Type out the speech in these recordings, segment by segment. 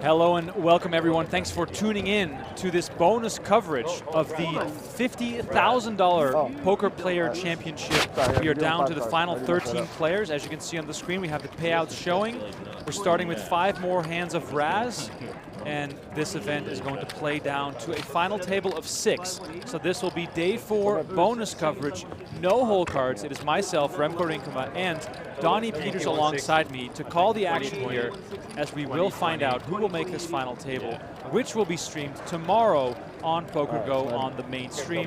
Hello and welcome everyone. Thanks for tuning in to this bonus coverage of the $50,000 Poker Player Championship. We are down to the final 13 players. As you can see on the screen, we have the payouts showing. We're starting with 5 more hands of Raz, and this event is going to play down to a final table of 6. So this will be day 4 bonus coverage, no hole cards. It is myself, Remko Rinkema, and Donnie Peters alongside me to call the action here, as we will find out who will make this final table, which will be streamed tomorrow on PokerGO on the main stream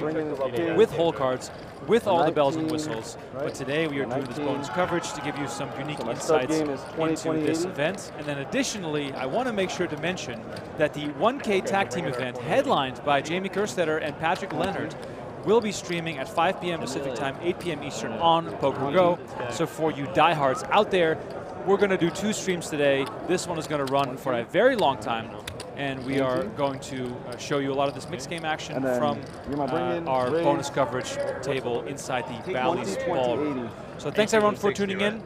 with hole cards, with all the bells and whistles. But today we are doing this bonus coverage to give you some unique insights into this event. And then additionally, I want to make sure to mention that the 1K Tag Team event, headlined by Jamie Kerstetter and Patrick Leonard, will be streaming at 5 p.m. Pacific time, 8 p.m. Eastern on PokerGO. So for you diehards out there, we're going to do 2 streams today. This one is going to run for a very long time, and we are going to show you a lot of this mixed game action from our bonus coverage table inside the Bally's Ballroom. So thanks everyone for tuning in.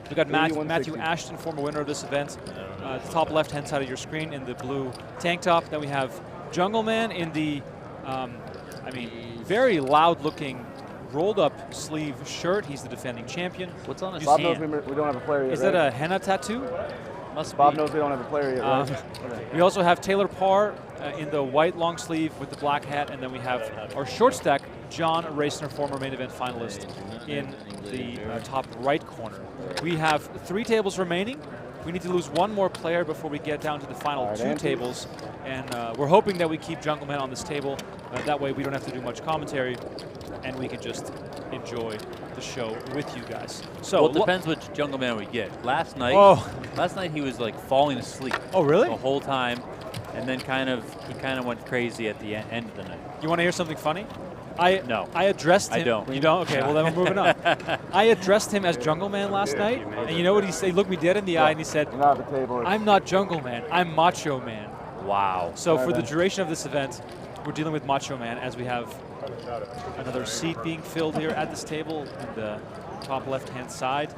We got Matthew Ashton, former winner of this event, at the top left-hand side of your screen in the blue tank top. Then we have Jungleman in the, very loud-looking rolled-up sleeve shirt. He's the defending champion. What's on his Bob hand? knows we don't have a player yet. Is that a henna tattoo? Bob knows we don't have a player yet, right? We also have Taylor Paur in the white long sleeve with the black hat, and then we have our short stack, John Racener, former main event finalist, in the top right corner. We have 3 tables remaining. We need to lose 1 more player before we get down to the final 2 tables, and we're hoping that we keep Jungleman on this table. That way we don't have to do much commentary, and we can just enjoy the show with you guys. So well, it depends which Jungleman we get. Last night he was like falling asleep. Oh, really? The whole time, and then he kind of went crazy at the end of the night. You want to hear something funny? No. I addressed him. I don't. You don't? Okay, well then we're moving on. I addressed him as Jungleman last night, and you know what he said? He looked me dead in the eye and he said, I'm not Jungleman, I'm Macho Man. Wow. So for the duration of this event, we're dealing with Macho Man as we have another seat being filled here at this table in the top left-hand side.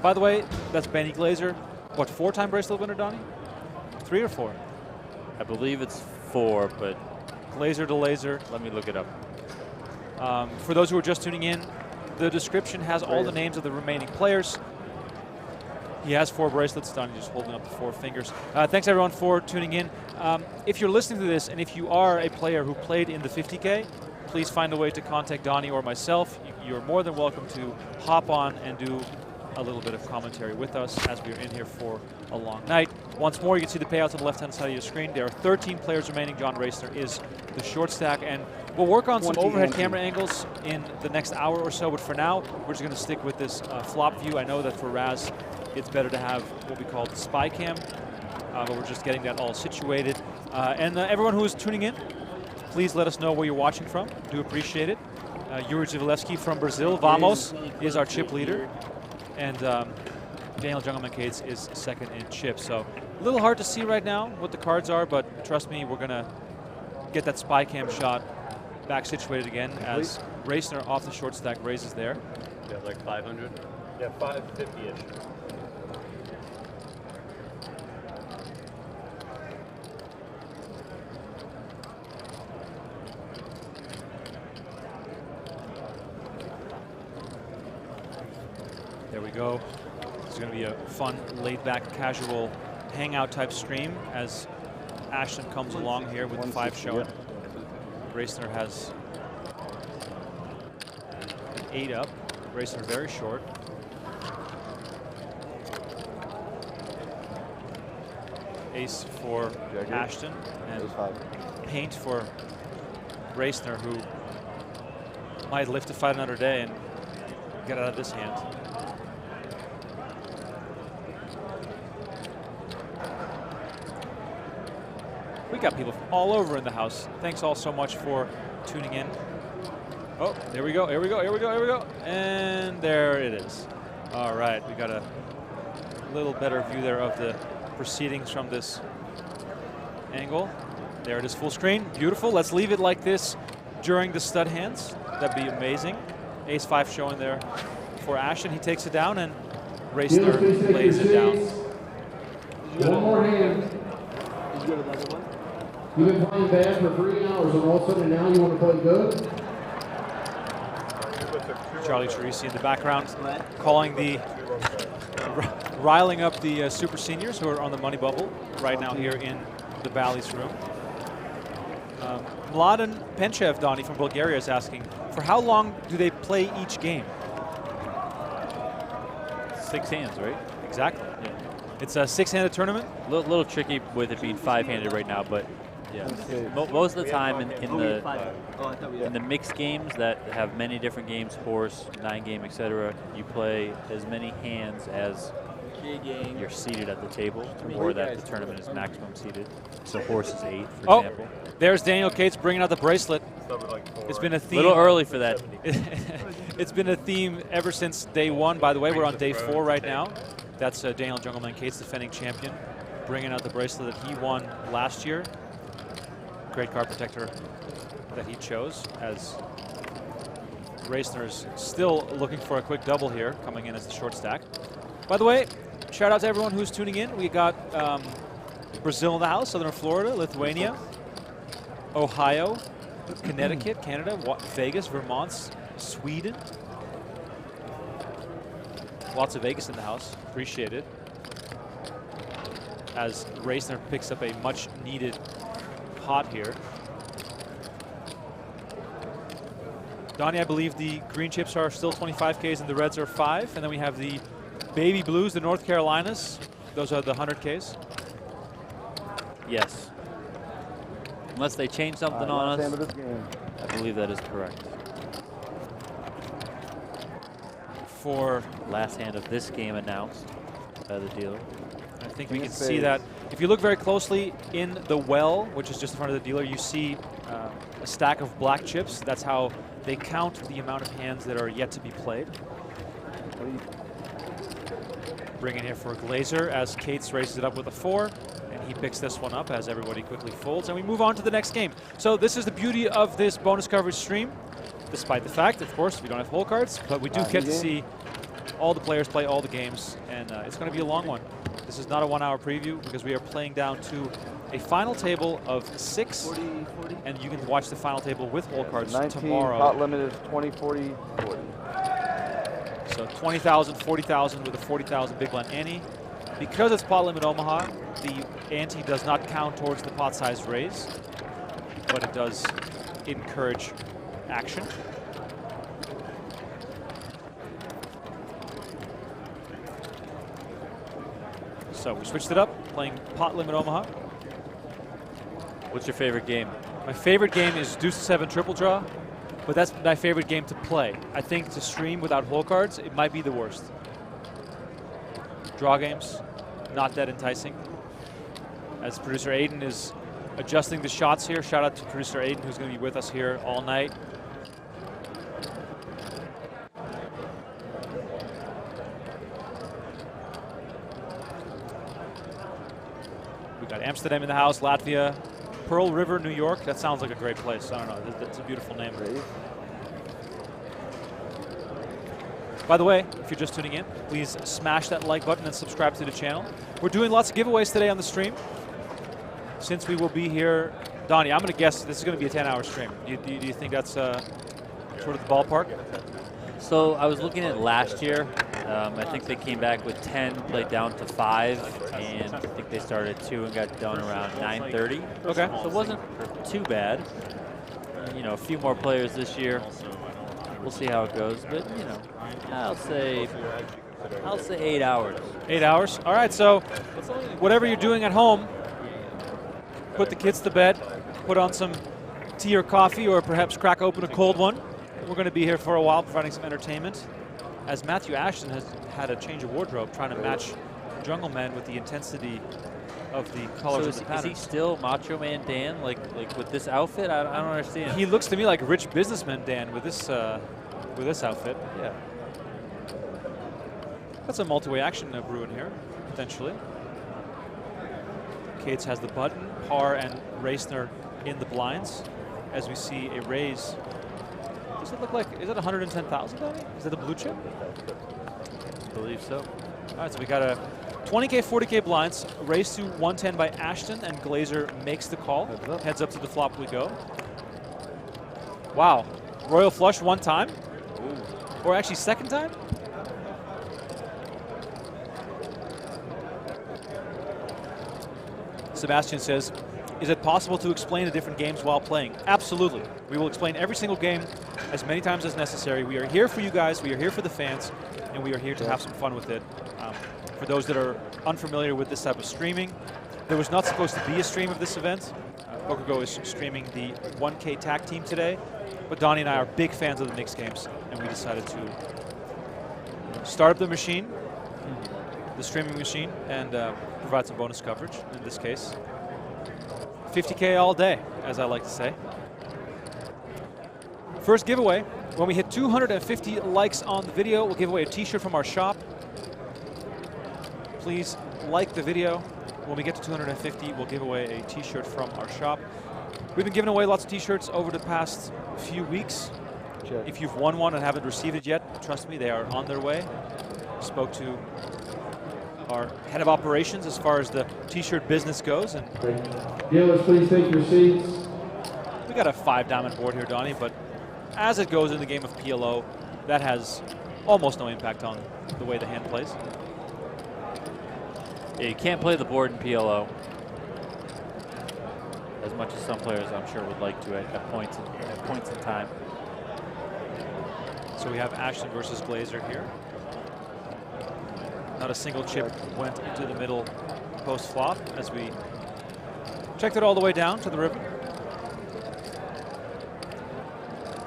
By the way, that's Benny Glaser. What, 4-time bracelet winner, Donnie? 3 or 4? I believe it's 4, but Glaser to laser. let me look it up. For those who are just tuning in, the description has all the names of the remaining players. He has 4 bracelets. Donnie just holding up the 4 fingers. Thanks everyone for tuning in. If you're listening to this and if you are a player who played in the 50K, please find a way to contact Donnie or myself. You're more than welcome to hop on and do a little bit of commentary with us as we are in here for a long night. Once more, you can see the payouts on the left-hand side of your screen. There are 13 players remaining. John Racener is the short stack, and we'll work on some overhead camera angles in the next hour or so, but for now, we're just going to stick with this flop view. I know that for Raz, it's better to have what we call the spy cam, but we're just getting that all situated. And everyone who is tuning in, please let us know where you're watching from. Do appreciate it. Yuri Dzivielevski from Brazil, Vamos, is our chip leader. And Dan Jungleman Cates is second in chip. So a little hard to see right now what the cards are, but trust me, we're going to get that spy cam shot back situated again as Racener off the short stack raises there. Yeah, like 500? Yeah, 550-ish. There we go. This is going to be a fun, laid-back, casual hangout type stream as Ashton comes along here with the 5 showing. Racener has an 8 up. Racener very short. Ace for Ashton and paint for Racener, who might live to fight another day and get out of this hand. We got people from all over in the house. Thanks all so much for tuning in. Oh, there we go, here we go, here we go, here we go. And there it is. All right, we got a little better view there of the proceedings from this angle. There it is, full screen, beautiful. Let's leave it like this during the stud hands. That'd be amazing. Ace-5 showing there for Ashton. He takes it down, and Racener lays it down. One more hand. You've been playing bad for 3 hours and all of a sudden now you want to play good? Charlie Teresi in the background calling the, riling up the super seniors who are on the money bubble right now here in the Bally's room. Mladen Penchev, Donnie from Bulgaria, is asking, for how long do they play each game? 6 hands, right? Exactly. Yeah. It's a 6-handed tournament. Little tricky with it being 5-handed right now, but yeah. Most of the time in the mixed games that have many different games, horse, 9-game, etc., you play as many hands as you're seated at the table, or that the tournament is maximum seated. So horse is 8, for example. There's Daniel Cates bringing out the bracelet. It's been a theme. A little early for that. It's been a theme ever since day 1. By the way, we're on day 4 right now. That's Daniel Jungleman Cates, defending champion, bringing out the bracelet that he won last year. Great card protector that he chose, as Racener's still looking for a quick double here, coming in as the short stack. By the way, shout out to everyone who's tuning in. We got Brazil in the house, Southern Florida, Lithuania, Ohio, Connecticut, Canada, Vegas, Vermont, Sweden. Lots of Vegas in the house. Appreciate it. As Racener picks up a much needed pot here. Donnie, I believe the green chips are still 25Ks and the reds are 5. And then we have the baby blues, the North Carolinas. Those are the 100Ks. Yes. Unless they change something on us, I believe that is correct. For last hand of this game announced by the dealer. I think we can see that. If you look very closely in the well, which is just in front of the dealer, you see a stack of black chips. That's how they count the amount of hands that are yet to be played. Bring in here for Glaser as Cates races it up with a 4. And he picks this one up as everybody quickly folds. And we move on to the next game. So this is the beauty of this bonus coverage stream, despite the fact, of course, we don't have hole cards, but we do get to see all the players play all the games. And it's going to be a long one. This is not a 1-hour preview because we are playing down to a final table of 6. And you can watch the final table with hole cards 19, tomorrow. pot limit is 20, 40, 40. So 20,000, 40,000 with a 40,000 big blind ante. Because it's pot limit Omaha, the ante does not count towards the pot size raise, but it does encourage action. So we switched it up, playing pot limit Omaha. What's your favorite game? My favorite game is Deuce 7 triple draw, but that's my favorite game to play. I think to stream without hole cards, it might be the worst. Draw games, not that enticing. As producer Aiden is adjusting the shots here, shout out to producer Aiden, who's going to be with us here all night. We got Amsterdam in the house, Latvia, Pearl River, New York. That sounds like a great place. I don't know. That's a beautiful name. By the way, if you're just tuning in, please smash that like button and subscribe to the channel. We're doing lots of giveaways today on the stream. Since we will be here, Donnie, I'm going to guess this is going to be a 10-hour stream. Do you think that's sort of the ballpark? So I was looking at last year. I think they came back with 10, played down to 5, and I think they started at 2 and got done around 9:30. Okay. So it wasn't too bad. You know, a few more players this year. We'll see how it goes, but you know, I'll say 8 hours. 8 hours. All right. So whatever you're doing at home, put the kids to bed, put on some tea or coffee, or perhaps crack open a cold one. We're going to be here for a while, providing some entertainment. As Matthew Ashton has had a change of wardrobe, trying to match Jungleman with the intensity of the colors of the pattern. Is he still Macho Man Dan, like with this outfit? I don't understand. He looks to me like rich businessman Dan with this outfit. Yeah. That's a multi-way action brewing here, potentially. Cates has the button, Paur and Racener in the blinds, as we see a raise. Does it look like, is it 110,000, Donnie? Is it a blue chip? I believe so. All right, so we got a 20K, 40K blinds, raised to 110 by Ashton, and Glaser makes the call. Heads up to the flop we go. Wow, royal flush one time? Ooh. Or actually second time? Sebastian says, is it possible to explain the different games while playing? Absolutely. We will explain every single game as many times as necessary. We are here for you guys, we are here for the fans, and we are here to have some fun with it. For those that are unfamiliar with this type of streaming, there was not supposed to be a stream of this event. PokerGO is streaming the 1K tag team today, but Donnie and I are big fans of the mixed games, and we decided to start up the machine, the streaming machine, and provide some bonus coverage in this case. 50K all day, as I like to say. First giveaway, when we hit 250 likes on the video, we'll give away a t-shirt from our shop. Please like the video. When we get to 250, we'll give away a t-shirt from our shop. We've been giving away lots of t-shirts over the past few weeks. Check. If you've won one and haven't received it yet, trust me, they are on their way. Spoke to our head of operations as far as the t-shirt business goes. And Dealers, please take your seats. we got a 5-diamond board here, Donnie, but as it goes in the game of PLO, that has almost no impact on the way the hand plays. Yeah, you can't play the board in PLO as much as some players, I'm sure, would like to at points in time. So we have Ashton versus Glaser here. Not a single chip went into the middle post flop as we checked it all the way down to the river.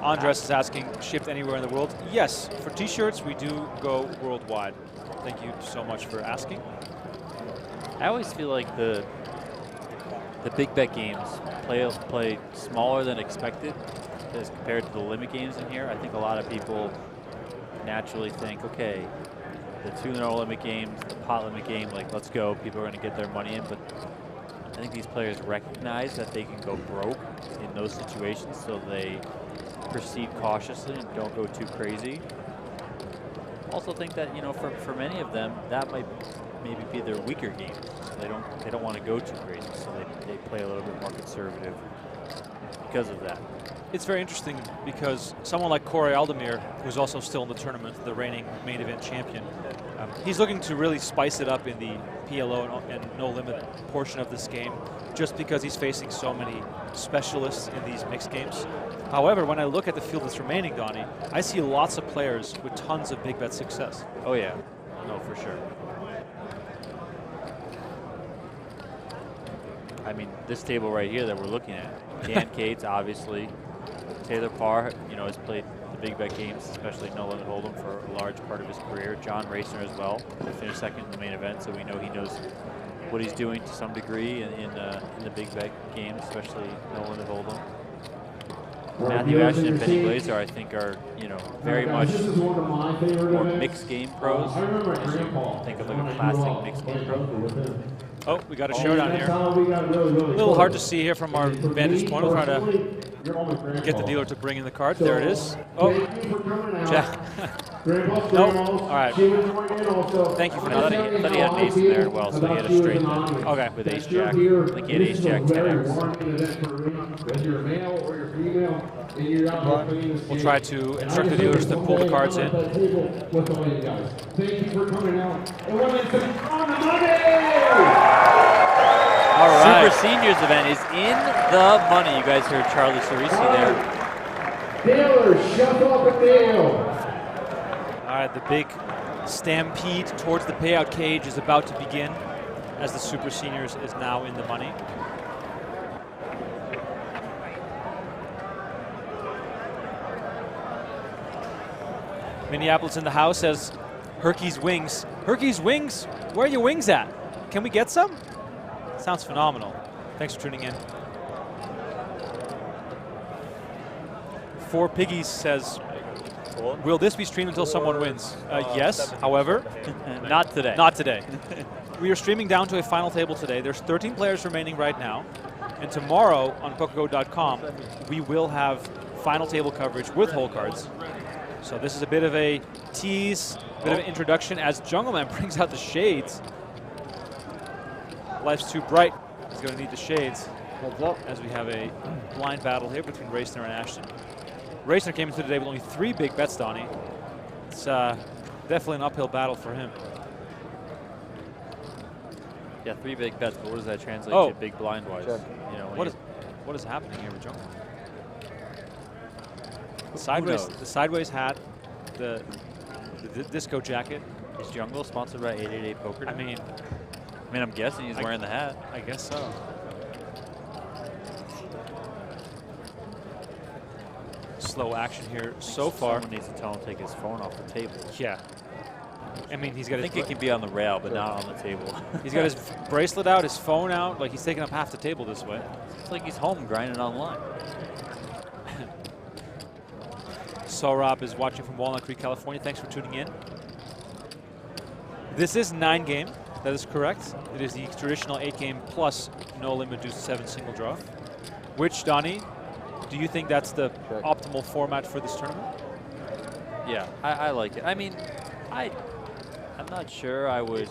Andres is asking, shipped anywhere in the world? Yes, for t-shirts we do go worldwide. Thank you so much for asking. I always feel like the big bet games play smaller than expected as compared to the limit games in here. I think a lot of people naturally think, okay, the 2-0 limit games, the pot limit game, like, let's go, people are going to get their money in, but I think these players recognize that they can go broke in those situations, so they proceed cautiously and don't go too crazy. Also think that, you know, for many of them, that might maybe be their weaker games. So they don't want to go too crazy, so they play a little bit more conservative because of that. It's very interesting because someone like Koray Aldemir, who's also still in the tournament, the reigning main event champion, he's looking to really spice it up in the PLO and no limit portion of this game, just because he's facing so many specialists in these mixed games. However, when I look at the field that's remaining, Donnie, I see lots of players with tons of big bet success. Oh yeah, no, for sure. I mean, this table right here that we're looking at, Dan Cates, obviously, Taylor Paur, you know, has played the big bet games, especially no limit hold'em, for a large part of his career. John Racener as well. He finished second in the main event, so we know he knows what he's doing to some degree in the big bet games, especially no limit hold'em. Matthew Ashton and Benny Glaser, I think, are, you know, very much more mixed game pros. As you think of like a classic mixed game pro. Oh, we got a showdown here. A little hard to see here from our vantage point. We'll try to get the dealer to bring in the card. There it is. Oh, Jack. Nope. All right. Thank you for I that. thought he had an ace in there as well, so he had a straight then. Okay. With ace jack. I think he had ace jack 10x. We'll try to instruct the dealers to pull the cards in. Thank you for coming out. On the money! All right. Super Seniors event is in the money. You guys heard Charlie Cerisi there. Dealers, shut up and deal. All right, the big stampede towards the payout cage is about to begin as the Super Seniors is now in the money. Minneapolis in the house says, Herky's wings. Herky's wings? Where are your wings at? Can we get some? Sounds phenomenal. Thanks for tuning in. Four Piggies says, will this be streamed until someone wins? Yes, however, Not today. not today. We are streaming down to a final table today. There's 13 players remaining right now. And tomorrow on PokerGO.com, we will have final table coverage with hole cards. So this is a bit of a tease Bit of an introduction as Jungleman brings out the shades. Life's too bright. He's going to need the shades. Heads up. As we have a blind battle here between Racener and Ashton. Racener came into today with only 3 big bets, Donnie. It's definitely an uphill battle for him. Yeah, 3 big bets, but what does that translate to big blind-wise? You know, what is happening here with Jungleman? The sideways hat, the disco jacket. Is Jungle sponsored by 888 Poker? I mean, I'm guessing he's wearing the hat. I guess so. Slow action here so far. Someone needs to tell him to take his phone off the table. Yeah. I mean, he's got. I think it can be on the rail, but not on the table. He's got his bracelet out, his phone out. Like he's taking up half the table this way. It's like he's home grinding online. Sohrab is watching from Walnut Creek, California. Thanks for tuning in. This is 9 game. That is correct. It is the traditional 8 game plus no limit deuce 7 single draw. Which, Donnie, do you think that's the optimal format for this tournament? Yeah, I like it. I mean, I'm not sure I would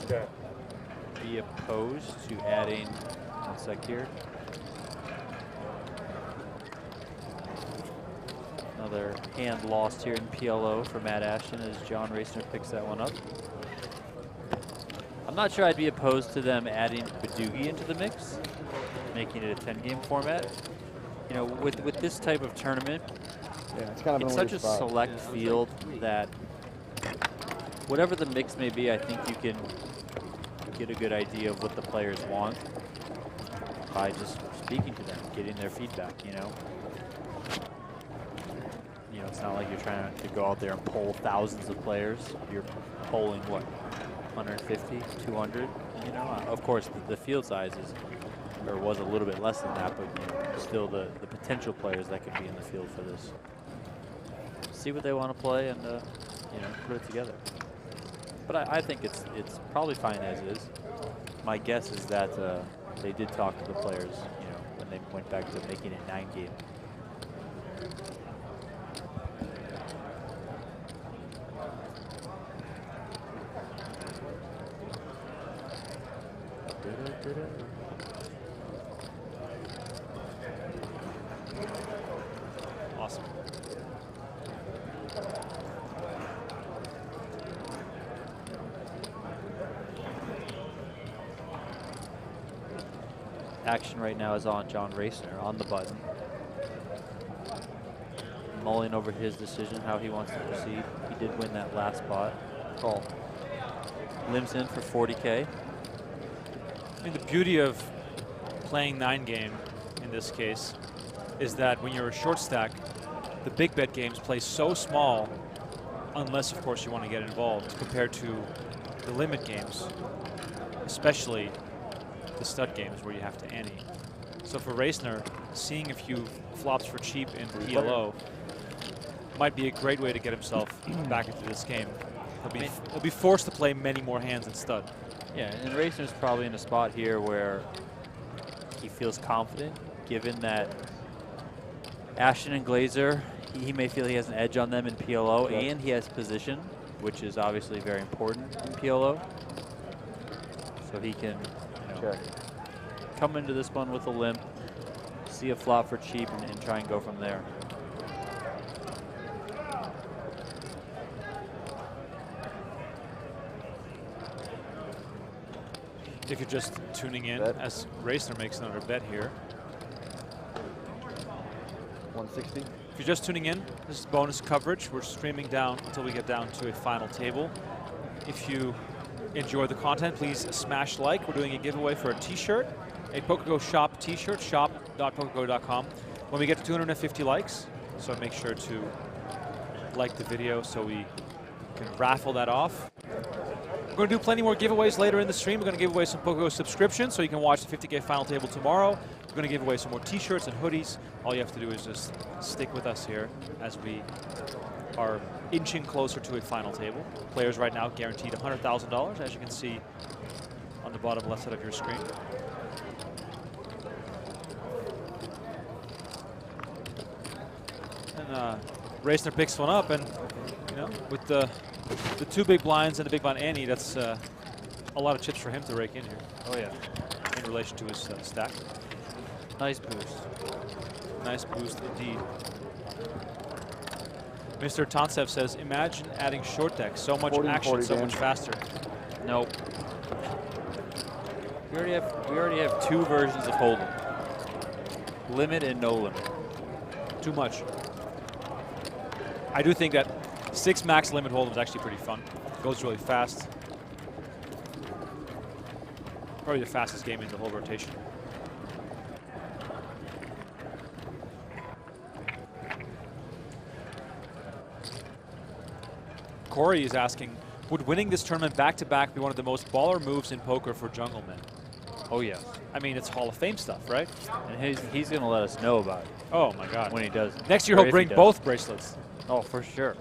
be opposed to adding, 1 sec here. Another hand lost here in PLO for Matt Ashton as John Racener picks that one up. I'm not sure I'd be opposed to them adding Badugi into the mix, making it a 10-game format. You know, with this type of tournament, it's such a select field that whatever the mix may be, I think you can get a good idea of what the players want by just speaking to them, getting their feedback, you know. You know, it's not like you're trying to go out there and poll thousands of players. You're polling, what, 150, 200? You know, of course, the field size is, or was a little bit less than that, but you know, still the potential players that could be in the field for this. See what they want to play and, you know, put it together. But I think it's probably fine as is. My guess is that they did talk to the players, you know, when they went back to making it 9 game. Awesome. Action right now is on John Racener on the button. Mulling over his decision, how he wants to proceed. He did win that last spot. Call. Limbs in for 40K. I mean, the beauty of playing 9 game in this case is that when you're a short stack, the big bet games play so small, unless of course you want to get involved, compared to the limit games, especially the stud games where you have to ante. So for Racener, seeing a few flops for cheap in PLO might be a great way to get himself back into this game. He'll be forced to play many more hands in stud. Yeah, and Racener's probably in a spot here where he feels confident, given that Ashton and Glaser, he may feel he has an edge on them in PLO, and he has position, which is obviously very important in PLO. So he can, you know, come into this one with a limp, see a flop for cheap, and try and go from there. If you're just tuning in, as Racener makes another bet here. 160. If you're just tuning in, this is bonus coverage. We're streaming down until we get down to a final table. If you enjoy the content, please smash like. We're doing a giveaway for a t-shirt, a PokerGO shop t-shirt, shop.pokergo.com. When we get to 250 likes, so make sure to like the video so we can raffle that off. We're going to do plenty more giveaways later in the stream. We're going to give away some PokerGO subscriptions so you can watch the 50K final table tomorrow. We're going to give away some more t-shirts and hoodies. All you have to do is just stick with us here as we are inching closer to a final table. Players right now guaranteed $100,000, as you can see on the bottom left side of your screen. And Racener picks one up, and you know, with the the 2 big blinds and the big blind ante, that's a lot of chips for him to rake in here. Oh yeah. In relation to his stack. Nice boost. Nice boost indeed. Mr. Tantsev says, imagine adding short deck. So much 40, action, 40, so Dan. much faster. Nope. We already have 2 versions of Hold'em. Limit and no limit. Too much. I do think that 6 max limit Hold'em is actually pretty fun. Goes really fast. Probably the fastest game in the whole rotation. Koray is asking, would winning this tournament back-to-back be one of the most baller moves in poker for Jungleman? Oh yeah. I mean, it's Hall of Fame stuff, right? And he's going to let us know about it Oh my God. when he does. Next year Or he'll if bring he does. both bracelets. Oh, for sure.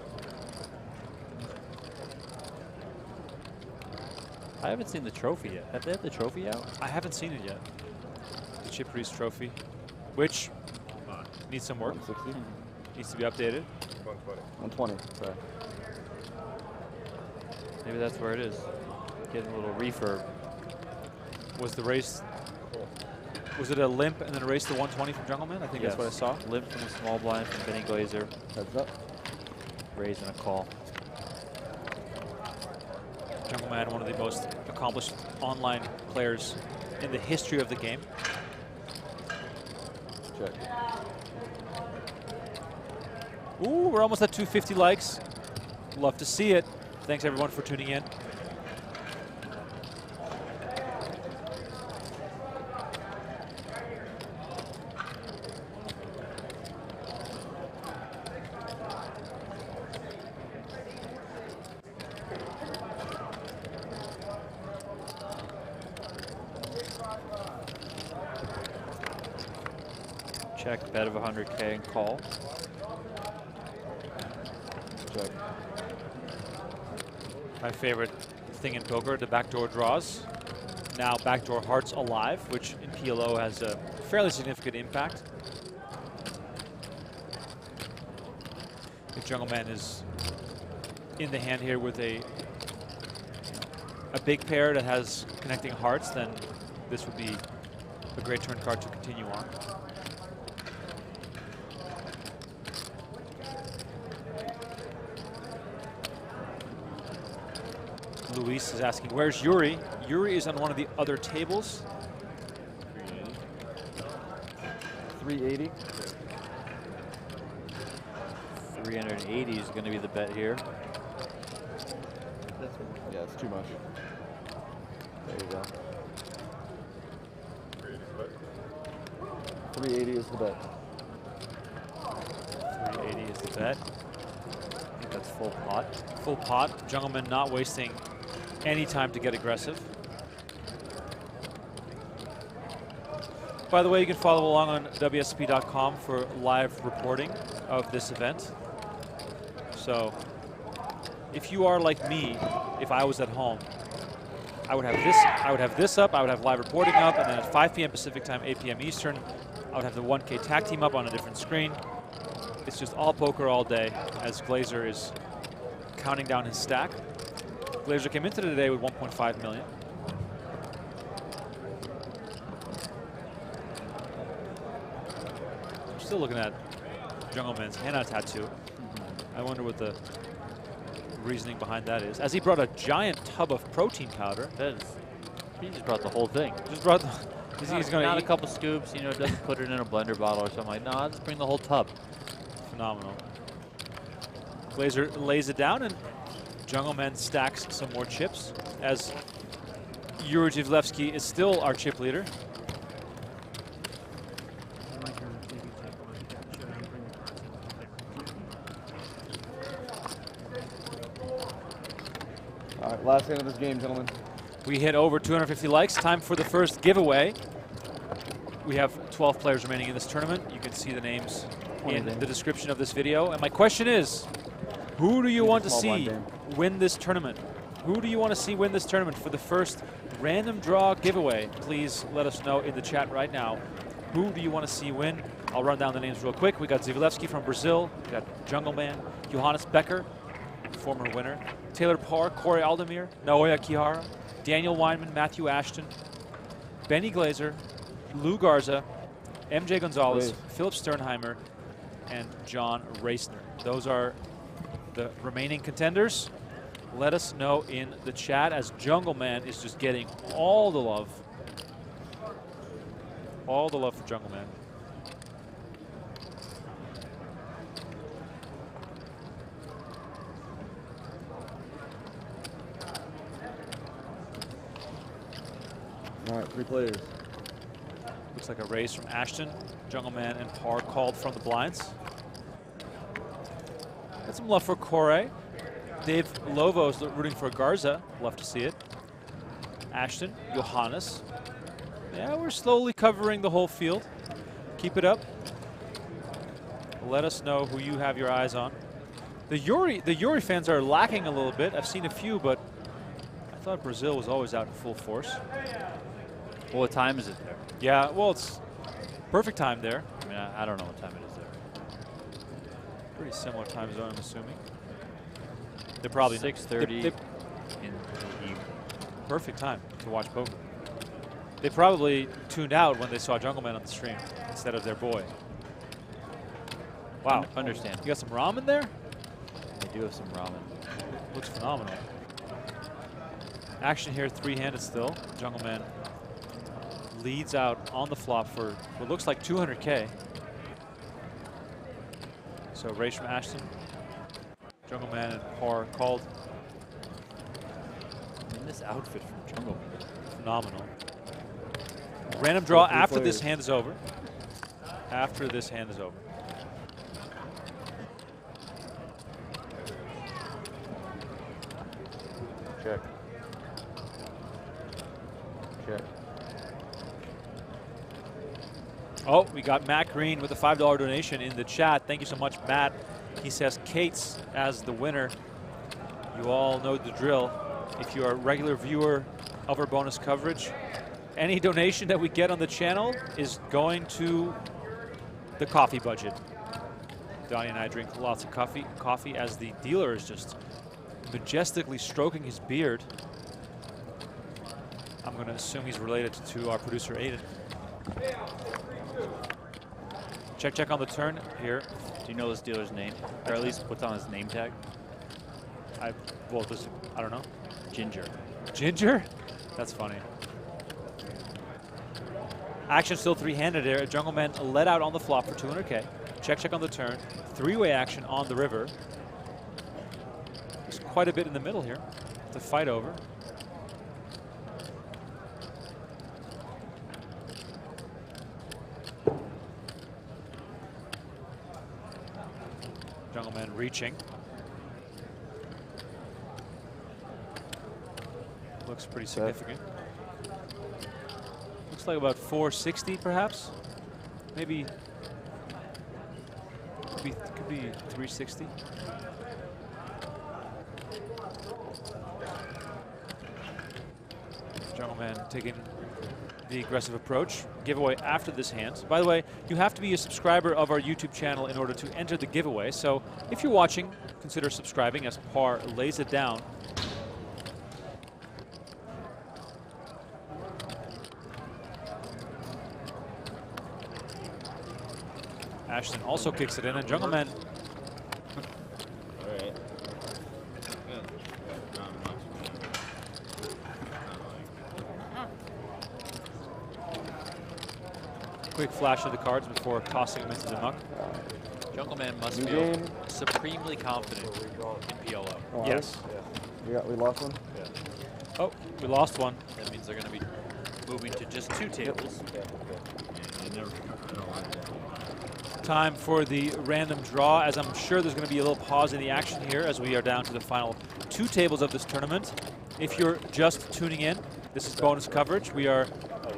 I haven't seen the trophy yet. Have they had the trophy out? I haven't seen it yet. The Chip Reese trophy, which needs some work. 160. Needs to be updated. 120. Sorry. Maybe that's where it is. Getting a little refurb. Was the race, was it a limp and then a race to 120 from Jungleman? I think that's what I saw. Limp from the small blind from Benny Glaser. Heads up. Raising a call. Jungleman, one of the most accomplished online players in the history of the game. Check. Ooh, we're almost at 250 likes. Love to see it. Thanks everyone for tuning in. Check, bet of 100K and call. Check. My favorite thing in poker, the backdoor draws. Now backdoor hearts alive, which in PLO has a fairly significant impact. If Jungleman is in the hand here with a big pair that has connecting hearts, then this would be a great turn card to continue on. Luis is asking, where's Yuri? Yuri is on one of the other tables. 380. 380 is going to be the bet here. Yeah, it's too much. There you go. 380 is the bet. 380 is the bet. I think that's full pot. Full pot. Jungleman not wasting any time to get aggressive. By the way, you can follow along on WSP.com for live reporting of this event. So if you are like me, if I was at home, I would have this up, I would have live reporting up, and then at 5 p.m. Pacific time, 8 p.m. Eastern, I would have the 1K tag team up on a different screen. It's just all poker all day as Glaser is counting down his stack. Glaser came into the day with 1.5 million. I'm still looking at Jungleman's henna tattoo. I wonder what the reasoning behind that is. As he brought a giant tub of protein powder. He just brought the whole thing. Just brought the, he's going to eat a couple scoops, you know, doesn't put it in a blender bottle or something like, no, I'll just bring the whole tub. Phenomenal. Glaser lays it down and Jungleman stacks some more chips as Yuri Dzivielevski is still our chip leader. All right, last hand of this game, gentlemen. We hit over 250 likes. Time for the first giveaway. We have 12 players remaining in this tournament. You can see the names in the description of this video. And my question is, who do you want to see win this tournament? Who do you want to see win this tournament for the first random draw giveaway? Please let us know in the chat right now. Who do you want to see win? I'll run down the names real quick. We got Dzivielevski from Brazil. We got Jungleman, Johannes Becker, former winner. Taylor Paur, Koray Aldemir, Naoya Kihara, Daniel Weinman, Matthew Ashton, Benny Glaser, Lou Garza, MJ Gonzales, Philipp Sternheimer, and John Racener. Those are the remaining contenders. Let us know in the chat, as Jungleman is just getting all the love. All the love for Jungleman. All right, 3 players. Looks like a raise from Ashton. Jungleman and Paur called from the blinds. Got some love for Koray. Dave Lovo's rooting for Garza. Love to see it. Ashton, Johannes. Yeah, we're slowly covering the whole field. Keep it up. Let us know who you have your eyes on. The Yuri fans are lacking a little bit. I've seen a few, but I thought Brazil was always out in full force. Well, what time is it there? Yeah, well, it's perfect time there. I mean, I don't know what time it is there. Pretty similar time zone, I'm assuming. They're probably 6:30 in the evening. Perfect time to watch poker. They probably tuned out when they saw Jungleman on the stream instead of their boy. Wow. Understand. You got some ramen there? I do have some ramen. Looks phenomenal. Action here, 3-handed still. Jungleman leads out on the flop for what looks like 200K. So raise from Ashton. Jungleman and Paur called. In this outfit from Jungleman. Phenomenal. Random draw after this hand is over. After this hand is over. Check. Check. Oh, we got Matt Green with a $5 donation in the chat. Thank you so much, Matt. He says Cates as the winner. You all know the drill. If you are a regular viewer of our bonus coverage, any donation that we get on the channel is going to the coffee budget. Donnie and I drink lots of coffee as the dealer is just majestically stroking his beard. I'm going to assume he's related to our producer, Aiden. Check on the turn here. Do you know this dealer's name? Or at least what's on his name tag? I don't know. Ginger. Ginger? That's funny. Action still 3-handed there. Jungleman let out on the flop for 200K. Check on the turn. 3-way action on the river. There's quite a bit in the middle here to fight over. Jungleman reaching. Looks pretty significant. Looks like about 460 perhaps. Maybe could be 360. Jungleman taking the aggressive approach. Giveaway after this hand. By the way, you have to be a subscriber of our YouTube channel in order to enter the giveaway. So if you're watching, consider subscribing as Paur lays it down. Ashton also kicks it in, and Jungleman. Quick flash of the cards before tossing them into the muck. Jungleman must feel supremely confident in PLO. Oh, yes. Yeah. We lost one? Yeah. Oh, we lost one. That means they're going to be moving to just 2 tables. Time for the random draw, as I'm sure there's going to be a little pause in the action here as we are down to the final 2 tables of this tournament. If you're just tuning in, this is bonus coverage. We are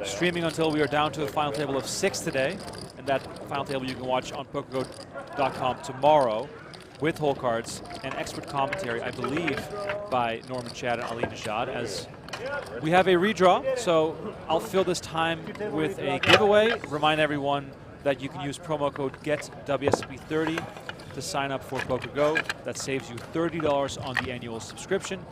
streaming until we are down to a final table of 6 today, and that final table you can watch on PokerGO.com tomorrow with hole cards and expert commentary, I believe, by Norman Chad and Ali Nishad, as we have a redraw. So I'll fill this time with a giveaway. Remind everyone that you can use promo code GETWSB30 to sign up for PokerGO. That saves you $30 on the annual subscription,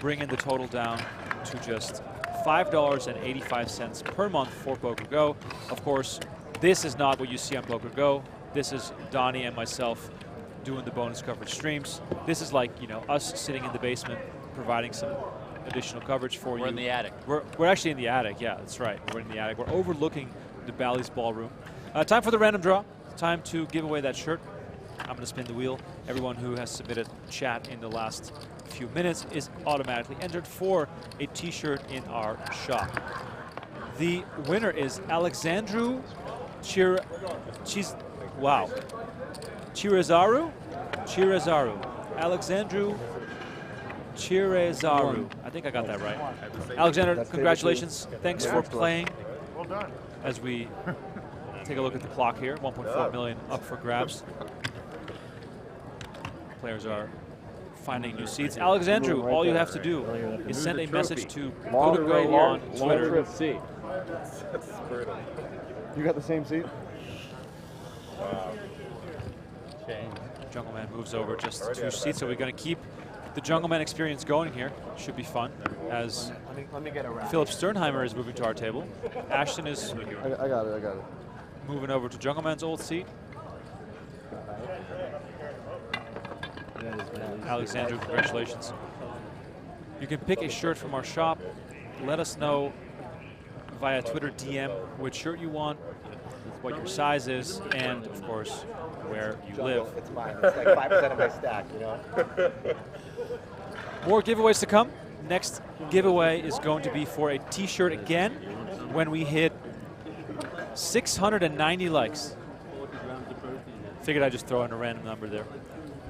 bringing the total down to just $5.85 per month for PokerGO. Of course, this is not what you see on PokerGO. This is Donnie and myself doing the bonus coverage streams. This is like, you know, us sitting in the basement providing some additional coverage for you. We're in the attic. We're actually in the attic, yeah, that's right. We're in the attic. We're overlooking the Bally's Ballroom. Time for the random draw. Time to give away that shirt. I'm going to spin the wheel. Everyone who has submitted chat in the last few minutes is automatically entered for a t-shirt in our shop. The winner is Alexandru Chirezaru? Alexandru Chirezaru. I think I got that right. Alexander, congratulations. Thanks for playing. Well done. As we take a look at the clock here, 1.4 million up for grabs. Players are finding new seats. Alexandru, all you have to do is send a message to PokerGO on Twitter. You got the same seat? Jungleman moves over just 2 seats, so we're going to keep the Jungleman experience going here. Should be fun, as Philipp Sternheimer is moving to our table. Ashton is I got it. moving over to Jungleman's old seat. Alexandru, congratulations. You can pick a shirt from our shop. Let us know via Twitter DM which shirt you want, what your size is, and of course, where you live. It's mine. It's like 5% of my stack, you know? More giveaways to come. Next giveaway is going to be for a t-shirt again when we hit 690 likes. Figured I'd just throw in a random number there.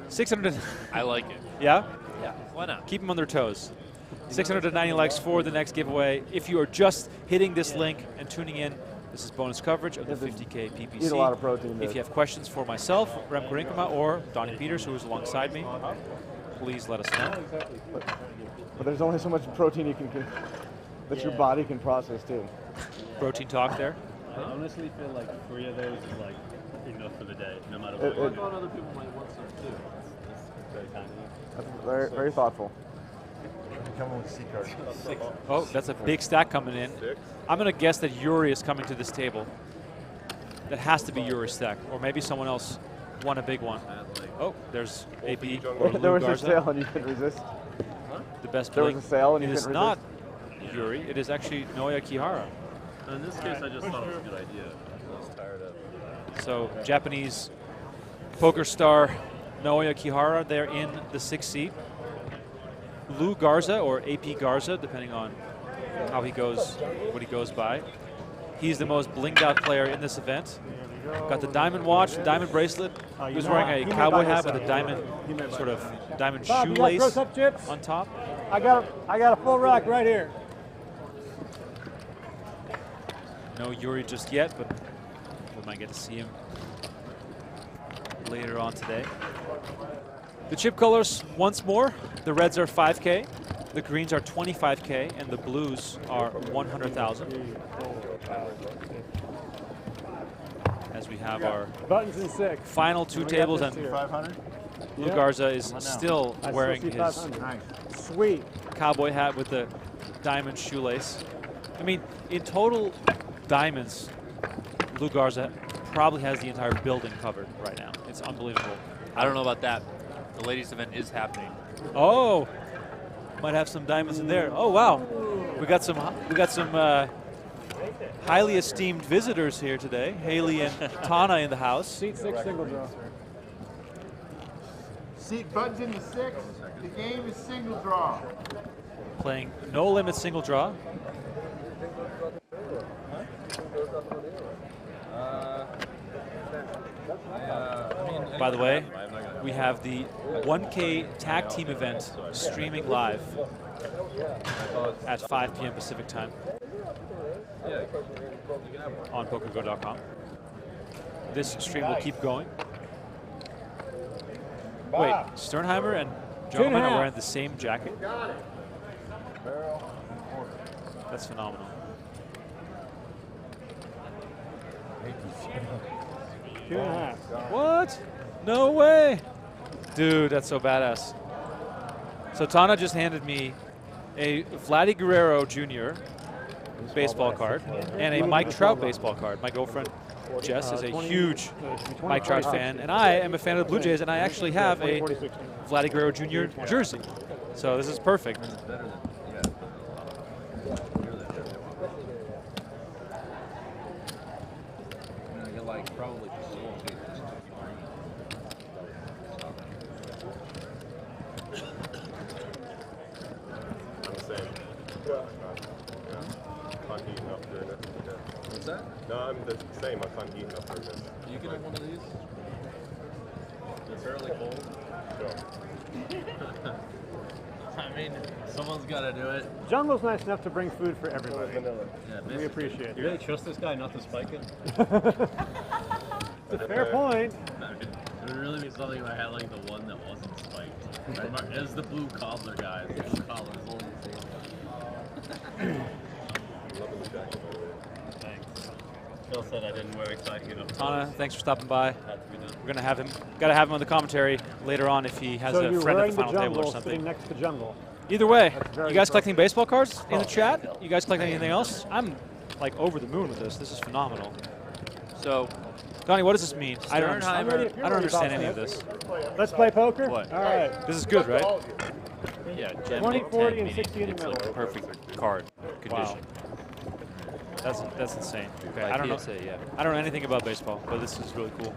600. I like it. Yeah? Yeah. Why not? Keep them on their toes. 690 likes for the next giveaway. If you are just hitting this link and tuning in, this is bonus coverage of the 50K PPC. Eat a lot of protein. If you have questions for myself, Remko Rinkema, or Donnie Peters, who is alongside me, please let us know. But there's only so much protein you can that your body can process too. Protein talk there. I honestly feel like 3 of those is like enough for the day, no matter It- what. it- Other people might want some too. Very kind of you. That's very, very thoughtful. Coming with a C card. Oh, that's a big stack coming in. I'm going to guess that Yuri is coming to this table. That has to be Yuri's stack, or maybe someone else won a big one. Oh, there's AP or There was a Garza, sale and you couldn't resist. the best There was play. a sale and you It is couldn't not Yuri. It is actually Naoya Kihara. In this case, I just thought it was a good idea. I was tired of it. So Japanese poker star Naoya Kihara there in the 6th seat. Lou Garza, or AP Garza, depending on how he goes, what he goes by. He's the most blinged out player in this event. Got the diamond watch, diamond bracelet. He was wearing a cowboy hat with a diamond, sort of diamond shoelace on top. I got a full rack right here. No Yuri just yet, but we might get to see him later on today. The chip colors, once more, the reds are 5K, the greens are 25K, and the blues are 100,000. As we have our Buttons in 6. final 2 tables, and 500? Lou Garza is still I wearing still see his 500. Sweet. cowboy hat with the diamond shoelace. I mean, in total diamonds, Lou Garza probably has the entire building covered right now. It's unbelievable. I don't know about that. The ladies' event is happening. Oh, might have some diamonds in there. Oh wow, we got some highly esteemed visitors here today. Haley and Tana in the house. Seat 6 single draw. Seat buttons in the 6. The game is single draw. Playing no limit single draw. By the way, we have the 1K tag team event streaming live at 5 p.m. Pacific time on PokerGO.com. This stream will keep going. Wait, Sternheimer and Jungleman are wearing the same jacket? That's phenomenal. 2.5. What? No way. Dude, that's so badass. So Tana just handed me a Vladdy Guerrero Jr. baseball card and a Mike Trout baseball card. My girlfriend Jess is a huge Mike Trout fan, and I am a fan of the Blue Jays, and I actually have a Vladdy Guerrero Jr. jersey. So this is perfect. No, I'm the same. I can't heat enough for this. You can have one of these? It's fairly cold. Sure. I mean, someone's got to do it. Jungle's nice enough to bring food for everybody. Yeah, We appreciate it. You really trust this guy not to spike it? It's a fair point. It would really be something if I had like the one that wasn't spiked. It was the blue collar guy. The blue collar's only Loving the jacket, by the way. Thanks. Phil said I didn't wear exciting enough. Tana, thanks for stopping by. Had to be done. We're gonna have him. Gotta have him on the commentary later on if he has So a you're friend at wearing the the final table or jungle, something. sitting next to jungle. Either way, very you guys appropriate. collecting baseball cards in the chat? You guys collecting anything else? I'm like over the moon with this. This is phenomenal. So, Donnie, what does this mean? I don't Sternheimer- understand, I don't understand any of this. Let's play poker? What? All right. This is good, right? yeah, 20, 10, 40, and meaning 60 in the it's middle. like perfect card condition. That's insane. Okay, Like I don't know. PSA, yeah. I don't know anything about baseball, but this is really cool.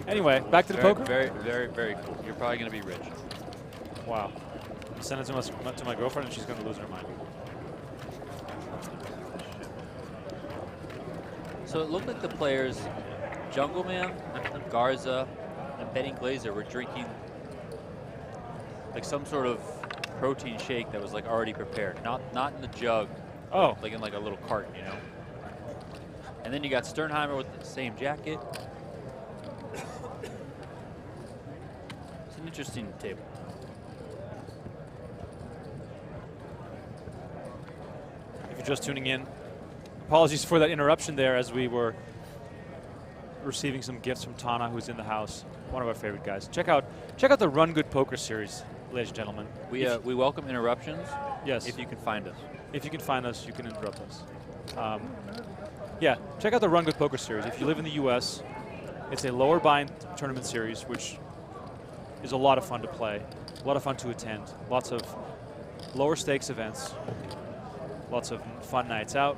Anyway, back to the Very, poker. very cool. You're probably going to be rich. Wow. Send it to my girlfriend, and she's going to lose her mind. So it looked like the players, Jungleman, Garza, and Benny Glaser were drinking like some sort of protein shake that was like already prepared, not in the jug. Oh. Like in like a little carton, you know. And then you got Sternheimer with the same jacket. It's an interesting table. If you're just tuning in, apologies for that interruption there as we were receiving some gifts from Tana, who's in the house, one of our favorite guys. Check out the Run Good Poker series, ladies and gentlemen. We welcome interruptions. Yes. If you can find us. If you can find us, you can interrupt us. Yeah, check out the Run Good Poker series. If you live in the U.S., it's a lower bind tournament series, which is a lot of fun to play, a lot of fun to attend, lots of lower stakes events, lots of fun nights out,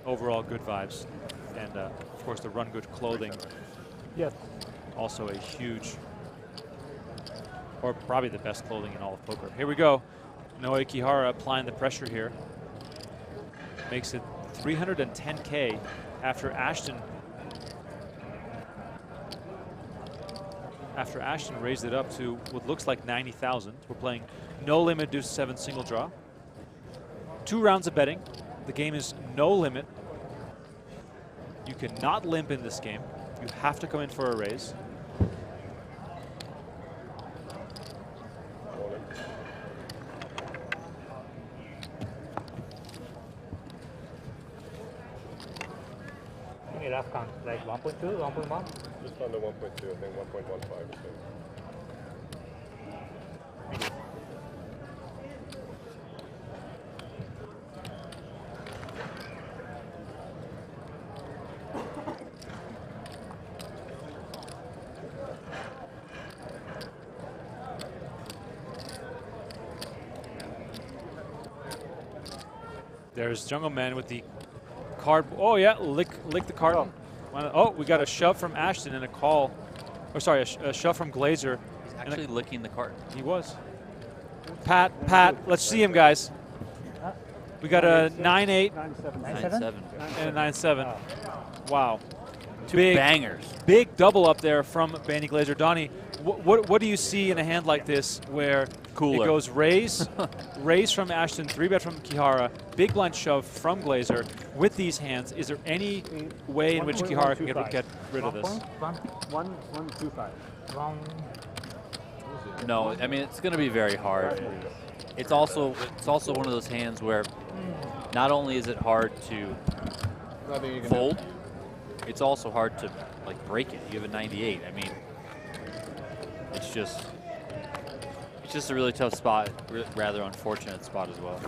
overall good vibes, and of course the Run Good clothing. Yes. Also a huge, or probably the best clothing in all of poker. Here we go. Naoya Kihara applying the pressure here. Makes it 310K after Ashton raised it up to what looks like 90,000. We're playing no limit deuce 7 single draw. 2 rounds of betting. The game is no limit. You cannot limp in this game. You have to come in for a raise. Rough count, like 1.2, 1.1? Just under 1.2, I think 1.15 or so. There's Jungleman with the card. Oh yeah, lick the card. Oh, we got a shove from Ashton and a call. Or sorry, a shove from Glaser. He's actually licking the card. He was. Pat, let's see him, guys. We got a 9-8 9-7. and a 9-7. Wow. Two bangers. Big double up there from Benny Glaser. Donnie, what do you see in a hand like this where Cooler. it goes raise, raise from Ashton, 3-bet from Kihara, big blind shove from Glaser. With these hands, is there any way in which Kihara can get rid of this? 1.25. No, I mean it's going to be very hard. It's also one of those hands where not only is it hard to fold, it's also hard to like break it. You have a 98. I mean, it's just a really tough spot, rather unfortunate spot as well.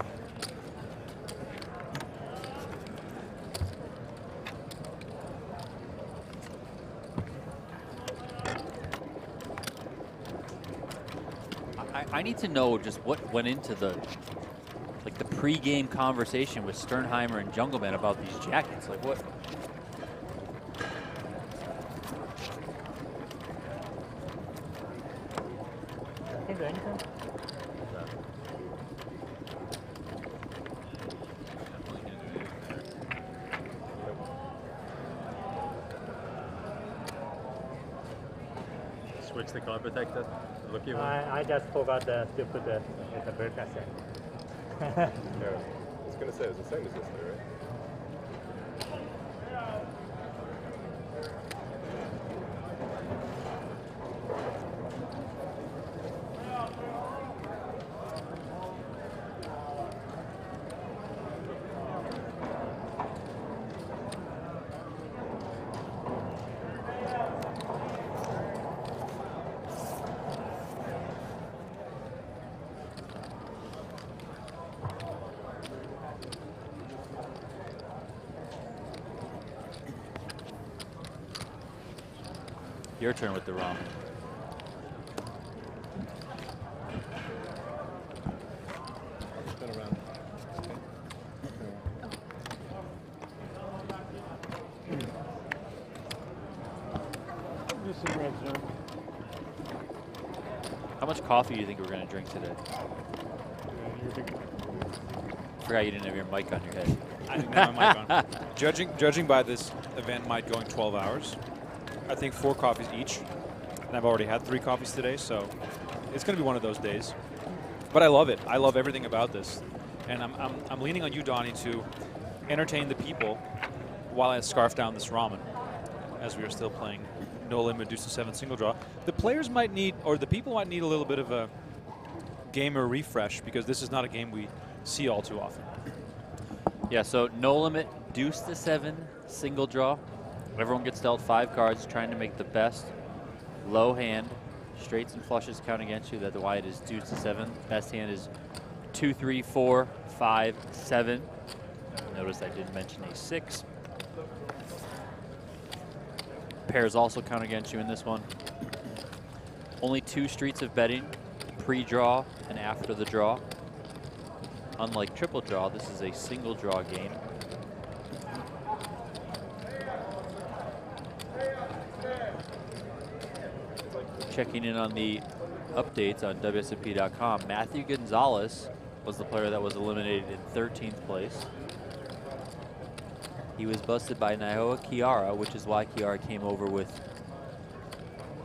I need to know just what went into the pre-game conversation with Sternheimer and Jungleman about these jackets. Like what? Switch the card protector. Looky one. I just forgot to put the bird cassette. Yeah, I was gonna say it's the same as this, though, right? Your turn with the ramen. Spin around. Just some red zone. How much coffee do you think we're going to drink today? Forgot you didn't have your mic on your head. I didn't have my mic on. Judging by this event might going 12 hours. I think 4 coffees each, and I've already had 3 coffees today, so it's going to be one of those days. But I love it. I love everything about this, and I'm leaning on you, Donnie, to entertain the people while I scarf down this ramen, as we are still playing No Limit Deuce to 7 single draw. The players might need, or the people might need, a little bit of a gamer refresh because this is not a game we see all too often. Yeah, so No Limit Deuce to 7 single draw. Everyone gets dealt 5 cards, trying to make the best low hand. Straights and flushes count against you. That's why it is deuce to 7. Best hand is 2, 3, 4, 5, 7. Notice I didn't mention a 6. Pairs also count against you in this one. Only 2 streets of betting, pre-draw and after the draw. Unlike triple draw, this is a single draw game. Checking in on the updates on WSOP.com, Matthew Gonzales was the player that was eliminated in 13th place. He was busted by Naoya Kihara, which is why Kihara came over with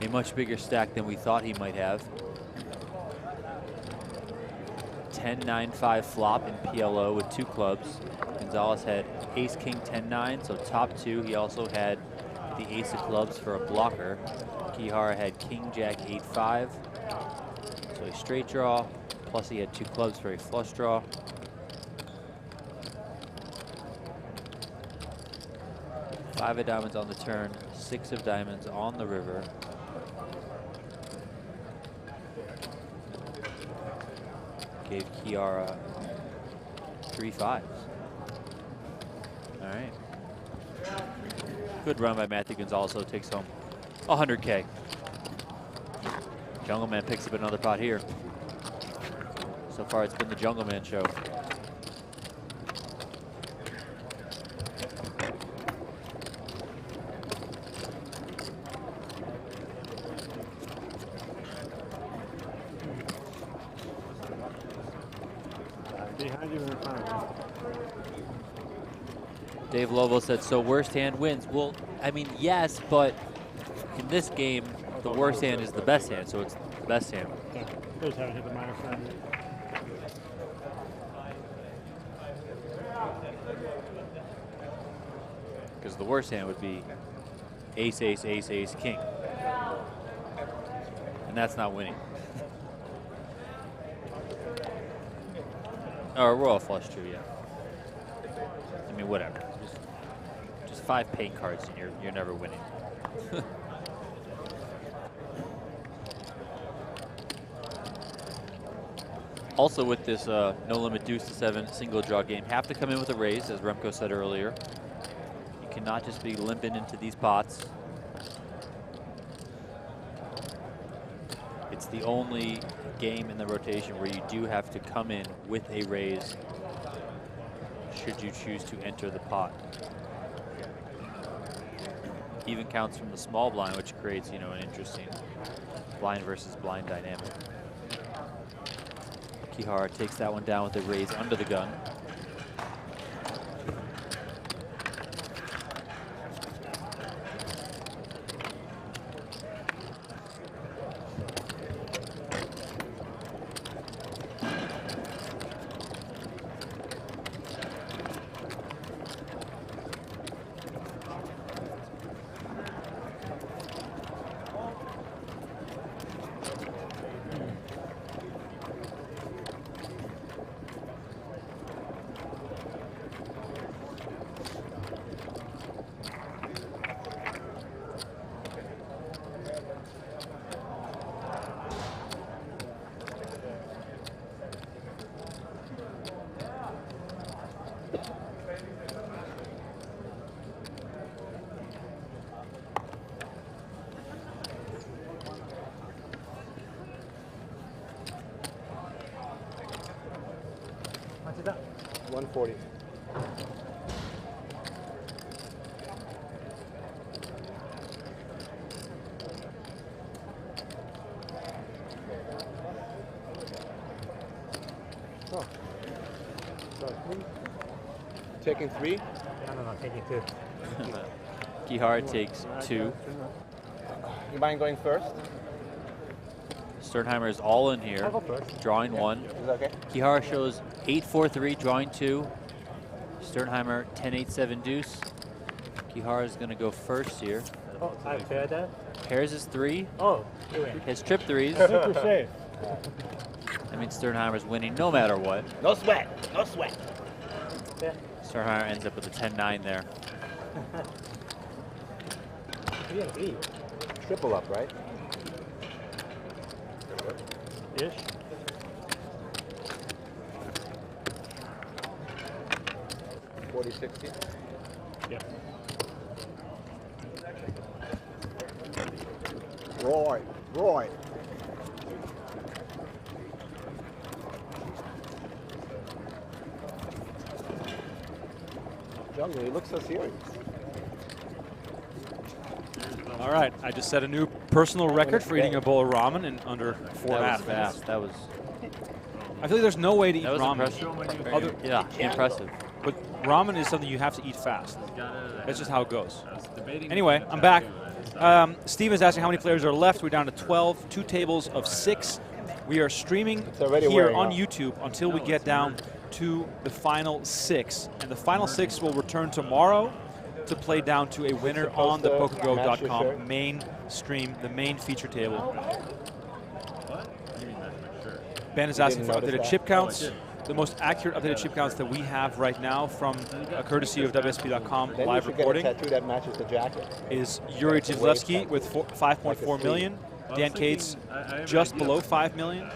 a much bigger stack than we thought he might have. 10-9-5 flop in PLO with 2 clubs. Gonzales had ace king 10-9, so top 2. He also had the ace of clubs for a blocker. Kihara had king jack 8-5, so a straight draw, plus he had 2 clubs for a flush draw. Five of diamonds on the turn, 6 of diamonds on the river. Gave Kihara 3 5s. All right. Good run by Matthew Gonzales, so takes home 100K. Jungleman picks up another pot here. So far, it's been the Jungleman show. Behind you and in front of you. Dave Lovo said, so worst hand wins. Well, I mean, yes, but in this game, the worst hand is the best hand, so it's the best hand. Yeah, they just haven't hit the -9. Because the worst hand would be ace, ace, ace, ace, king. And that's not winning. Or royal flush too, yeah. I mean, whatever. Just 5 paint cards and you're never winning. Also with this no limit deuce to 7 single draw game, have to come in with a raise, as Remko said earlier. You cannot just be limping into these pots. It's the only game in the rotation where you do have to come in with a raise should you choose to enter the pot. Even counts from the small blind, which creates, you know, an interesting blind versus blind dynamic. Kihara takes that one down with a raise under the gun. Much is that? 140. Oh. Taking 3? No, taking 2. Gerhart takes 2. You mind going first? Sternheimer is all in here, I'll go first. drawing 1. Is that okay? Kihara shows 8-4-3, drawing 2. Sternheimer 10-8-7 deuce. Kihara is going to go first here. Oh, I paired that. Pairs his 3. Oh, you win. His trip 3s. Super safe. That means Sternheimer's winning no matter what. No sweat. No sweat. Yeah. Sternheimer ends up with a 10-9 there. 3 and 3. Triple up, right? Ish. $40.60. Yep. Roy. Jungle, he looks so serious. All right, I just set a new personal record for eating a bowl of ramen in under 4.5 That was minutes. fast. That was I feel like there's no way to eat that was ramen. impressive. Yeah, impressive. But ramen is something you have to eat fast. That's just how it goes. Anyway, I'm back. Steve is asking how many players are left. We're down to 12, 2 tables of 6. We are streaming here on YouTube until we get down to the final 6. And the final 6 will return tomorrow to play down to a winner on the PokerGO.com main stream, the main feature table. Ben is asking for updated chip counts. The most accurate updated chip counts that we have right now from a courtesy of WSP.com live reporting that matches the jacket. is Yuri Dzivielevski with 5.4 million, Dan Cates just below 5 million,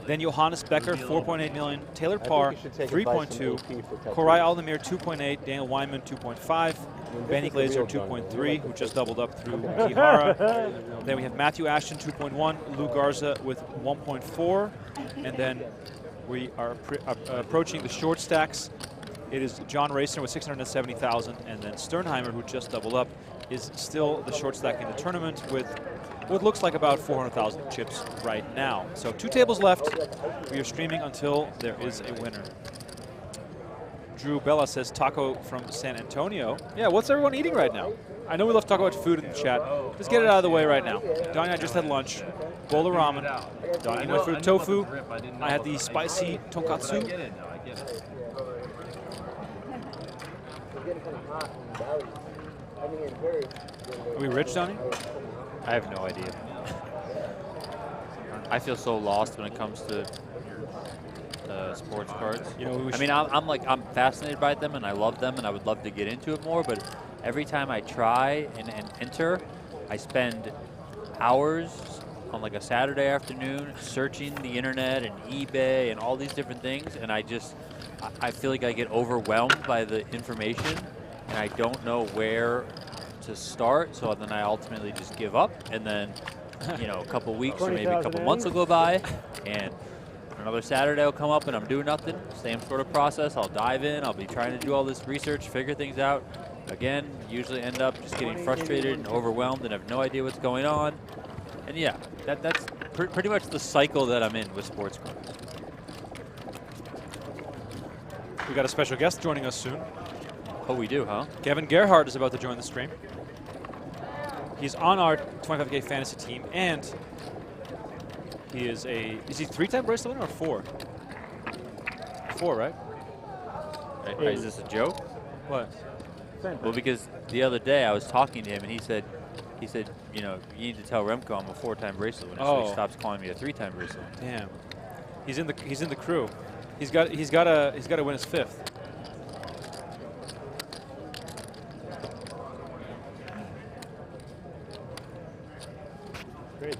then Johannes Becker 4.8 million, Taylor Paur 3.2, Koray Aldemir 2.8, Daniel Weinman 2.5, Benny Glaser 2.3, who just doubled up through Kihara. Then we have Matthew Ashton 2.1, Lou Garza with 1.4, and then we are approaching the short stacks. It is John Racener with 670,000, and then Sternheimer, who just doubled up, is still the short stack in the tournament with what looks like about 400,000 chips right now. So 2 tables left. We are streaming until there is a winner. Drew Bella says taco from San Antonio. Yeah, what's everyone eating right now? I know we love to talk about food in the chat. Let's get it out of the way right now. Donnie and I just had lunch, bowl of ramen. Donnie went for the tofu. I had the spicy tonkatsu. Are we rich, Donnie? I have no idea. I feel so lost when it comes to sports cards. You know, I mean, I'm fascinated by them and I love them and I would love to get into it more, but every time I try and enter, I spend hours on like a Saturday afternoon searching the internet and eBay and all these different things, and I feel like I get overwhelmed by the information, and I don't know where to start, so then I ultimately just give up, and then, you know, a couple weeks or maybe a couple months will go by, and another Saturday will come up and I'm doing nothing. Same sort of process. I'll dive in. I'll be trying to do all this research, figure things out. Again, usually end up just getting frustrated and overwhelmed and have no idea what's going on. And yeah, that's pretty much the cycle that I'm in with sports cards. We got a special guest joining us soon. Oh, we do, huh? Kevin Gerhart is about to join the stream. He's on our 25K fantasy team, and he is he 3-time bracelet winner or 4? 4, right? Is this a joke? What? Well, because the other day I was talking to him and he said, you know, you need to tell Remko I'm a 4-time bracelet winner, so he stops calling me a 3-time bracelet. Damn. He's in the crew. He's got to win his 5th. Crazy.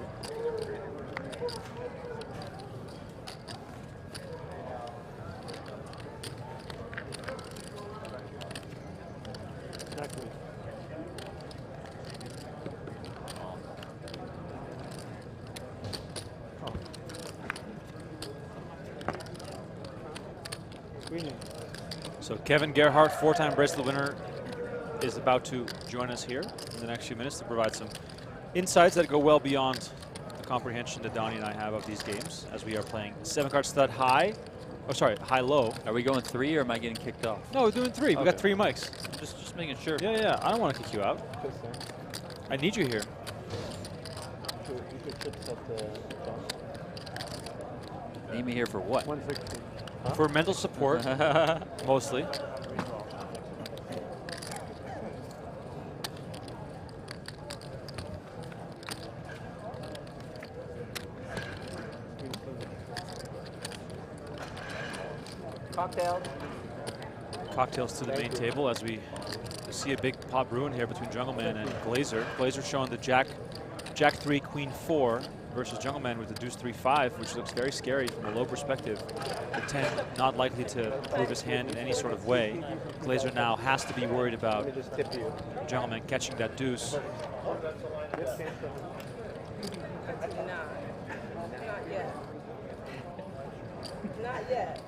Exactly. Oh. Screening. So Kevin Gerhart, 4-time bracelet winner, is about to join us here in the next few minutes to provide some insights that go well beyond the comprehension that Donnie and I have of these games, as we are playing 7-card stud high. Oh, sorry, high-low. Are we going 3 or am I getting kicked off? No, we're doing 3. Okay. We got 3 mics. Just making sure. Yeah. I don't want to kick you out. I need you here. Need me here for what? 160. Huh? For mental support, mostly. Cocktails. Cocktails to the main table as we see a big pot brewing here between Jungleman and Glaser. Glaser showing the Jack 3, Queen 4 versus Jungleman with the Deuce 3-5, which looks very scary from a low perspective. The 10 not likely to prove his hand in any sort of way. Glaser now has to be worried about Jungleman catching that Deuce. Not yet. Not yet.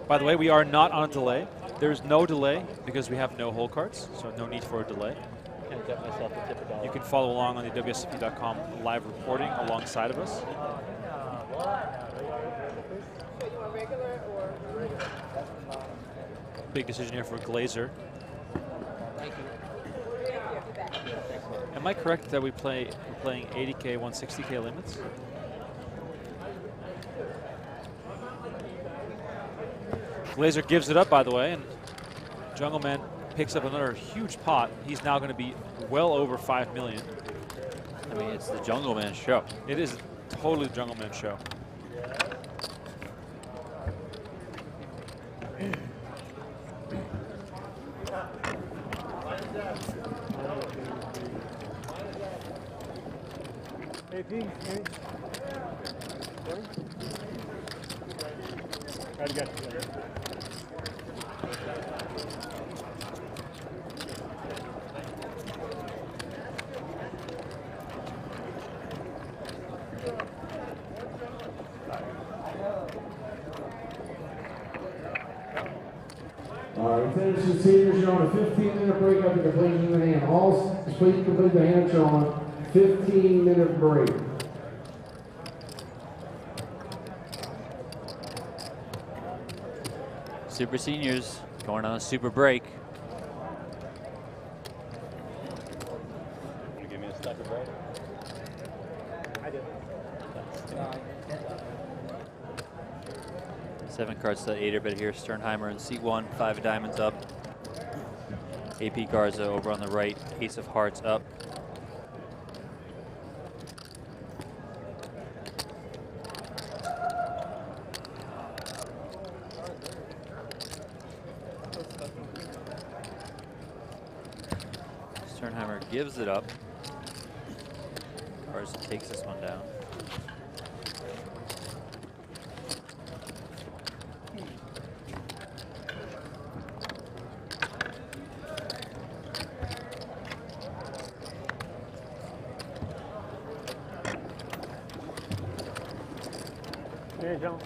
By the way, we are not on a delay. There's no delay because we have no hole cards, so no need for a delay. You can follow along on the WSCP.com live reporting alongside of us. Big decision here for Glaser. Am I correct that we're playing 80K, 160K limits? Glaser gives it up, by the way, and Jungleman picks up another huge pot. He's now going to be well over 5 million. I mean, it's the Jungleman show. It is totally the Jungleman show. Try to get it. Finish the seniors, you're on a 15-minute break after completion of the hand. All please complete the hand show on 15-minute break. Super seniors going on a super break. You give me a stack of bread? I did. 7-card stud 8-bit here. Sternheimer in seat 1, 5 of diamonds up. AP Garza over on the right, ace of hearts up. Sternheimer gives it up. Garza takes this one down. Here, John.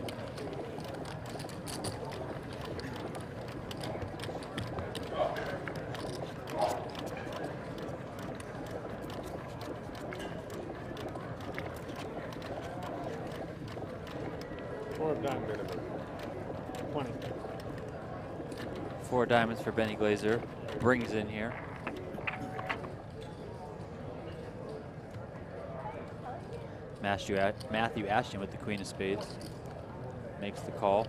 Diamond. 20. 4 diamonds for Benny Glaser. Brings in here. Matthew Ashton with the queen of spades. Makes the call.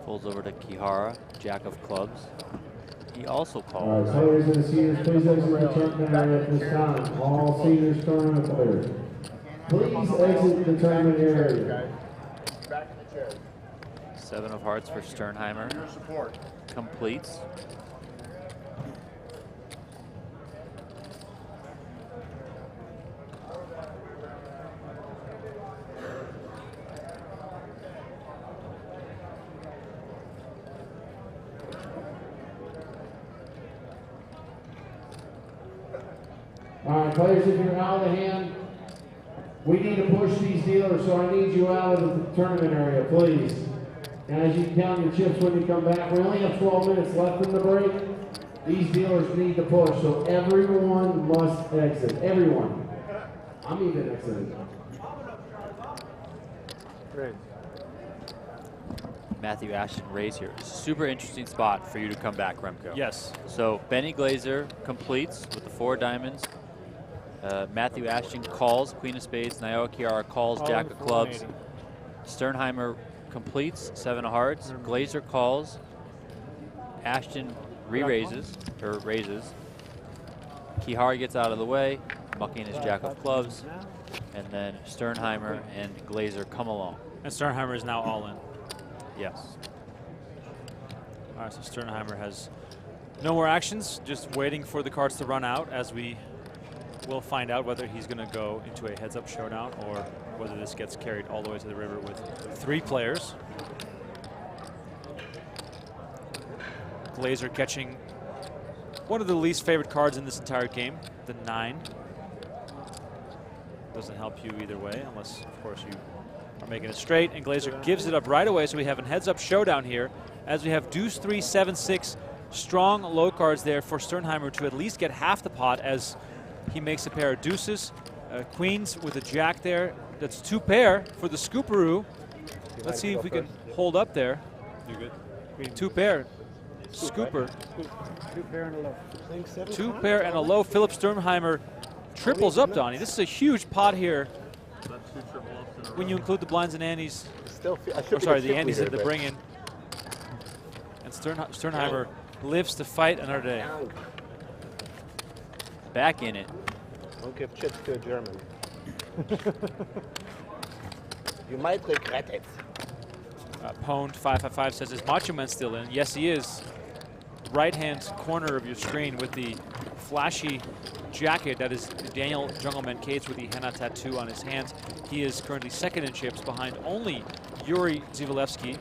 Folds over to Kihara, jack of clubs. He also calls. All right, players and seniors, please exit the tournament area at this time. All seniors tournament players, please exit the tournament area. Back in the chair. 7 of hearts for Sternheimer. Your support. Completes. All right, players, if you're out of the hand, we need to push these dealers, so I need you out of the tournament area, please. And as you count your chips when you come back, we only have 12 minutes left in the break. These dealers need to push, so everyone must exit. Everyone. I'm even exiting. Great. Matthew Ashton raise here. Super interesting spot for you to come back, Remko. Yes. So Benny Glaser completes with the 4 diamonds. Matthew Ashton calls, queen of spades. Naoya Kihara calls, jack of clubs. Sternheimer completes, 7 of hearts. Glaser calls. Ashton re-raises, or raises. Kihara gets out of the way, mucking his jack of clubs. And then Sternheimer and Glaser come along. And Sternheimer is now all in. Yes. All right, so Sternheimer has no more actions, just waiting for the cards to run out, as we will find out whether he's going to go into a heads-up showdown or whether this gets carried all the way to the river with 3 players. Glaser catching one of the least favorite cards in this entire game, the 9. Doesn't help you either way, unless, of course, you are making it straight. And Glaser gives it up right away, so we have a heads-up showdown here, as we have deuce 3, 7, 6. Strong low cards there for Sternheimer to at least get half the pot, as he makes a pair of deuces. Queens with a jack there. That's 2 pair for the Scooperoo. Let's see if we can hold up there. You good? 2 pair. Scooper. 2 pair and a low. 2 pair and a low. Philipp Sternheimer triples up, Donnie. This is a huge pot here when you include the blinds and antes. Or sorry, the antes at the bring-in. And Sternheimer lives to fight another day. Back in it. Don't give chips to a German. You might regret it. Pwned 555 says, is Macho Man still in? Yes, he is. Right-hand corner of your screen with the flashy jacket. That is Daniel Jungleman Cates with the henna tattoo on his hands. He is currently 2nd in chips behind only Yuri Dzivielevski.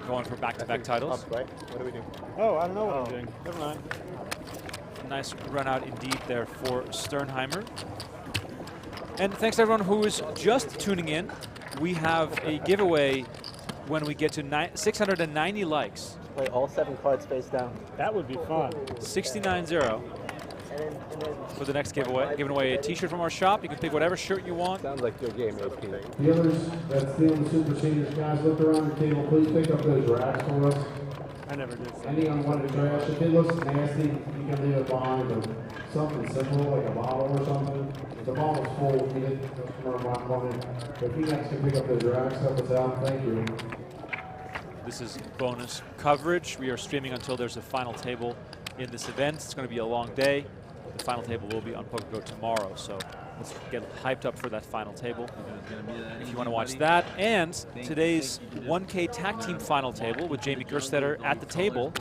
Going for back-to-back titles. Up, right? What do we do? Oh, I don't know what I'm doing. Never mind. Nice run out indeed there for Sternheimer. And thanks to everyone who is just tuning in. We have a giveaway when we get to 690 likes. Play all 7 cards face down. That would be fun. 69-0 for the next giveaway. Giving away a t-shirt from our shop. You can pick whatever shirt you want. Sounds like your game, AP. Dealers that's dealing the super seniors, guys, look around the table. Please pick up those racks for us. I never did. Any unwanted trash. If it looks nasty, you can leave it behind, but something simple like a bottle or something. If the bottle's full, we didn't mark on it. But if you guys can pick up those racks, help us out. Thank you. This is bonus coverage. We are streaming until there's a final table in this event. It's going to be a long day. The final table will be on PokerGO tomorrow, so Let's get hyped up for that final table. If you want to watch that, and today's 1K tag team final table with Jamie Gerstetter at the table,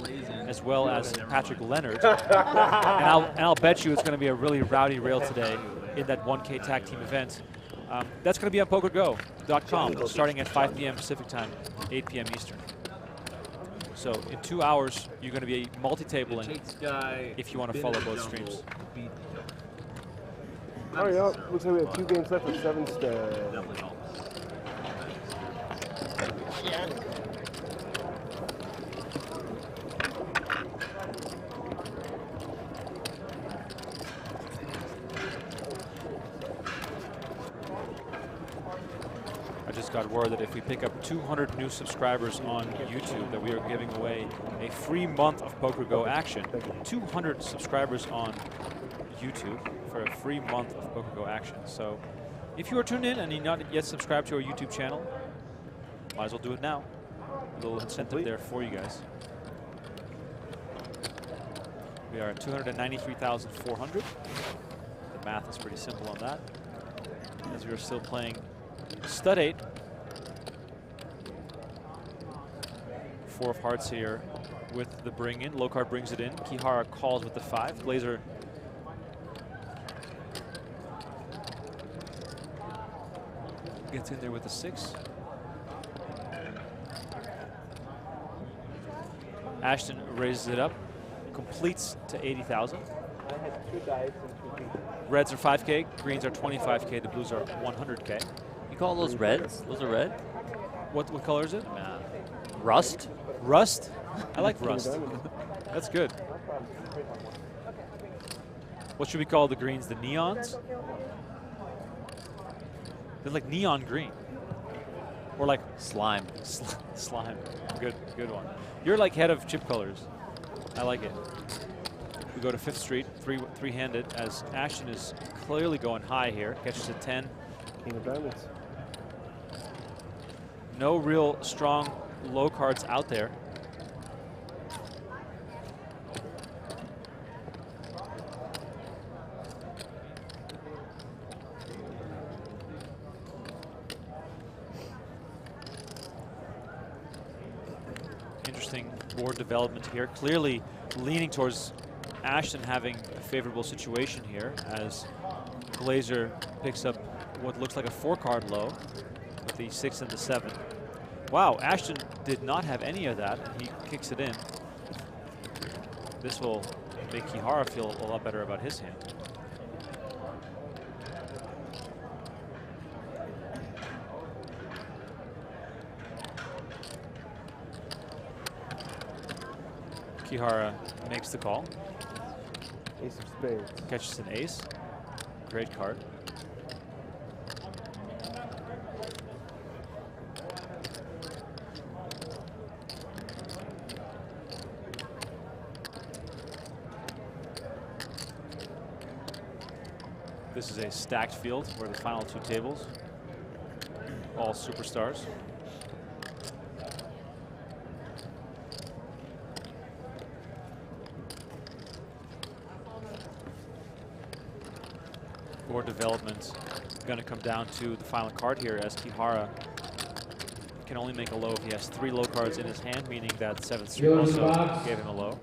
as well as Patrick Leonard. and I'll bet you it's going to be a really rowdy rail today in that 1K tag team event. That's going to be on PokerGo.com starting at 5 p.m. Pacific time, 8 p.m. Eastern. So in 2 hours, you're going to be multi-tabling if you want to follow both streams. All right, y'all. Looks like we have 2 games left with 7 stud. I just got word that if we pick up 200 new subscribers on YouTube, that we are giving away a free month of PokerGo action. 200 subscribers on YouTube for a free month of PokerGo action. So if you are tuned in and you're not yet subscribed to our YouTube channel, might as well do it now. A little incentive there for you guys. We are at 293,400. The math is pretty simple on that, as we are still playing stud 8. 4 of hearts here with the bring in. Low card brings it in. Kihara calls with the 5. Glaser gets in there with the 6. Ashton raises it up, completes to 80,000. I had 2 dice and 2 people. Reds are 5K, greens are 25K, the blues are 100K. You call those reds? Those are red? What color is it? Rust? Rust? I like rust. That's good. What should we call the greens? The neons? They're like neon green. Or like slime. Slime. Good one. You're like head of chip colors. I like it. We go to 5th Street, three-handed, as Ashton is clearly going high here. Catches a 10. King of diamonds. No real strong low cards out there. Interesting board development here. Clearly leaning towards Ashton having a favorable situation here, as Glaser picks up what looks like a 4-card low with the 6 and the 7. Wow, Ashton did not have any of that. He kicks it in. This will make Kihara feel a lot better about his hand. Kihara makes the call. Ace of spades. Catches an ace. Great card. This is a stacked field where the final 2 tables, all superstars. Board development going to come down to the final card here, as Kihara can only make a low if he has 3 low cards in his hand, meaning that 7th Street also gave him a low.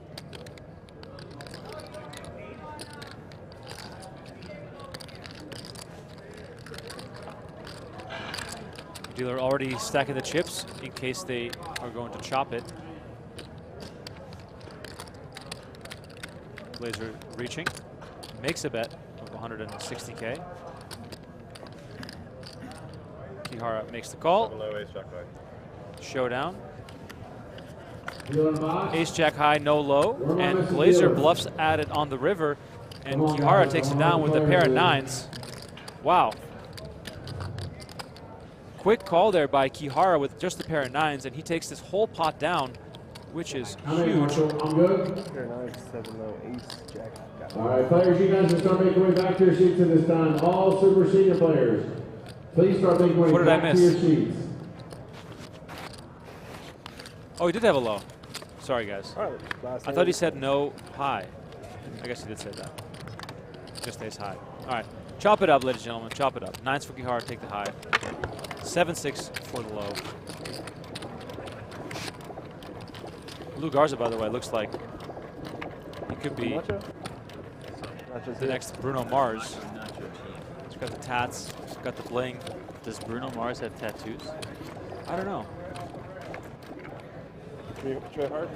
Dealer already stacking the chips in case they are going to chop it. Glaser reaching, makes a bet of 160K. Kihara makes the call. Showdown. Ace Jack high, no low, and Glaser bluffs at it on the river, and Kihara takes it down with a pair of 9s. Wow. Quick call there by Kihara with just a pair of 9s, and he takes this whole pot down, which is huge. Pair of 9s, 7 low, ace, jack. All right, players, you guys will start making your way back to your seats at this time. All Super Senior players, please start making your way back to your seats. Oh, he did have a low. Sorry, guys. I thought he said no high. I guess he did say that. Just ace high. All right. Chop it up, ladies and gentlemen. Chop it up. 9s for Kihara, take the high. 7-6 for the low. Blue Garza, by the way, looks like he could be the next Bruno Mars. He's got the tats, he's got the bling. Does Bruno Mars have tattoos? I don't know. Gerhart?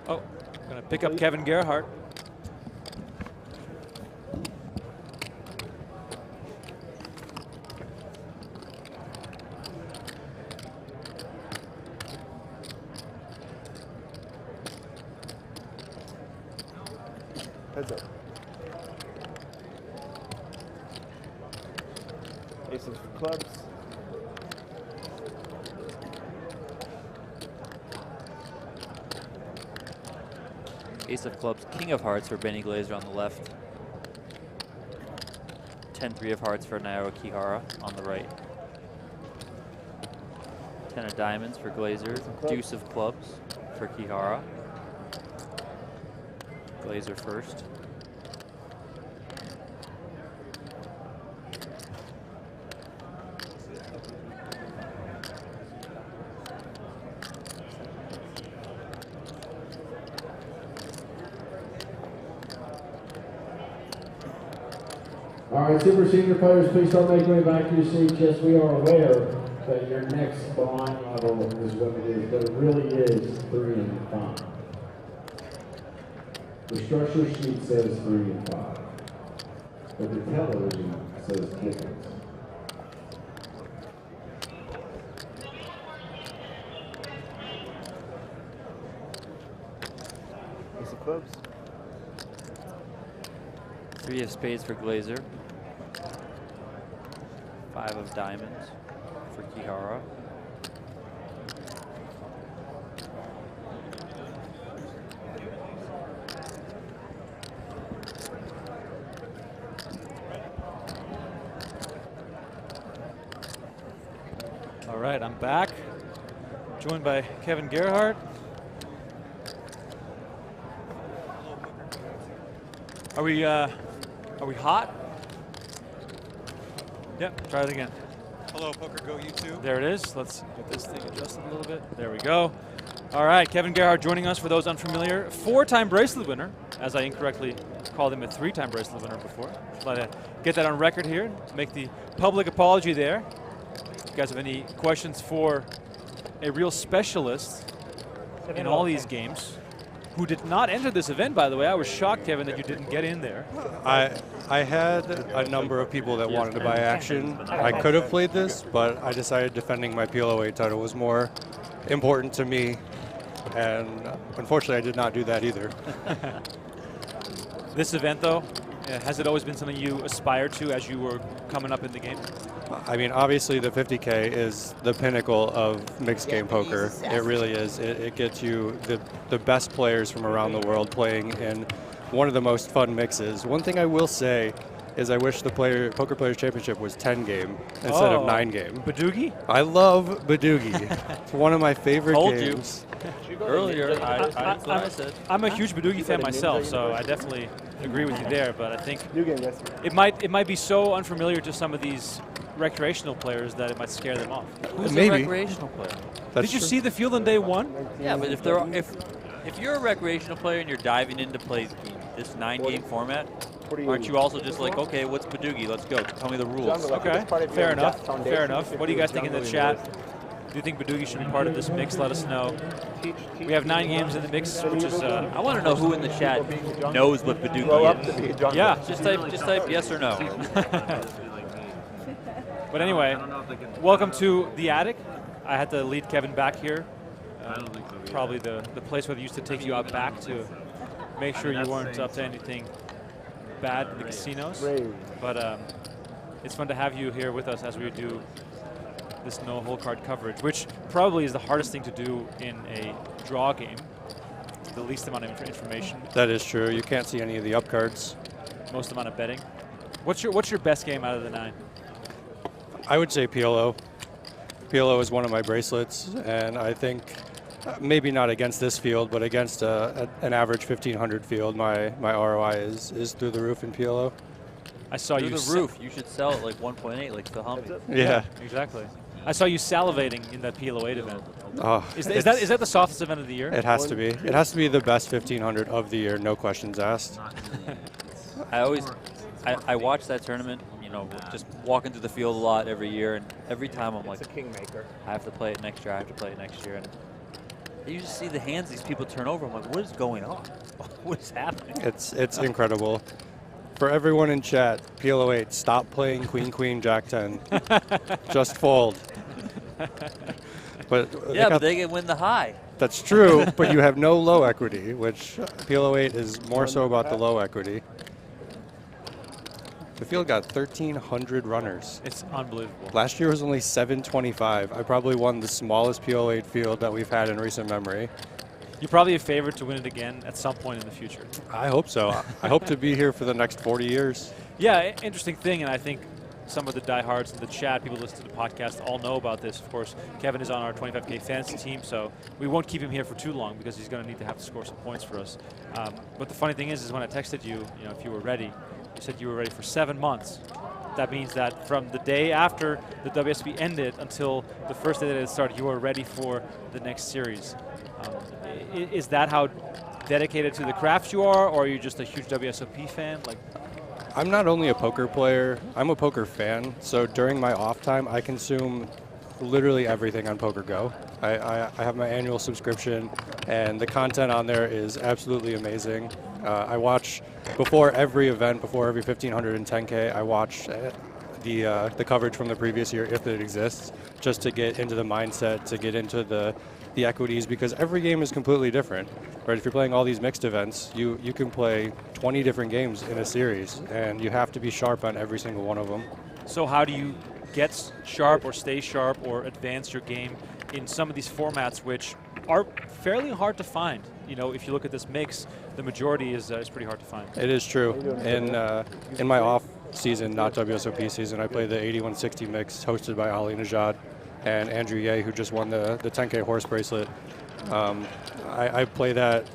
Oh, gonna pick up Kevin Gerhart. Heads up. Ace of clubs. Ace of clubs, king of hearts for Benny Glaser on the left. 10-3 of hearts for Naoya Kihara on the right. 10 of diamonds for Glaser. Deuce of clubs for Kihara. Glaser first. All right, Super Senior players, please don't make way back to your seats. Yes, we are aware that your next blind level is what it is, but it really is 3 and 5. The structure sheet says 3 and 5, but the television says different. Ace of clubs. 3 of spades for Glaser. 5 of diamonds for Kihara. All right, I'm back. Joined by Kevin Gerhart. Are we hot? Yep, try it again. Hello, PokerGO YouTube. There it is. Let's get this thing adjusted a little bit. There we go. All right, Kevin Gerhart joining us. For those unfamiliar, 4-time bracelet winner, as I incorrectly called him a 3-time bracelet winner before. Let to get that on record here. Make the public apology there. If you guys have any questions for a real specialist in all these games, who did not enter this event, by the way. I was shocked, Kevin, that you didn't get in there. I had a number of people that wanted to buy action. I could have played this, but I decided defending my PLO8 title was more important to me, and unfortunately I did not do that either. This event, though, has it always been something you aspired to as you were coming up in the game? I mean, obviously the 50K is the pinnacle of mixed game poker. It really is. It gets you the best players from around the world playing in one of the most fun mixes. One thing I will say is I wish the Poker Players Championship was 10 game instead of 9 game. Badoogie? I love Badoogie. It's one of my favorite games. Earlier, I'm a huge Badoogie fan myself, so I definitely agree with you there. But I think it might be so unfamiliar to some of these recreational players that it might scare them off. Who's a recreational player? Did you see the field on day 1? Yeah, but if you're a recreational player and you're diving into play this 9-game format, aren't you also just like, okay, what's Badoogie? Let's go. Tell me the rules. Okay, fair enough. Fair enough. What do you guys think in the chat? Do you think Badoogie should be part of this mix? Let us know. We have 9 games in the mix, which is. I want to know who in the chat knows what Badoogie is. Yeah. Just type yes or no. But anyway, welcome to the attic. I had to lead Kevin back here. Probably the place where they used to take you out back to make sure you weren't up to anything bad in the casinos. But it's fun to have you here with us as we do this no-hole card coverage, which probably is the hardest thing to do in a draw game. The least amount of information. That is true. You can't see any of the up cards. Most amount of betting. What's your best game out of the 9? I would say PLO. PLO is one of my bracelets, and I think maybe not against this field, but against an average 1500 field, my ROI is through the roof in PLO. I saw through you the roof. You should sell it like 1.8, like Phil Humby. Yeah, exactly. I saw you salivating in that PLO 8 event. Oh, is that the softest event of the year? It has to be. It has to be the best 1500 of the year, no questions asked. I watch that tournament, you know, just walking through the field a lot every year, and every time I'm like, it's a kingmaker. I have to play it next year, I have to play it next year. And you just see the hands these people turn over. I'm like, what is going on? What is happening? It's incredible. For everyone in chat, PLO 8, stop playing Queen, Queen, Jack 10. Just fold. But yeah, but they can win the high. That's true, but you have no low equity, which PLO 8 is more so about the low equity. The field got 1,300 runners. It's unbelievable. Last year was only 725. I probably won the smallest PLO 8 field that we've had in recent memory. You're probably a favorite to win it again at some point in the future. I hope so. I hope to be here for the next 40 years. Yeah, interesting thing, and I think some of the diehards in the chat, people listening to the podcast, all know about this. Of course, Kevin is on our 25K fantasy team, so we won't keep him here for too long because he's going to need to have to score some points for us. But the funny thing is when I texted you, if you were ready, you said you were ready for 7 months. That means that from the day after the WSB ended until the first day that it started, you were ready for the next series. Is that how dedicated to the craft you are, or are you just a huge WSOP fan? Like, I'm not only a poker player, I'm a poker fan. So during my off time, I consume literally everything on PokerGo. I have my annual subscription, and the content on there is absolutely amazing. I watch before every event, before every 1500 and 10K, I watch the coverage from the previous year, if it exists, just to get into the mindset, to get into the equities, because every game is completely different. Right? If you're playing all these mixed events, you can play 20 different games in a series, and you have to be sharp on every single one of them. So how do you get sharp or stay sharp or advance your game in some of these formats which are fairly hard to find? If you look at this mix, the majority is pretty hard to find. It is true. In my off season, not WSOP season, I play the 8160 mix hosted by Ali Najad and Andrew Ye, who just won the 10K horse bracelet. I play that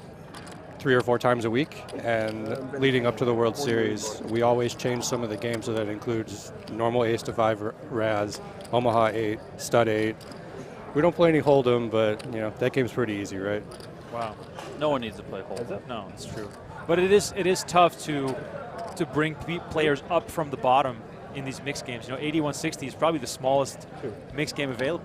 3 or 4 times a week, and leading up to the World Series, we always change some of the games, so that includes normal ace to 5 Raz, Omaha 8, stud 8. We don't play any Hold'em, but that game's pretty easy, right? Wow. No one needs to play Hold'em. No, it's true. But it is tough to bring players up from the bottom in these mixed games. 8160 is probably the smallest mixed game available.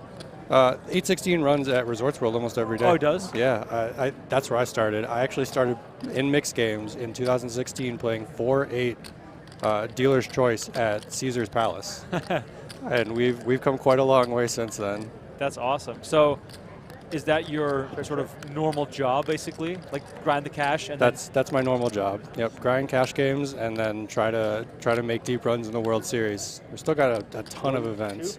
816 runs at Resorts World almost every day. Oh, it does? Yeah, that's where I started. I actually started in mixed games in 2016 playing 4-8 Dealer's Choice at Caesar's Palace. And we've come quite a long way since then. That's awesome. So is that your sort of normal job, basically? Like grind the cash? And that's my normal job. Yep, grind cash games and then try to make deep runs in the World Series. We've still got a ton of events.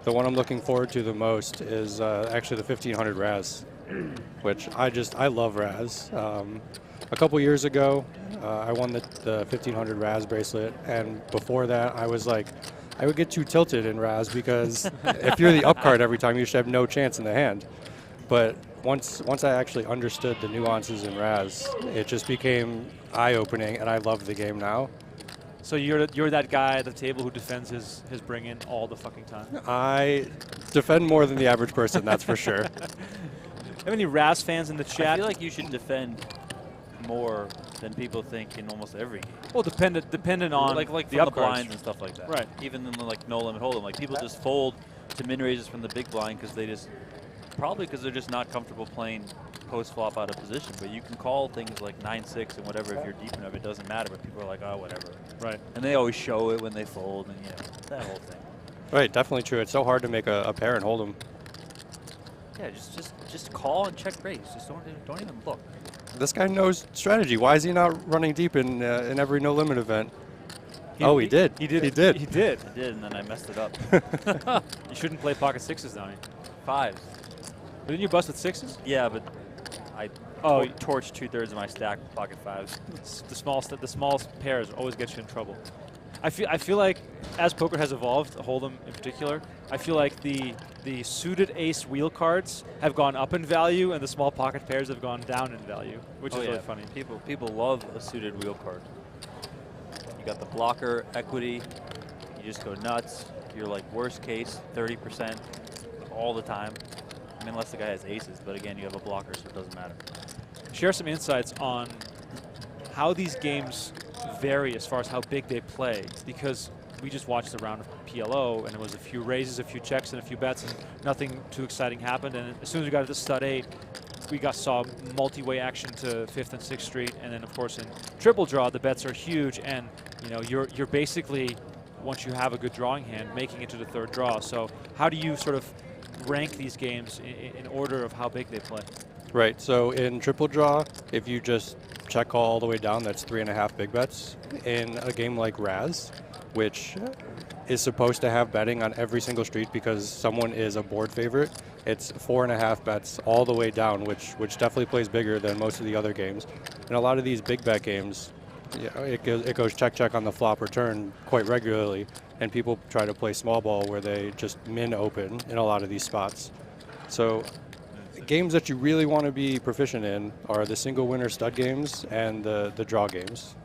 The one I'm looking forward to the most is actually the 1500 Raz, which I love Raz. A couple years ago, I won the 1500 Raz bracelet, and before that, I was like, I would get too tilted in Raz because if you're the up card every time, you should have no chance in the hand. But once I actually understood the nuances in Raz, it just became eye-opening, and I love the game now. So you're that guy at the table who defends his bring-in all the fucking time? I defend more than the average person, that's for sure. Have any Raz fans in the chat? I feel like you should defend more than people think in almost every game. Well, dependent on like the from up the blinds and stuff like that. Right. Even in the no limit hold'em, like people just fold to min raises from the big blind because they're just not comfortable playing post flop out of position. But you can call things like 9-6 and whatever if you're deep enough. It doesn't matter. But people are like, oh, whatever. Right. And they always show it when they fold, and that whole thing. Right, definitely true. It's so hard to make a pair and hold them. Yeah, just call and check raise. Just don't even look. This guy knows strategy. Why is he not running deep in every no limit event? He did. He did. I did, and then I messed it up. You shouldn't play pocket sixes, Donnie. 5s. But didn't you bust with 6s? Yeah, but I torched 2/3 of my stack with pocket 5s. The smallest pairs always get you in trouble. I feel like as poker has evolved, Hold'em in particular, I feel like the suited ace wheel cards have gone up in value and the small pocket pairs have gone down in value, which is really funny. People love a suited wheel card. You got the blocker equity. You just go nuts. You're like worst case 30% all the time. I mean, unless the guy has aces, but again, you have a blocker, so it doesn't matter. Share some insights on how these games vary as far as how big they play, because we just watched the round of PLO and it was a few raises, a few checks, and a few bets, and nothing too exciting happened. And as soon as we got to the stud 8, we saw multi-way action to 5th and 6th Street, and then of course in triple draw the bets are huge, and you know you're basically, once you have a good drawing hand, making it to the 3rd draw. So how do you sort of rank these games in order of how big they play? Right, so in triple draw, if you just check call all the way down, that's 3.5 big bets. In a game like Raz, which is supposed to have betting on every single street because someone is a board favorite, it's 4.5 bets all the way down, which definitely plays bigger than most of the other games. And a lot of these big bet games, it goes check on the flop or turn quite regularly, and people try to play small ball where they just min open in a lot of these spots. So games that you really want to be proficient in are the single winner stud games and the draw games.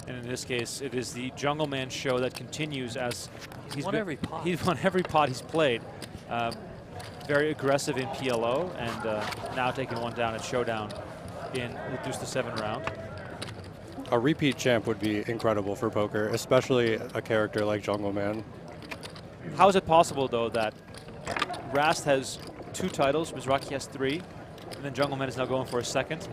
And in this case, it is the Jungleman show that continues as he's won every pot. He's won every pot he's played. Very aggressive in PLO, and now taking one down at Showdown in the Deuce to 7 round. A repeat champ would be incredible for poker, especially a character like Jungleman. How is it possible, though, that Rast has 2 titles, Mizrachi has 3, and then Jungleman is now going for a 2nd?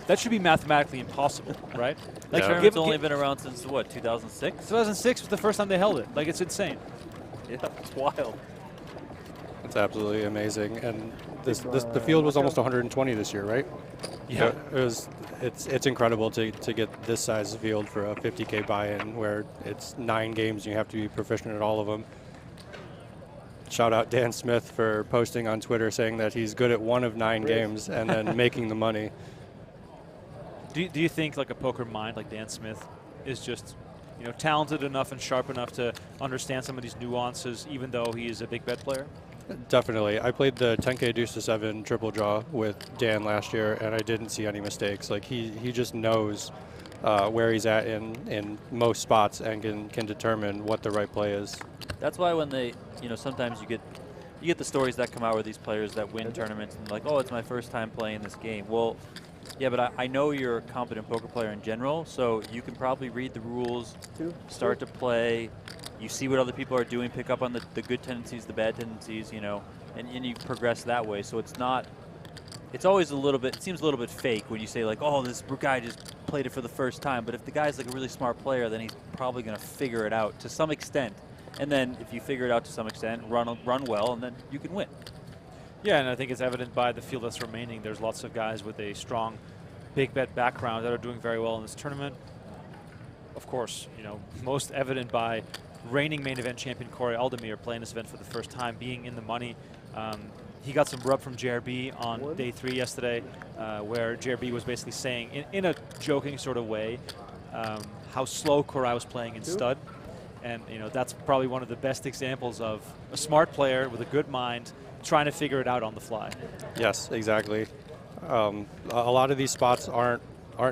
That should be mathematically impossible, right? Like, tournament's only been around since, what, 2006? 2006 was the first time they held it. Like, it's insane. Yeah, it's wild. It's absolutely amazing. And the field was almost 120 this year, right? Yeah. It's incredible to get this size field for a 50K buy-in where it's 9 games and you have to be proficient at all of them. Shout out Dan Smith for posting on Twitter saying that he's good at 1 of 9 games and then making the money. Do you think like a poker mind like Dan Smith is just, you know, talented enough and sharp enough to understand some of these nuances, even though he is a big bet player? Definitely. I played the 10K Deuce to 7 triple draw with Dan last year, and I didn't see any mistakes. Like he just knows where he's at in most spots and can determine what the right play is. That's why when they, you know, sometimes you get the stories that come out with these players that win tournaments and like, oh, it's my first time playing this game. Well, yeah, but I know you're a competent poker player in general, so you can probably read the rules, start to play, you see what other people are doing, pick up on the good tendencies, the bad tendencies, you know, and you progress that way. So it's not, it's always a little bit, it seems a little bit fake when you say like, oh, this guy just played it for the first time. But if the guy's like a really smart player, then he's probably going to figure it out to some extent. And then if you figure it out to some extent, run well, and then you can win. Yeah, and I think it's evident by the field that's remaining. There's lots of guys with a strong big bet background that are doing very well in this tournament. Of course, you know, most evident by reigning main event champion Koray Aldemir playing this event for the first time, being in the money. He got some rub from JRB on day 3 yesterday, where JRB was basically saying, in a joking sort of way, how slow Koray was playing in stud. And you know, that's probably one of the best examples of a smart player with a good mind trying to figure it out on the fly. Yes, exactly. A lot of these spots aren't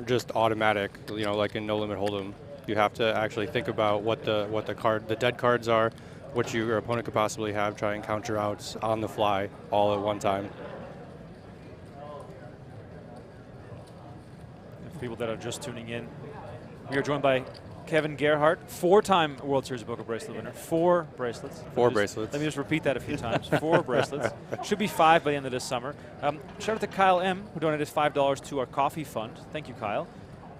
just automatic. You know, like in No Limit Hold'em, you have to actually think about what the dead cards are, what your opponent could possibly have, try and counter out on the fly all at one time. And for people that are just tuning in, we are joined by Kevin Gerhart, 4-time World Series of Poker bracelet winner. 4 bracelets. 4 bracelets. Let me just repeat that a few times. 4 bracelets. Should be 5 by the end of this summer. Shout out to Kyle M, who donated $5 to our coffee fund. Thank you, Kyle.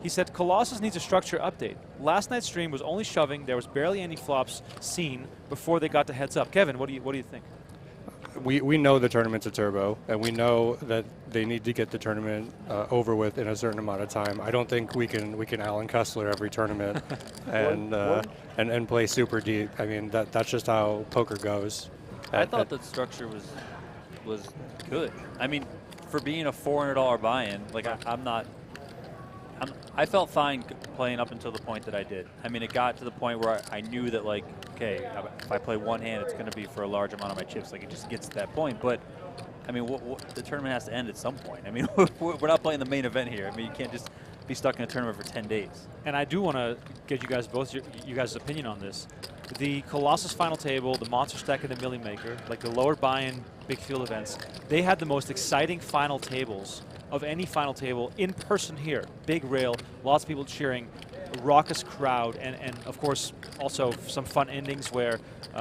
He said, Colossus needs a structure update. Last night's stream was only shoving. There was barely any flops seen before they got to heads up. Kevin, what do you think? We know the tournament's a turbo, and we know that they need to get the tournament over with in a certain amount of time. I don't think we can Alan Kessler every tournament and play super deep. I mean, that's just how poker goes. I thought the structure was good. I mean, for being a $400 buy-in, like I'm I felt fine playing up until the point that I did. I mean, it got to the point where I knew that, like, okay, if I play one hand, it's going to be for a large amount of my chips. Like, it just gets to that point. But, I mean, the tournament has to end at some point. I mean, we're not playing the main event here. I mean, you can't just be stuck in a tournament for 10 days. And I do want to get you guys both you guys' opinion on this. The Colossus final table, the Monster Stack, and the Millie Maker, like the lower buy-in big field events, they had the most exciting final tables of any final table in person here. Big rail, lots of people cheering, a raucous crowd, and of course also some fun endings where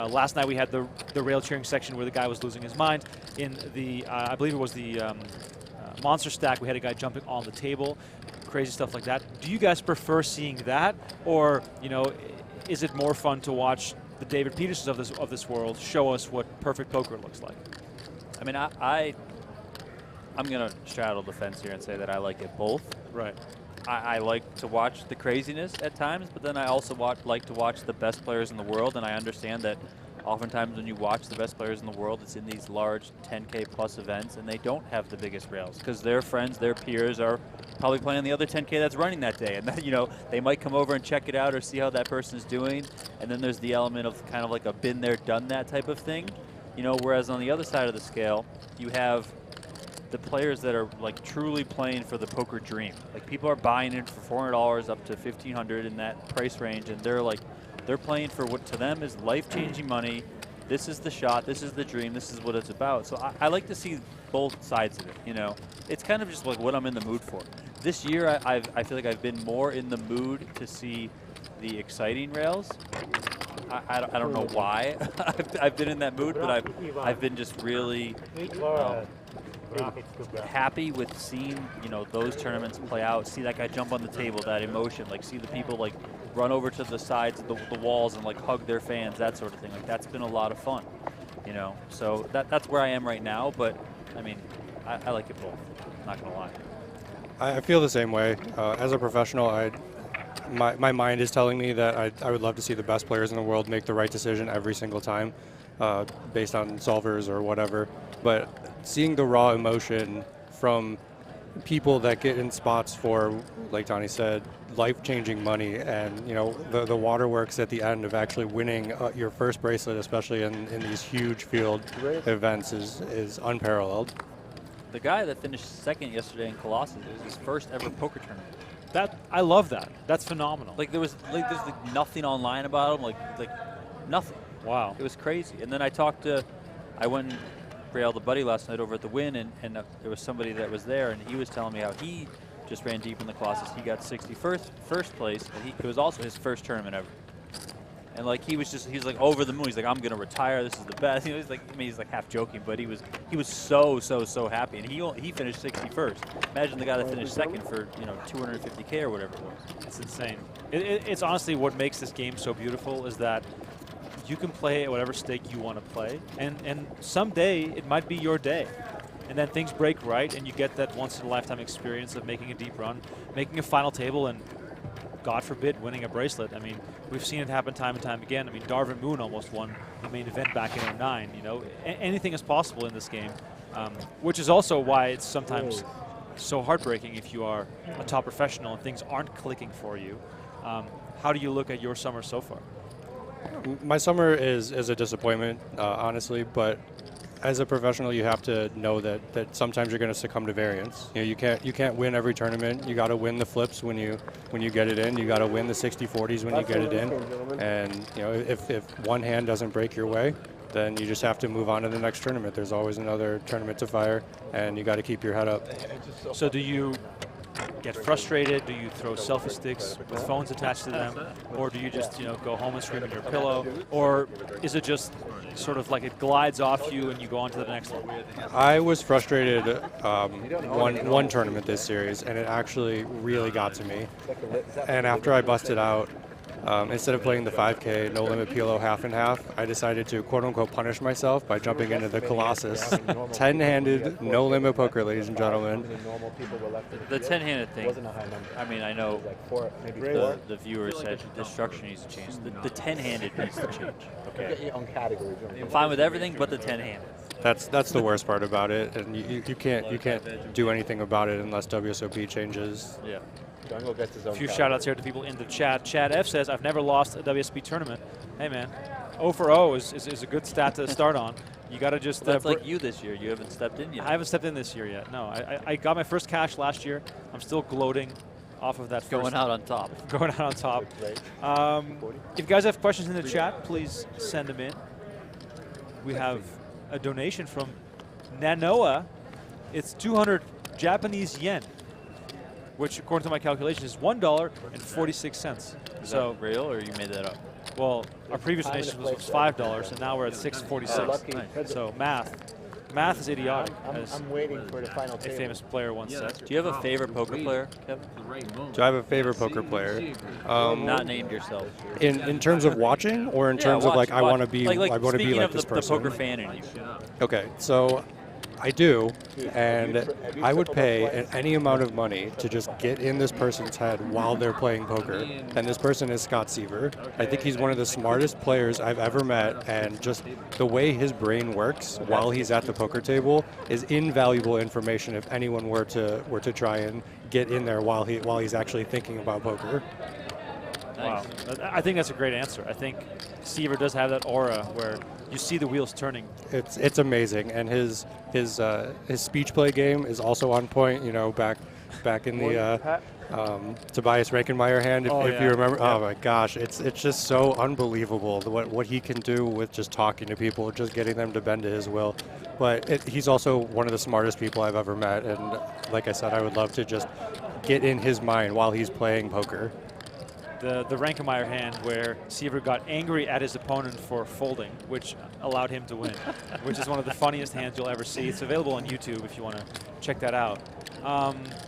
last night we had the rail cheering section where the guy was losing his mind. In the, I believe it was the Monster Stack, we had a guy jumping on the table, crazy stuff like that. Do you guys prefer seeing that, or, you know, is it more fun to watch the David Petersons of this world show us what perfect poker looks like? I mean, I'm going to straddle the fence here and say that I like it both. Right. I like to watch the craziness at times, but then I also like to watch the best players in the world, and I understand that oftentimes when you watch the best players in the world, it's in these large 10K plus events, and they don't have the biggest rails because their friends, their peers are probably playing the other 10K that's running that day. And that, you know, they might come over and check it out or see how that person is doing. And then there's the element of kind of like a been there, done that type of thing. You know, whereas on the other side of the scale, you have the players that are like truly playing for the poker dream. Like, people are buying in for $400 up to $1,500 in that price range, and they're playing for what to them is life-changing money. This is the shot, this is the dream, this is what it's about. So I like to see both sides of it, you know. It's kind of just like what I'm in the mood for. This year, I feel like I've been more in the mood to see the exciting rails. I don't know why I've been in that mood, but I've been just really happy with seeing, you know, those tournaments play out, see that guy jump on the table, that emotion, like see the people like run over to the sides of the walls and like hug their fans, that sort of thing. Like, that's been a lot of fun, you know. So that's where I am right now, but I mean, I like it both, not gonna lie. I feel the same way. As a professional, my mind is telling me that I would love to see the best players in the world make the right decision every single time, based on solvers or whatever. But seeing the raw emotion from people that get in spots for, like Donnie said, life-changing money, and, you know, the waterworks at the end of actually winning your first bracelet, especially in these huge field events, is unparalleled. The guy that finished second yesterday in Colossus, it was his first ever poker tournament. I love that. That's phenomenal. Like, there's nothing online about him, like nothing. Wow. It was crazy. And then I went and railed a buddy last night over at the Win, and there was somebody that was there, and he was telling me how he just ran deep in the Colossus. He got 61st first place, and it was also his first tournament ever. And like, he was like over the moon. He's like, I'm gonna retire. This is the best. You know, he's like half joking, but he was so happy. And he finished 61st. Imagine the guy that finished second for, you know, 250K or whatever it was. It's insane. It's honestly what makes this game so beautiful is that you can play at whatever stake you want to play, and someday it might be your day. And then things break right, and you get that once-in-a-lifetime experience of making a deep run, making a final table, and God forbid, winning a bracelet. I mean, we've seen it happen time and time again. I mean, Darvin Moon almost won the main event back in '09. You know, anything is possible in this game, which is also why it's sometimes so heartbreaking if you are a top professional and things aren't clicking for you. How do you look at your summer so far? My summer is a disappointment, honestly, but as a professional, you have to know that sometimes you're going to succumb to variance. You know, you can't win every tournament. You got to win the flips when you get it in. You got to win the 60-40s when you get it in. And, you know, if one hand doesn't break your way, then you just have to move on to the next tournament. There's always another tournament to fire, and you got to keep your head up. So do you get frustrated? Do you throw selfie sticks with phones attached to them? Or do you just, you know, go home and scream in your pillow? Or is it just sort of like it glides off you and you go on to the next one? I was frustrated one tournament this series, and it actually really got to me. And after I busted out, instead of playing the 5K no limit PLO half and half, I decided to quote unquote punish myself by jumping into the Colossus 10-handed no limit poker, ladies and gentlemen. The 10-handed thing, I mean, I know the viewers said the structure needs to change. The 10-handed needs to change. Okay. I'm fine with everything but the 10-handed. That's the worst part about it, and you can't do anything about it unless WSOP changes. Yeah. Jungle gets his own A few card. shout-outs here to people in the chat. Chad F says, I've never lost a WSB tournament. Hey, man, 0 for 0 is a good stat to start on. You got to just... That's like you this year. You haven't stepped in yet. I haven't stepped in this year yet. No, I got my first cash last year. I'm still gloating off of that. Going out on top. Going out on top. If you guys have questions in the chat, please send them in. We have a donation from Naoya. It's 200 Japanese yen, which according to my calculations is $1.46. So real, or you made that up? Well, our previous donation was $5, and now we're at $6.46. So math is idiotic, as I'm waiting for the final a table. famous player once said. Do you have a favorite poker player, Kevin? Do I have a favorite poker player? Not named yourself. In terms of watching, or in terms of like I want to be I want to be like this person. The poker fan in you. Okay, so I do, and I would pay any amount of money to just get in this person's head while they're playing poker. And this person is Scott Seaver. I think he's one of the smartest players I've ever met, and just the way his brain works while he's at the poker table is invaluable information if anyone were to try and get in there while he's actually thinking about poker. Wow, I think that's a great answer. I think Seaver does have that aura where you see the wheels turning. It's amazing, and his speech play game is also on point. You know, back in the Tobias Rankenmeyer hand, if you remember. Yeah. Oh my gosh, it's just so unbelievable what he can do with just talking to people, just getting them to bend to his will. But he's also one of the smartest people I've ever met, and like I said, I would love to just get in his mind while he's playing poker. The Rankenmeyer hand where Seaver got angry at his opponent for folding, which allowed him to win, which is one of the funniest hands you'll ever see. It's available on YouTube if you want to check that out.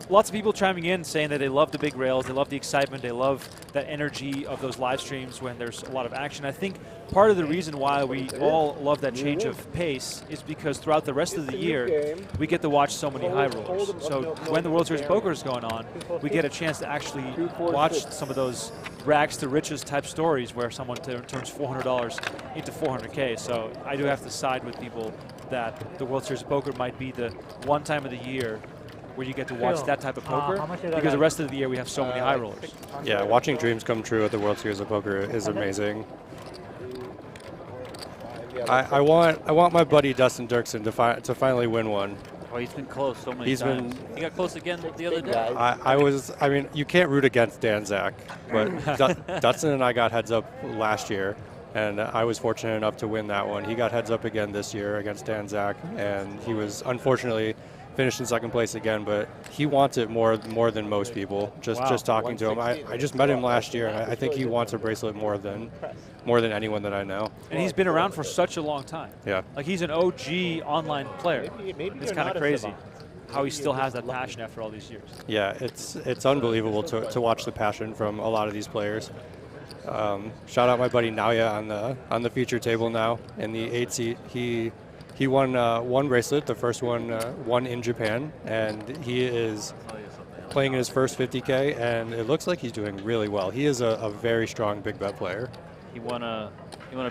Lots of people chiming in saying that they love the big rails, they love the excitement, they love that energy of those live streams when there's a lot of action. I think part of the reason why we all love that change of pace is because throughout the rest of the year, we get to watch so many high rollers. So when the World Series of Poker is going on, we get a chance to actually watch some of those rags to riches type stories where someone turns $400 into 400K. So I do have to side with people that the World Series of Poker might be the one time of the year where you get to watch that type of poker, because the rest of the year we have so many high rollers. Yeah, watching dreams come true at the World Series of Poker is amazing. I want my buddy Dustin Dirksen to finally win one. Oh, he's been close so many times. He got close again the other day. I mean, you can't root against Dan Zach, but Dustin and I got heads up last year, and I was fortunate enough to win that one. He got heads up again this year against Dan Zach, and he was unfortunately finished in second place again, but he wants it more than most people. Just talking to him, I just met him last year, and I think he wants a bracelet more than anyone that I know. And he's been around for such a long time. Yeah, like he's an OG online player. It's kind of crazy how he still has that passion after all these years. Yeah, it's unbelievable to watch the passion from a lot of these players. Shout out my buddy Naoya on the feature table now in the 8 seat. He won one bracelet, the first one won in Japan, and he is playing in his first 50K, and it looks like he's doing really well. He is a very strong big bet player. He won a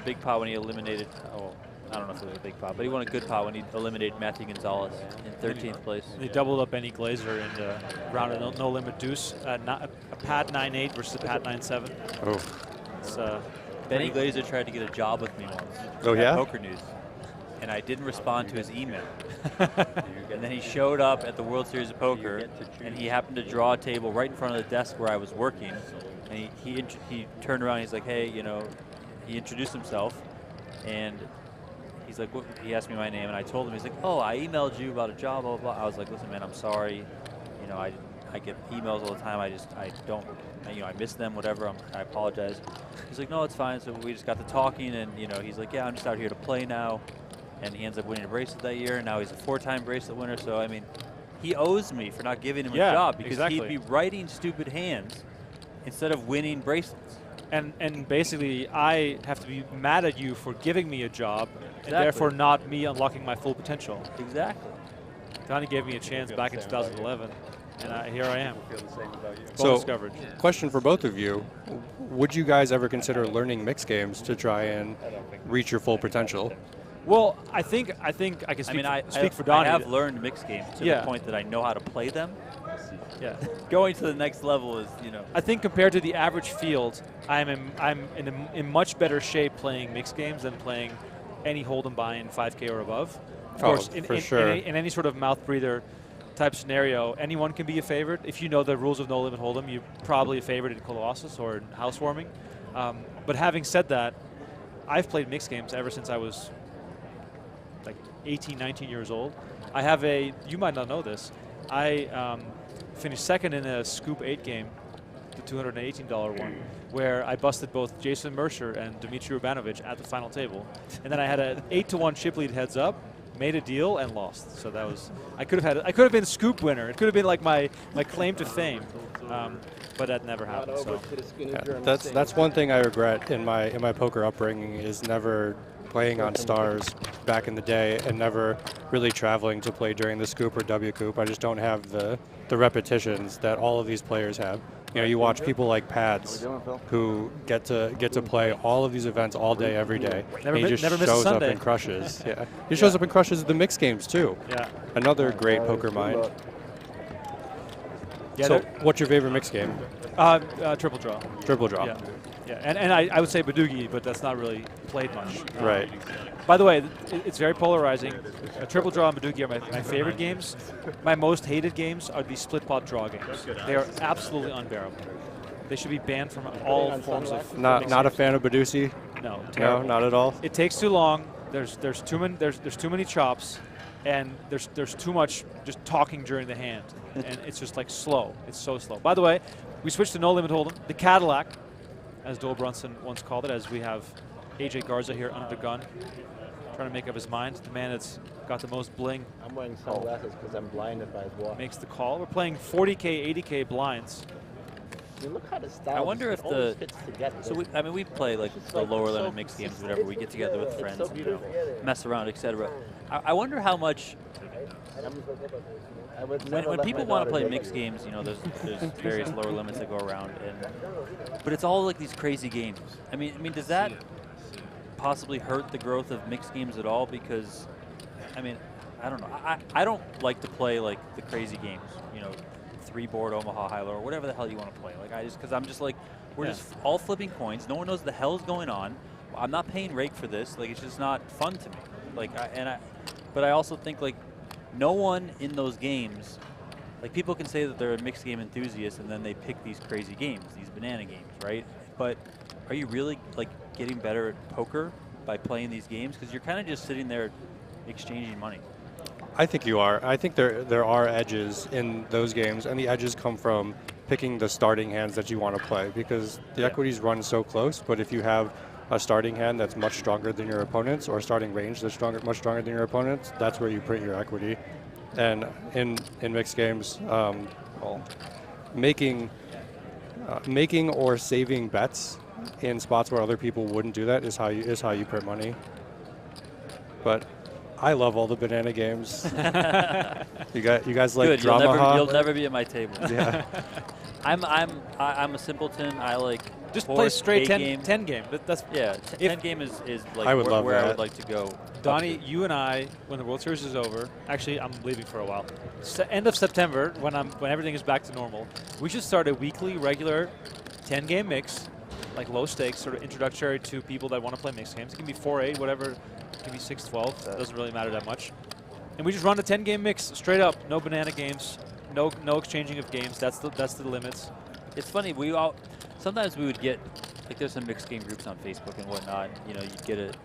big pot when he eliminated. Oh, I don't know if it was a big pot, but he won a good pot when he eliminated Matthew Gonzales in 13th place. He doubled up Benny Glaser in the round of no limit deuce, a pad 9-8 versus a pad 9-7. Oh. Benny Glaser tried to get a job with me once. Oh yeah. Poker News. And I didn't respond to his email. And then he showed up at the World Series of Poker, and he happened to draw a table right in front of the desk where I was working. And he turned around, he's like, hey, you know, he introduced himself, and he's like, he asked me my name, and I told him, he's like, oh, I emailed you about a job, blah, blah, blah. I was like, listen, man, I'm sorry. You know, I get emails all the time. I don't, you know, I miss them, whatever. I apologize. He's like, no, it's fine. So we just got to talking, and, you know, he's like, yeah, I'm just out here to play now. And he ends up winning a bracelet that year, and now he's a 4-time bracelet winner. So, I mean, he owes me for not giving him a job, because he'd be writing stupid hands instead of winning bracelets. And basically, I have to be mad at you for giving me a job, and therefore not me unlocking my full potential. Exactly. Donnie gave me a chance back in 2011, and here I am. So, coverage. Question for both of you. Would you guys ever consider learning mixed games to try and reach your full potential? Well, I think I can speak for Donnie. I have learned mixed games to the point that I know how to play them. Yeah, going to the next level is, I think compared to the average field, I'm in much better shape playing mixed games than playing any Hold'em buy-in 5K or above. Of course, in any sort of mouth breather type scenario, anyone can be a favorite. If you know the rules of No Limit Hold'em, you're probably a favorite in Colossus or in Housewarming. But having said that, I've played mixed games ever since I was like 18, 19 years old. I have you might not know this, I finished second in a Scoop 8 game, the $218 one, where I busted both Jason Mercer and Dmitry Urbanovic at the final table. And then I had an 8-1 chip lead heads up, made a deal, and lost. So that was, I could have been Scoop winner. It could have been like my claim to fame. But that never happened. So. Yeah, that's one thing I regret in my poker upbringing, is never playing on stars back in the day and never really traveling to play during the Scoop or W Coop. I just don't have the repetitions that all of these players have. You watch people like Pads who get to play all of these events all day, every day. And he just shows up and crushes. Yeah, he shows up and crushes the mixed games too. Yeah, another great poker mind. Yeah, so, what's your favorite mixed game? Triple draw. Triple draw. Yeah, and I would say Badugi, but that's not really played much. Right. By the way, it's very polarizing. Triple draw and Badugi are my favorite games. My most hated games are the split pot draw games. They are absolutely unbearable. They should be banned from all forms of. Not a fan of Badusi. No, terrible. No, not at all. It takes too long. There's too many chops, and there's too much just talking during the hand, and it's just like slow. It's so slow. By the way, we switched to No Limit Hold'em. The Cadillac, as Dole Brunson once called it, as we have AJ Garza here under the gun, trying to make up his mind. The man that's got the most bling. I'm wearing sunglasses because I'm blinded by his watch. Makes the call. We're playing 40K, 80K blinds. I mean, look how the style. I wonder if we play like the lower limit mixed games, whatever. We get together with friends, and, mess around, etc. I wonder how much. When people want to play mixed games, there's various lower limits that go around, but it's all like these crazy games. I mean, does that possibly hurt the growth of mixed games at all? Because, I don't know. I don't like to play like the crazy games. 3-board Omaha high-low or whatever the hell you want to play. Because I'm just like, we're just all flipping coins. No one knows the hell's going on. I'm not paying rake for this. Like, it's just not fun to me. But I also think like, no one in those games, like people can say that they're a mixed game enthusiast and then they pick these crazy games, these banana games, right? But are you really like getting better at poker by playing these games? Because you're kind of just sitting there exchanging money. I think you are. I think there are edges in those games, and the edges come from picking the starting hands that you want to play, because the equities run so close. But if you have a starting hand that's much stronger than your opponent's, or a starting range that's much stronger than your opponent's, that's where you print your equity. And in mixed games, making or saving bets in spots where other people wouldn't do that is how you print money. But I love all the banana games. you guys like Good. drama? You'll never be at my table. Yeah. I'm a simpleton. I like just play straight 10 game. That's 10 game is like I would love where that. I would like to go. Donnie, you and I, when the World Series is over, actually I'm leaving for a while. End of September, when everything is back to normal, we should start a weekly, regular 10-game mix, like low stakes, sort of introductory to people that want to play mixed games. It can be 4-8, whatever. It can be 6-12. It doesn't really matter that much. And we just run a 10-game mix straight up. No banana games. No exchanging of games. That's the limits. It's funny. Sometimes we would get like there's some mixed game groups on Facebook and whatnot. You'd get it.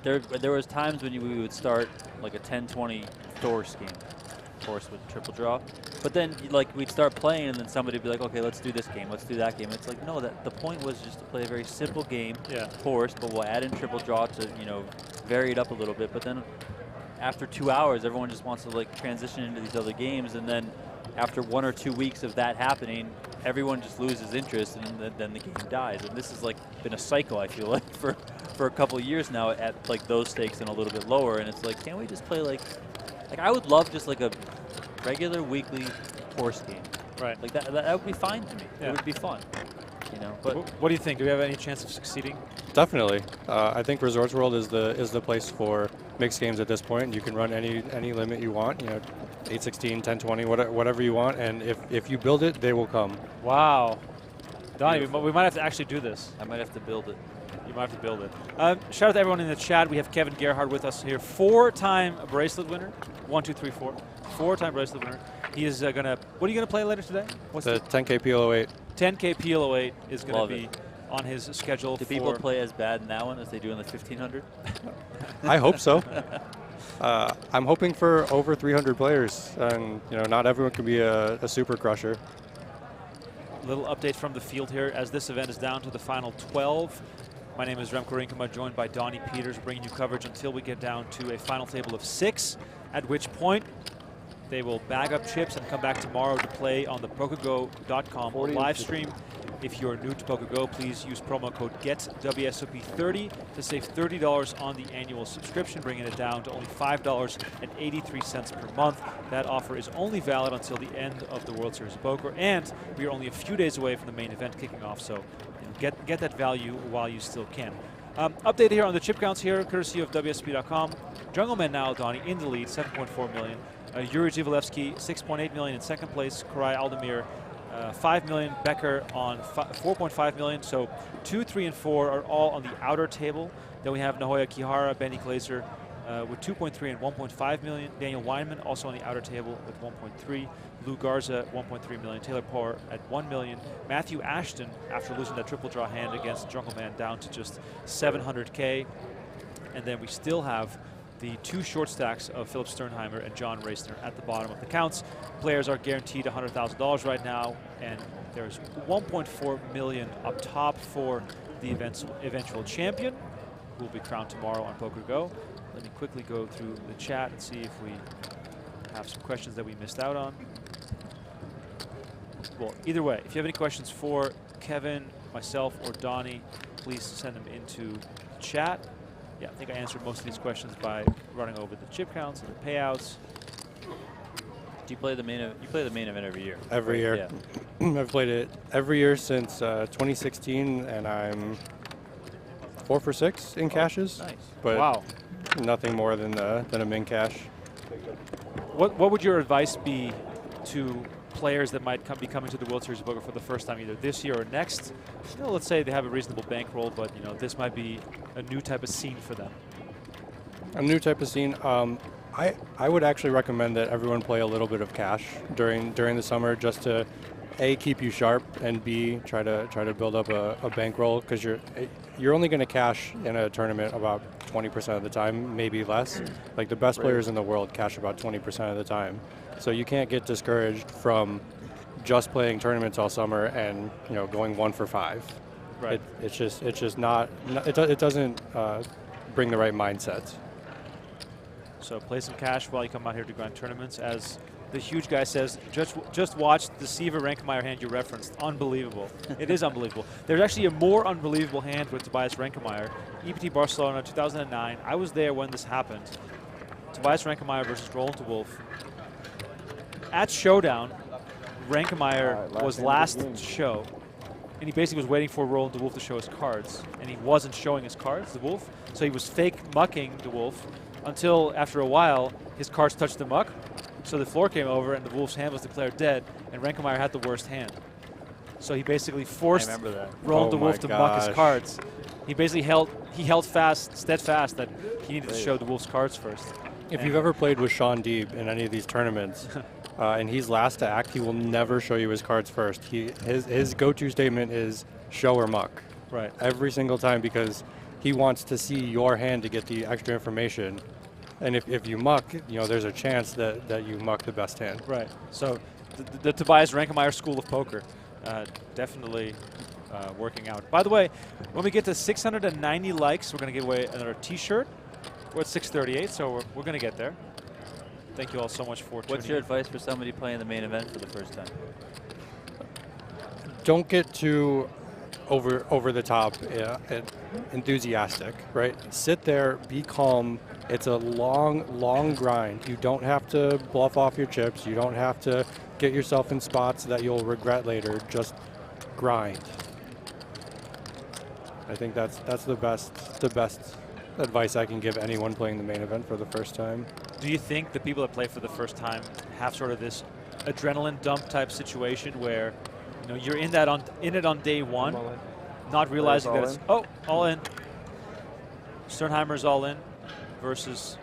There was times when we would start like a 10-20 Thor scheme, of course with triple draw. But then like we'd start playing and then somebody would be like, okay, let's do this game, let's do that game. It's like, no, the point was just to play a very simple game, of course, but we'll add in triple draw to vary it up a little bit. But then after 2 hours, everyone just wants to like transition into these other games, and then after 1 or 2 weeks of that happening, everyone just loses interest, and then the game dies. And this has like been a cycle, I feel like, for a couple of years now at like those stakes and a little bit lower. And it's like, can't we just play like I would love just like a regular weekly horse game. Right. Like that would be fine to me. Yeah. It would be fun. know. But what do you think? Do we have any chance of succeeding? Definitely. I think Resorts World is the place for mixed games at this point. You can run any limit you want. 816, 1020, whatever you want. And if you build it, they will come. Wow. Donnie, we might have to actually do this. I might have to build it. You might have to build it. Shout out to everyone in the chat. We have Kevin Gerhart with us here. 4-time bracelet winner. 1, 2, 3, 4. 4-time bracelet winner. He is going to... What are you going to play later today? What's the 10K PL08. 10K PL08 is going to be on his schedule. Do people play as bad in that one as they do in the 1500? I hope so. I'm hoping for over 300 players. And, not everyone can be a super crusher. Little update from the field here as this event is down to the final 12. My name is Remko Rinkema, joined by Donnie Peters, bringing you coverage until we get down to a final table of 6, at which point they will bag up chips and come back tomorrow to play on the PokerGO.com live stream. If you're new to PokerGO, please use promo code GETWSOP30 to save $30 on the annual subscription, bringing it down to only $5.83 per month. That offer is only valid until the end of the World Series of Poker, and we are only a few days away from the main event kicking off, so get that value while you still can. Update here on the chip counts here, courtesy of WSP.com. Jungleman now, Donnie, in the lead, 7.4 million. Yuri Dzivielevski, 6.8 million in second place. Koray Aldemir, 5 million. Becker on 4.5 million. So 2, 3, and 4 are all on the outer table. Then we have Naoya Kihara, Glaser with 2.3 and 1.5 million. Daniel Weinman also on the outer table with 1.3. Garza, 1.3 million. Taylor Paur at 1 million. Matthew Ashton, after losing that triple draw hand against Jungleman, down to just 700K. And then we still have the 2 short stacks of Philipp Sternheimer and John Racener at the bottom of the counts. Players are guaranteed $100,000 right now, and there's 1.4 million up top for the event's eventual champion, who will be crowned tomorrow on PokerGO. Let me quickly go through the chat and see if we have some questions that we missed out on. Well, either way, if you have any questions for Kevin, myself, or Donnie, please send them into the chat. Yeah, I think I answered most of these questions by running over the chip counts and the payouts. Do you play the main event? You play the main event every year? Every year. Yeah. I've played it every year since 2016, and I'm 4 for 6 in cashes. Nice. But wow. Nothing more than a min cash. What would your advice be to players that might be coming to the World Series of Poker for the first time, either this year or next? Let's say they have a reasonable bankroll, but this might be a new type of scene for them. A new type of scene. I would actually recommend that everyone play a little bit of cash during the summer, just to A, keep you sharp, and B, try to build up a bankroll, because you're only going to cash in a tournament about 20% of the time, maybe less. Like the best players in the world cash about 20% of the time. So you can't get discouraged from just playing tournaments all summer and going 1 for 5. Right. It's just not. It doesn't bring the right mindset. So play some cash while you come out here to grind tournaments. As the huge guy says, just watch the Siva Renkemeyer hand you referenced. Unbelievable. It is unbelievable. There's actually a more unbelievable hand with Tobias Renkemeyer. EPT Barcelona 2009. I was there when this happened. Tobias Renkemeyer versus Roland de Wolf. At Showdown, Renkemeyer was last to show, and he basically was waiting for Roland de Wolf to show his cards, and he wasn't showing his cards, de Wolf, so he was fake mucking de Wolf until, after a while, his cards touched the muck, so the floor came over, and de Wolf's hand was declared dead, and Renkemeyer had the worst hand. So he basically forced Roland de Wolf to muck his cards. He basically held steadfast that he needed to show de Wolf's cards first. If you've ever played with Sean Deeb in any of these tournaments, and he's last to act, he will never show you his cards first. His go-to statement is show or muck. Right. Every single time, because he wants to see your hand to get the extra information. And if you muck, there's a chance that you muck the best hand. Right. So the Tobias Renkemeyer school of poker definitely working out. By the way, when we get to 690 likes, we're going to give away another T-shirt. We're at 638, so we're going to get there. Thank you all so much for tuning in. What's your advice for somebody playing the main event for the first time? Don't get too over the top and enthusiastic, right? Sit there, be calm. It's a long grind. You don't have to bluff off your chips. You don't have to get yourself in spots that you'll regret later. Just grind. I think that's the best advice I can give anyone playing the main event for the first time. Do you think the people that play for the first time have sort of this adrenaline dump type situation where, you know, you're in it on day one, not realizing that it's all in. Sternheimer's all in versus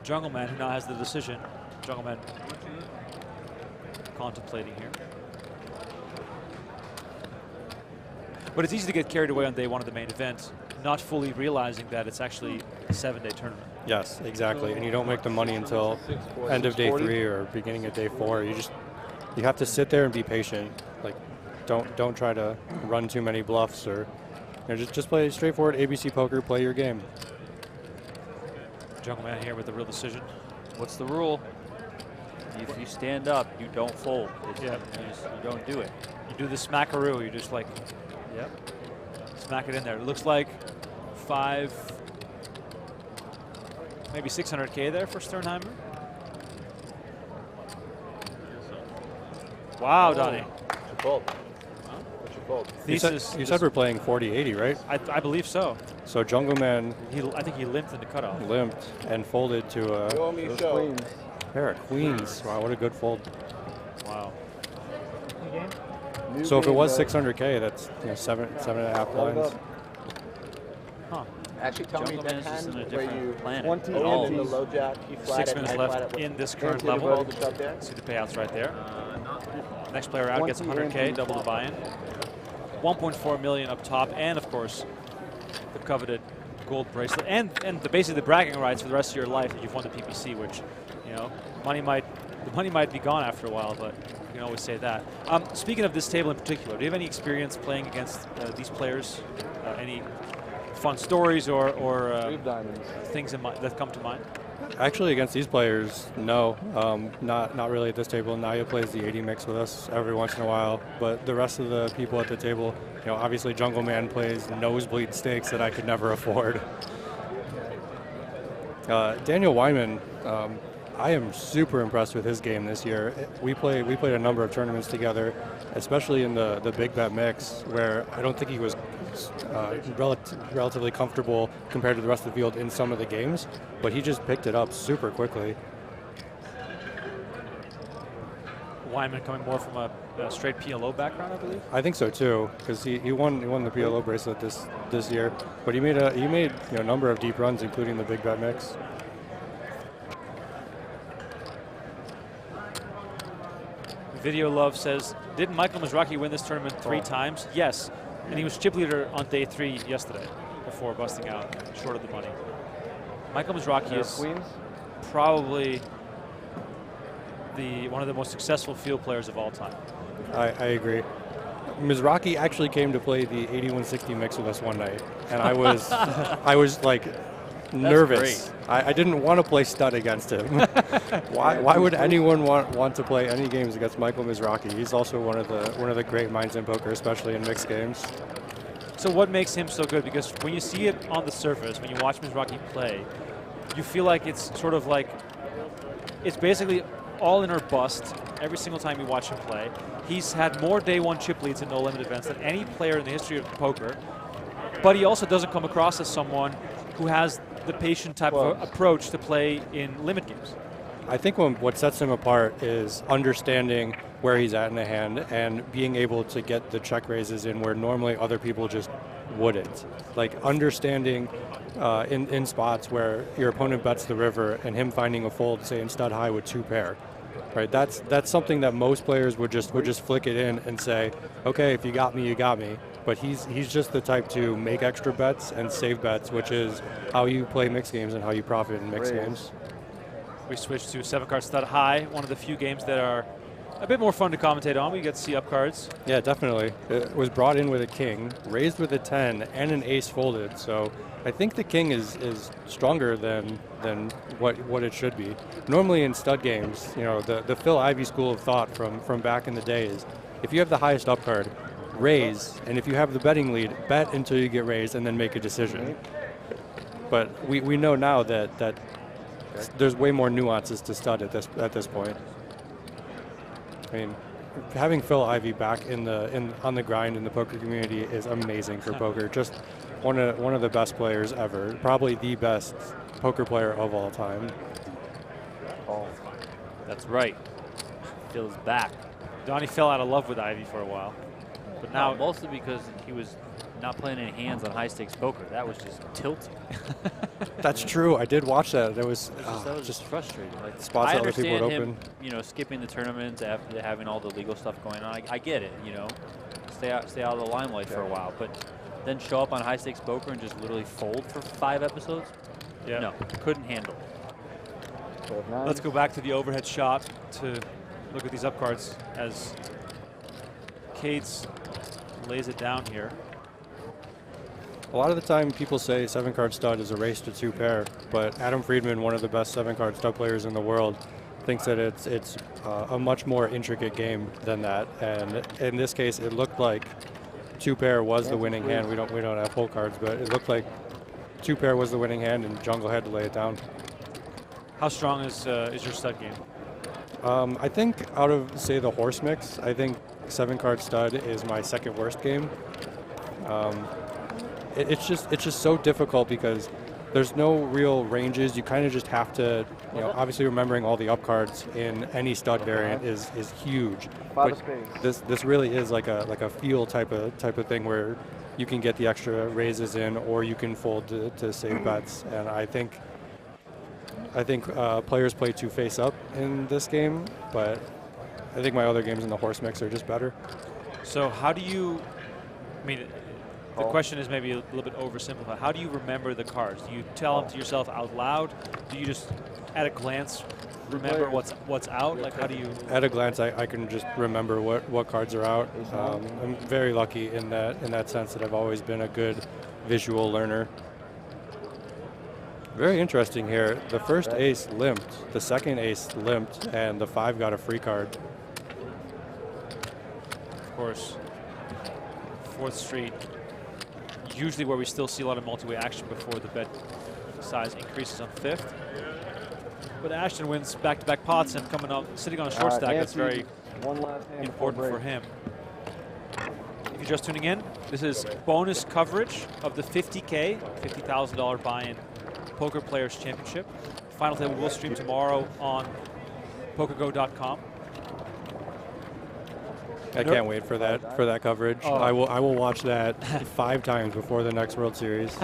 Jungleman, who now has the decision. Jungleman contemplating here. But it's easy to get carried away on day one of the main event, not fully realizing that it's actually a 7-day tournament. Yes, exactly. And you don't make the money until end of day 3 or beginning of day 4. You have to sit there and be patient. Like, don't try to run too many bluffs, or just play straightforward ABC poker. Play your game. Jungleman here with the real decision. What's the rule? If you stand up, you don't fold. Yeah. You don't do it. You do the smackaroo. You just like, yep, smack it in there. It looks like maybe 600K there for Sternheimer. Wow, Donnie. What's your fold? What's your fold? You said we're playing 40-80, right? I believe so. So Jungleman, I think he limped in the cutoff. Limped and folded to a pair of queens. Wow, what a good fold. Wow. So if it was 600K, that's seven and a half blinds. Huh. Actually, tell me that hand where you planet. in the low jack, you flat 6 minutes left in this current level. See the payouts right there. Next player out gets 100K, double the buy-in. 1.4 million up top, and of course, the coveted gold bracelet, and basically the bragging rights for the rest of your life if you've won the PPC, which, you know, the money might be gone after a while, but you can always say that. Speaking of this table in particular, do you have any experience playing against these players? Any fun stories or things that come to mind? Actually, against these players, no, not really at this table. Naoya plays the 80 mix with us every once in a while, but the rest of the people at the table, you know, obviously Jungleman plays nosebleed stakes that I could never afford. Daniel Weinman, I am super impressed with his game this year. We played a number of tournaments together, especially in the big bet mix, where I don't think he was relatively comfortable compared to the rest of the field in some of the games, but he just picked it up super quickly. Weinman coming more from a straight PLO background, I believe. I think so too, because he won the PLO bracelet this year, but he made a number of deep runs, including the big bet mix. Video Love says, didn't Michael Mizrachi win this tournament 3 times? Yes, and he was chip leader on day 3 yesterday before busting out short of the money. Michael Mizrachi is probably one of the most successful field players of all time. I agree. Mizrachi actually came to play the 8160 mix with us one night, and I was like nervous. I didn't want to play stud against him. Why would anyone want to play any games against Michael Mizrachi? He's also one of the great minds in poker, especially in mixed games. So what makes him so good? Because when you see it on the surface, when you watch Mizrachi play, you feel like it's sort of like it's basically all in or bust every single time you watch him play. He's had more day 1 chip leads in no limit events than any player in the history of poker, but he also doesn't come across as someone who has the patient type of approach to play in limit games. I think what sets him apart is understanding where he's at in the hand and being able to get the check raises in where normally other people just wouldn't. Like understanding in spots where your opponent bets the river and him finding a fold, say in stud high with 2 pair. Right, that's something that most players would just flick it in and say, okay, if you got me, you got me. But he's just the type to make extra bets and save bets, which is how you play mixed games and how you profit in mixed games. We switch to 7-card stud high, one of the few games that are a bit more fun to commentate on. We get to see up cards. Yeah, definitely. It was brought in with a king, raised with a 10, and an ace folded. So I think the king is stronger than what it should be. Normally in stud games, you know, the Phil Ivey school of thought from back in the day is if you have the highest up card, raise, and if you have the betting lead, bet until you get raised and then make a decision. But we know now that there's way more nuances to stud at this point. I mean, having Phil Ivey back on the grind in the poker community is amazing for poker. Just one of the best players ever, probably the best poker player of all time. Oh. That's right. Phil's back. Donnie fell out of love with Ivey for a while, but now mostly because he was not playing any hands on high stakes poker. That was just tilting. That's true. I did watch that. That was just frustrating. Like, spots I that other people would understand open. him, skipping the tournaments after having all the legal stuff going on. I get it. Stay out of the limelight for a while, but then show up on high stakes poker and just literally fold for 5 episodes. Yeah. No, couldn't handle. Let's go back to the overhead shot to look at these up cards as Cates lays it down here. A lot of the time people say 7-card stud is a race to 2 pair, but Adam Friedman, one of the best 7-card stud players in the world, thinks that it's a much more intricate game than that. And in this case, it looked like 2 pair was the winning hand. We don't have full cards, but it looked like 2 pair was the winning hand, and Jungle had to lay it down. How strong is your stud game? I think out of, say, the horse mix, I think 7-card stud is my second worst game. It's just so difficult because there's no real ranges. You kind of just have to, obviously remembering all the up cards in any stud variant is huge. But this really is like a feel type of thing where you can get the extra raises in, or you can fold to save bets. And I think players play 2 face up in this game, but I think my other games in the horse mix are just better. So how do you, the question is maybe a little bit oversimplified. How do you remember the cards? Do you tell them to yourself out loud? Do you just, at a glance, remember what's out? Like, how do you? At a glance, I can just remember what cards are out. I'm very lucky in that sense that I've always been a good visual learner. Very interesting here. The first ace limped, the second ace limped, and the 5 got a free card. Of course, 4th Street, usually where we still see a lot of multi-way action before the bet size increases on 5th. But Ashton wins back-to-back pots and sitting on a short stack. That's very important for him. If you're just tuning in, this is bonus coverage of the $50K, $50,000 buy-in Poker Players Championship. Final table will stream tomorrow on PokerGo.com. I can't wait for that coverage. Oh. I will watch that 5 times before the next World Series.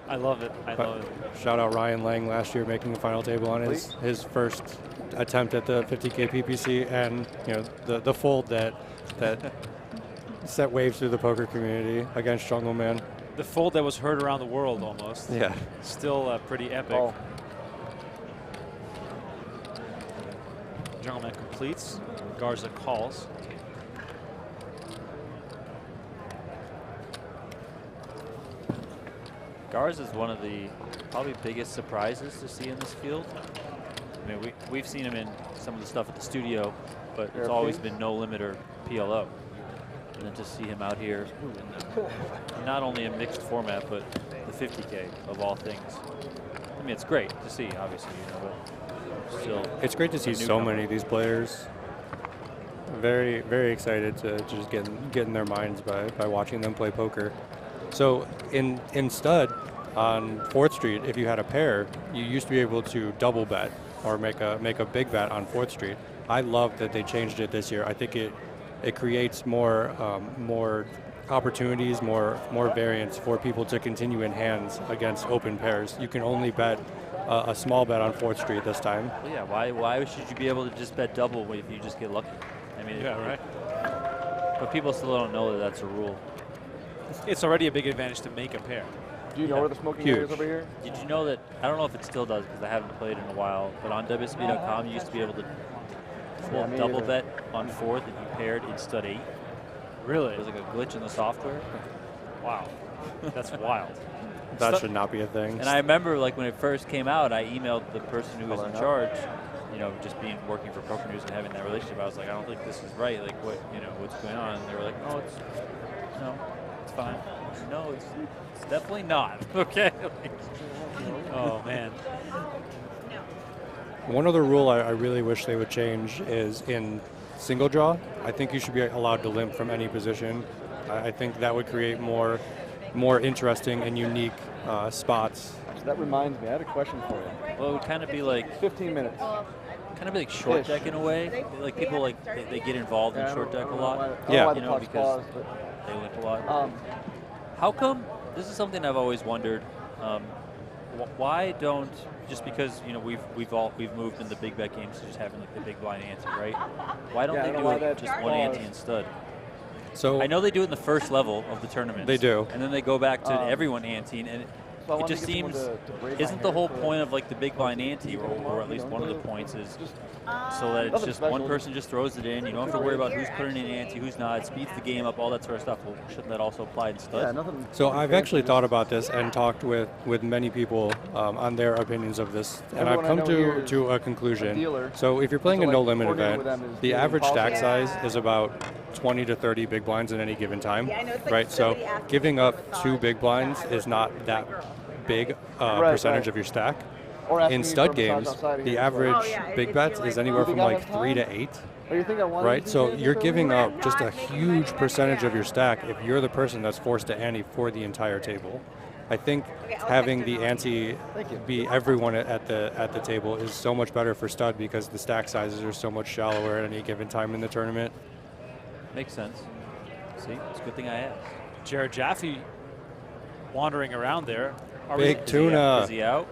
I love it. I love it. Shout out Ryan Lang last year making the final table on his first attempt at the 50K PPC, and the fold that set waves through the poker community against Jungleman. The fold that was heard around the world almost. Yeah. Still pretty epic. Jungleman completes. Garza calls. Garza is one of the probably biggest surprises to see in this field. We've seen him in some of the stuff at the studio, but it's always been no limit or PLO. And then to see him out here, in not only a mixed format, but the 50K of all things. It's great to see, obviously, but still. It's great to see so many of these players. Very, very excited to just get in their minds by watching them play poker. So in stud on 4th Street, if you had a pair, you used to be able to double bet or make a big bet on 4th Street. I love that they changed it this year. I think it creates more opportunities, more variance for people to continue in hands against open pairs. You can only bet a small bet on 4th Street this time. Well, yeah, why should you be able to just bet double if you just get lucky? Right. But people still don't know that that's a rule. It's already a big advantage to make a pair. Do you know where the smoking area is over here? Did you know that? I don't know if it still does because I haven't played in a while. But on WSB.com, you used to be able to double bet on 4th if you paired in stud 8. Really? It was like a glitch in the software. Wow, that's wild. That should not be a thing. And I remember, like, when it first came out, I emailed the person who was in charge. Just working for Poker News and having that relationship. I was like, I don't think this is right. Like, what's going on? And they were like, no, it's fine. No, it's definitely not. Okay. Oh man. One other rule I really wish they would change is in single draw. I think you should be allowed to limp from any position. I think that would create more interesting and unique spots. So that reminds me, I had a question for you. Well, it would kind of be like 15 minutes. Kind of be like short deck in a way. Like people they get involved in short deck a lot. Yeah, you know, because they limp a lot. How come? This is something I've always wondered. Why don't, just because we've moved into big bet games to just having like the big blind ante, right? Why don't they do it just one ante and stud? So I know they do it in the first level of the tournament. They do, and then they go back to everyone ante, and it just seems, isn't the whole point of like the big blind ante, or at least one of the points is so that it's just one person just throws it in. You don't have to worry about who's putting in ante, who's not. It speeds the game up, all that sort of stuff. Well, shouldn't that also apply in studs? So I've actually thought about this and talked with many people on their opinions of this, and I've come to a conclusion. So if you're playing a no-limit event, the average stack size is about 20 to 30 big blinds at any given time, right? So giving up 2 big blinds is not that big percentage of your stack. In stud games, the average big bets is anywhere from like 3 to 8. Right, so you're giving up just a huge percentage of your stack if you're the person that's forced to ante for the entire table. I think having the ante be everyone at the table is so much better for stud because the stack sizes are so much shallower at any given time in the tournament. Makes sense. See, it's a good thing I asked. Jared Jaffe wandering around there. Big tuna. Is he out?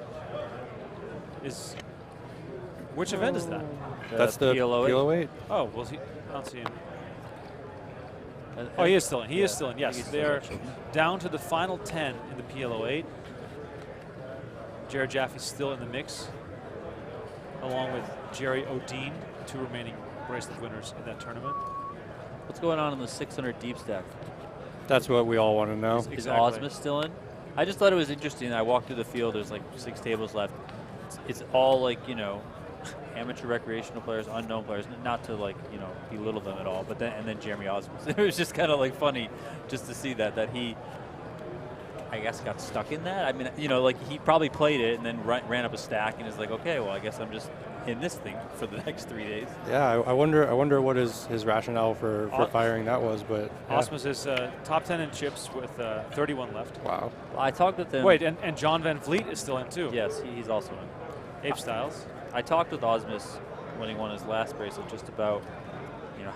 Which event is that? That's the PLO8. Oh, well, I don't see him. Oh, he is still in. He is still in, yes. They're down to the final 10 in the PLO8. Jared Jaffe's still in the mix, along with Jerry O'Dean, 2 remaining bracelet winners in that tournament. What's going on in the 600 deep stack? That's what we all want to know. Is Osmus still in? I just thought it was interesting. I walked through the field. There's like 6 tables left. It's all like, amateur recreational players, unknown players, not to like, belittle them at all, but then Jeremy Osmus. It was just kind of like funny just to see that he, I guess, got stuck in that. I mean, like he probably played it and then ran up a stack and is like, okay, well, I guess I'm just in this thing for the next 3 days. Yeah, I wonder what his rationale for firing that was, but yeah. Osmus is top 10 in chips with 31 left. Wow. Well, I talked with him. Wait, and John Van Vliet is still in too. Yes, he's also in. Ape Styles. I talked with Osmus when he won his last bracelet just about,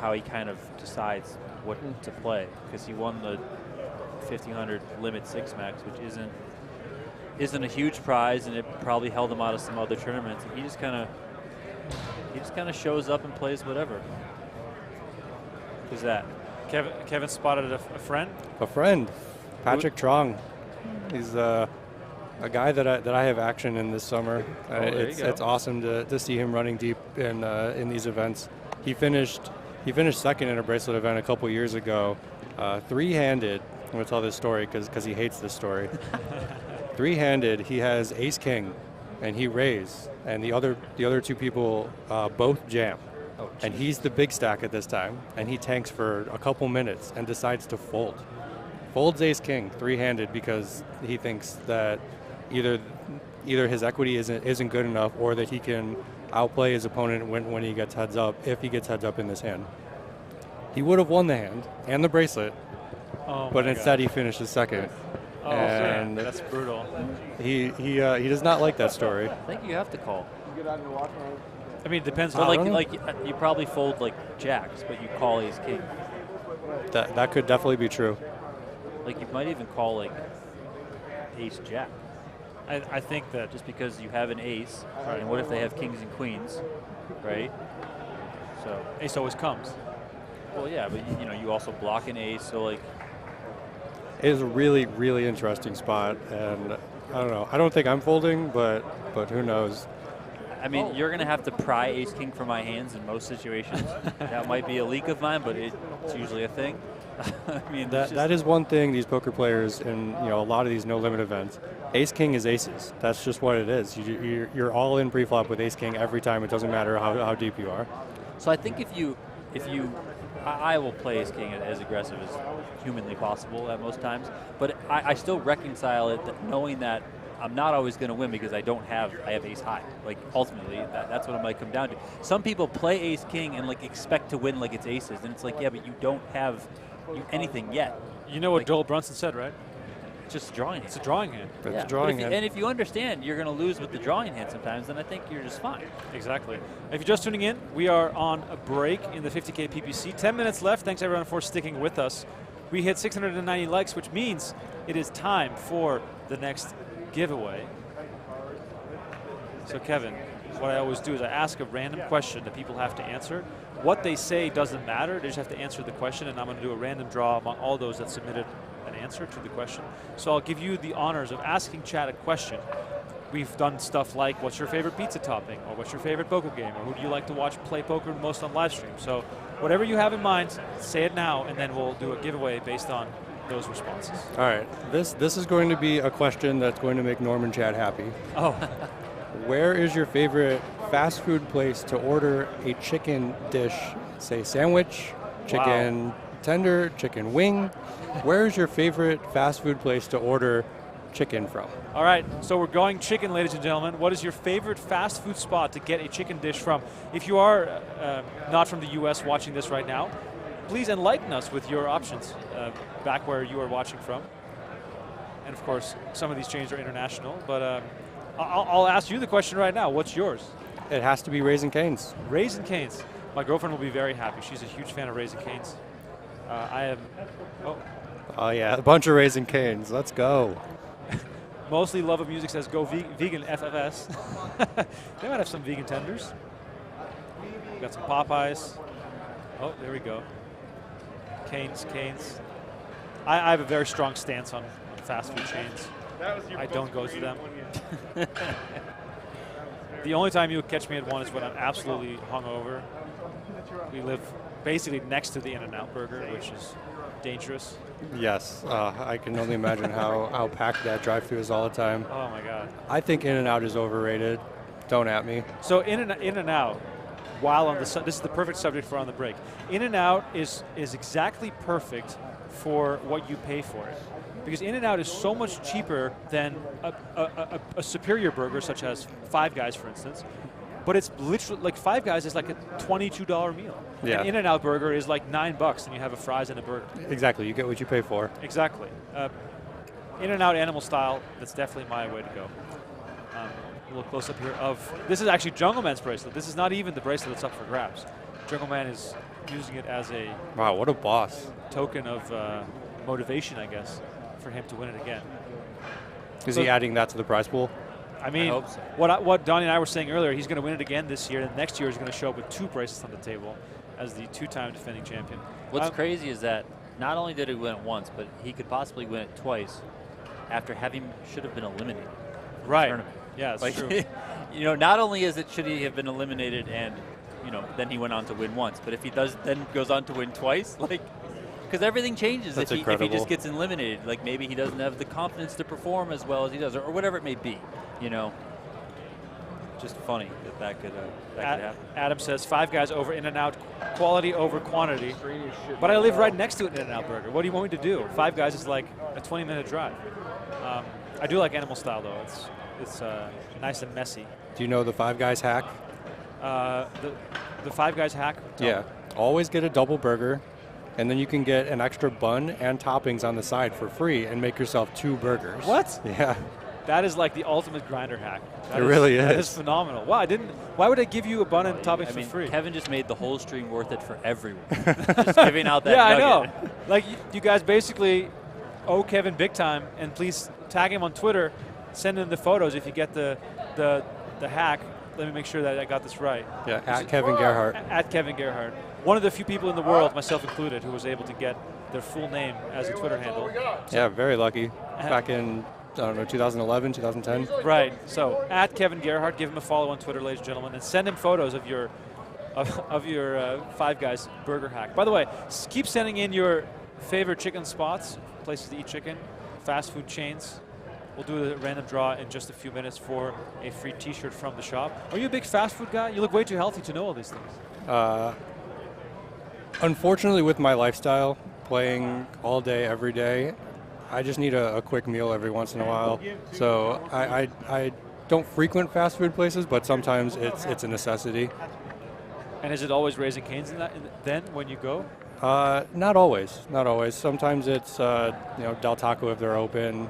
how he kind of decides what to play, because he won the 1500 limit 6 max, which isn't a huge prize, and it probably held him out of some other tournaments. And he just kind of shows up and plays whatever. Who's that? Kevin spotted a friend. A friend, Patrick Trong. He's a guy that I have action in this summer. It's awesome to see him running deep in these events. He finished second in a bracelet event a couple years ago, 3-handed. I'm going to tell this story because he hates this story. 3-handed, he has ace king, and he raised, and the other 2 people both jam. Oh, and he's the big stack at this time, and he tanks for a couple minutes and decides to fold. Folds ace king 3-handed because he thinks that either his equity isn't good enough, or that he can outplay his opponent when he gets heads up, if he gets heads up in this hand. He would have won the hand and the bracelet, but instead he finished second. Oh, and that's brutal. He does not like that story. I think you have to call. I mean, it depends on how. You probably fold like jacks, but you call ace king. That could definitely be true. Like you might even call like ace jack. I think that just because you have an ace, right, and what if they have kings and queens, right? So ace always comes. Well, yeah, but you also block an ace, so like. It is a really, really interesting spot, and I don't know. I don't think I'm folding, but who knows? I mean, you're going to have to pry ace king from my hands in most situations. That might be a leak of mine, but it's usually a thing. I mean, that is one thing these poker players in a lot of these no limit events. Ace king is aces. That's just what it is. You're all in pre-flop with ace king every time. It doesn't matter how deep you are. So I think I will play ace king as aggressive as humanly possible at most times, but I still reconcile it that knowing that I'm not always going to win because I have ace high. Like ultimately, that's what it might come down to. Some people play ace king and like expect to win like it's aces, and it's like, yeah, but you don't have anything yet. You know what Joel Brunson said, right? Just a drawing hand. It's a drawing hand. It's a drawing hand. And if you understand you're going to lose with the drawing hand sometimes, then I think you're just fine. Exactly. If you're just tuning in, we are on a break in the 50K PPC. 10 minutes left. Thanks everyone for sticking with us. We hit 690 likes, which means it is time for the next giveaway. So Kevin, what I always do is I ask a random question that people have to answer. What they say doesn't matter. They just have to answer the question, and I'm going to do a random draw among all those that submitted an answer to the question. So I'll give you the honors of asking chat a question. We've done stuff like, what's your favorite pizza topping? Or what's your favorite poker game? Or who do you like to watch play poker most on live stream? So whatever you have in mind, say it now, and then we'll do a giveaway based on those responses. All right, this is going to be a question that's going to make Norman Chad happy. Oh. Where is your favorite fast food place to order a chicken dish? Say sandwich, chicken tender, chicken wing. Where is your favorite fast food place to order chicken from? All right, so we're going chicken, ladies and gentlemen. What is your favorite fast food spot to get a chicken dish from? If you are not from the U.S. watching this right now, please enlighten us with your options back where you are watching from. And of course, some of these chains are international, but I'll ask you the question right now. What's yours? It has to be Raising Cane's. Raising Cane's. My girlfriend will be very happy. She's a huge fan of Raising Cane's. I am. Oh yeah, a bunch of Raising Cane's. Let's go. Mostly Love of Music says go vegan FFS. They might have some vegan tenders. We've got some Popeyes. Oh, there we go. Cane's. I have a very strong stance on fast food chains. I don't go to them. The only time you would catch me at one is when I'm absolutely hungover. We live basically next to the In-N-Out Burger, which is dangerous. Yes, I can only imagine how packed that drive-thru is all the time. Oh my God. I think In-N-Out is overrated. Don't at me. So In-N-Out, while on this is the perfect subject for on the break. In-N-Out is exactly perfect for what you pay for it. Because In-N-Out is so much cheaper than a superior burger, such as Five Guys, for instance. But it's literally, like Five Guys is like a $22 meal. Yeah. An In-N-Out burger is like $9 and you have a fries and a burger. Exactly, you get what you pay for. Exactly. In-N-Out animal style, that's definitely my way to go. A little close up here of, this is actually Jungleman's bracelet. This is not even the bracelet that's up for grabs. Jungleman is using it as a wow, what a boss. Token of motivation, I guess, for him to win it again. Is he adding that to the prize pool? I mean, I hope so. what Donnie and I were saying earlier, he's going to win it again this year, and next year he's going to show up with 2 bracelets on the table as the 2-time defending champion. What's crazy is that not only did he win it once, but he could possibly win it twice after should have been eliminated. Right. Tournament. Yeah, that's true. You know, not only should he have been eliminated and, you know, then he went on to win once, but if he then goes on to win twice, like, because everything changes if he just gets eliminated. Like maybe he doesn't have the confidence to perform as well as he does, or whatever it may be. You know, just funny that could happen. Adam says Five Guys over In-N-Out, quality over quantity. But I live right next to an In-N-Out burger. What do you want me to do? Five Guys is like a 20-minute drive. I do like animal style though. It's nice and messy. Do you know the Five Guys hack? The Five Guys hack? Yeah, always get a double burger. And then you can get an extra bun and toppings on the side for free and make yourself 2 burgers. What? Yeah. That is like the ultimate grinder hack. It really is. That is phenomenal. Wow, why would I give you a bun and toppings for free? Kevin just made the whole stream worth it for everyone. Just giving out that nugget. I know. Like, you guys basically owe Kevin big time, and please tag him on Twitter. Send in the photos if you get the hack. Let me make sure that I got this right. Yeah, at Kevin Gerhart. At Kevin Gerhart. One of the few people in the world, myself included, who was able to get their full name as a Twitter handle. Yeah, very lucky. Back in, I don't know, 2011, 2010. Right. So at Kevin Gerhart, give him a follow on Twitter, ladies and gentlemen, and send him photos of your Five Guys burger hack. By the way, keep sending in your favorite chicken spots, places to eat chicken, fast food chains. We'll do a random draw in just a few minutes for a free T-shirt from the shop. Are you a big fast food guy? You look way too healthy to know all these things. Unfortunately, with my lifestyle, playing all day, every day, I just need a quick meal every once in a while. So I don't frequent fast food places, but sometimes it's a necessity. And is it always Raising Cane's then when you go? Not always. Not always. Sometimes it's Del Taco if they're open.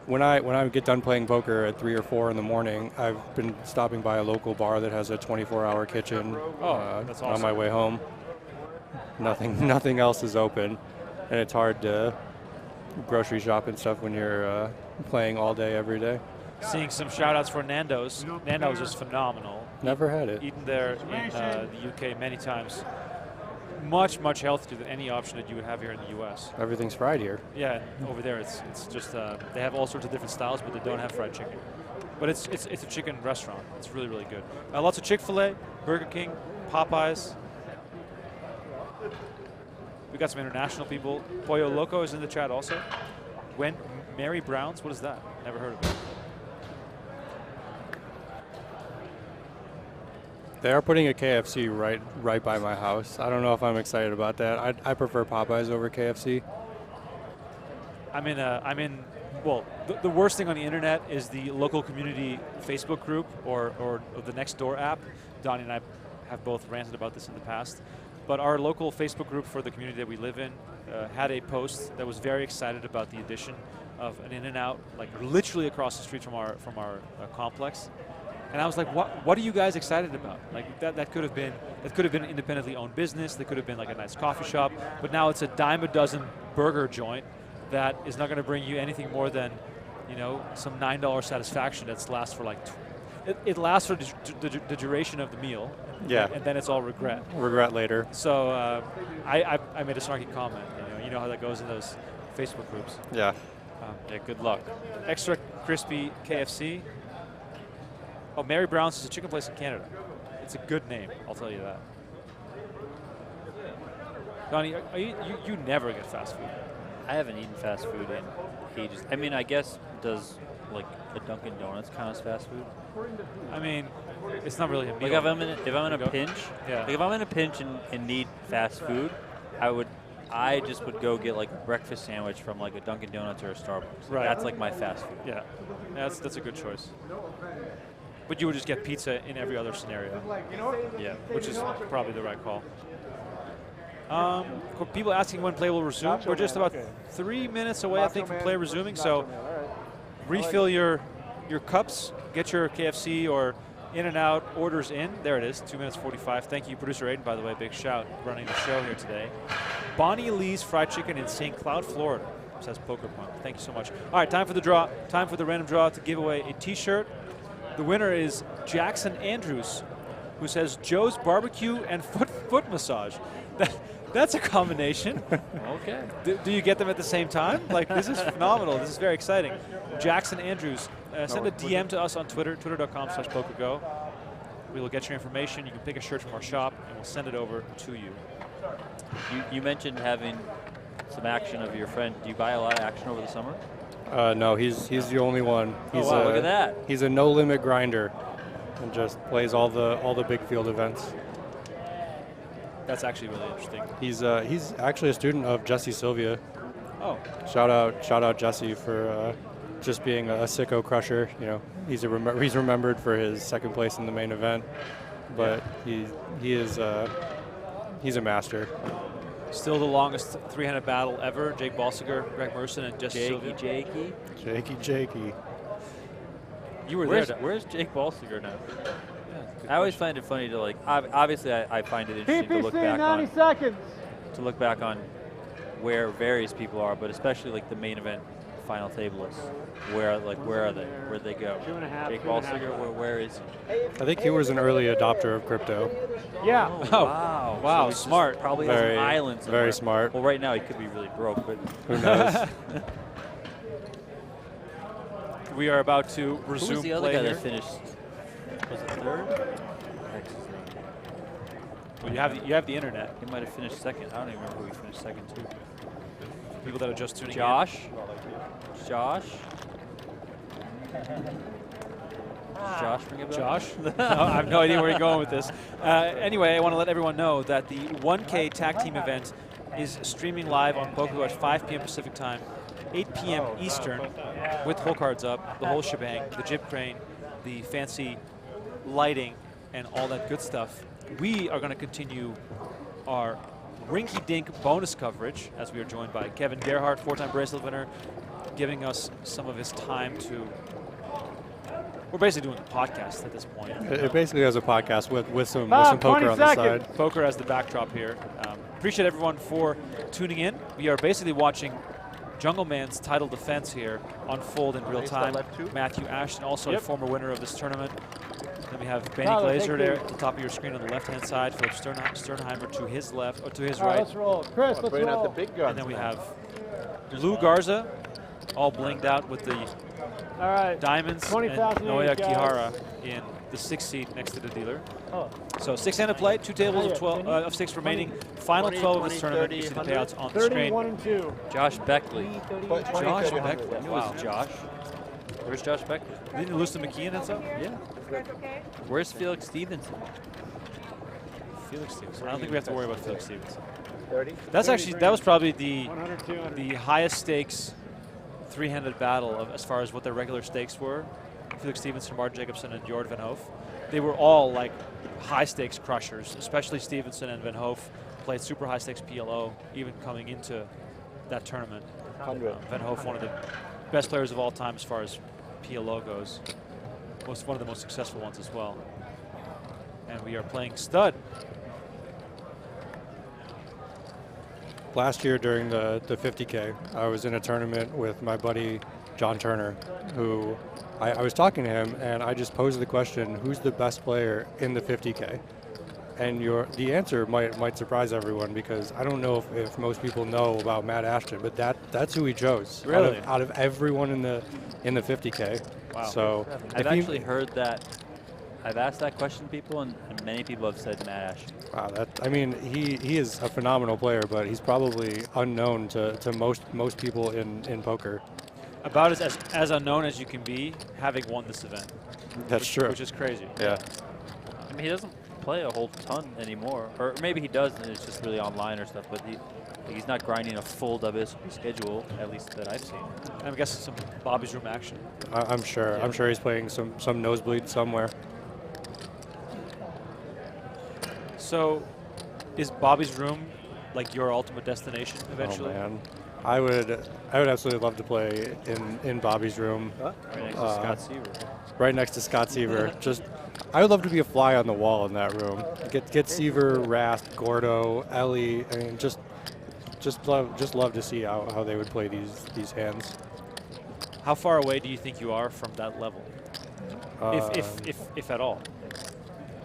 When I get done playing poker at 3 or 4 in the morning, I've been stopping by a local bar that has a 24-hour kitchen. That's awesome. On my way home. Nothing else is open, and it's hard to grocery shop and stuff when you're playing all day every day. Seeing some shout-outs for Nando's. Nando's is phenomenal. Never had it. Eaten there in the UK many times. Much, much healthier than any option that you would have here in the US. Everything's fried here. Yeah, over there it's just they have all sorts of different styles, but they don't have fried chicken. But it's a chicken restaurant. It's really, really good. Lots of Chick-fil-A, Burger King, Popeyes. We got some international people. Pollo Loco is in the chat also. Mary Brown's, what is that? Never heard of it. They are putting a KFC right by my house. I don't know if I'm excited about that. I prefer Popeyes over KFC. Well, the worst thing on the internet is the local community Facebook group or the Nextdoor app. Donnie and I have both ranted about this in the past. But our local Facebook group for the community that we live in had a post that was very excited about the addition of an In-N-Out, like literally across the street from our complex. And I was like, what are you guys excited about? Like that could have been an independently owned business. That could have been like a nice coffee shop. But now it's a dime a dozen burger joint that is not going to bring you anything more than, some $9 satisfaction that lasts for like. It lasts for the duration of the meal. Yeah. And then it's all regret. Regret later. So I made a snarky comment. You know how that goes in those Facebook groups. Yeah. Yeah. Good luck. Extra crispy KFC. Oh, Mary Brown's is a chicken place in Canada. It's a good name, I'll tell you that. Donnie, you never get fast food. I haven't eaten fast food in ages. I mean, I guess does like a Dunkin' Donuts count as fast food? I mean, it's not really a meal. Like if I'm in a pinch, yeah. Like if I'm in a pinch and need fast food, I just would go get like a breakfast sandwich from like a Dunkin' Donuts or a Starbucks. Right. That's like my fast food. Yeah, that's a good choice. But you would just get pizza in every other scenario. Yeah, which is probably the right call. People asking when play will resume. We're just about 3 minutes away, I think, from play resuming. So refill your cups, get your KFC or In-N-Out orders in. There it is, 2 minutes 45. Thank you, producer Aiden, by the way. Big shout running the show here today. Bonnie Lee's Fried Chicken in St. Cloud, Florida, says Poker Punk. Thank you so much. All right, time for the draw. Time for the random draw to give away a T-shirt. The winner is Jackson Andrews, who says Joe's Barbecue and foot massage. That's a combination. Okay. Do you get them at the same time? Like, this is phenomenal. This is very exciting. Jackson Andrews, send a DM to us on Twitter, twitter.com/PokerGo. We will get your information. You can pick a shirt from our shop, and we'll send it over to you. You mentioned having some action of your friend. Do you buy a lot of action over the summer? No, he's the only one. He's wow, look at that. He's a no-limit grinder and just plays all the big field events. That's actually really interesting. He's actually a student of Jesse Sylvia. Oh. Shout out Jesse for just being a sicko crusher. He's remembered for his second place in the main event, but he's a master. Still the longest three-handed battle ever. Jake Balsiger, Greg Merson, and Jesse Sylvia. Jakey. You were there. Where's Jake Balsiger now? I always find it funny to like. Obviously, I find it interesting to look back 90 seconds. To look back on where various people are, but especially like the main event final tablists. Where are they? Where'd they go? 2.5. Jake Balsiger, where is he? I think he was an early adopter of crypto. Yeah. Oh, wow. So smart. Probably has an island somewhere. Very smart. Well, right now he could be really broke, but who knows? We are about to resume Who was the other play guy here. that finished? Was it third? Well, you have the internet. He might have finished second. I don't even remember who he finished second to. People that are just tuning Josh. in. Josh. Josh ring a bell? Josh? I have no idea where you're going with this. Anyway, I want to let everyone know that the 1K tag team event is streaming live on PokerGO at 5 p.m. Pacific time, 8 p.m. Eastern, with hole cards up, the whole shebang, the jib crane, the fancy lighting, and all that good stuff. We are going to continue our rinky-dink bonus coverage as we are joined by Kevin Gerhart, 4-time bracelet winner, giving us some of his time to... We're basically doing a podcast at this point. It basically has a podcast with some poker on the side. Poker as the backdrop here. Appreciate everyone for tuning in. We are basically watching Jungleman's title defense here unfold in real time. Matthew Ashton, also a former winner of this tournament. Then we have Benny Glaser there at the top of your screen on the left-hand side. Philipp Sternheimer to his left, or to his right. Let's roll. Chris, let's Bring roll. out the big guns. And then we have Lou Garza, all blinged out with the diamonds, and Naoya Kihara in the 6th seat next to the dealer. So 6-handed play, 2 tables of 12 of 6 remaining. Final 12 of this tournament. You see the payouts on the screen. 31 and 2. Josh Beckley. Josh Beckley. I knew it was Josh. Where's Josh Beckley? Didn't you lose to McKeon and stuff? Yeah. Where's Felix Stevenson? Felix Stevenson. I don't think we have to worry about Felix Stevenson. 30. That's actually, that was probably the 100, 200. the highest stakes 3-handed battle of as far as what their regular stakes were. Felix Stevenson, Martin Jacobson, and Jord Van Hoof. They were all like high stakes crushers, especially Stevenson and Van Hoof played super high stakes PLO even coming into that tournament. Van Hoof, one of the best players of all time as far as PLO goes. One of the most successful ones as well. And we are playing stud. Last year during the 50K, I was in a tournament with my buddy John Turner, who I was talking to him, and I just posed the question, who's the best player in the 50K? And the answer might surprise everyone, because I don't know if most people know about Matt Ashton, but that's who he chose. Really? Out of everyone in the 50K. Wow. So I've actually heard that. I've asked that question to people, and many people have said Matt Ashton. Wow, I mean, he is a phenomenal player, but he's probably unknown to most people in poker. About as unknown as you can be, having won this event. That's true. Which is crazy. Yeah. I mean, he doesn't play a whole ton anymore, or maybe he does, and it's just really online or stuff. But he's not grinding a full WSOP schedule, at least that I've seen. And I'm guessing some Bobby's Room action. I'm sure. Yeah. I'm sure he's playing some nosebleed somewhere. So, is Bobby's Room like your ultimate destination eventually? Oh man, I would absolutely love to play in Bobby's Room. Right next to Scott Seaver. Right next to Scott Seaver. I would love to be a fly on the wall in that room. Get Seaver, Rast, Gordo, Ellie. I mean, just love to see how they would play these hands. How far away do you think you are from that level, if at all?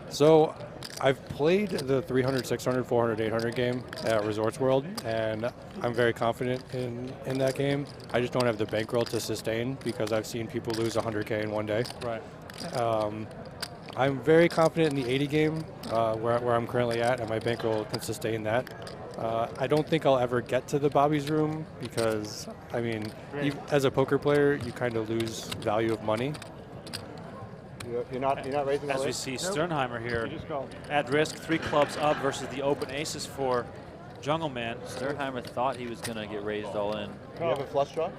So, I've played the 300, 600, 400, 800 game at Resorts World, and I'm very confident in that game. I just don't have the bankroll to sustain, because I've seen people lose 100K in one day. Right. I'm very confident in the 80 game, where I'm currently at, and my bankroll can sustain that. I don't think I'll ever get to the Bobby's Room, because, I mean, as a poker player, you kind of lose value of money. You're not raising the As we see Sternheimer here at risk, 3 clubs up versus the open aces for Jungleman. Sternheimer thought he was going to get raised all in. You have a flush draw?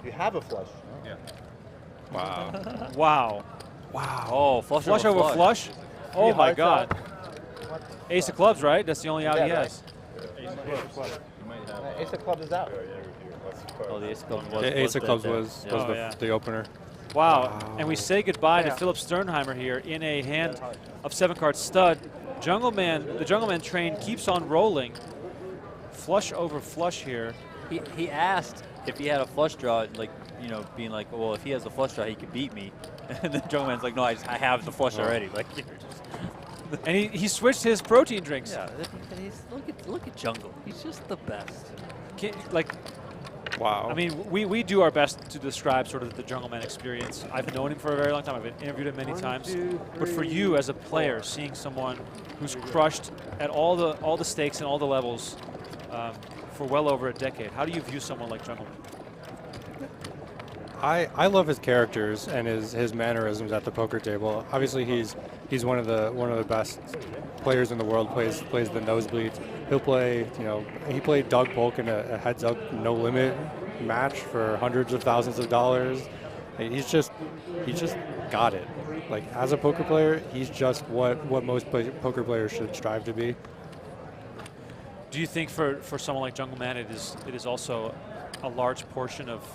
You have a flush. Yeah. Wow. Wow. Wow. Oh, flush over flush? Oh my hard God. shot. Ace of clubs, right? That's the only out he has. Ace of clubs is out. Oh, the ace of clubs was. Yeah, Ace of dead Clubs there. was Yeah. the opener. Wow. And we say goodbye to Philipp Sternheimer here in a hand of 7-card stud. The Jungleman train keeps on rolling. Flush over flush here. He asked if he had a flush draw, like, being like, well, if he has a flush draw, he could beat me. And the Jungleman's like, no, I have the flush already. Like, you're just and he switched his protein drinks. Yeah, look at Jungle. He's just the best. Wow. I mean, we do our best to describe sort of the Jungleman experience. I've known him for a very long time. I've interviewed him many times. But for you as a player, seeing someone who's crushed at all the stakes and all the levels for well over a decade, how do you view someone like Jungleman? I love his characters and his mannerisms at the poker table. Obviously, he's He's one of the best players in the world. Plays the nosebleeds. He'll play. He played Doug Polk in a heads-up no limit match for hundreds of thousands of dollars. He's just got it. Like, as a poker player, he's just what most poker players should strive to be. Do you think for someone like Jungleman, it is also a large portion of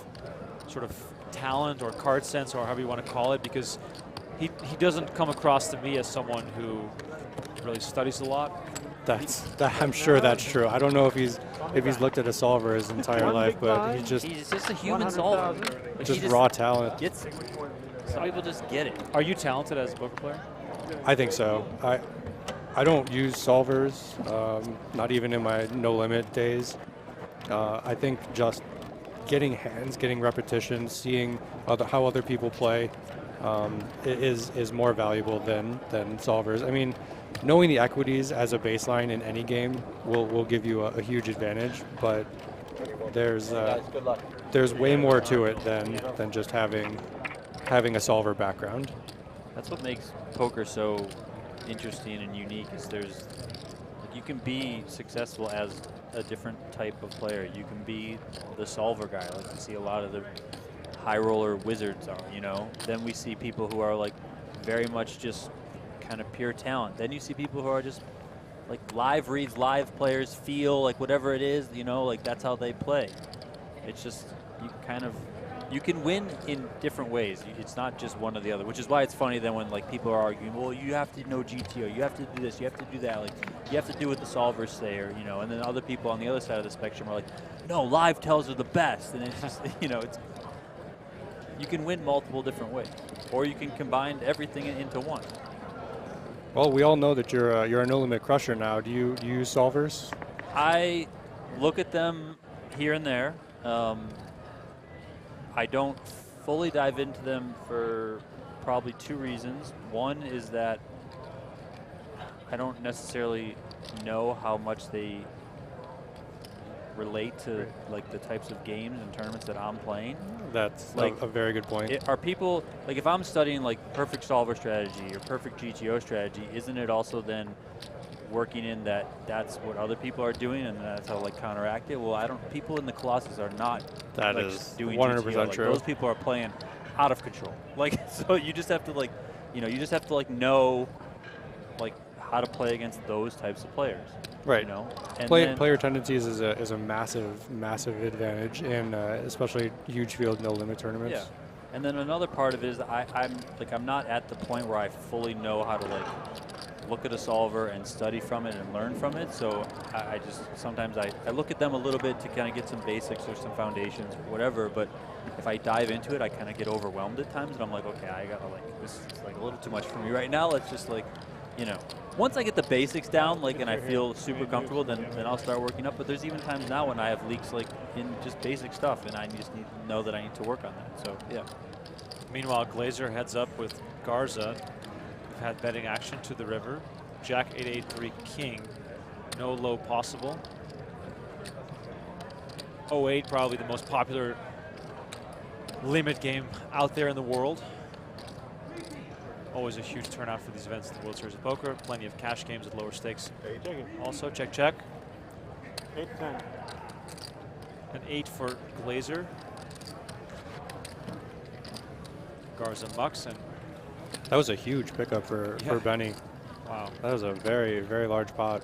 sort of talent or card sense, or however you want to call it, because he doesn't come across to me as someone who really studies a lot? I'm sure that's true. I don't know if he's looked at a solver his entire life, but he's just a human solver. Just raw talent. Some people just get it. Are you talented as a poker player? I think so. I don't use solvers, not even in my no limit days. I think just getting hands, getting repetition, seeing how other people play is more valuable than solvers. I mean, knowing the equities as a baseline in any game will give you a huge advantage, but there's way more to it than just having a solver background. That's what makes poker so interesting and unique. Is you can be successful as a different type of player. You can be the solver guy, like you see a lot of the high roller wizards are. Then we see people who are like very much just kind of pure talent. Then you see people who are just like live reads, live players, feel like whatever it is, like that's how they play. It's just you can win in different ways. It's not just one or the other, which is why it's funny then when like people are arguing, well, you have to know GTO, you have to do this, you have to do that, like you have to do what the solvers say, or and then other people on the other side of the spectrum are like, no, live tells are the best, and it's just it's you can win multiple different ways, or you can combine everything into one. Well, we all know that you're a no limit crusher now. Do you use solvers? I look at them here and there. I don't fully dive into them for probably two reasons. One is that I don't necessarily know how much they relate to like the types of games and tournaments that I'm playing. That's like a very good point. Are people, like if I'm studying like perfect solver strategy or perfect GTO strategy, isn't it also then working in that's what other people are doing and that's how like counteract it? Well, people in the Colossus are not doing 100% GTO. true. Those people are playing out of control. Like, so you just have to like, know like how to play against those types of players. Right. And player tendencies is a massive advantage in especially huge field no limit tournaments. Yeah. And then another part of it is I'm not at the point where I fully know how to like look at a solver and study from it and learn from it. So I just sometimes I look at them a little bit to kind of get some basics or some foundations or whatever. But if I dive into it, I kind of get overwhelmed at times, and I'm like, okay, I gotta this is like a little too much for me right now. Let's just like, once I get the basics down, like, and I feel super comfortable, then I'll start working up. But there's even times now when I have leaks like in just basic stuff, and I just need to know that I need to work on that. So yeah. Meanwhile, Glaser heads up with Garza. We've had betting action to the river. Jack 8-8-3 king. No low possible. 08, probably the most popular limit game out there in the world. Always a huge turnout for these events in the World Series of Poker. Plenty of cash games at lower stakes. Also, check. 8-10. An 8 for Glaser. Garza mucks, and that was a huge pickup for Benny. Wow. That was a very, very large pot.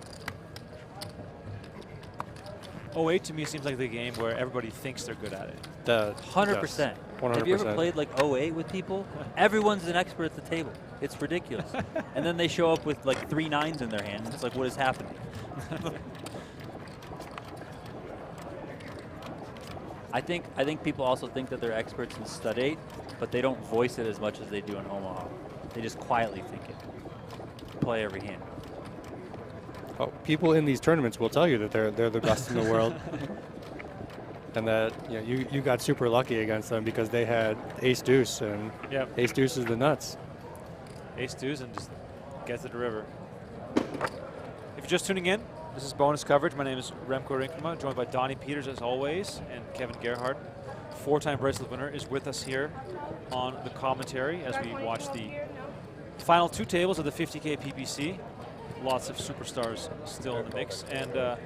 08 to me seems like the game where everybody thinks they're good at it. 100%. 100%. Have you ever played like 08 with people? Everyone's an expert at the table. It's ridiculous. And then they show up with like 3 9s in their hands. It's like, what is happening? I think people also think that they're experts in stud 8, but they don't voice it as much as they do in Omaha. They just quietly think it. Play every hand. Oh, people in these tournaments will tell you that they're the best in the world, and that you got super lucky against them because they had ace deuce, and ace deuce is the nuts. Ace deuce and just gets to the river. If you're just tuning in, this is bonus coverage. My name is Remko Rinkema, joined by Donnie Peters as always, and Kevin Gerhart, 4-time bracelet winner, is with us here on the commentary as we watch the final 2 tables of the 50K PPC. Lots of superstars still in the mix. And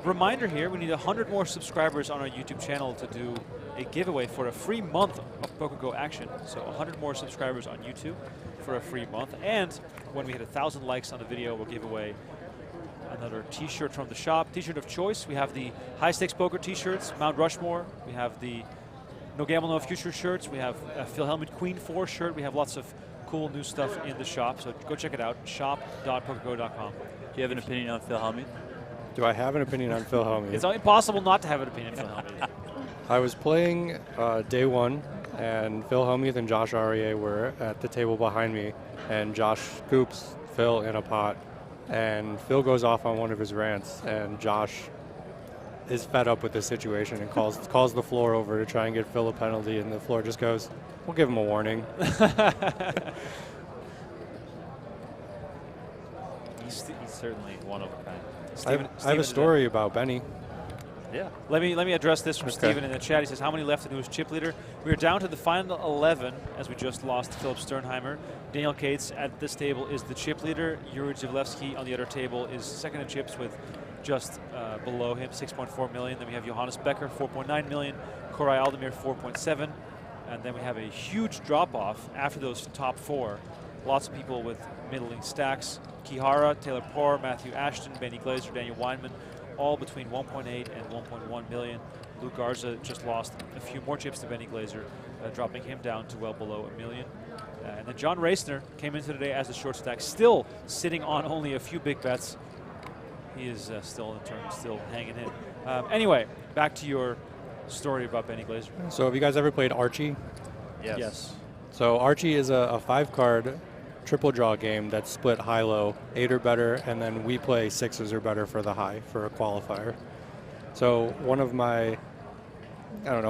reminder here, we need 100 more subscribers on our YouTube channel to do a giveaway for a free month of PokerGO action. So 100 more subscribers on YouTube for a free month. And when we hit 1,000 likes on the video, we'll give away another t-shirt from the shop. T-shirt of choice. We have the High Stakes Poker t-shirts, Mount Rushmore. We have the No Gamble, No Future shirts. We have a Phil Hellmuth Queen 4 shirt. We have lots of cool new stuff in the shop. So go check it out, shop.pokergo.com. Do you have an opinion on Phil Hellmuth? Do I have an opinion on Phil Hellmuth? It's impossible not to have an opinion on Phil Hellmuth. I was playing day 1, and Phil Hellmuth and Josh Aurier were at the table behind me, and Josh scoops Phil in a pot, and Phil goes off on one of his rants, and Josh is fed up with the situation and calls the floor over to try and get Phil a penalty, and the floor just goes, "We'll give him a warning." He's certainly one of a kind. I have a story about Benny. Yeah. Let me address this from Steven in the chat. He says, how many left and who's chip leader? We are down to the final 11 as we just lost Philipp Sternheimer. Daniel Cates at this table is the chip leader. Yuri Dzivielevski on the other table is second in chips with just below him, 6.4 million. Then we have Johannes Becker, 4.9 million. Koray Aldemir, 4.7. And then we have a huge drop-off after those top 4. Lots of people with middling stacks. Kihara, Taylor Paur, Matthew Ashton, Benny Glaser, Daniel Weinman, all between 1.8 and 1.1 million. Luke Garza just lost a few more chips to Benny Glaser, dropping him down to well below $1 million. And then John Racener came into today as a short stack, still sitting on only a few big bets. He is still in turn, still hanging in. Anyway, back to your story about Benny Glaser. So have you guys ever played Archie? Yes. So Archie is a 5-card triple draw game that's split high-low, 8 or better, and then we play 6s or better for the high for a qualifier. So one of my,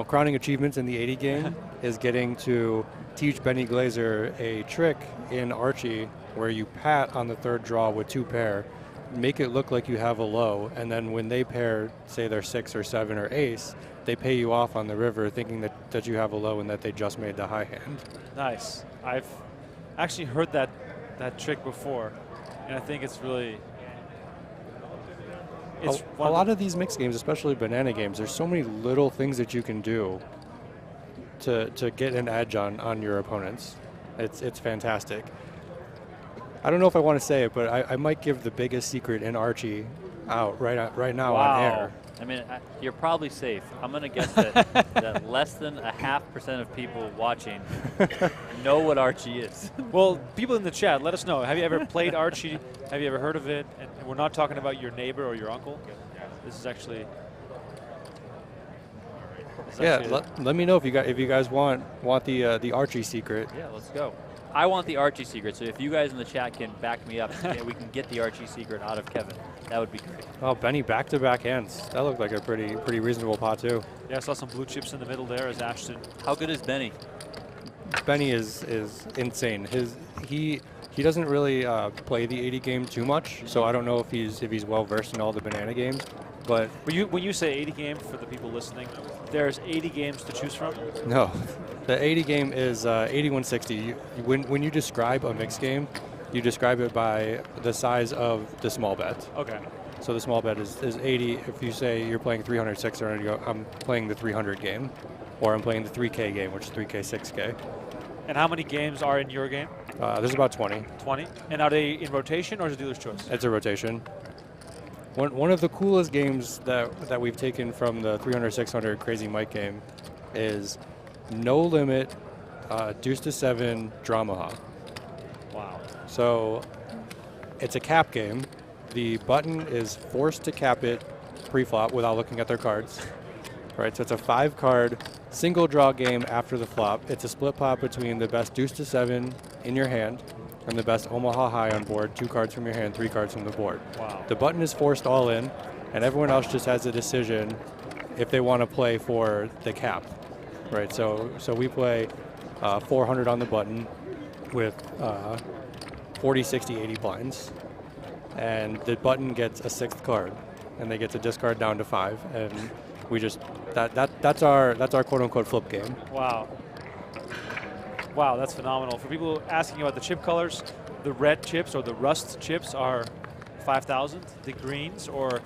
crowning achievements in the 80 game is getting to teach Benny Glaser a trick in Archie where you pat on the 3rd draw with 2 pair, make it look like you have a low, and then when they pair, say they're 6 or 7 or ace, they pay you off on the river thinking that you have a low and that they just made the high hand. Nice. I've actually heard that trick before, and I think it's really... A lot of these mixed games, especially banana games, there's so many little things that you can do to get an edge on your opponents. It's fantastic. I don't know if I want to say it, but I might give the biggest secret in Archie out right now on air. I mean, you're probably safe. I'm going to guess that less than 0.5% of people watching know what Archie is. Well, people in the chat, let us know. Have you ever played Archie? Have you ever heard of it? And we're not talking about your neighbor or your uncle. This is actually... Let me know if you guys want the Archie secret. Yeah, let's go. I want the Archie secret, so if you guys in the chat can back me up, we can get the Archie secret out of Kevin. That would be great. Oh, Benny back-to-back hands. That looked like a pretty reasonable pot too. Yeah, I saw some blue chips in the middle there as Ashton. How good is Benny? Benny is insane. He doesn't really play the 80 game too much, so I don't know if he's well versed in all the banana games. But when you say 80 game, for the people listening, there's 80 games to choose from? No, the 80 game is 8160. When you describe a mixed game, you describe it by the size of the small bet. Okay. So the small bet is 80. If you say you're playing 306, or you go, I'm playing the 300 game, or I'm playing the 3K game, which is 3K, 6K. And how many games are in your game? There's about 20. 20? And are they in rotation or is it dealer's choice? It's a rotation. One of the coolest games that we've taken from the 300-600 Crazy Mike game is no limit, deuce to 7, drama. Wow. So it's a cap game. The button is forced to cap it pre-flop without looking at their cards. Right, so it's a 5-card single draw game after the flop. It's a split pot between the best deuce to 7 in your hand and the best Omaha high on board, 2 cards from your hand, 3 cards from the board. Wow. The button is forced all in, and everyone else just has a decision if they want to play for the cap. Right, so we play 400 on the button with 40, 60, 80 blinds, and the button gets a 6th card, and they get to discard down to 5, and we just that's our quote unquote flip game. Wow. Wow, that's phenomenal. For people asking about the chip colors, the red chips or the rust chips are 5,000. The greens, or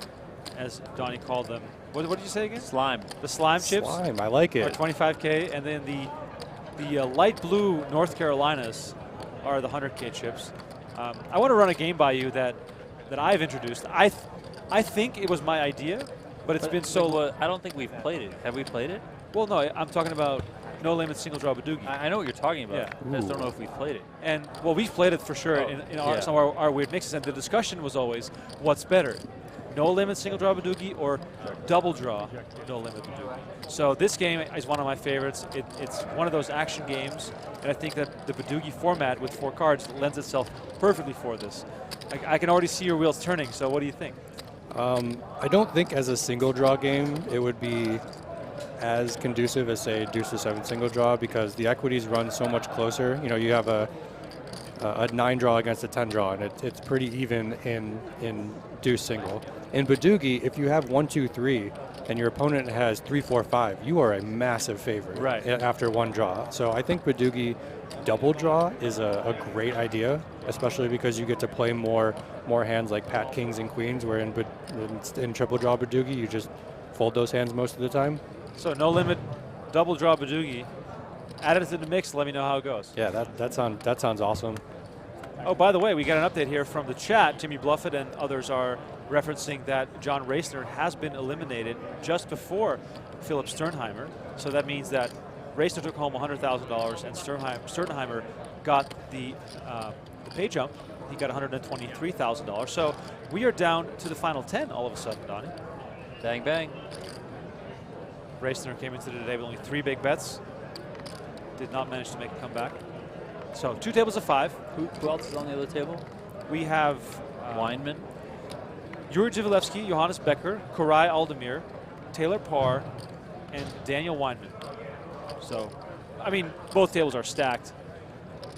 as Donnie called them, what did you say again? Slime. The slime chips. Slime, I like it. Are 25K, and then the light blue North Carolinas are the 100K chips. I want to run a game by you that I've introduced. I think it was my idea, but it's been so. I don't think we've played it. Have we played it? Well, no, I'm talking about no limit single draw Badoogie. I know what you're talking about. Yeah. I just don't know if we've played it. And well, we've played it for sure in some of our weird mixes, and the discussion was always, what's better, no limit single draw Badoogie or double draw no limit Badoogie? So this game is one of my favorites. It's one of those action games, and I think that the Badoogie format with 4 cards lends itself perfectly for this. I can already see your wheels turning. So what do you think? I don't think as a single draw game it would be as conducive as, say, deuce to 7 single draw, because the equities run so much closer. You know, you have a 9 draw against a 10 draw, and it's pretty even in deuce single. In Badoogie, if you have 1, 2, 3, and your opponent has 3, 4, 5, you are a massive favorite after 1 draw. So I think Badoogie double draw is a great idea, especially because you get to play more hands like Pat Kings and Queens, where in triple draw Badoogie you just fold those hands most of the time. So no limit double draw Badoogie. Add it to the mix. Let me know how it goes. Yeah, that sounds awesome. Oh, by the way, we got an update here from the chat. Timmy Bluffett and others are referencing that John Racener has been eliminated just before Philipp Sternheimer. So that means that Racener took home $100,000 and Sternheimer got the pay jump. He got $123,000. So we are down to the final 10 all of a sudden, Donnie. Bang, bang. Racener came into the day with only 3 big bets. Did not manage to make a comeback. So 2 tables of 5. Who else is on the other table? We have Weinman, Yuri Dzivielevski, Johannes Becker, Koray Aldemir, Taylor Paur, and Daniel Weinman. So, I mean, both tables are stacked.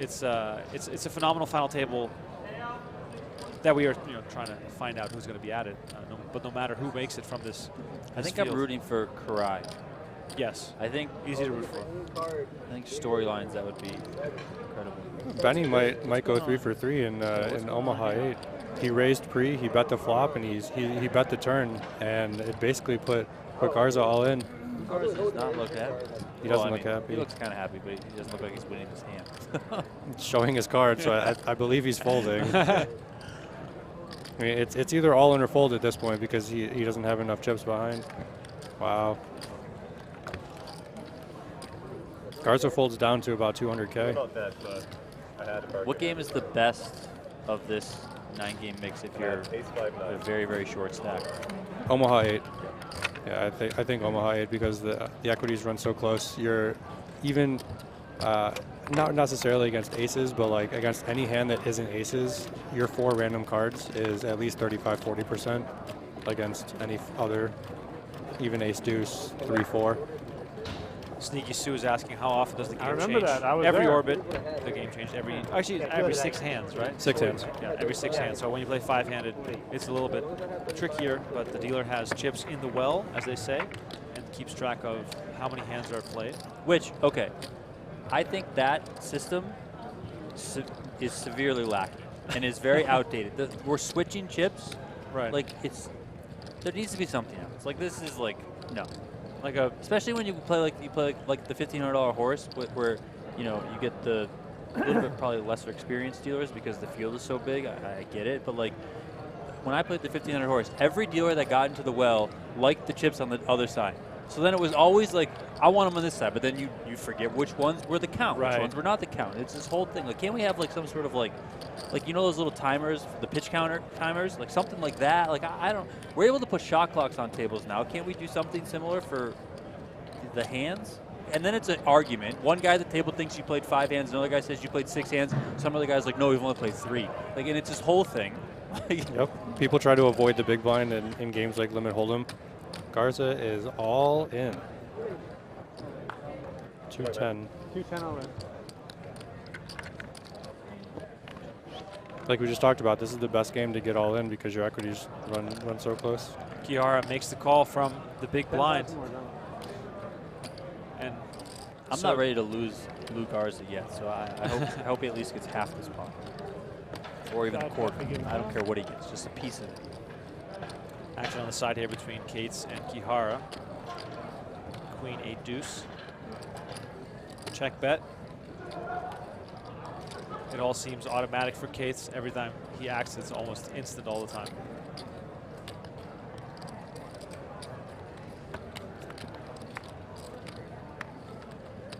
It's a phenomenal final table that we are trying to find out who's going to be added. But no matter who makes it from this, I think I'm rooting for Koray. Yes. I think easy to root for. I think storylines, that would be incredible. Benny might go 3 for 3 in Omaha 8. He raised pre, he bet the flop, and he bet the turn, and it basically put Garza all in. Garza does not look happy. He doesn't look happy. He looks kind of happy, but he doesn't look like he's winning his hand. Showing his card, so I believe he's folding. I mean, it's either all in or fold at this point, because he doesn't have enough chips behind. Wow. Garza folds down to about 200K. What game is the best of this 9-game mix if you're a very, very short stack? Omaha 8. Yeah, I think Omaha 8, because the equities run so close. You're even not necessarily against aces, but like against any hand that isn't aces, your 4 random cards is at least 35-40% against any other, even ace deuce 3-4. Sneaky Sue is asking how often does the game change? I remember that. I was every there. orbit, the game changed. Every 6 hands, right? 6 hands. Yeah, every 6 hands. So when you play 5-handed, it's a little bit trickier, but the dealer has chips in the well, as they say, and keeps track of how many hands are played. Which, okay, I think that system is severely lacking and is very outdated. We're switching chips. Right. Like, there needs to be something else. Like, this is like, no. Like especially when you play like the $1,500 horse, where you get the a little bit probably lesser experienced dealers because the field is so big. I get it, but like when I played the $1,500 horse, every dealer that got into the well liked the chips on the other side. So then it was always like, I want them on this side, but then you forget which ones were the count, which ones were not the count. It's this whole thing. Like, can't we have like some sort of like those little timers, the pitch counter timers, like something like that? Like I don't. We're able to put shot clocks on tables now. Can't we do something similar for the hands? And then it's an argument. One guy at the table thinks you played 5 hands. Another guy says you played 6 hands. Some other guy's like, no, we've only played 3. Like, and it's this whole thing. Yep. People try to avoid the big blind in games like Limit Hold'em. Garza is all in. 210. 210 all in. Like we just talked about, this is the best game to get all in because your equities run so close. Kihara makes the call from the big blind. And I'm not ready to lose Lou Garza yet, so I hope he at least gets half this pot. Or even a quarter. I don't care what he gets, just a piece of it. Action on the side here between Cates and Kihara. Queen 8 deuce. Check bet. It all seems automatic for Cates. Every time he acts, it's almost instant all the time.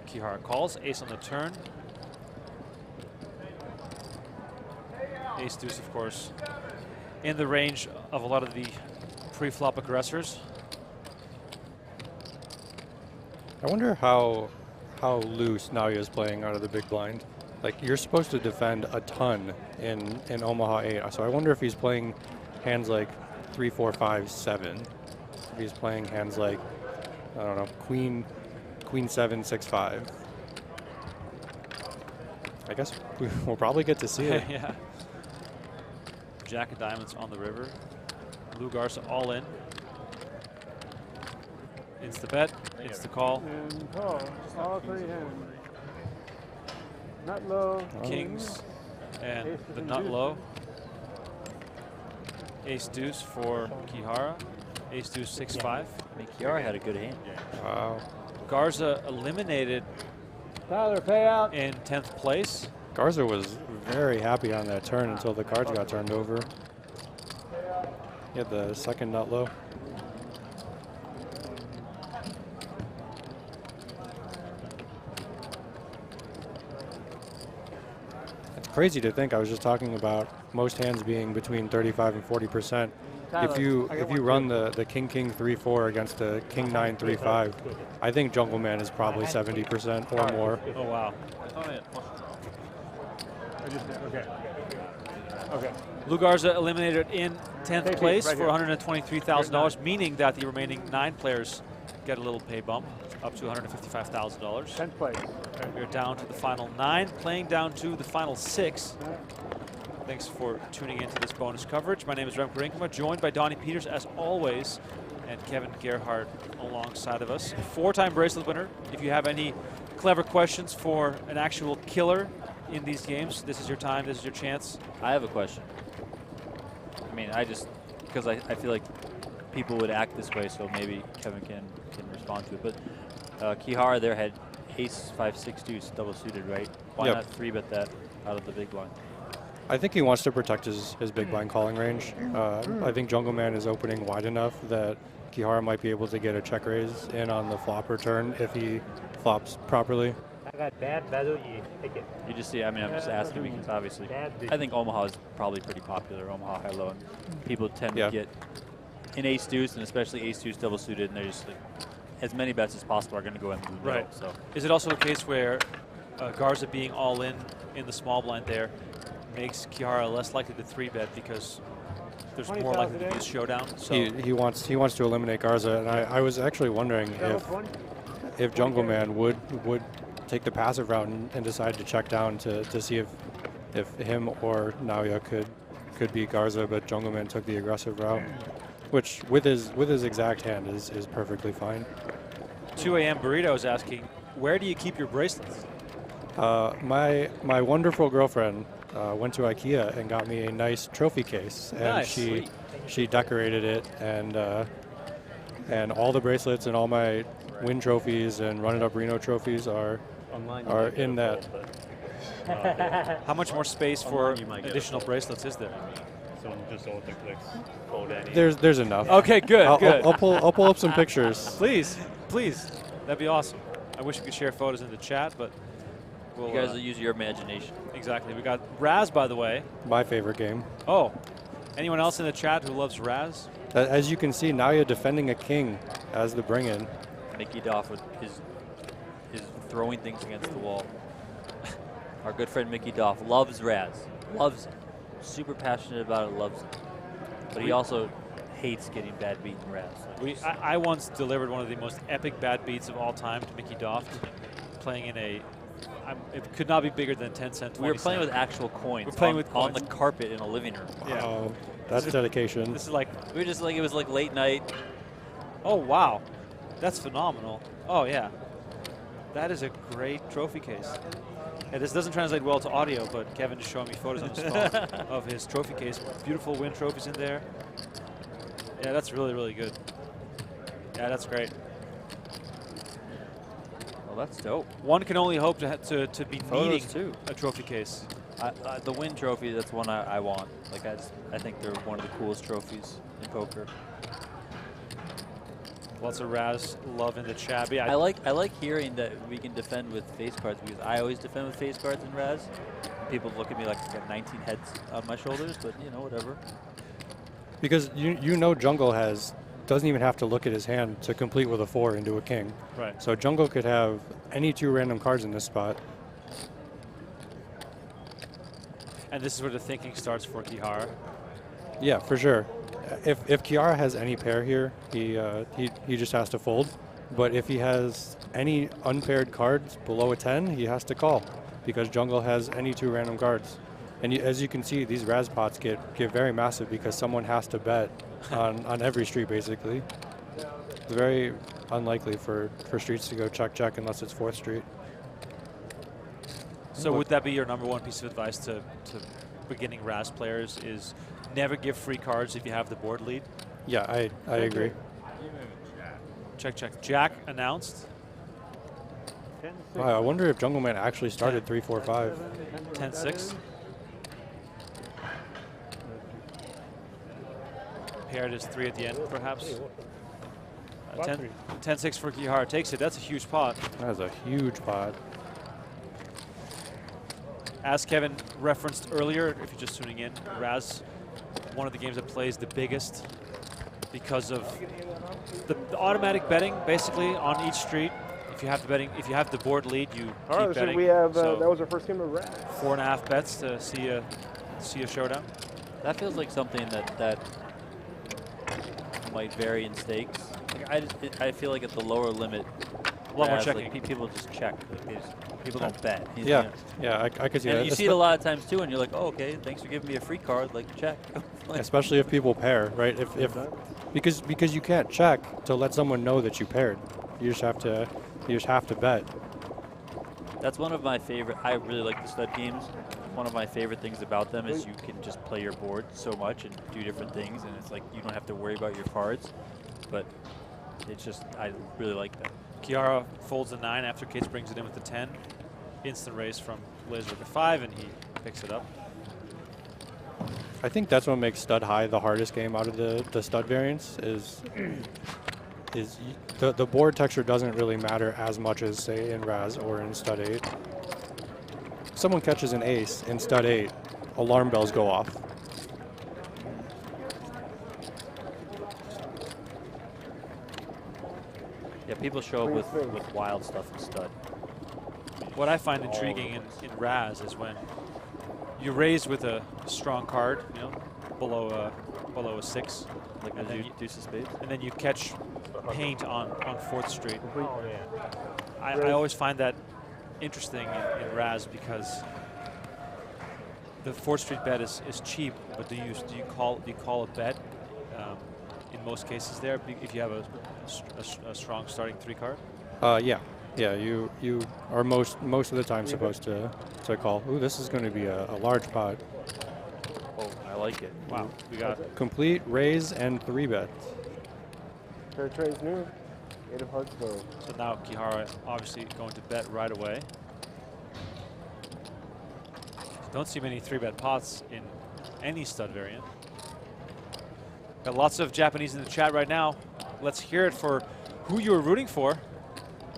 Kihara calls, ace on the turn. Ace deuce, of course, in the range of a lot of the pre-flop aggressors. I wonder how loose Naoya is playing out of the big blind. Like, you're supposed to defend a ton in Omaha 8, so I wonder if he's playing hands like 3, 4, 5, 7. If he's playing hands like, I don't know, Queen 7, 6, 5. I guess we'll probably get to see it. Yeah. Jack of diamonds on the river. Lou Garza all in. Insta bet, insta call. And call. All 3 hands. Nut low. Kings and the nut low. Ace deuce for Kihara. Ace deuce 6-5. I mean, Kihara had a good hand. Wow. Garza eliminated Tyler, payout. in 10th place. Garza was very happy on that turn until the cards got turned over. He had the second nut low. It's crazy to think. I was just talking about most hands being between 35 and 40%. If you run the King 3-4 against a King 9-3-5, I think Jungleman is probably 70% or more. Oh wow. I thought I had flush draw. Okay. Okay. Lou Garza eliminated in 10th place for $123,000, meaning that the remaining 9 players get a little pay bump up to $155,000. 10th place. We're down to the final 9, playing down to the final 6. Thanks for tuning into this bonus coverage. My name is Remko Rinkema, joined by Donnie Peters as always, and Kevin Gerhart alongside of us. 4-time bracelet winner. If you have any clever questions for an actual killer in these games, this is your time, this is your chance. I have a question. I mean, because I feel like people would act this way, so maybe Kevin can respond to it. But Kihara there had ace 5-6 deuce double suited, right? Why not 3-bet that out of the big blind? I think he wants to protect his big blind calling range. I think Jungleman is opening wide enough that Kihara might be able to get a check raise in on the flop return if he flops properly. You just see, I mean, I'm just asking because obviously, I think Omaha is probably pretty popular, Omaha high low, and people tend to get an ace deuce and especially ace deuce double suited, and they're just like, as many bets as possible are going to go in the middle. Right. So is it also a case where Garza being all in the small blind there makes Kihara less likely to 3-bet because there's more likely to be a showdown? So He wants to eliminate Garza, and I was actually wondering if Jungleman would take the passive route and decide to check down to see if him or Naoya could beat Garza, but Jungleman took the aggressive route, which with his exact hand is perfectly fine. 2 a.m. Burrito is asking, where do you keep your bracelets? My wonderful girlfriend went to IKEA and got me a nice trophy case, and she decorated it, and all the bracelets and all my win trophies and Run It Up Reno trophies are in that. How much more space for additional bracelets is there? There's enough. Okay, good. I'll pull up some pictures. Please, that'd be awesome. I wish we could share photos in the chat, but you guys will use your imagination. Exactly. We got Raz, by the way. My favorite game. Oh, anyone else in the chat who loves Raz? As you can see, Naoya defending a king as the bring-in. Mickey Doff is throwing things against the wall. Our good friend Mickey Doff loves Raz, loves it, super passionate about it, loves it. But he also hates getting bad beat in Raz. I once delivered one of the most epic bad beats of all time to Mickey Doff, playing in it could not be bigger than 10 cent, 20 We were playing cent. with actual coins. We're playing with on coins. the carpet in a living room. Yeah. Wow, that's dedication. This is like we were just like, it was like late night. Oh wow, that's phenomenal. Oh yeah, That is a great trophy case. And this doesn't translate well to audio, but Kevin is showing me photos on his phone of his trophy case. Beautiful win trophies in there. Yeah, that's really, really good. Yeah, that's great. Well, that's dope. One can only hope to be needing too. a trophy case. The win trophy, that's one I want. Like I think they're one of the coolest trophies in poker. Lots of Raz love in the chat. Yeah, I like hearing that we can defend with face cards, because I always defend with face cards in Raz. People look at me like I got 19 heads on my shoulders, but you know, whatever. Because you know Jungle doesn't even have to look at his hand to complete with a 4 into a king. Right. So Jungle could have any 2 random cards in this spot. And this is where the thinking starts for Kihara. Yeah, for sure. If Kihara has any pair here, he just has to fold. But if he has any unpaired cards below a 10, he has to call, because Jungle has any 2 random cards. And as you can see, these Raz pots get very massive because someone has to bet on every street, basically. It's very unlikely for streets to go check unless it's 4th street. So would that be your #1 piece of advice to beginning Raz players, is never give free cards if you have the board lead? Yeah, I agree. Check. Jack announced. Wow, I wonder if Jungleman actually started 3-4-5. 10-6. Paired is 3 at the end, perhaps. 10-6 for Gerhart. Takes it. That's a huge pot. That is a huge pot. As Kevin referenced earlier, if you're just tuning in, Raz, one of the games that plays the biggest because of the automatic betting, basically on each street. If you have the board lead, you keep betting. So we have So that was our first game of Raz. 4.5 bets to see a showdown. That feels like something that might vary in stakes. Like I feel like at the lower limit, A lot more Raz, checking. like, people just check. Like, people don't bet. Yeah, I could see and that. you see it a lot of times too, and you're like, oh, okay, thanks for giving me a free card. Like, check. Like, especially if people pair, right? Because you can't check to let someone know that you paired. You just have to bet. that's one of my favorite. I really like the stud games. One of my favorite things about them is you can just play your board so much and do different things, and it's like you don't have to worry about your cards. But it's just, I really like that. Kihara folds a 9 after Cates brings it in with the 10. Instant raise from Glaser to 5, and he picks it up. I think that's what makes stud high the hardest game out of the stud variants is the board texture doesn't really matter as much as, say, in Raz or in stud 8. Someone catches an ace in stud 8, alarm bells go off. Yeah, people show up with wild stuff in stud. What I find intriguing in Raz is when you raise with a strong card, you know, below a 6, Like and then deuce of spades. and then you catch paint on 4th Street. I always find that interesting in Raz because the 4th Street bet is cheap, but do you call a bet in most cases there if you have a strong starting 3 card? Yeah, you are most of the time supposed to call. Ooh, this is going to be a large pot. Oh, I like it. Wow, we got Complete raise and 3 bet. Fair trade's new. 8 of hearts though. so now Kihara obviously going to bet right away. Don't see many 3-bet pots in any stud variant. Got lots of Japanese in the chat right now. Let's hear it for who you were rooting for.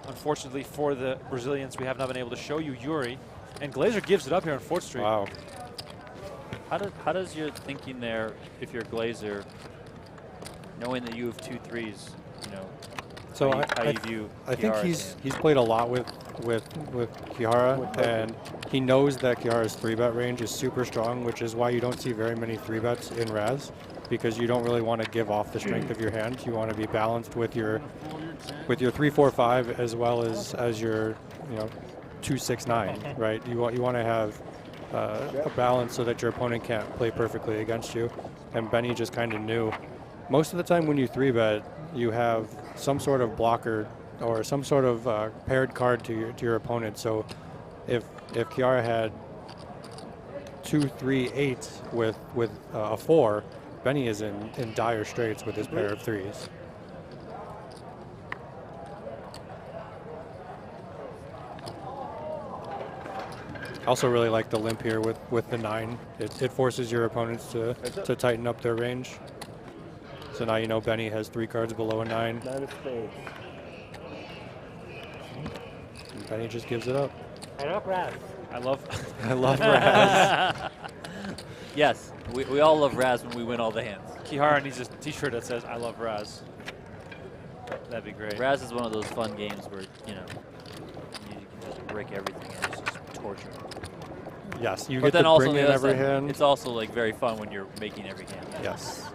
Unfortunately for the Brazilians, we have not been able to show you Yuri. And Glaser gives it up here on 4th Street. Wow. How does your thinking there, if you're Glaser, knowing that you have 2 3s, you know, So how you view I think Kihara's he's played a lot with Kihara, and he knows that Kihara's 3-bet range is super strong, which is why you don't see very many 3-bets in Raz, because you don't really want to give off the strength of your hand. You want to be balanced with your 3, 4, 5 as well as your 2, 6, 9, right? You want to have a balance so that your opponent can't play perfectly against you. And Benny just kind of knew. Most of the time when you 3-bet, you have some sort of blocker or some sort of paired card to your opponent. So if Kihara had 2, 3, 8 with a 4, Benny is in dire straits with his pair of 3s. Also really like the limp here with the 9. It forces your opponents to tighten up their range. So now you know Benny has 3 cards below a 9. 9 of spades. And Benny just gives it up. I love Raz. I love Raz. Yes, we all love Raz when we win all the hands. Kihara needs a t-shirt that says, I love Raz. That'd be great. Raz is one of those fun games where, you know, you can just break everything and it's just torture. Yes, you but get then to bring also in every hand. It's also like very fun when you're making every hand. Yes.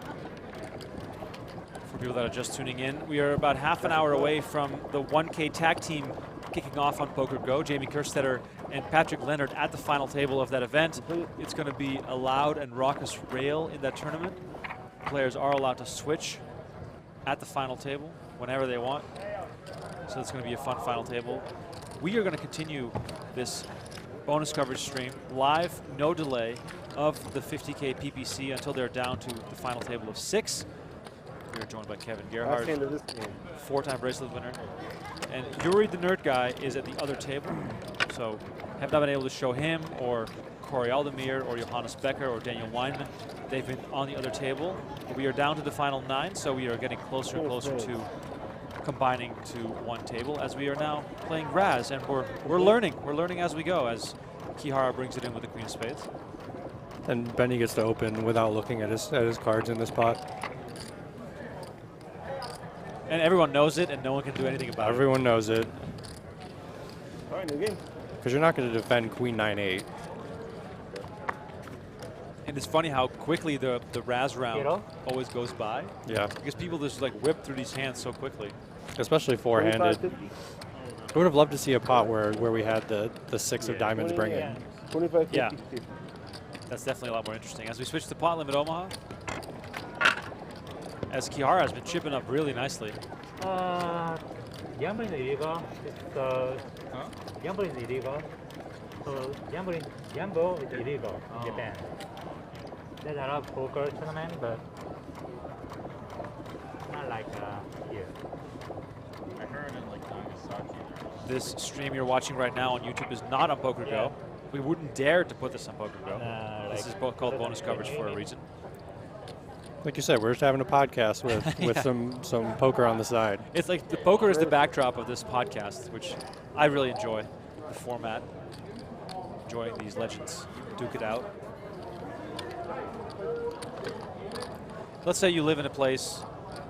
For people that are just tuning in, we are about half an hour away from the 1K tag team kicking off on PokerGO. Jamie Kerstetter and Patrick Leonard at the final table of that event. It's going to be a loud and raucous rail in that tournament. Players are allowed to switch at the final table whenever they want. So it's going to be a fun final table. We are going to continue this bonus coverage stream live, no delay, of the 50K PPC until they're down to the final table of 6. We are joined by Kevin Gerhart, 4-time bracelet winner. And Yuri the Nerd Guy is at the other table. So have not been able to show him or Koray Aldemir or Johannes Becker or Daniel Weinman. They've been on the other table. We are down to the final 9, so we are getting closer and closer to combining to one table as we are now playing Raz, and we're learning. We're learning as we go as Kihara brings it in with the Queen of Spades. And Benny gets to open without looking at his cards in this pot. And everyone knows it, and no one can do anything about Everyone knows it. All right, new game. Because you're not going to defend Queen 9-8. And it's funny how quickly the Raz round always goes by. Yeah. Because people just like whip through these hands so quickly. Especially four-handed. I would have loved to see a pot where we had the 6 of diamonds bring in. 25, 50, Yeah. 50. That's definitely a lot more interesting. As we switch to pot limit Omaha, as Kihara has been chipping up really nicely. Gambling is illegal. Gambling is illegal. So gamble is illegal in Japan. There's a lot of poker tournament, but not like here. I heard in like Nagasaki. This stream you're watching right now on YouTube is not on PokerGo. Yeah. We wouldn't dare to put this on PokerGo. This is called bonus coverage for a reason. Like you said, we're just having a podcast with some poker on the side. It's like the poker is the backdrop of this podcast, which I really enjoy. The format, enjoying these legends duke it out. Let's say you live in a place,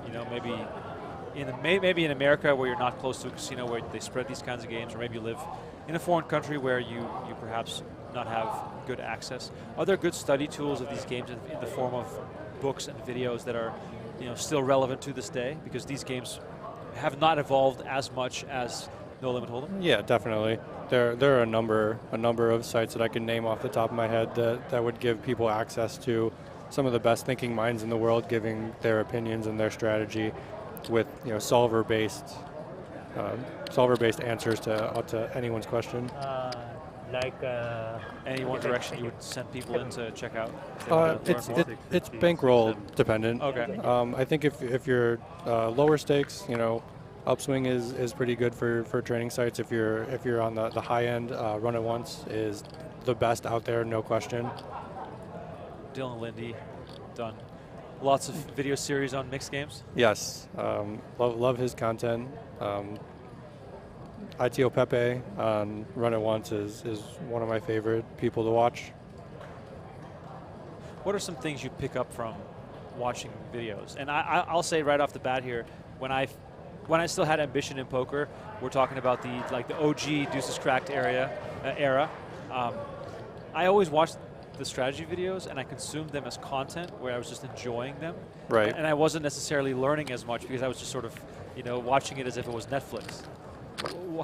you know, maybe in America where you're not close to a casino where they spread these kinds of games, or maybe you live in a foreign country where you perhaps not have good access. Are there good study tools of these games in the form of books and videos that are, you know, still relevant to this day? Because these games have not evolved as much as No Limit Hold'em. Yeah, definitely. There are a number of sites that I can name off the top of my head that would give people access to some of the best thinking minds in the world, giving their opinions and their strategy with, you know, solver-based answers to anyone's question. Any one direction you would send people in to check out? It's bankroll dependent. Okay. I think if you're lower stakes, you know, Upswing is pretty good for training sites. If you're on the high end, Run It Once is the best out there, no question. Dylan Lindy, done lots of video series on mixed games. Yes, love his content. ITO Pepe on Run It Once is one of my favorite people to watch. What are some things you pick up from watching videos? And I'll say right off the bat here, when I still had ambition in poker, we're talking about the OG Deuces Cracked era. I always watched the strategy videos and I consumed them as content where I was just enjoying them. Right. And I wasn't necessarily learning as much because I was just sort of, you know, watching it as if it was Netflix.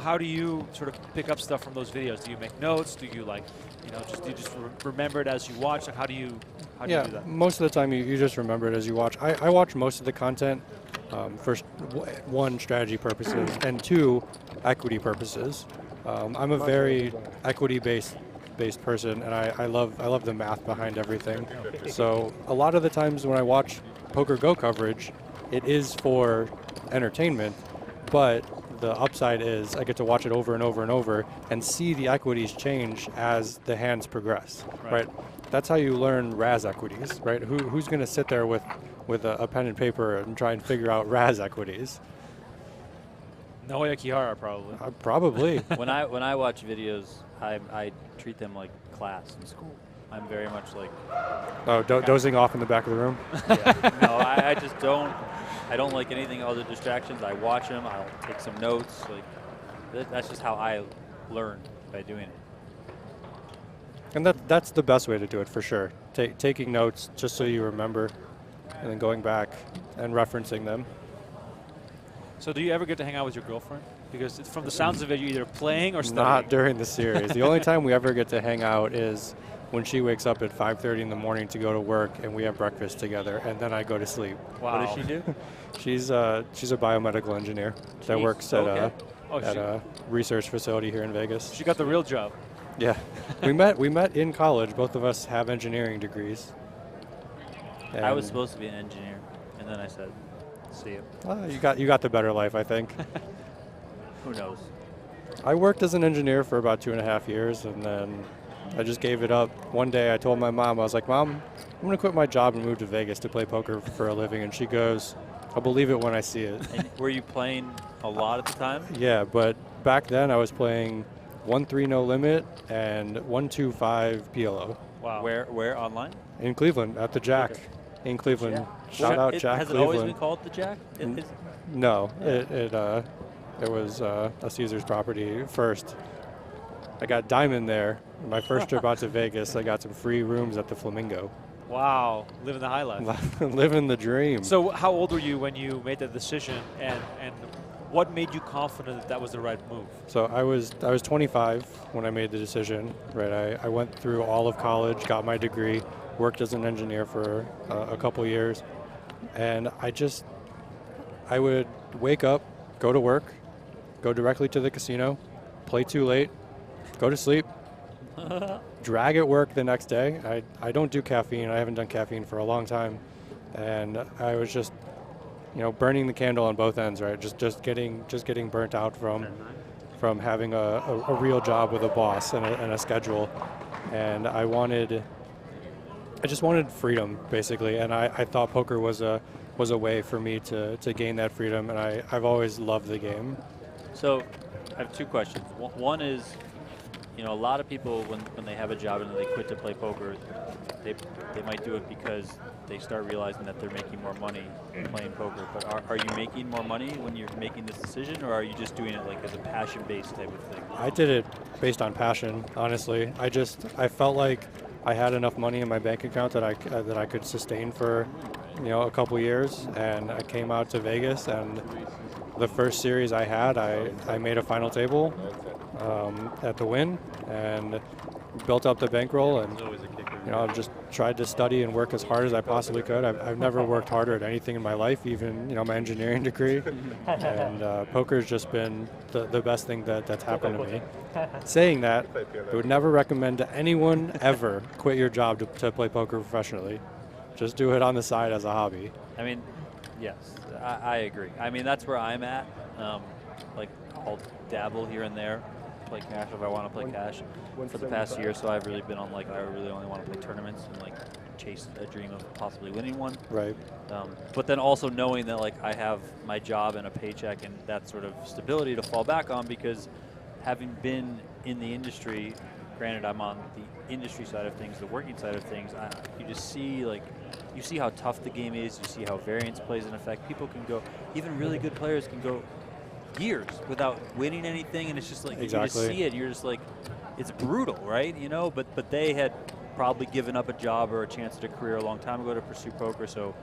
how do you sort of pick up stuff from those videos? Do you make notes? Do you like, do you just remember it as you watch? Like, how do you do that? Most of the time you just remember it as you watch. I watch most of the content for one, strategy purposes, and two, equity purposes. I'm a very equity-based person, and I love the math behind everything. So a lot of the times when I watch PokerGO coverage, it is for entertainment, but the upside is I get to watch it over and over and over and see the equities change as the hands progress, right? That's how you learn Raz equities, right? Who's going to sit there with a pen and paper and try and figure out Raz equities? Naoya Kihara, probably. Probably. When I watch videos, I treat them like class in school. I'm very much like... Oh, dozing off in the back of the room? Yeah. No, I just don't. I don't like anything other distractions. I watch them. I'll take some notes. Like that's just how I learn, by doing it. And that's the best way to do it, for sure. Taking notes just so you remember, and then going back and referencing them. So do you ever get to hang out with your girlfriend? Because from the sounds of it, you're either playing or studying. Not during the series. The only time we ever get to hang out is when she wakes up at 5:30 in the morning to go to work, and we have breakfast together, and then I go to sleep. Wow. What does she do? She's a biomedical engineer that works at a research facility here in Vegas. She got the real job. Yeah, we met in college. Both of us have engineering degrees. And I was supposed to be an engineer, and then I said, "See you." You got the better life, I think. Who knows? I worked as an engineer for about 2.5 years, and then I just gave it up. One day I told my mom, I was like, "Mom, I'm going to quit my job and move to Vegas to play poker for a living." And she goes, "I'll believe it when I see it." And were you playing a lot at the time? Yeah, but back then I was playing 1-3 no limit and 1-2-5 PLO. Wow. Where online? In Cleveland, at the Jack. Okay. In Cleveland. Shout out Jack Has Cleveland. it always been called the Jack? No, it was a Caesars property first. I got Diamond there. My first trip out to Vegas, I got some free rooms at the Flamingo. Wow, living the high life. Living the dream. So how old were you when you made that decision, and what made you confident that that was the right move? So I was 25 when I made the decision. Right, I went through all of college, got my degree, worked as an engineer for a couple years, and I would wake up, go to work, go directly to the casino, play too late, go to sleep, drag at work the next day. I don't do caffeine. I haven't done caffeine for a long time, and I was just, burning the candle on both ends, right? Just getting burnt out from having a real job with a boss and a schedule, and I just wanted freedom, basically, and I thought poker was a way for me to gain that freedom, and I've always loved the game. So I have two questions. One is, a lot of people, when they have a job and they quit to play poker, they might do it because they start realizing that they're making more money playing poker. But are you making more money when you're making this decision, or are you just doing it like as a passion-based type of thing? I did it based on passion, honestly. I felt like I had enough money in my bank account that I could sustain for, a couple years, and I came out to Vegas, and the first series I had, I made a final table at the Win and built up the bankroll, and I've just tried to study and work as hard as I possibly could. I've never worked harder at anything in my life, even my engineering degree, and poker's just been the best thing that's happened to me. Saying that, I would never recommend to anyone ever quit your job to play poker professionally. Just do it on the side as a hobby. I mean, yes, I agree. I mean, that's where I'm at. Like, I'll dabble here and there, play cash if I want to play cash. For the past year, so I've really been on, like, I really only want to play tournaments and, like, chase a dream of possibly winning one. Right. But then also knowing that, like, I have my job and a paycheck and that sort of stability to fall back on, because having been in the industry, granted I'm on the industry side of things, the working side of things, you just see, like, you see how tough the game is, you see how variance plays an effect. People can go, even really good players can go years without winning anything, and it's just like, exactly. You just see it, you're just like, it's brutal, right? But they had probably given up a job or a chance at a career a long time ago to pursue poker. So,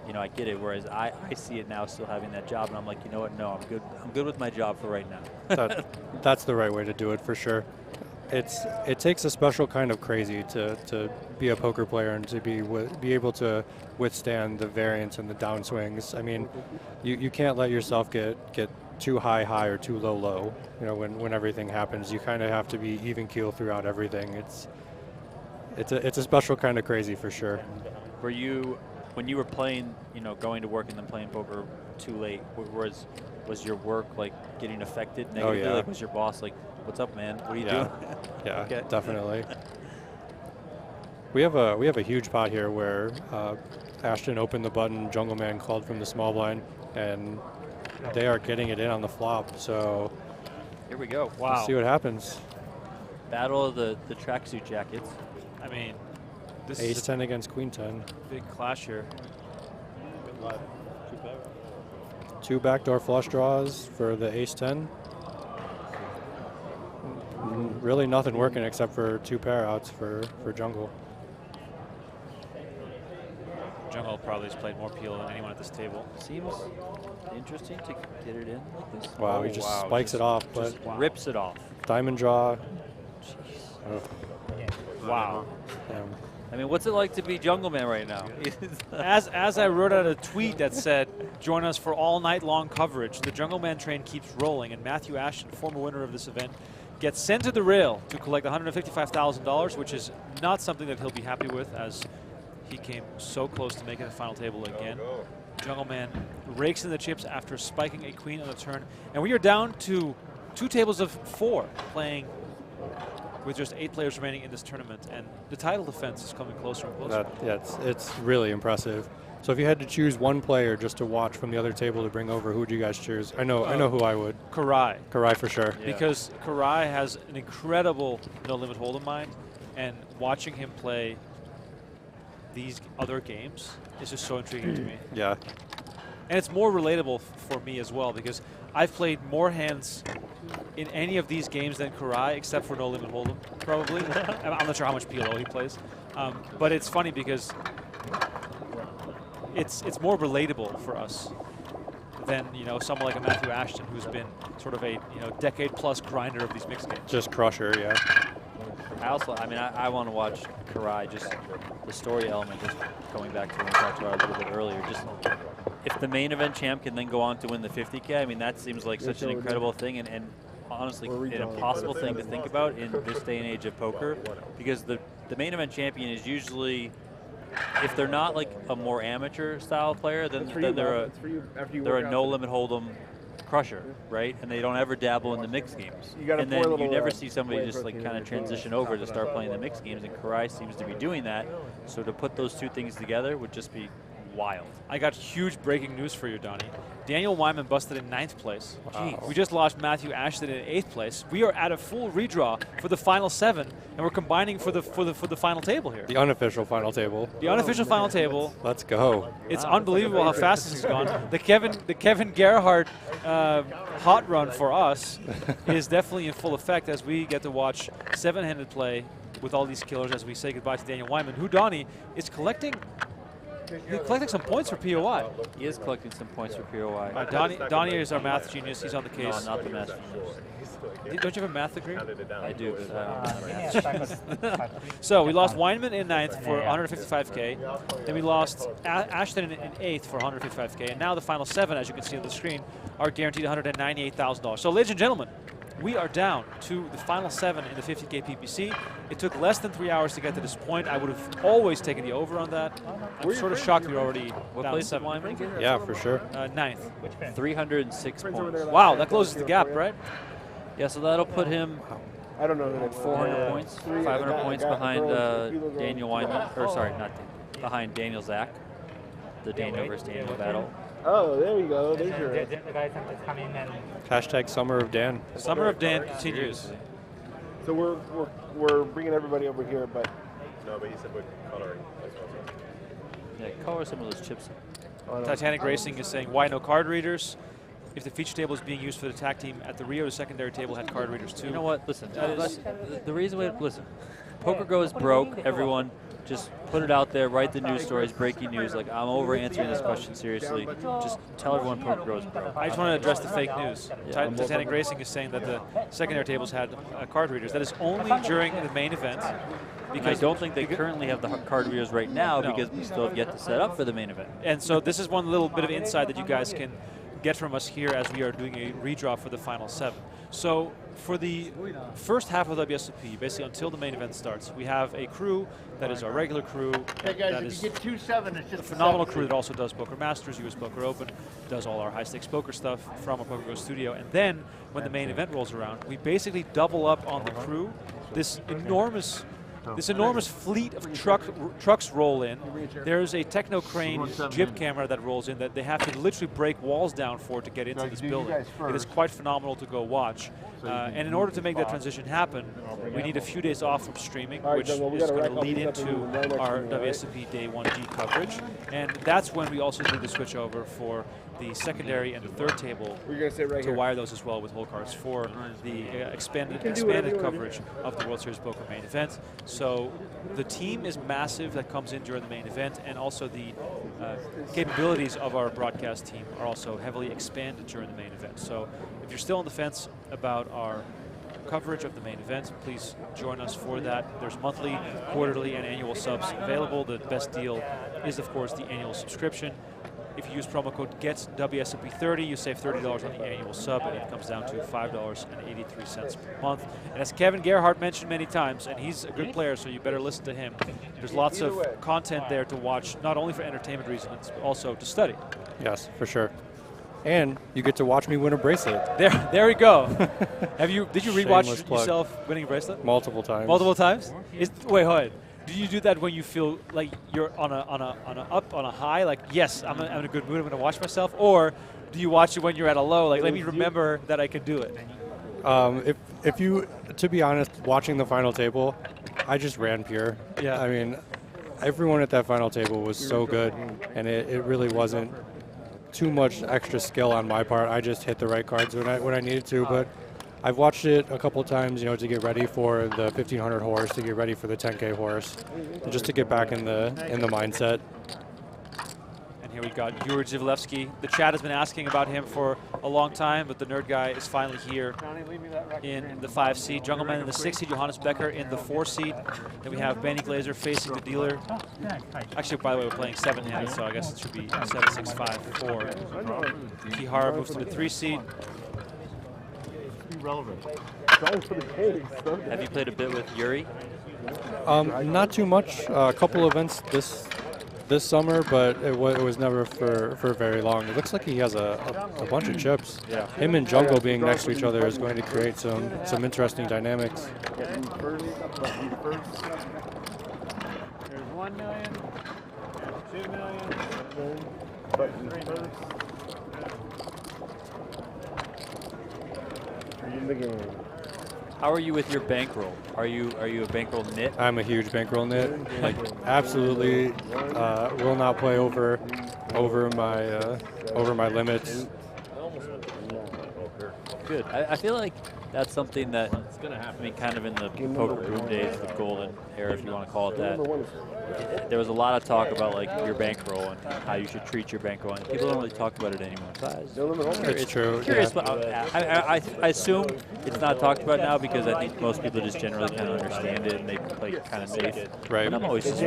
you know, I get it. Whereas I see it now still having that job, and I'm like, you know what? No, I'm good. I'm good with my job for right now. That's the right way to do it for sure. It takes a special kind of crazy to be a poker player and to be able to withstand the variance and the downswings. I mean, you can't let yourself get too high or too low. You know, when everything happens, you kind of have to be even keel throughout everything. It's a special kind of crazy for sure. Were you, when you were playing, you know, going to work and then playing poker too late, was your work like getting affected negatively? Oh, yeah. Like, was your boss like, "What's up, man? What are you doing?" Yeah, Okay. definitely. We have a huge pot here where Ashton opened the button, Jungleman called from the small blind, and they are getting it in on the flop. So here we go. Wow. Let's see what happens. Battle of the tracksuit jackets. I mean, this Ace is 10 against Queen 10. big clash here. Two backdoor flush draws for the Ace 10. Really nothing working except for two pair outs for Jungle. Jungle probably has played more PL than anyone at this table. Seems interesting to get it in like this. Wow, he just spikes it off, but rips it off. Diamond draw. Wow. I mean, what's it like to be Jungleman right now? as I wrote out a tweet that said, "Join us for all night long coverage. The Jungleman train keeps rolling," and Matthew Ashton, former winner of this event, gets sent to the rail to collect $155,000, which is not something that he'll be happy with, as he came so close to making the final table again. Jungleman rakes in the chips after spiking a queen on the turn, and we are down to 2 tables of 4 playing with just 8 players remaining in this tournament, and the title defense is coming closer and closer. It's really impressive. So if you had to choose one player just to watch from the other table to bring over, who would you guys choose? I know who I would. Koray. Koray for sure. Yeah. Because Koray has an incredible no-limit hold'em mind, and watching him play these other games is just so intriguing to me. Yeah. And it's more relatable for me as well, because I've played more hands in any of these games than Koray, except for no-limit hold'em, probably. I'm not sure how much PLO he plays. But it's funny because it's more relatable for us than, you know, someone like a Matthew Ashton, who's been sort of a, you know, decade-plus grinder of these mixed games. Just crusher, yeah. I want to watch Koray, just the story element, just going back to what we talked about a little bit earlier. Just if the main event champ can then go on to win the 50K, I mean, that seems like such an incredible thing, and honestly an impossible thing to think about in this day and age of poker, because the main event champion is usually, if they're not like a more amateur style player, then they're a no limit hold'em crusher, right? And they don't ever dabble in the mixed games. And then you never see somebody just like kind of transition over to start playing the mixed games, and Koray seems to be doing that. So to put those two things together would just be wild. I got huge breaking news for you, Donnie. Daniel Weinman busted in 9th place. Wow. We just lost Matthew Ashton in 8th place. We are at a full redraw for the final 7, and we're combining for the final table here. The unofficial final table. The unofficial final table. Let's go. It's unbelievable how fast this has gone. The Kevin Gerhart hot run for us is definitely in full effect, as we get to watch 7-handed play with all these killers as we say goodbye to Daniel Weinman, who, Donnie, is collecting some points for POI. He is collecting some points for POI. Donnie is our math genius. He's on the case. No, not the math genius. Don't you have a math degree? I do, but I don't have math. So we lost Weinman in 9th for 155K. Then we lost Ashton in 8th for 155K. And now the final 7, as you can see on the screen, are guaranteed $198,000. So, ladies and gentlemen, we are down to the final 7 in the 50K PPC. It took less than 3 hours to get to this point. I would have always taken the over on that. I'm sort of shocked we were already down to 7. Yeah, for sure. 9th. 306 points. Wow, that closes the gap, right? Yeah, so that'll put him I don't know at 400 points, 500 points behind Daniel Weinman, or sorry, not behind Daniel Zach, the Daniel versus Daniel battle. Oh, there you go. There's your. The guys have to come in and. Hashtag Summer of Dan. Summer of Dan continues. So we're bringing everybody over here, but. No, but he said we're coloring. Yeah, color some of those chips. Titanic Racing is saying, why no card readers? If the feature table is being used for the attack team at the Rio, the secondary table had card readers too. You know what? Listen, the reason we listen. PokerGo is broke. Everyone, just put it out there. Write the news stories, breaking news. Like, I'm over answering this question seriously. Just tell everyone PokerGo is broke. I just want to address the fake news. Yeah. Titanic Racing is saying that the secondary tables had card readers. That is only during the main event. Because I don't think they currently have the card readers right now because we still have yet to set up for the main event. And so this is one little bit of insight that you guys can get from us here as we are doing a redraw for the final 7. So for the first half of WSOP, basically until the main event starts, we have a crew that is our regular crew. Hey guys, that if is you get 2-7, it's just a phenomenal crew that also does Poker Masters, US Poker Open, does all our high-stakes poker stuff from our PokerGo studio. And then when the main event rolls around, we basically double up on the crew. This enormous fleet of trucks roll in. There's a Techno Crane jib camera that rolls in that they have to literally break walls down for to get into this building. It is quite phenomenal to go watch. And in order to make that transition happen, we need a few days off from streaming, which is going to lead into our WSOP Day 1G coverage. And that's when we also do the switch over for the secondary and the third table to wire those as well with whole cards for the expanded coverage of the World Series Poker main event. So the team is massive that comes in during the main event, and also the capabilities of our broadcast team are also heavily expanded during the main event. So if you're still on the fence about our coverage of the main event, please join us for that. There's monthly, quarterly, and annual subs available. The best deal is, of course, the annual subscription. If you use promo code GETWSOP30, you save $30 on the annual sub, and it comes down to $5.83 per month. And as Kevin Gerhart mentioned many times, and he's a good player, so you better listen to him, there's lots of content there to watch, not only for entertainment reasons, but also to study. Yes, for sure. And you get to watch me win a bracelet. There we go. Did you rewatch yourself winning a bracelet? Multiple times. Multiple times? Wait, hold on. Do you do that when you feel like you're on a high, like, yes, I'm in a good mood, I'm going to watch myself? Or do you watch it when you're at a low, like, let me remember that I can do it? If you, to be honest, watching the final table, I just ran pure. Yeah. I mean, everyone at that final table was so good, and it really wasn't too much extra skill on my part. I just hit the right cards when I needed to, but I've watched it a couple times, to get ready for the 1500 horse, to get ready for the 10K horse, and just to get back in the mindset. And here we've got Yuri Dzivielevski. The chat has been asking about him for a long time, but the nerd guy is finally here in the 5 seed. Jungleman in the 6 seed, Johannes Becker in the 4 seed. Then we have Benny Glaser facing the dealer. Actually, by the way, we're playing 7 hands, so I guess it should be 7, 6, 5, 4. Kihara moves to the 3 seed. Relevant. Have you played a bit with Yuri? Not too much. A couple events this summer, but it was never for very long. It looks like he has a bunch of chips. Yeah. Him and Jungle being next to each other is going to create some interesting dynamics. There's 1 million, 2 million, 3 million. In the game. How are you with your bankroll? Are you a bankroll nit? I'm a huge bankroll nit. Like, absolutely, will not play over my limits. Good. I feel like that's something that, I mean, kind of in the poker boom days, the golden era, if you want to call it that, there was a lot of talk about like your bankroll and how you should treat your bankroll, and people don't really talk about it anymore. So It's true. Curious, Yeah. but I assume it's not talked about now because I think most people just generally kind of understand it and they play kind of safe. Right. But I'm always just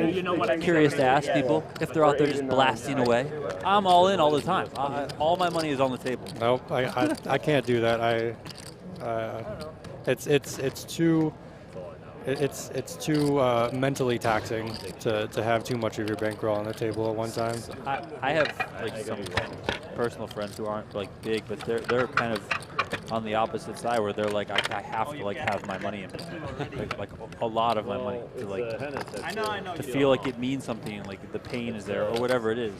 curious to ask people if they're out there just blasting away. I'm all in all the time. All my money is on the table. Nope, I can't do that. It's too mentally taxing to have too much of your bankroll on the table at one time. I have like some personal friends who aren't like big, but they're kind of on the opposite side where they're like, I have to like have my money in, like a lot of my money to like to feel like it means something, like the pain is there or whatever it is.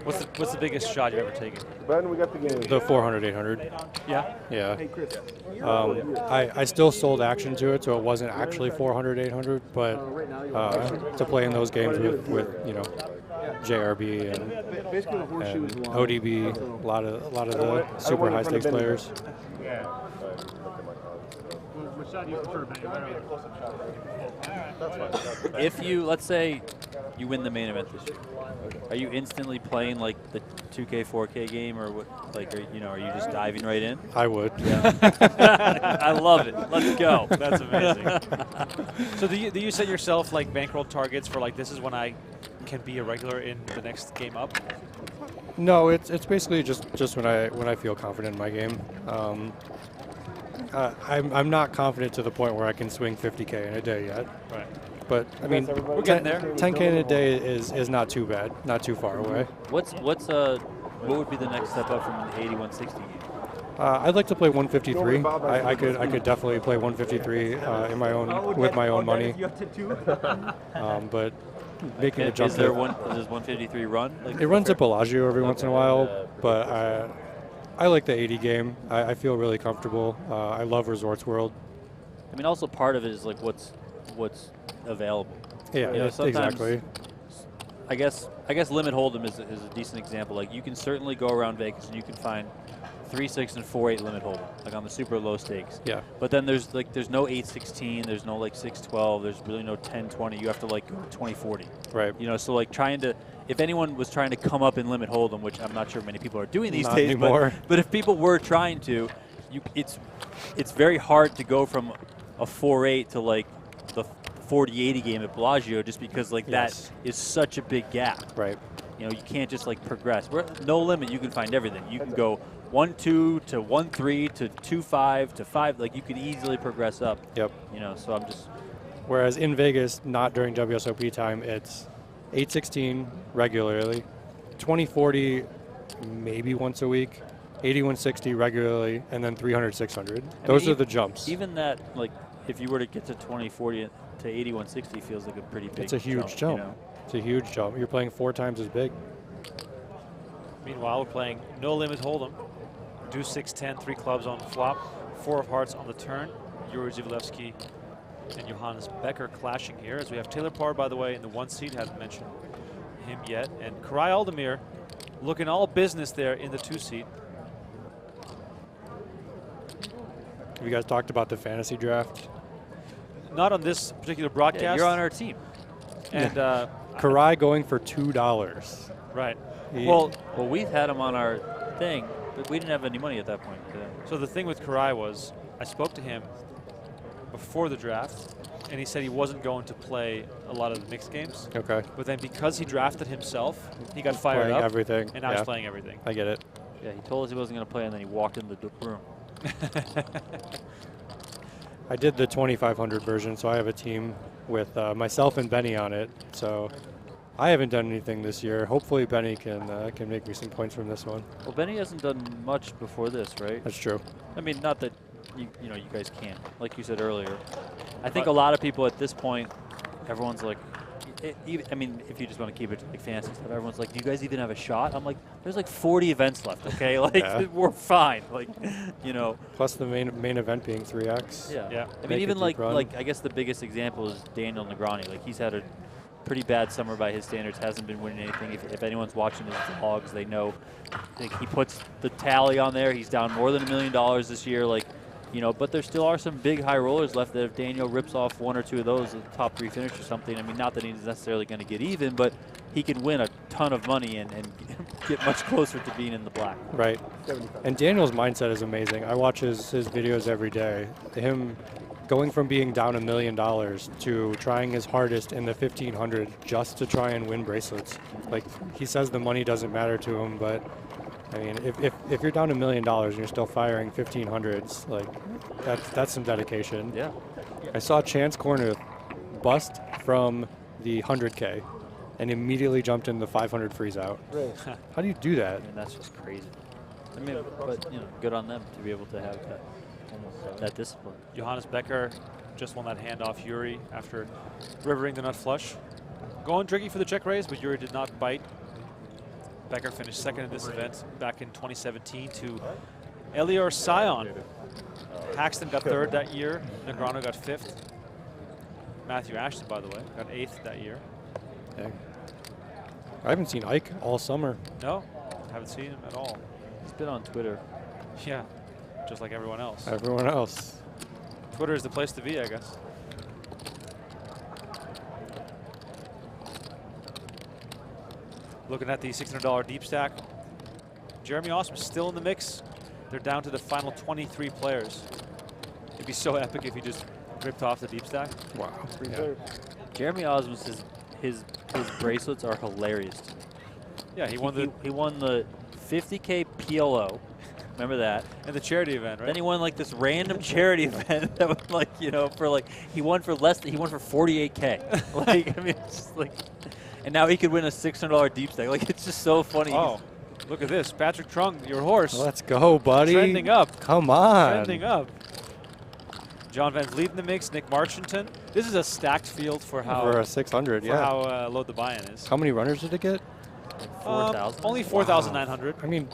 What's the biggest shot you've ever taken? Ben, we got the game. The 400, 800. Yeah? Yeah. I still sold action to it, so it wasn't actually 400, 800, but to play in those games with JRB and ODB, a lot of the super high stakes players. Which shot do you prefer, Benny? If you, let's say, you win the main event this year, are you instantly playing like the 2K, 4K game, or what? Like, are you just diving right in? I would. Yeah. I love it. Let's go. That's amazing. So do you set yourself like bankroll targets for like, this is when I can be a regular in the next game up? No, it's basically just when I feel confident in my game. I'm not confident to the point where I can swing 50K in a day yet. Right. But I mean, we're getting there. 10K in a day is not too bad, not too far away. What would be the next step up from the 8160 game? I'd like to play 153. I could definitely play 153 in my own with my own money. But making a jump. Does 153 run? Like it runs at Bellagio every once in a while, but I like the 80 game. I feel really comfortable. I love Resorts World. I mean, also part of it is like what's available. Yeah, exactly. I guess limit hold'em is a decent example. Like you can certainly go around Vegas and you can find 3-6 and 4-8 limit hold'em, like on the super low stakes. Yeah. But then there's no 8-16, there's no like 6-12, there's really no 10-20. You have to like go 20-40. Right. So like if anyone was trying to come up in limit hold'em, which I'm not sure many people are doing these Not days, anymore. but if people were trying to, it's very hard to go from a 4-8 to like the 40-80 game at Bellagio, just because like that is such a big gap. Right. You can't just like progress. No limit, you can find everything. You can go 1-2 to 1-3 to 2-5 to 5. Like you could easily progress up. Yep. So I'm just. Whereas in Vegas, not during WSOP time, it's 8-16 regularly, 20-40 maybe once a week, 81-60 regularly, and then 300-600. Those are the jumps. Even that, like, if you were to get to 20-40 to 81-60, feels like a pretty big. It's a huge jump. It's a huge jump. You're playing 4 times as big. Meanwhile, we're playing no limit hold'em. Deuce 6-10, 3 clubs on the flop, 4 of hearts on the turn. Yuri Dzivielevski and Johannes Becker clashing here, as we have Taylor Paur, by the way, in the 1 seat. Haven't mentioned him yet. And Koray Aldemir looking all business there in the 2 seat. Have you guys talked about the fantasy draft? Not on this particular broadcast. Yeah, you're on our team. And Koray going for $2. Right. Well, we've had him on our thing, but we didn't have any money at that point. So the thing with Koray was, I spoke to him before the draft, and he said he wasn't going to play a lot of the mixed games. Okay. But then because he drafted himself, he got fired playing up. Everything. And now he's playing everything. I get it. Yeah, he told us he wasn't going to play, and then he walked in the room. I did the 2,500 version, so I have a team with myself and Benny on it. So I haven't done anything this year. Hopefully Benny can make me some points from this one. Well, Benny hasn't done much before this, right? That's true. I mean, not that you guys can't, like you said earlier. I think a lot of people at this point, everyone's like, I mean, if you just want to keep it like fantasy stuff, everyone's like, do you guys even have a shot? I'm like, there's like 40 events left, okay? Like, we're fine. Like, Plus the main event being 3x. Yeah. I mean, even like I guess the biggest example is Daniel Negreanu. Like, he's had a pretty bad summer by his standards, hasn't been winning anything. If anyone's watching his vlogs, they know like, he puts the tally on there. He's down more than $1 million this year. Like, but there still are some big high rollers left that if Daniel rips off 1 or 2 of those, the top 3 finish or something, I mean, not that he's necessarily going to get even, but he can win a ton of money and get much closer to being in the black. Right. And Daniel's mindset is amazing. I watch his videos every day. Him going from being down $1 million to trying his hardest in the 1,500 just to try and win bracelets. Like, he says the money doesn't matter to him, but I mean, if you're down $1 million and you're still firing 1,500s, like that's some dedication. Yeah. I saw Chance Corner bust from the 100K and immediately jumped in the 500 freeze out. Right. How do you do that? I mean, that's just crazy. I mean, but good on them to be able to have that discipline. Johannes Becker just won that handoff Yuri after rivering the nut flush. Going tricky for the check raise, but Yuri did not bite. Becker finished second in this event back in 2017 to Elior Sion. Paxton got 3rd that year. Negreanu got 5th. Matthew Ashton, by the way, got 8th that year. Dang. I haven't seen Ike all summer. No, haven't seen him at all. He's been on Twitter. Yeah, just like everyone else. Everyone else. Twitter is the place to be, I guess. Looking at the $600 deep stack. Jeremy Osmond still in the mix. They're down to the final 23 players. It'd be so epic if he just ripped off the deep stack. Wow. Yeah. Jeremy Osmond says his bracelets are hilarious. Yeah, he won the 50K PLO. Remember that? And the charity event, right? Then he won like this random charity event that was like, you know, for like he won for 48K. Like, I mean, it's just like, and now he could win a $600 deep stack. Like, it's just so funny. Oh, look at this, Patrick Trung, your horse. Let's go, buddy. Trending up. Come on. Trending up. John Van Vliet in the mix, Nick Marchington. This is a stacked field for how for a 600, for how low the buy-in is. How many runners did it get? 4,000. Only 4,900. I mean,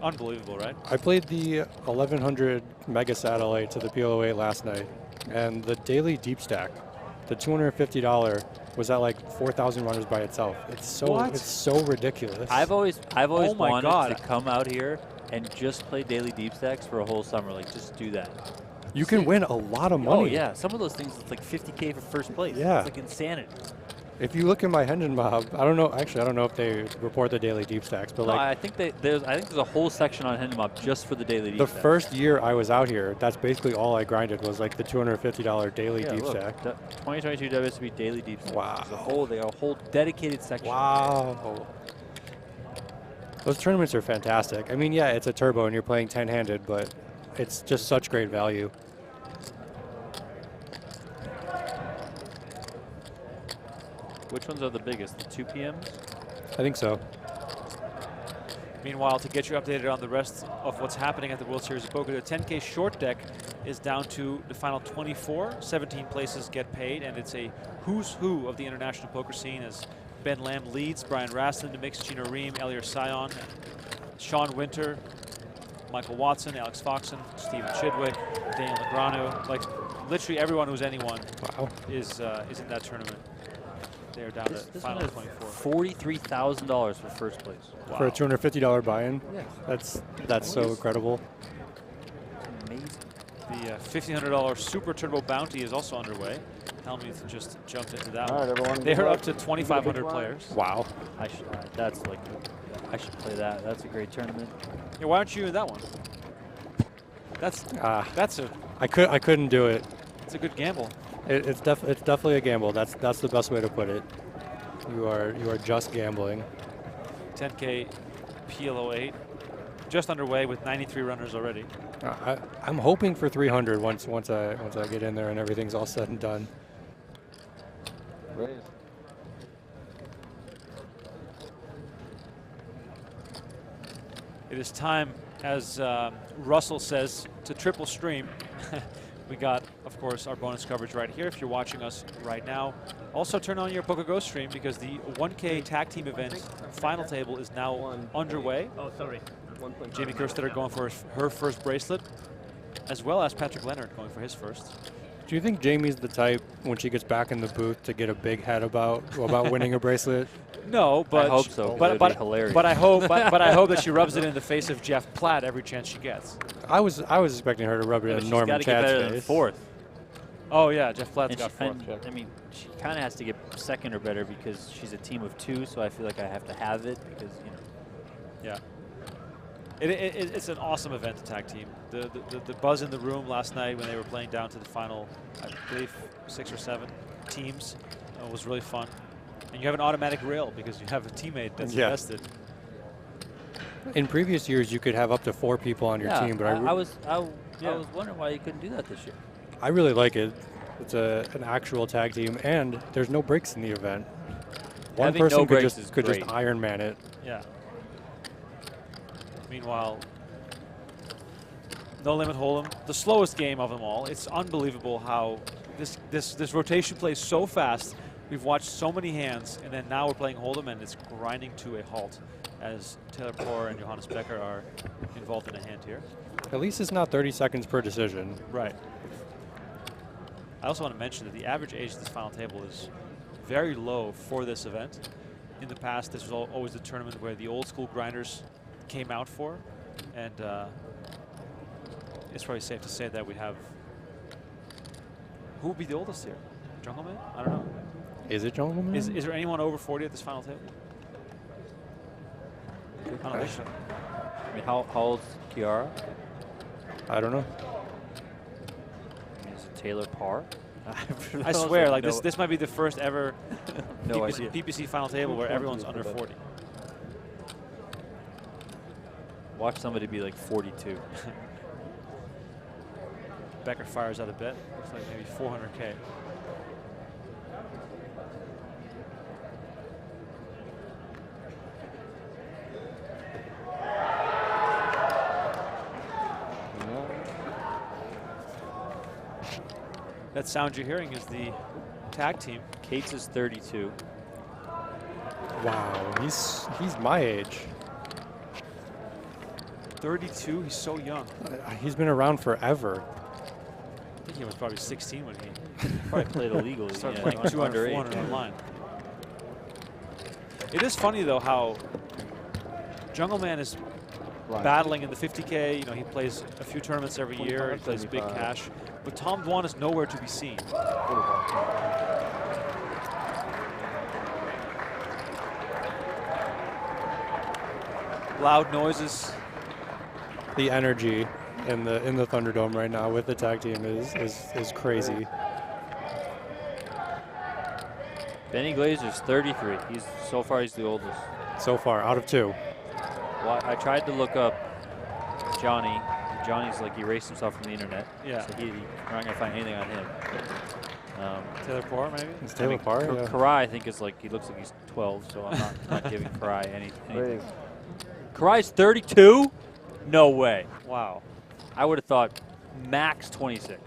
unbelievable, right? I played the 1100 Mega Satellite to the PLO8 last night, and the daily deep stack, the $250, was at like 4,000 runners by itself. It's so ridiculous. I've always wanted God. to come out here and just play daily deep stacks for a whole summer. Like, just do that. You can win a lot of money. Oh yeah, some of those things it's like 50K for first place. Yeah. It's like insanity. If you look at my Hendon mob, I don't know. Actually, I don't know if they report the daily deep stacks, but No, like I think there's a whole section on Hendon mob just for the daily deep the stacks. first year I was out here, that's basically all I grinded was like the $250 daily deep look, stack. 2022 WSB daily deep stacks. Wow. They got a whole dedicated section. Wow. Those tournaments are fantastic. I mean, yeah, it's a turbo and you're playing 10-handed, but it's just such great value. Which ones are the biggest? The 2 PMs? I think so. Meanwhile, to get you updated on the rest of what's happening at the World Series of Poker, the 10K short deck is down to the final 24. 17 places get paid, and it's a who's who of the international poker scene as Ben Lamb leads, Brian Raston in the mix, Gino Ream, Elier Sion, Sean Winter, Michael Watson, Alex Foxen, Stephen Chidwick, Daniel Negreanu. Like, literally everyone who's anyone is in that tournament. They're down to final 24. $43,000 for first place. Wow. For a $250 buy-in? Yeah. That's so incredible. Amazing. The $1,500 Super Turbo Bounty is also underway. Helmuth just jumped into that All right, one. everyone. They're up to 2,500 players. Wow. I should play that. That's a great tournament. Yeah, why aren't you in that one? I couldn't do it. It's a good gamble. It's definitely a gamble. That's the best way to put it. You are just gambling. 10K PLO8 just underway with 93 runners already. I'm hoping for 300 once I get in there and everything's all said and done. Raise. It is time, as Russell says, to triple stream. We got, of course, our bonus coverage right here if you're watching us right now. Also turn on your PokerGO stream because the 1K tag team event final table is now underway. Oh, sorry. Jamie Kerstetter going for her first bracelet, as well as Patrick Leonard going for his first. Do you think Jamie's the type, when she gets back in the booth, to get a big head about winning a bracelet? No, but I hope so. But it'd be hilarious. But I hope that she rubs it in the face of Jeff Platt every chance she gets. I was expecting her to rub it in Norman Chad's face. Fourth. Oh yeah, Jeff Platt's got fourth. I mean, she kind of has to get second or better because she's a team of two. So I feel like I have to have it because Yeah. It's an awesome event to tag team. The buzz in the room last night when they were playing down to the final, I believe 6 or 7 teams, was really fun. And you have an automatic rail because you have a teammate that's invested. In previous years, you could have up to 4 people on your team, but I was wondering why you couldn't do that this year. I really like it. It's an actual tag team, and there's no breaks in the event. One Having person no could breaks just is great. Iron Man it. Yeah. Meanwhile, No Limit Hold'em, the slowest game of them all. It's unbelievable how this rotation plays so fast. We've watched so many hands, and then now we're playing Hold'em, and it's grinding to a halt as Taylor Paur and Johannes Becker are involved in a hand here. At least it's not 30 seconds per decision. Right. I also want to mention that the average age of this final table is very low for this event. In the past, this was always the tournament where the old school grinders came out for, and it's probably safe to say that we have. Who would be the oldest here? Jungleman? I don't know. Is it Jungleman? Is there anyone over 40 at this final table? I don't think so. I mean, how old's Kihara? I don't know. I mean, is it Taylor Paur? I swear, like this might be the first ever no idea. PPC final table where everyone's under 40. Watch somebody be like 42. Becker fires out a bet. Looks like maybe 400K. That sound you're hearing is the tag team. Cates is 32. Wow, he's my age. 32, he's so young. He's been around forever. I think he was probably 16 when he probably played illegally. Started Yeah, playing 200, 400 online. It is funny though how Jungleman is battling in the 50K. You know, he plays a few tournaments every year. He plays big cash. But Tom Dwan is nowhere to be seen. Loud noises. The energy in the Thunderdome right now with the tag team is crazy. Benny Glaser's 33. He's the oldest. So far, out of 2. Well, I tried to look up Johnny. Johnny's like erased himself from the internet. Yeah. So we're not gonna find anything on him. Taylor Paur, maybe? It's Taylor Paur. Yeah. Koray, I think, is like, he looks like he's 12, so I'm not giving Koray anything. Karay's 32? No way. Wow. I would have thought max 26.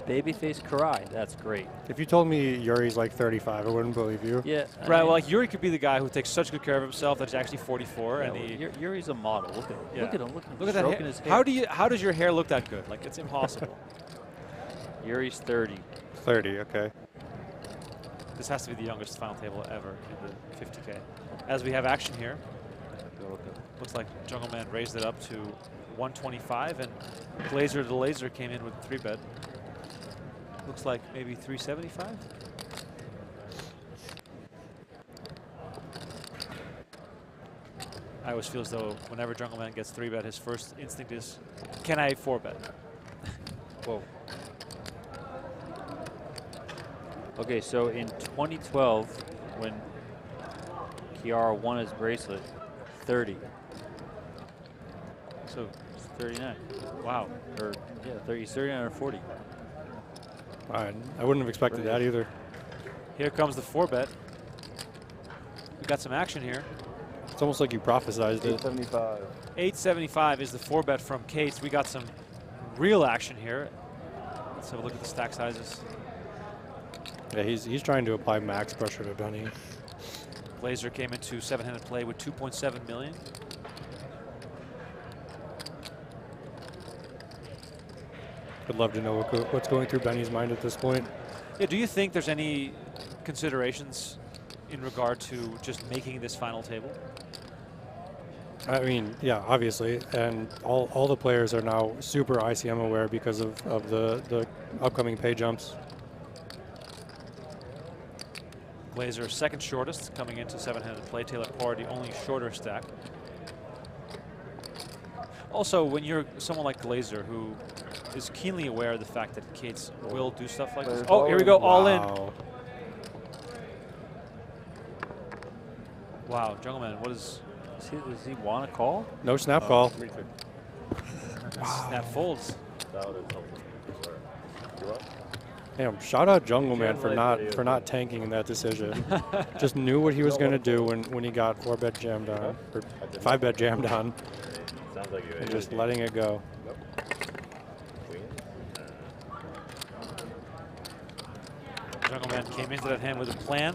Babyface Koray, that's great. If you told me Yuri's like 35, I wouldn't believe you. Yeah. Right, well, like Yuri could be the guy who takes such good care of himself that he's actually 44. Yeah, and well, Yuri's a model. Look at him. Yeah. Look at him. Look at that hair. His hair. How does your hair look that good? Like, it's impossible. Yuri's 30. 30, okay. This has to be the youngest final table ever in the 50K. As we have action here. Looks like Jungleman raised it up to 125, and Glaser the Laser came in with a 3-bet. Looks like maybe 375. I always feel as though whenever Jungleman gets 3-bet, his first instinct is, can I 4-bet? Whoa. Okay, so in 2012, when Kihara won his bracelet, 30. So it's 39. Wow. Or yeah, 30. He's 39 or 40. I wouldn't have expected that either. Here comes the 4-bet. We got some action here. It's almost like you prophesized it. 875. 875 is the 4-bet from Cates. We got some real action here. Let's have a look at the stack sizes. Yeah, he's trying to apply max pressure to Donnie. Glaser came into 7-handed play with 2.7 million. I'd love to know what's going through Benny's mind at this point. Yeah, do you think there's any considerations in regard to just making this final table? I mean, yeah, obviously, and all the players are now super ICM aware because of the upcoming pay jumps. Glaser second shortest coming into 7-handed play. Taylor Paur the only shorter stack. Also, when you're someone like Glaser who is keenly aware of the fact that Cates will do stuff like this. Oh, here we go, all in. Wow, Jungleman, what is... Does he want to call? No snap call. Wow. Snap folds. Damn, shout out Jungleman for not tanking in that decision. Just knew what he was going to do when he got 4-bet jammed on, or 5-bet jammed on. Sounds like you. And just letting it go. Jungleman came into that hand with a plan.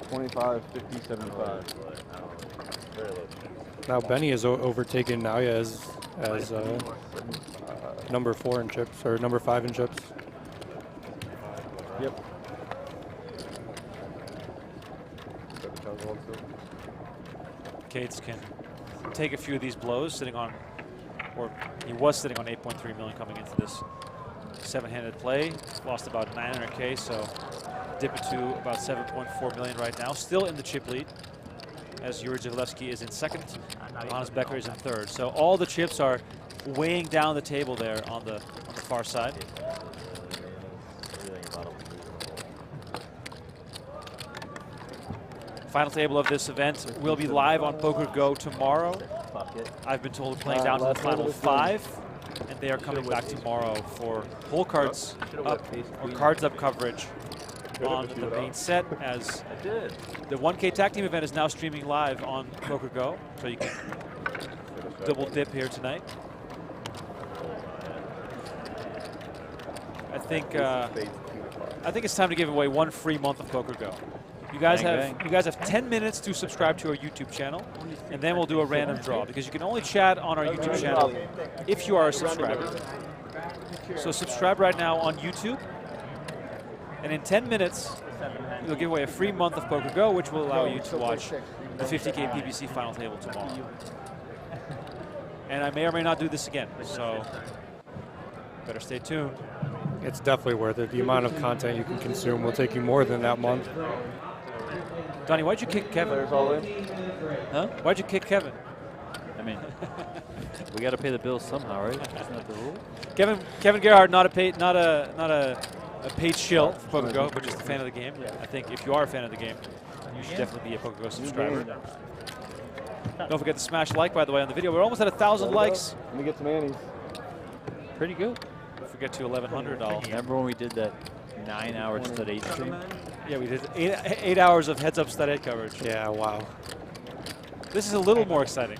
25, 50, 75. Now Benny has overtaken Naoya as number 4 in chips, or number 5 in chips. Yep. Cates can take a few of these blows, sitting on, or he was sitting on 8.3 million coming into this 7-handed play. Lost about 900K, so dip it to about 7.4 million right now. Still in the chip lead, as Yuri Dzivielevski is in second, Johannes Becker is in third. So all the chips are weighing down the table there on the far side. Final table of this event will be live on PokerGO tomorrow. I've been told playing down to the final 5, and they are coming back tomorrow for whole cards up or cards up coverage on the main set, as the 1K tag team event is now streaming live on PokerGO, so you can double dip here tonight. I think it's time to give away 1 free month of PokerGO. You guys have 10 minutes to subscribe to our YouTube channel, and then we'll do a random draw, because you can only chat on our YouTube channel if you are a subscriber. So subscribe right now on YouTube, and in 10 minutes we'll give away a free month of PokerGO, which will allow you to watch the 50K PBC final table tomorrow. And I may or may not do this again, so better stay tuned. It's definitely worth it. The amount of content you can consume will take you more than that month. Donnie, why'd you kick Kevin? Huh? Why'd you kick Kevin? I mean, we got to pay the bills somehow, right? Isn't that the rule? Kevin Gerhart, not a paid shill for PokerGO, but just a fan of the game. I think if you are a fan of the game, you should definitely be a PokerGO subscriber. Don't forget to smash like, by the way, on the video. We're almost at 1,000 likes. Let me get some Annies. Pretty good. Don't forget to 1,100 all. Remember when we did that 9-hour stud 8 stream? Yeah, we did 8 hours of heads up stud 8 coverage. Yeah, wow. This is a little more exciting.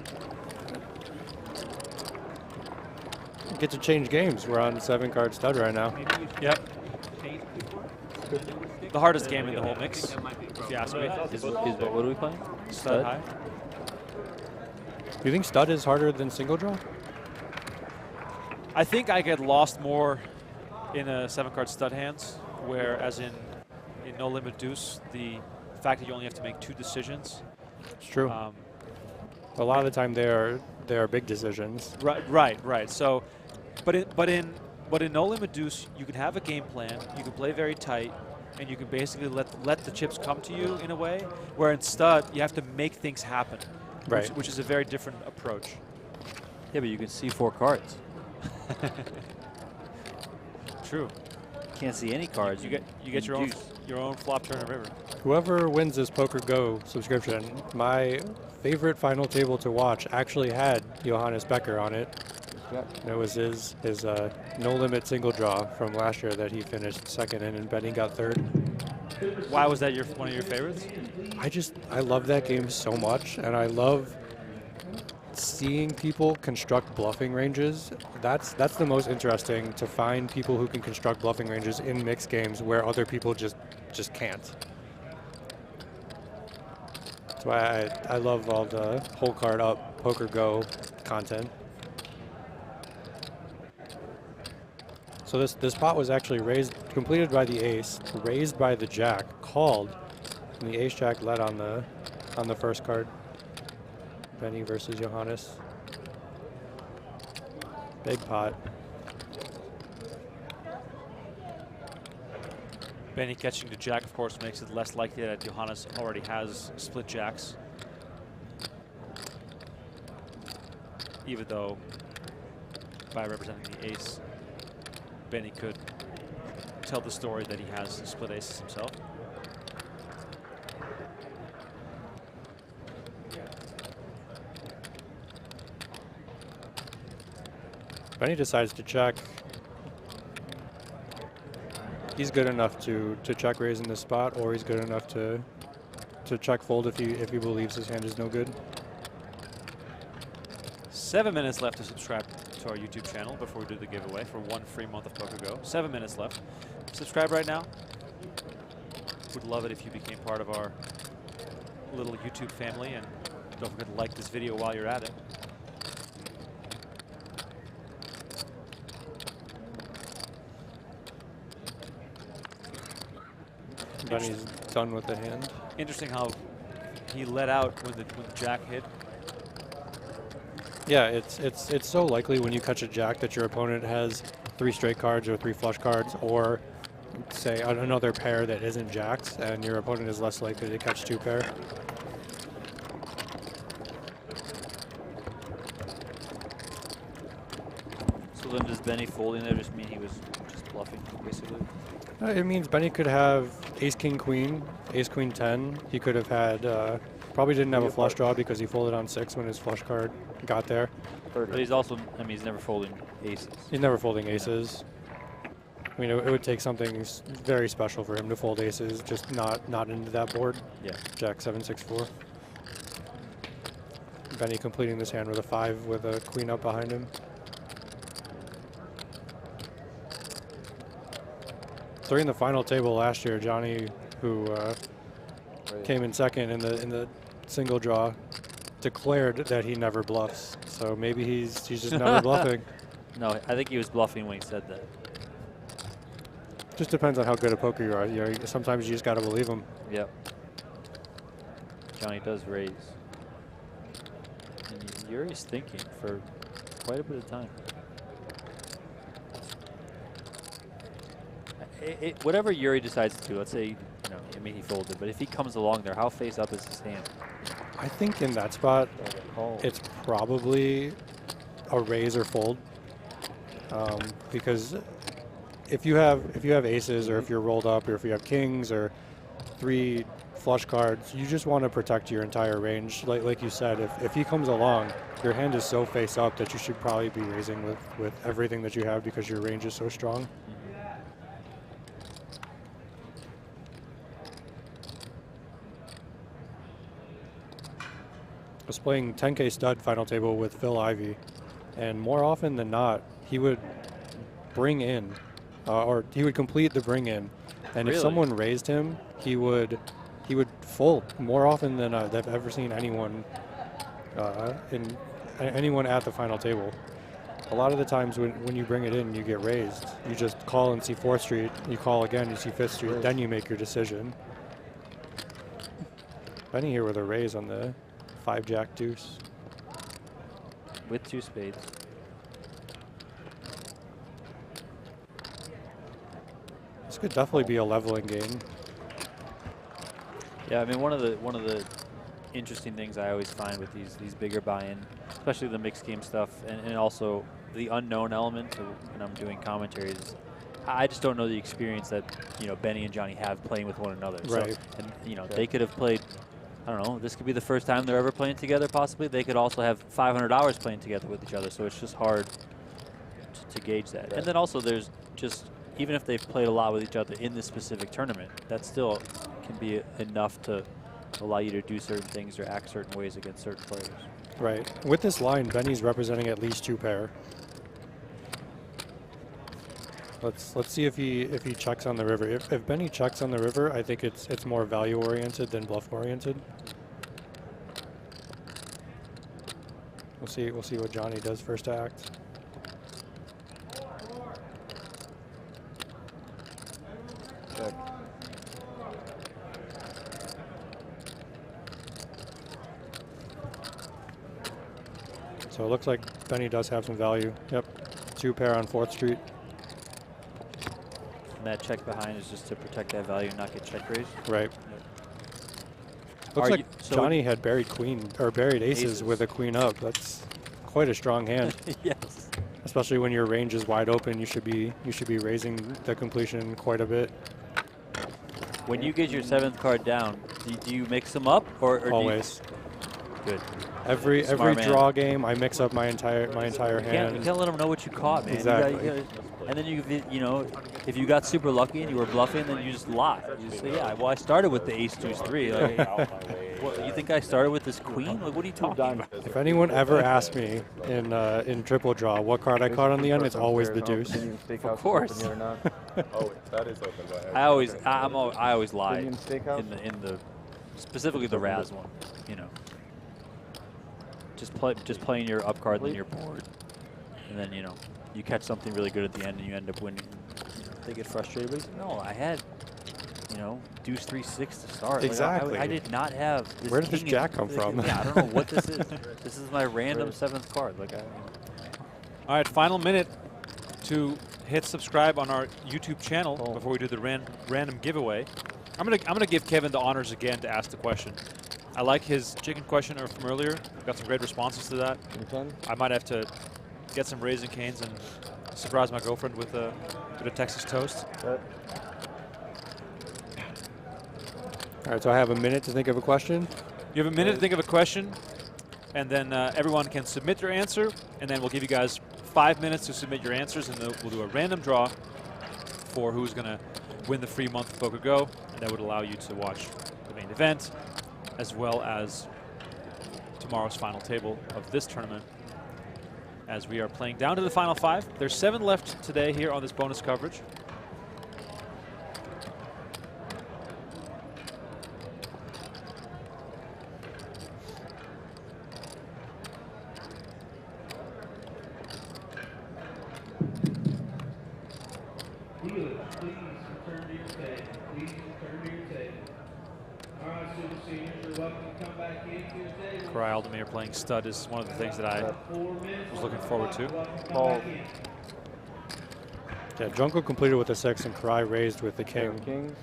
Get to change games. We're on 7-card stud right now. Yep. The hardest game in the whole mix, if you ask me. What are we playing? Stud high. Do you think stud is harder than single draw? I think I get lost more in a 7-card stud hands, whereas in No Limit Deuce, the fact that you only have to make 2 decisions. It's true. A lot of the time they are big decisions. Right. So, but in No Limit Deuce, you can have a game plan, you can play very tight, and you can basically let the chips come to you in a way. Where in stud, you have to make things happen, right? Which is a very different approach. Yeah, but you can see 4 cards. True. Can't see any cards. You get your own flop, turn, and river. Whoever wins this PokerGO subscription, my favorite final table to watch actually had Johannes Becker on it. And it was his no limit single draw from last year that he finished second in, and Benny got third. Why was that one of your favorites? I love that game so much, and I love seeing people construct bluffing ranges. That's the most interesting, to find people who can construct bluffing ranges in mixed games where other people just can't. That's why I love all the whole card up PokerGO content. So this pot was actually completed by the ace, raised by the jack, called, and the ace jack led on the first card. Benny versus Johannes. Big pot. Benny catching the jack, of course, makes it less likely that Johannes already has split jacks. Even though, by representing the ace, Benny could tell the story that he has split aces himself. Benny decides to check. He's good enough to check raise in this spot, or he's good enough to check fold if he believes his hand is no good. 7 minutes left to subscribe to our YouTube channel before we do the giveaway for 1 free month of PokerGO. 7 minutes left. Subscribe right now. Would love it if you became part of our little YouTube family, and don't forget to like this video while you're at it. Benny's done with the hand. Interesting how he let out when the jack hit. Yeah, it's so likely when you catch a jack that your opponent has 3 straight cards or 3 flush cards, or say another pair that isn't jacks, and your opponent is less likely to catch 2 pair. So then does Benny folding there just mean he was just bluffing, basically? It means Benny could have ace, king, queen, ace, queen, 10. He could have had, probably didn't have a flush draw because he folded on 6 when his flush card got there. But he's also, I mean, he's never folding aces. He's never folding aces. I mean, it would take something very special for him to fold aces, just not into that board. Yeah. Jack 7, 6, 4. Benny completing this hand with a 5 with a queen up behind him. During the final table last year, Johnny, who came in second in the single draw, declared that he never bluffs. So maybe he's just never bluffing. No, I think he was bluffing when he said that. Just depends on how good a poker you are. You know, sometimes you just got to believe him. Yep. Johnny does raise. And Yuri's thinking for quite a bit of time. Whatever Yuri decides to do, let's say, you know, I mean, he folded, but if he comes along there, how face up is his hand? I think in that spot, it's probably a raise or fold, because if you have aces, or if you're rolled up, or if you have kings, or 3 flush cards, you just want to protect your entire range. Like you said, if he comes along, your hand is so face up that you should probably be raising with everything that you have because your range is so strong. I was playing 10K stud final table with Phil Ivey, and more often than not, he would bring in, or he would complete the bring in, and if someone raised him, he would fold more often than I've ever seen anyone anyone at the final table. A lot of the times when you bring it in, you get raised. You just call and see 4th Street, you call again, you see 5th Street, then you make your decision. Benny here with a raise on the 5 jack deuce. With 2 spades. This could definitely be a leveling game. Yeah, I mean, one of the interesting things I always find with these bigger buy-in, especially the mixed game stuff, and also the unknown element when I'm doing commentaries, I just don't know the experience that, you know, Benny and Johnny have playing with one another. Right. So, and you know, they could have played, I don't know, this could be the first time they're ever playing together possibly. They could also have 500 hours playing together with each other, so it's just hard to gauge that. And then also there's just, even if they've played a lot with each other in this specific tournament, that still can be enough to allow you to do certain things or act certain ways against certain players. Right. With this line, Benny's representing at least 2 pair. Let's see if he checks on the river. If Benny checks on the river, I think it's more value oriented than bluff oriented. We'll see what Johnny does first act. Check. So it looks like Benny does have some value. Yep. 2 pair on 4th Street. And that check behind is just to protect that value and not get check raised. Right. Looks like Johnny had buried aces with a queen up. That's quite a strong hand. Yes. Especially when your range is wide open, you should be raising the completion quite a bit. When you get your 7th card down, do you mix them up or always? Good. Every draw game, I mix up my entire hand. You can't let them know what you caught, man. Exactly. And then you know, if you got super lucky and you were bluffing, then you just lie. You just say, yeah, well, I started with the ace, deuce, 3. Like, what, you think I started with this queen? Like, what are you talking about? If anyone ever asks me in triple draw what card I caught on the end, it's always the deuce. Of course. Oh, that is open. I always lie in the specifically the Raz one. You know, just playing your up card, then your board, and then, you know, you catch something really good at the end and you end up winning. They get frustrated, but no, I had you know, deuce 3-6 to start. Exactly. Like, I did not have this. Where did this king jack come from? Yeah, I don't know what this is. This is my random 7th card. Like, All right, final minute to hit subscribe on our YouTube channel before we do the random giveaway. I'm gonna give Kevin the honors again to ask the question. I like his chicken question from earlier. Got some great responses to that. I might have to get some Raising Canes and surprise my girlfriend with a bit of Texas toast. All right, so I have a minute to think of a question. You have a minute to think of a question, and then everyone can submit their answer, and then we'll give you guys 5 minutes to submit your answers, and then we'll do a random draw for who's going to win the free month of PokerGO, and that would allow you to watch the main event, as well as tomorrow's final table of this tournament, as we are playing down to the final 5. There's 7 left today here on this bonus coverage. Koray Aldemir playing stud is one of the things that I was looking forward to. Yeah, Jungle completed with a 6 and Koray raised with the king.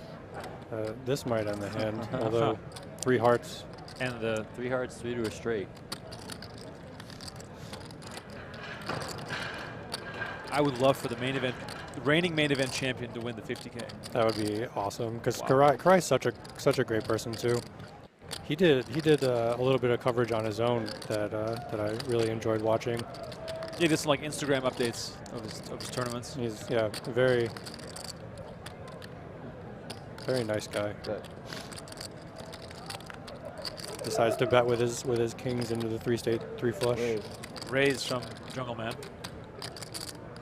This might end the hand, although 3 hearts. And the 3 hearts, 3 to a straight. I would love for the main event, the reigning main event champion, to win the 50K. That would be awesome, because Koray's such a great person too. He did a little bit of coverage on his own that I really enjoyed watching. He did some like Instagram updates of his tournaments. He's very nice guy. Decides to bet with his kings into the 3 flush. Raise from Jungleman.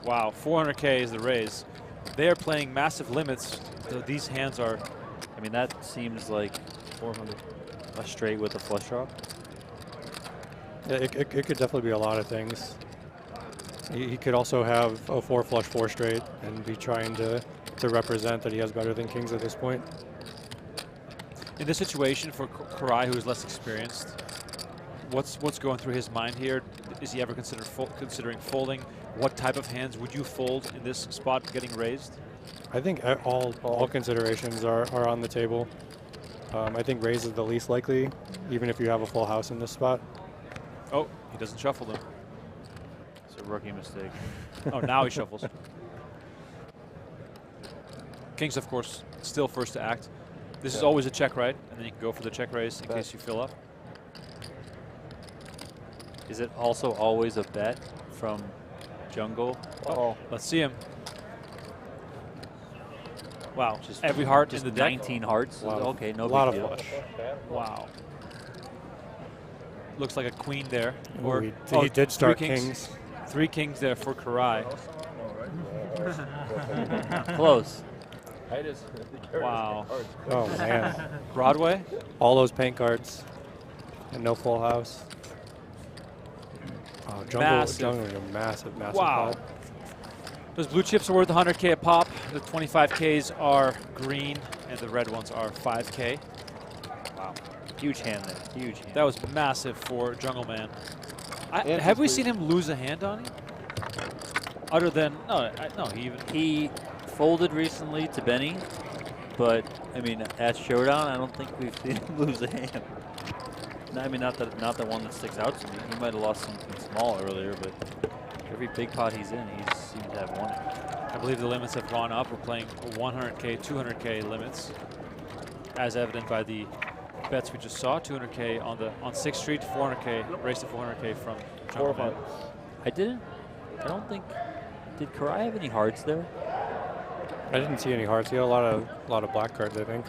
Wow, 400K is the raise. They are playing massive limits. So these hands are. I mean, that seems like 400. A straight with a flush draw. Yeah, it could definitely be a lot of things. He could also have a 4 flush 4 straight and be trying to represent that he has better than kings at this point. In this situation for Koray, who is less experienced, what's going through his mind here? Is he ever considering folding? What type of hands would you fold in this spot getting raised? I think all considerations are on the table. I think raise is the least likely, even if you have a full house in this spot. Oh, he doesn't shuffle them. It's a rookie mistake. Oh, now he shuffles. Kings, of course, still first to act. This is always a check, right? And then you can go for the check raise in case you fill up. Is it also always a bet from Jungle? Oh, let's see him. Wow, just every heart just in the deck. 19 hearts. Okay, no big deal. Flush. Wow. Looks like a queen there. Ooh, Or he did start kings. 3 kings there for Koray. Close. Wow. Oh man. Broadway? All those paint cards and no full house. Oh, Jungle is a massive wow. pot. Those blue chips are worth 100K a pop. The 25Ks are green, and the red ones are 5K. Wow. Huge hand there. Huge hand. That was massive for Jungleman. Have we seen him lose a hand, Donnie? Other than no, he folded recently to Benny, but I mean at Showdown, I don't think we've seen him lose a hand. I mean, not the one that sticks out to me. He might have lost something small earlier, but every big pot he's in, he seems to have won it. I believe the limits have gone up. We're playing 100K, 200K limits, as evident by the bets we just saw. 200K on 6th Street, 400K, race to 400K from Jungleman. I don't think. Did Koray have any hearts there? I didn't see any hearts. He had a lot of black cards, I think.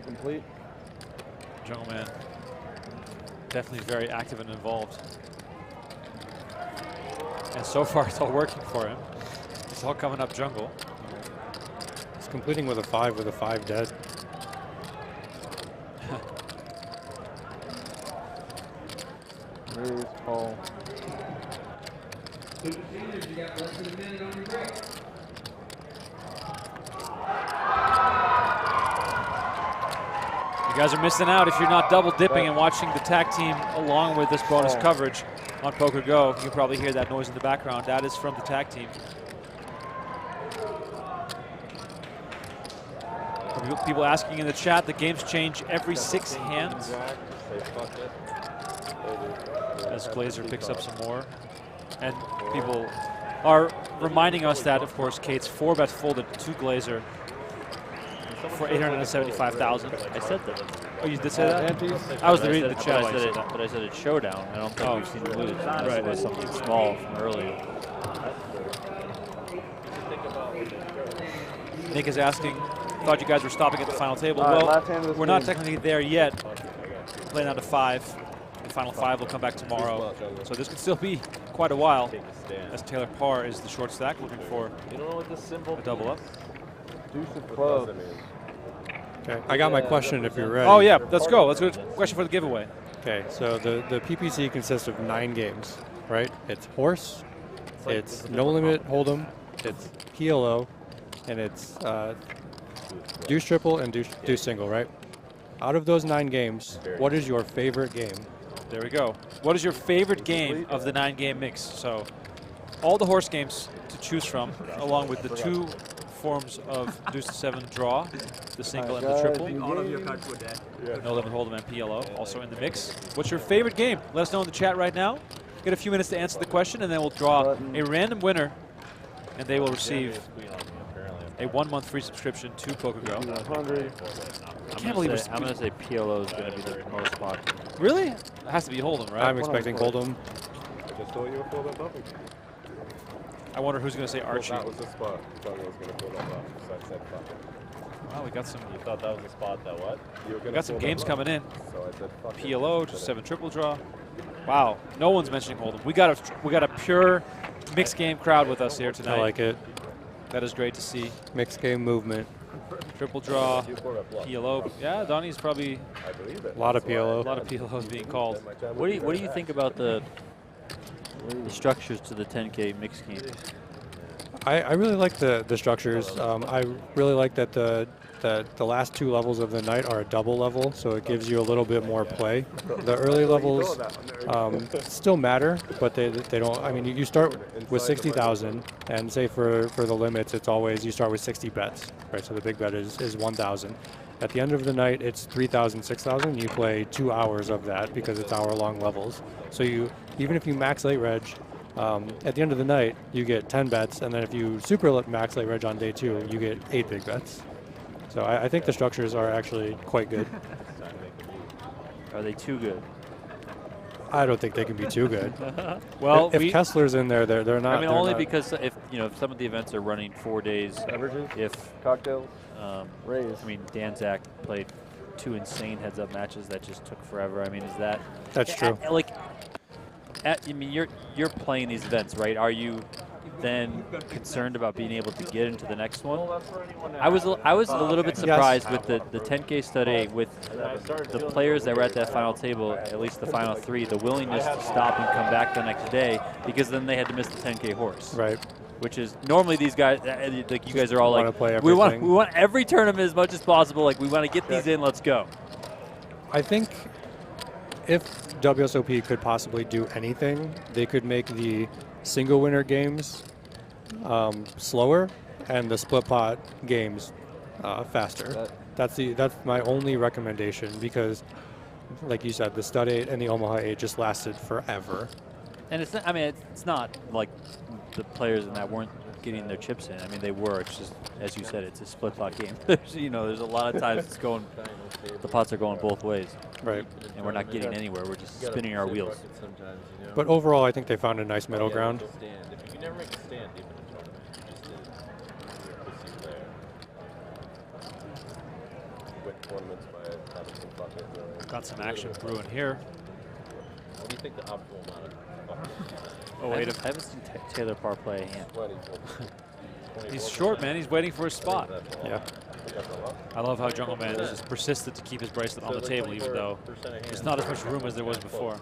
Complete. Jungleman definitely very active and involved. And so far it's all working for him. It's all coming up jungle. He's completing with a 5 dead. Raise, call. You guys are missing out if you're not double dipping and watching the tag team along with this bonus coverage on PokerGO. You can probably hear that noise in the background. That is from the tag team. People asking in the chat, the games change every 6 hands. As Glaser picks up some more. And people are reminding us that, of course, Cates 4-bet folded to Glaser for 875,000. I said that. Oh, you did say that? I was reading the chat. But I said it's showdown. I don't think we've seen him lose. Right. It was something small from earlier. Nick is asking, thought you guys were stopping at the final table. Well, we're not technically there yet. Playing out to 5. The final 5 will come back tomorrow. So this could still be quite a while. As Taylor Paur is the short stack, looking for a double up. Deuce of clubs. Okay, I got my question if you're ready. Oh yeah, let's go. Let's go to question for the giveaway. Okay, so the PPC consists of 9 games, right? It's horse, it's no limit hold'em, it's PLO, and it's deuce triple and deuce single, right? Out of those 9 games, what is your favorite game? There we go. What is your favorite game of the 9-game mix? So all the horse games to choose from, along with the 2 forms of deuce to 7 draw, the single and the triple. All of your cards were dead. No limit hold'em and PLO also in the mix. What's your favorite game? Let us know in the chat right now. Get a few minutes to answer the question, and then we'll draw a random winner, and they will receive a 1-month free subscription to PokerGO. I'm going to say PLO is going to be the most popular. Really? It has to be hold'em, right? I'm expecting hold'em. I just told you a fold-up bubble. I wonder who's going to say Archie. That was the spot. I thought I was going to fold that up, so I said fuck it. Wow, we got some. You thought that was the spot that what? We got some games coming in. So I said fuck PLO, just 7 triple draw. Wow, no one's mentioning hold'em. We got a pure mixed game crowd with us here tonight. I like it. That is great to see. Mixed game movement. Triple draw, PLO. Yeah, Donnie's probably a lot of PLO. A lot of PLOs being called. What do you think about the structures to the 10K mixed game? I really like the structures. I really like that the last 2 levels of the night are a double level, so it gives you a little bit more play. The early levels still matter, but they don't. I mean, you start with 60,000, and say for the limits, it's always you start with 60 bets, right? So the big bet is 1,000. At the end of the night, it's 3,000, 6,000. You play 2 hours of that because it's hour-long levels. So even if you max late reg, at the end of the night, you get 10 bets, and then if you super max late reg on day 2, you get 8 big bets. So I think the structures are actually quite good. Are they too good? I don't think they can be too good. Well, if Kessler's in there, they're not. I mean, only because if some of the events are running 4 days. Beverages, if cocktails, raise. I mean, Dan Zach played 2 insane heads-up matches that just took forever. I mean, is that? That's true. I mean, you're playing these events, right? Are you then concerned about being able to get into the next one? I was a little bit surprised with the 10K study with the players that were at that final table, at least the final 3, the willingness to stop and come back the next day, because then they had to miss the 10K horse. Right. Which is normally these guys, like you guys are all like, play we want every tournament as much as possible. Like we want to get these in. Let's go. I think if WSOP could possibly do anything, they could make the single winner games slower and the split pot games faster. That's my only recommendation, because, like you said, the Stud 8 and the Omaha 8 just lasted forever. And it's not, I mean, it's not like the players in that weren't getting their chips in. I mean, they were. It's just, as you said, it's a split pot game. There's a lot of times it's going, the pots are going both ways. Right. And we're not getting anywhere. We're just spinning our wheels. But overall, I think they found a nice middle ground. If you never make a stand deep in the tournament, you just did. You're a PC player. Win tournaments by having some bucket. Got some action brewing here. What do you think the optimal amount of? Oh, wait. I haven't seen Taylor Paur play a hand. He's short, man. He's waiting for his spot. Yeah. I love how Jungleman is just persistent to keep his bracelet on the table, even though there's not as much room as there was before.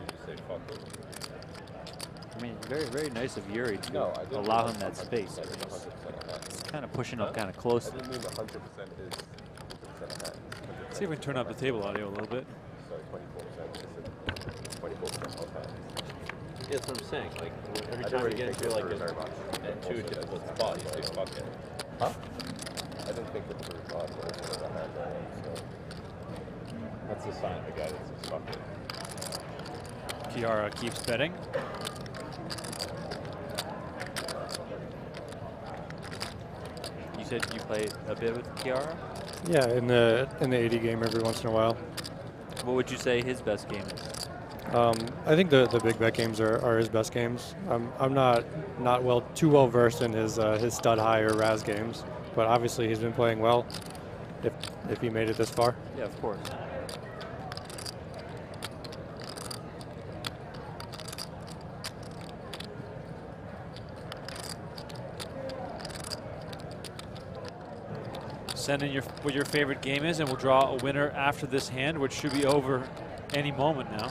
mean, very, very nice of Yuri to allow him that space. It's kind of pushing up kind of close. I didn't mean 100% is 100% ahead. Let's see if we can turn up the table audio a little bit. Sorry, 24%. 24% both hands. Yeah, that's what I'm saying. Like, every time you get into like a too difficult spot, you say fuck it. Huh? I didn't think that the first spot was a hand there, so. That's the sign of the guy that says fuck it. Kihara keeps betting. You said you play a bit with Kihara? Yeah, in the 80 game every once in a while. What would you say his best game is? I think the big bet games are his best games. I'm not too well versed in his stud high or Raz games, but obviously he's been playing well. If he made it this far. Yeah, of course. Send in what your favorite game is, and we'll draw a winner after this hand, which should be over any moment now.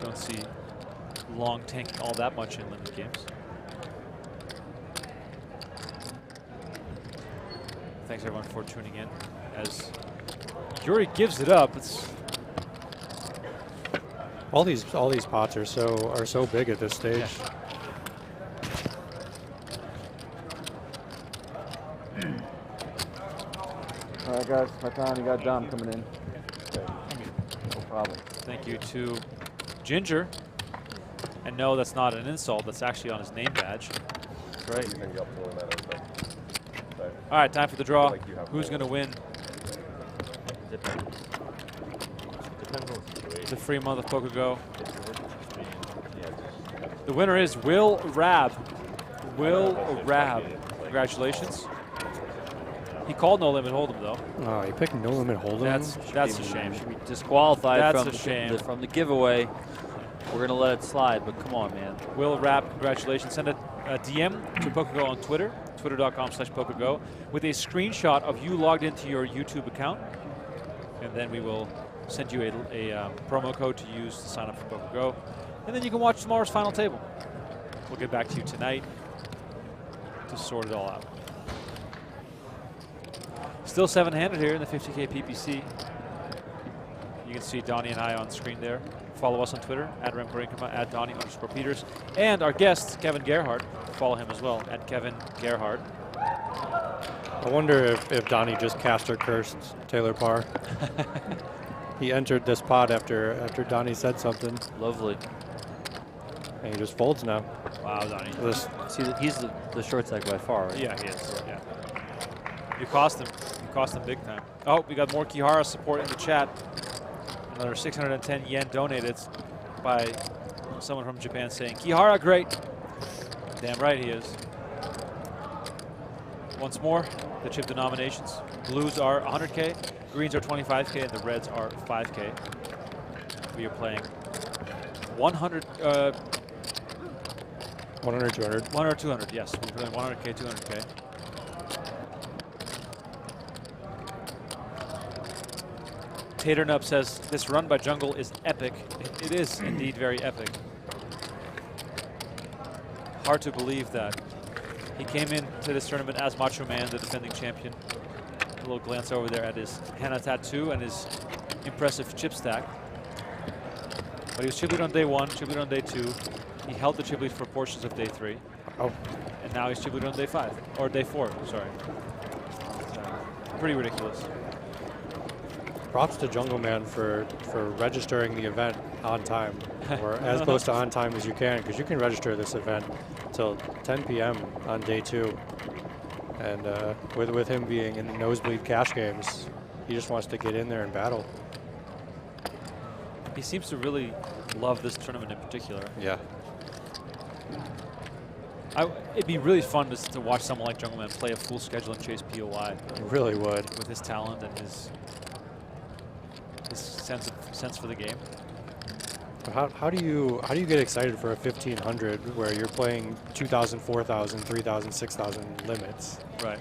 Don't see long tanking all that much in limit games. Thanks everyone for tuning in. As Yuri gives it up, it's all these pots are so big at this stage. Yeah. All right, guys, my time. You got Dom coming in. Okay. No problem. Thank you to Ginger. And no, that's not an insult. That's actually on his name badge. Right. All right, time for the draw. Who's going to win the free month of PokerGO? The winner is Will Rab. Will Rab. Congratulations. He called No Limit Hold'em though. Oh, he picked No Limit Hold'em. That's a shame. Should be disqualified from the giveaway. We're gonna let it slide, but come on, man. Will Rap, congratulations. Send a DM to PokerGO on Twitter, twitter.com/PokerGO, with a screenshot of you logged into your YouTube account, and then we will send you a promo code to use to sign up for PokerGO, and then you can watch tomorrow's final table. We'll get back to you tonight to sort it all out. Still 7-handed here in the 50K PPC. You can see Donnie and I on screen there. Follow us on Twitter, at Remko Rinkema, at Donnie_Peters. And our guest, Kevin Gerhart. Follow him as well, at Kevin Gerhart. I wonder if Donnie just caster cursed Taylor Paur. He entered this pot after Donnie said something. Lovely. And he just folds now. Wow, Donnie. See, he's the short stack by far, right? Yeah, he is. Yeah. You cost him. You cost him big time. Oh, we got more Kihara support in the chat. Another 610 yen donated by someone from Japan saying, Kihara, great. Damn right he is. Once more, the chip denominations. Blues are 100K, greens are 25K, and the reds are 5K. We are playing 100, 100, 200. 100, 200, yes. We're playing 100K, 200K. Tater Nub says, this run by Jungle is epic. It is indeed very epic. Hard to believe that he came into this tournament as Macho Man, the defending champion. A little glance over there at his henna tattoo and his impressive chip stack. But he was chip lead on day 1, chip lead on day 2. He held the chip lead for portions of day 3. Oh. And now he's chip lead on day 5, or day 4, sorry. Pretty ridiculous. Props to Jungleman for registering the event on time, or as close to on time as you can, because you can register this event till 10 p.m. on day 2. And with him being in the nosebleed cash games, he just wants to get in there and battle. He seems to really love this tournament in particular. Yeah. It'd be really fun to watch someone like Jungleman play a full schedule and chase POI. It really would. With his talent and his sense for the game. How do you get excited for a 1500 where you're playing 2,000, 4,000, 3,000, 6,000 limits? Right.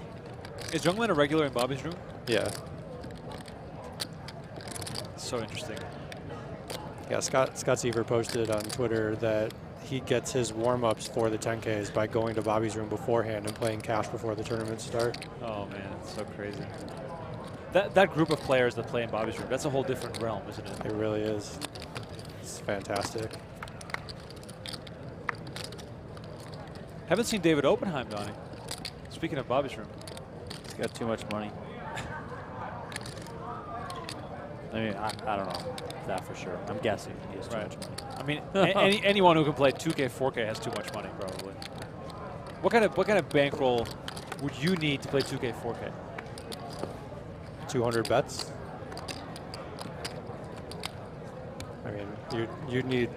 Is Jungleman a regular in Bobby's room? Yeah. So interesting. Yeah, Scott Seaver posted on Twitter that he gets his warm-ups for the 10Ks by going to Bobby's room beforehand and playing cash before the tournaments start. Oh man, it's so crazy. That group of players that play in Bobby's room, that's a whole different realm, isn't it? It really is. It's fantastic. Haven't seen David Oppenheim, Donnie. Speaking of Bobby's room. He's got too much money. I mean, I don't know that for sure. I'm guessing he has too much money. I mean, anyone who can play 2K, 4K has too much money, probably. What kind of bankroll would you need to play 2K, 4K? 200 bets. I mean, you'd need,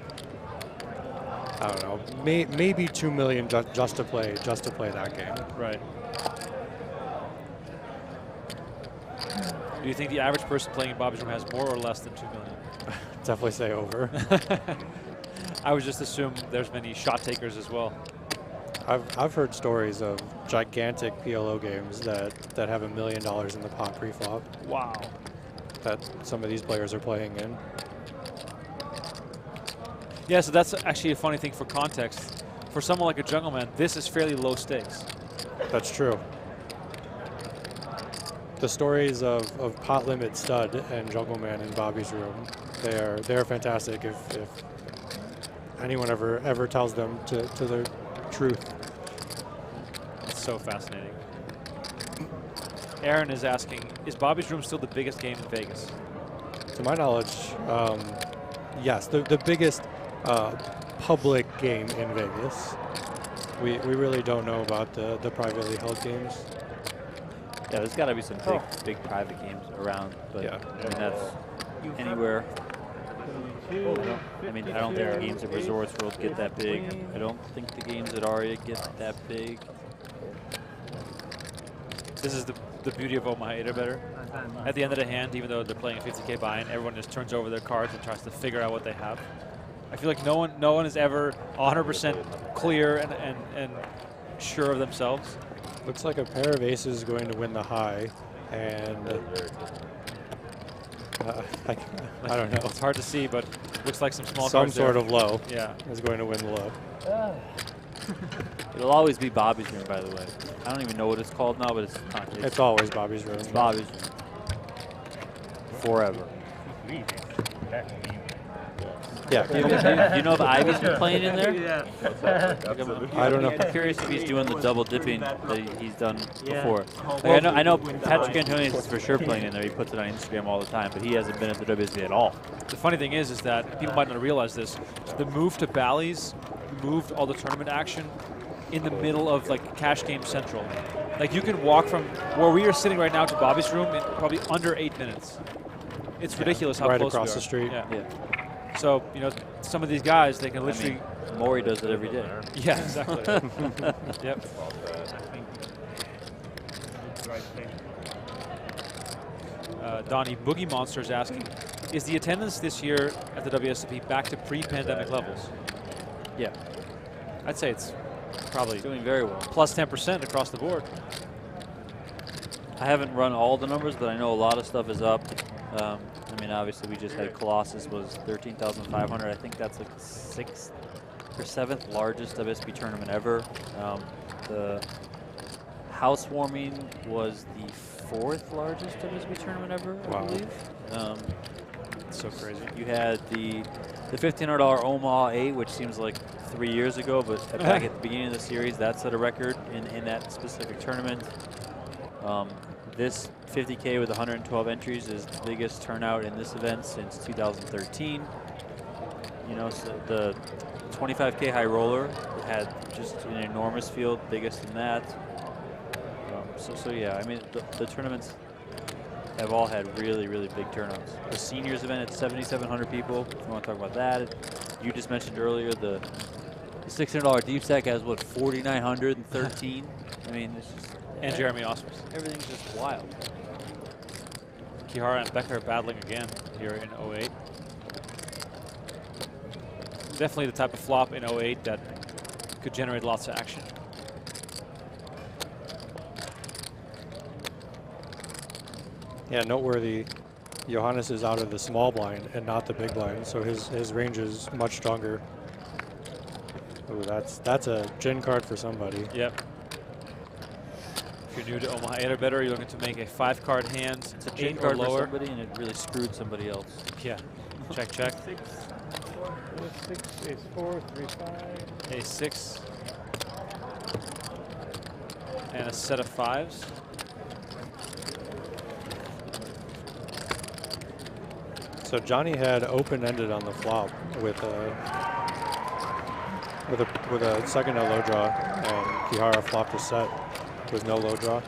I don't know, maybe 2 million just to play that game. Right. Do you think the average person playing in Bobby's room has more or less than 2 million? Definitely say over. I would just assume there's many shot takers as well. I've heard stories of gigantic PLO games that have $1 million in the pot pre-flop. Wow. That some of these players are playing in. Yeah, so that's actually a funny thing for context. For someone like a Jungleman, this is fairly low stakes. That's true. The stories of pot limit stud and Jungleman in Bobby's room, they're fantastic. If anyone ever tells them to the truth. It's so fascinating. Aaron is asking, is Bobby's room still the biggest game in Vegas? To my knowledge, yes, the biggest public game in Vegas. We really don't know about the privately held games. Yeah, there's got to be some big private games around, but yeah. I mean that's anywhere. I mean, I don't think the games at Resorts World get that big. I don't think the games at Aria get that big. This is the beauty of Omaha 8 or better. At the end of the hand, even though they're playing a 50K buy-in, everyone just turns over their cards and tries to figure out what they have. I feel like no one is ever 100% clear and sure of themselves. Looks like a pair of aces is going to win the high, and I don't know. It's hard to see, but looks like some small some cards sort there. of low. Yeah, is going to win the low. It'll always be Bobby's room, by the way. I don't even know what it's called now, but it's always Bobby's room. It's Bobby's room. Forever. Yeah. You know if Ivy's been playing in there? Yeah. I don't know. I'm curious if he's doing the double dipping that he's done before. Like, I know Patrick Antonius is for sure playing in there. He puts it on Instagram all the time, but he hasn't been at the WSB at all. The funny thing is that people might not realize this. The move to Bally's moved all the tournament action in the middle of like Cash Game Central. Like you can walk from where we are sitting right now to Bobby's room in probably under 8 minutes. It's ridiculous how right close across we are. the street. Yeah. So, you know, some of these guys, they can literally... I mean, Maury does it every day. Yeah, exactly. Yep. Donnie, Boogie Monster is asking, is the attendance this year at the WSOP back to pre-pandemic levels? Yeah. I'd say it's probably doing very well. Plus 10% across the board. I haven't run all the numbers, but I know a lot of stuff is up. I mean, obviously, we just had Colossus was 13,500. I think that's like the 6th or 7th largest WSB tournament ever. The housewarming was the 4th largest WSB tournament ever, I believe. It's so crazy. You had the $1,500 Omaha 8, which seems like 3 years ago, but back at the beginning of the series, that set a record in that specific tournament. This 50K with 112 entries is the biggest turnout in this event since 2013. You know, so the 25K high roller had just an enormous field, biggest in that. So yeah, I mean, the tournaments have all had really, really big turnouts. The seniors event at 7,700 people, if you want to talk about that. You just mentioned earlier the $600 deep stack has, what, 4,913? I mean, it's just... And Jeremy Osmers. Everything's just wild. Kihara and Becker battling again here in 08. Definitely the type of flop in 08 that could generate lots of action. Yeah, noteworthy. Johannes is out of the small blind and not the big blind, so his range is much stronger. Ooh, that's a gin card for somebody. Yep. If you're new to Omaha 8 or better, you're looking to make a 5-card hand. It's a gin card for somebody, and it really screwed somebody else. Yeah. Check, check. 6, ace 4, 3, 5. Ace 6. And a set of 5s. So Johnny had open-ended on the flop with a second no low draw, and Kihara flopped a set with no low draw.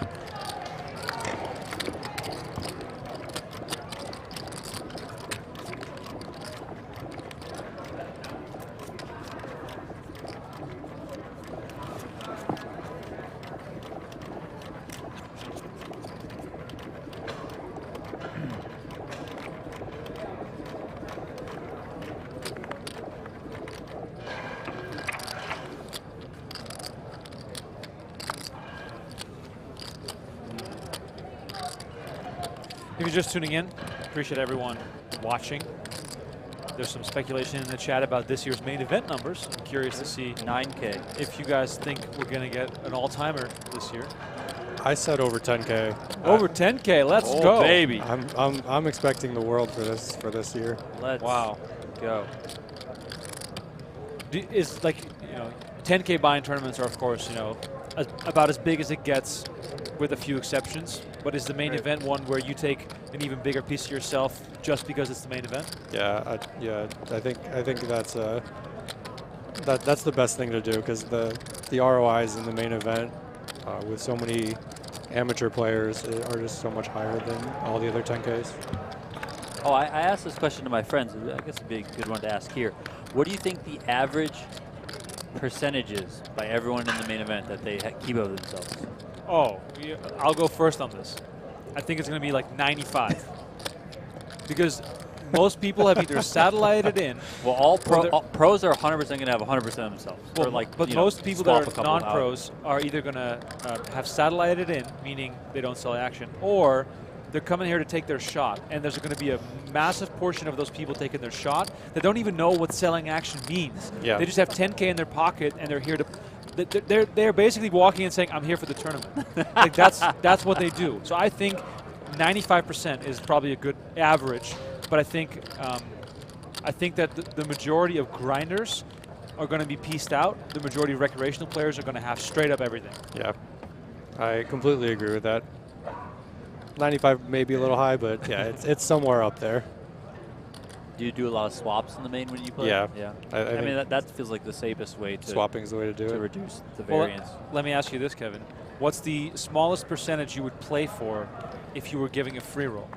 If you're just tuning in, appreciate everyone watching. There's some speculation in the chat about this year's main event numbers. I'm curious to see 9K. If you guys think we're going to get an all-timer this year. I said over 10K. Over 10K, let's go, baby. I'm expecting the world for this year. Let's go. Is like 10K buy-in tournaments are of course about as big as it gets, with a few exceptions. But is the main event one where you take an even bigger piece of yourself just because it's the main event? Yeah, I think that's the best thing to do, because the ROIs in the main event with so many amateur players are just so much higher than all the other 10Ks. Oh, I asked this question to my friends. I guess it'd be a good one to ask here. What do you think the average percentage is by everyone in the main event that they keep of themselves? Oh, I'll go first on this. I think it's going to be like 95. Because most people have either satellited in. Well, all pros are 100% going to have 100% of themselves. Well, but most people that are non-pros out. are either going to have satellited in, meaning they don't sell action, or they're coming here to take their shot. And there's going to be a massive portion of those people taking their shot that don't even know what selling action means. Yeah. They just have 10K in their pocket, and they're here to. They're basically walking and saying, "I'm here for the tournament." Like that's what they do. So I think 95% is probably a good average. But I think that the majority of grinders are going to be pieced out. The majority of recreational players are going to have straight up everything. Yeah, I completely agree with that. 95 may be a little high, but yeah, it's somewhere up there. Do you do a lot of swaps in the main when you play? Yeah. Yeah. I mean, that feels like the safest way to swapping is the way to do it. To reduce the variance. Well, let me ask you this, Kevin. What's the smallest percentage you would play for if you were giving a free roll?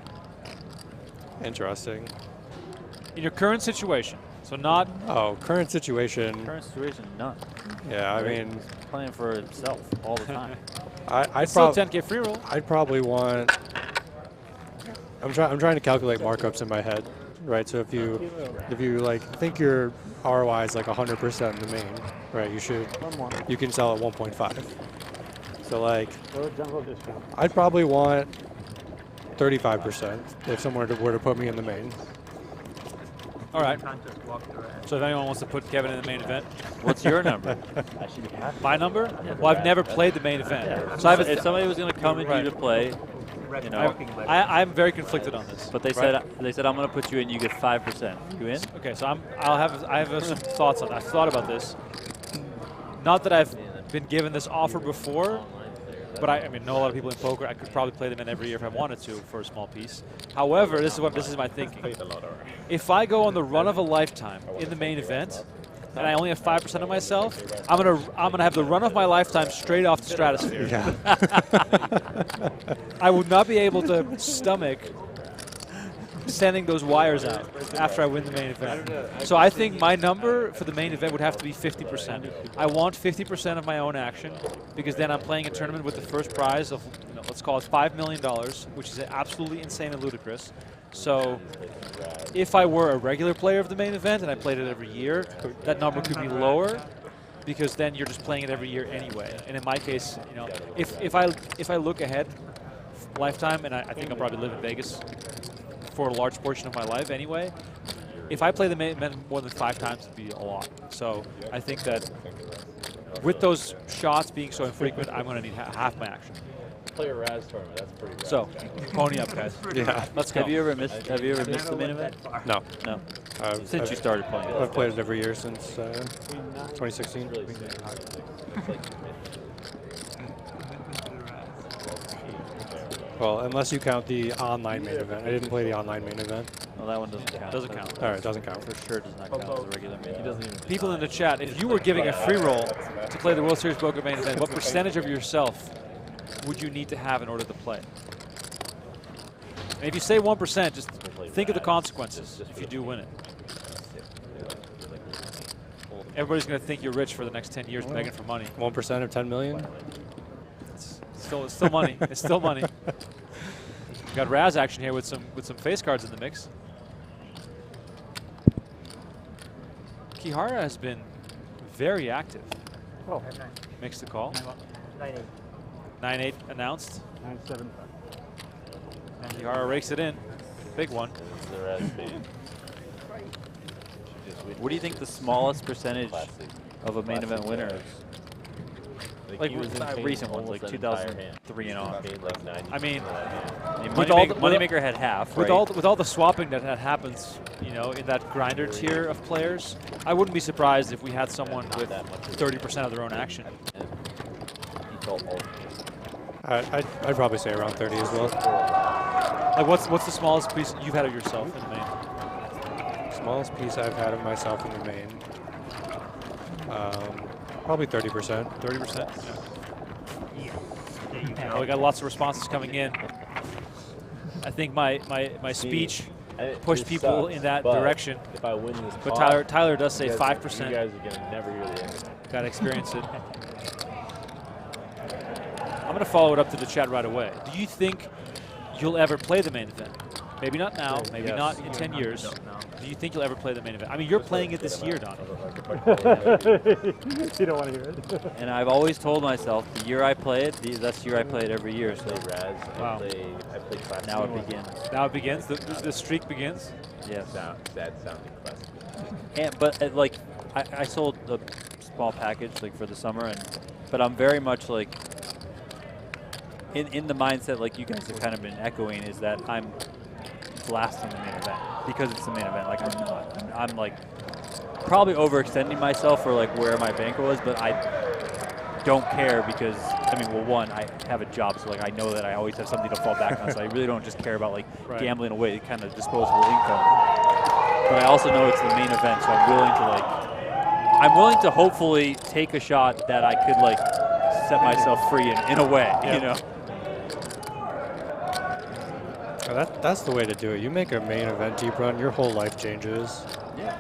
Interesting. In your current situation, so not. Oh, current situation. Current situation, none. Yeah, I mean, playing for himself all the time. I'd still 10K free roll. I'd probably want. I'm trying to calculate markups in my head, right? So if you like think your ROI is like 100% in the main, right? You can sell at 1.5. So like, I'd probably want 35% if someone were to put me in the main. All right. So if anyone wants to put Kevin in the main event. What's your number? My number? Well, I've never played the main event. So if somebody was going to come in here to play, I'm very conflicted on this. But they said I'm going to put you in. You get 5%. You in? Okay, so I have some thoughts on that. I've thought about this. Not that I've been given this offer before, but I mean, know a lot of people in poker. I could probably play them in every year if I wanted to for a small piece. However, this is my thinking. If I go on the run of a lifetime in the main event, and I only have 5% of myself, I'm gonna have the run of my lifetime straight off the stratosphere. Yeah. I would not be able to stomach sending those wires out after I win the main event. So I think my number for the main event would have to be 50%. I want 50% of my own action, because then I'm playing a tournament with the first prize of, let's call it $5 million, which is absolutely insane and ludicrous. So if I were a regular player of the main event and I played it every year, that number could be lower, because then you're just playing it every year anyway. And in my case, if I look ahead lifetime, and I think I'll probably live in Vegas for a large portion of my life anyway, if I play the main event more than 5 times, it'd be a lot. So I think that with those shots being so infrequent, I'm going to need half my action. Play a Raz tournament. That's pretty rad. So, pony up, guys. Yeah. Let's go. Have you ever missed the main event? No. No. Since you started playing. I've played it every year since 2016. Well, unless you count the online main event. I didn't play the online main event. Well, that one doesn't count. Doesn't count. All right, doesn't count. For sure does not count as a regular main event. People in the chat, if you were giving a free roll to play the World Series Poker main event, what percentage of yourself would you need to have in order to play? And if you say 1%, just think of the consequences if you do win it. Everybody's going to think you're rich for the next 10 years begging for money. 1% of 10 million? It's still money. It's still money. We've got Raz action here with some face cards in the mix. Kihara has been very active. Oh. Makes the call. 9-8. 9-8 announced. 9-7. Kihara rakes it in. Big one. What do you think the smallest percentage of a main event winner is? Like recent ones, like 2003 and on. I mean, Moneymaker had half. With right? all the swapping that happens, you know, in that grinder tier of players, I wouldn't be surprised if we had someone with 30% of their own action. I'd probably say around 30 as well. Like, what's the smallest piece you've had of yourself in the main? Smallest piece I've had of myself in the main. Probably 30%. 30%? Yeah. Well, we got lots of responses coming in. I think my speech pushed people in that direction. If I win this, but Tyler does say 5%. You guys are gonna never hear the end of it. Got to experience it. I'm going to follow it up to the chat right away. Do you think you'll ever play the main event? Maybe not now, maybe not in 10 years. Do you think you'll ever play the main event? I mean, you're playing it this year, Donnie. You don't want to hear it. And I've always told myself, the year I play it, that's the year I play it every year. So wow. I play classic. Now it begins. Now it begins? The streak begins? Yes. That sounding classic. And, but like, I sold a small package like for the summer, but I'm very much like, in the mindset like you guys have kind of been echoing, is that I'm blasting the main event because it's the main event. Like I'm not. I'm like probably overextending myself for like where my bankroll is, but I don't care because I mean, well, one, I have a job, so like I know that I always have something to fall back on. So I really don't just care about like gambling away kind of disposable income. But I also know it's the main event, so I'm willing to hopefully take a shot that I could like set myself free in a way, you know. That's the way to do it. You make a main event deep run, your whole life changes. Yeah.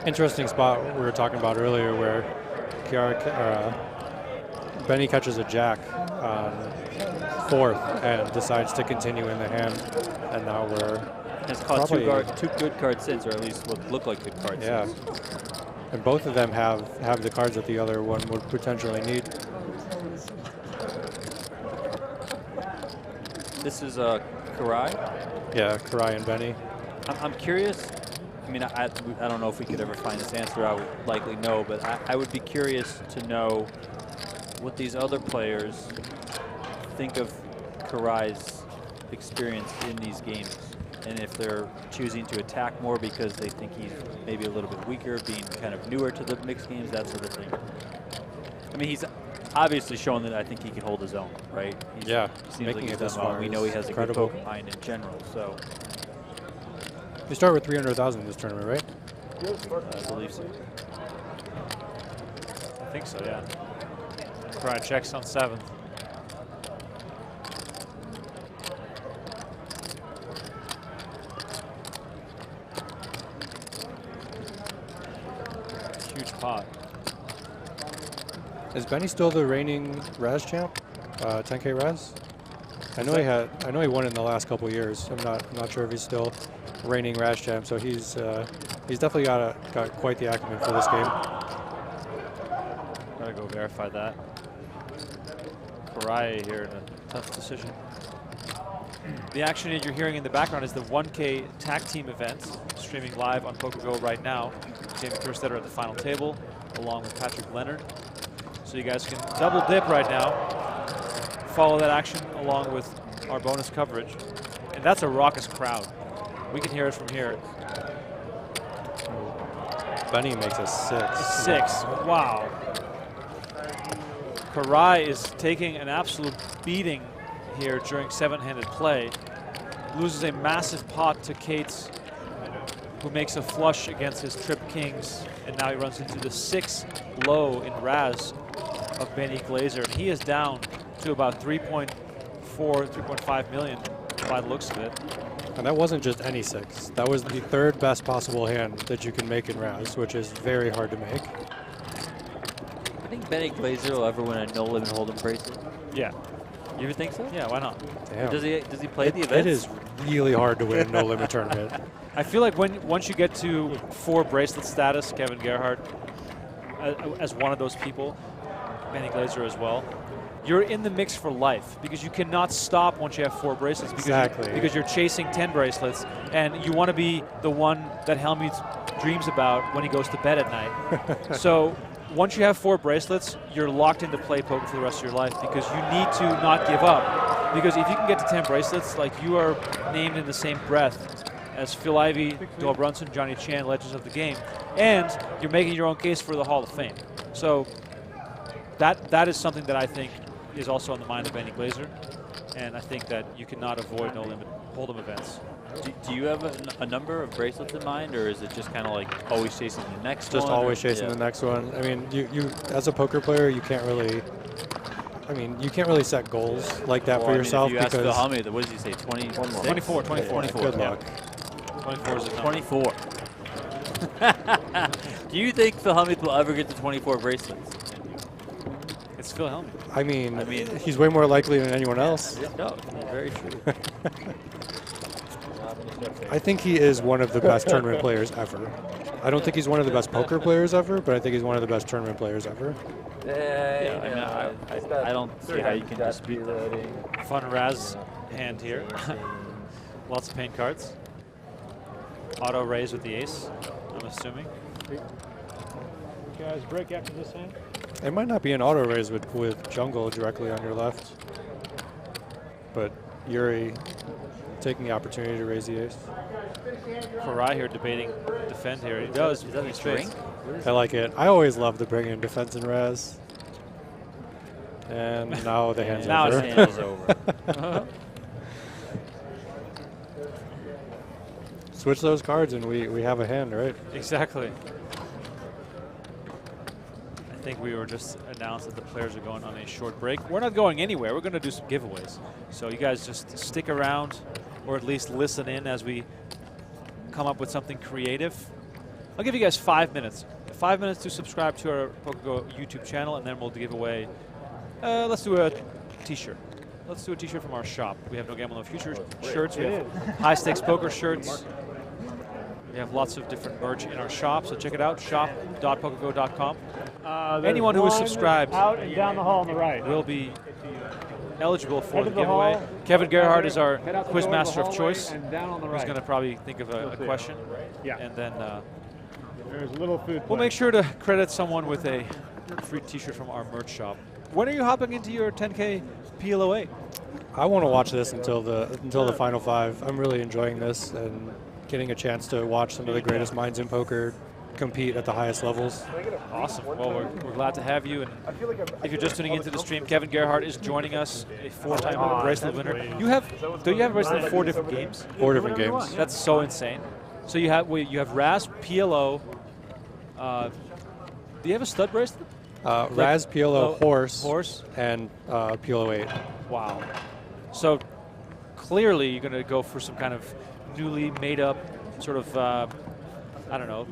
Interesting spot we were talking about earlier where Benny catches a jack on fourth and decides to continue in the hand, and now we're has caught two good cards since, or at least what look like good cards since. And both of them have the cards that the other one would potentially need. This is Koray? Yeah, Koray and Benny. I'm curious. I mean, I don't know if we could ever find this answer. I would likely know, but I would be curious to know what these other players think of Koray's experience in these games, and if they're choosing to attack more because they think he's maybe a little bit weaker, being kind of newer to the mixed games, that sort of thing. I mean, he's obviously shown that I think he can hold his own, right? He seems like he's done well. We know he has a good poker mind in general, so. You start with 300,000 in this tournament, right? I believe so. I think so, yeah. Koray checks on 7th. Huge pot. Is Benny still the reigning Raz champ? 10K Raz? I know he won it in the last couple years. I'm not sure if he's still reigning Raz champ. So he's definitely got quite the acumen for this game. Gotta go verify that. Koray here in a tough decision. The action that you're hearing in the background is the 1K tag team event, streaming live on PokerGO right now. Jamie Kerstetter at the final table, along with Patrick Leonard. So you guys can double dip right now. Follow that action along with our bonus coverage. And that's a raucous crowd. We can hear it from here. Benny makes a 6. 6. Wow. Koray is taking an absolute beating here during 7-handed play. Loses a massive pot to Cates, who makes a flush against his trip kings, and now he runs into the 6 low in Raz of Benny Glaser. And he is down to about 3.4, 3.5 million by the looks of it. And that wasn't just any 6. That was the 3rd best possible hand that you can make in Raz, which is very hard to make. I think Benny Glaser will ever win a no limit hold'em bracelet. Yeah. You ever think so? Yeah, why not? Damn. Does he play the events? It is really hard to win no limit tournament. I feel like once you get to 4 bracelet status, Kevin Gerhart as one of those people, Benny Glaser as well, you're in the mix for life because you cannot stop once you have 4 bracelets. Because you're chasing 10 bracelets, and you want to be the one that Helmut dreams about when he goes to bed at night. So once you have 4 bracelets, you're locked into play poker for the rest of your life because you need to not give up. Because if you can get to 10 bracelets, like, you are named in the same breath as Phil Ivey, Doyle Brunson, Johnny Chan, legends of the game, and you're making your own case for the Hall of Fame. So that is something that I think is also on the mind of Benny Glaser, and I think that you cannot avoid no limit hold'em events. Do you have a number of bracelets in mind, or is it just kind of like always chasing the next one? Just always chasing the next one. I mean, you as a poker player, you can't really. I mean, you can't really set goals like that for yourself. If you ask Phil Helmut, what does he say? 24. Good luck. 24 is a 24. Do you think Phil Helmut will ever get to 24 bracelets? It's Phil Helmut. I mean, he's way more likely than anyone else. No, very true. I think he is one of the best tournament players ever. I don't think he's one of the best poker players ever, but I think he's one of the best tournament players ever. I don't see how you can dispute that. Fun Raz hand here. Lots of paint cards. Auto raise with the ace, I'm assuming. Guys, break after this hand. It might not be an auto raise with jungle directly on your left, but Yuri taking the opportunity to raise the ace. Koray here debating defend here. He does. Is that a drink? I like it. I always love the bring in defense in Raz. And now the hand's now over. His hand is over. Switch those cards and we have a hand, right? Exactly. I think we were just announced that the players are going on a short break. We're not going anywhere. We're going to do some giveaways. So you guys just stick around, or at least listen in as we come up with something creative. I'll give you guys 5 minutes. 5 minutes to subscribe to our PokerGo YouTube channel, and then we'll give away. Let's do a T-shirt. Let's do a T-shirt from our shop. We have No Gamble No Future shirts. We have high stakes poker shirts. We have lots of different merch in our shop, so check it out, shop.pokergo.com. Anyone who is subscribed out and down the hall on the right will be eligible for the giveaway. Kevin Gerhart is our quiz master of choice. Who's going to probably think of a question. Yeah. And then there's a little food. We'll make sure to credit someone with a free T-shirt from our merch shop. When are you hopping into your 10K PLO8? I want to watch this until the final 5. I'm really enjoying this and getting a chance to watch some of the greatest minds in poker compete at the highest levels. Awesome. Well, we're glad to have you. And if you're just tuning into the stream, Kevin Gerhart is joining us, a 4-time bracelet winner. Do you have a bracelet in 4 different games? 4 different games. That's so insane. So you have Raz, PLO. Do you have a stud bracelet? Raz, PLO, horse, and PLO 8. Wow. So clearly you're going to go for some kind of newly made up sort of, I don't know,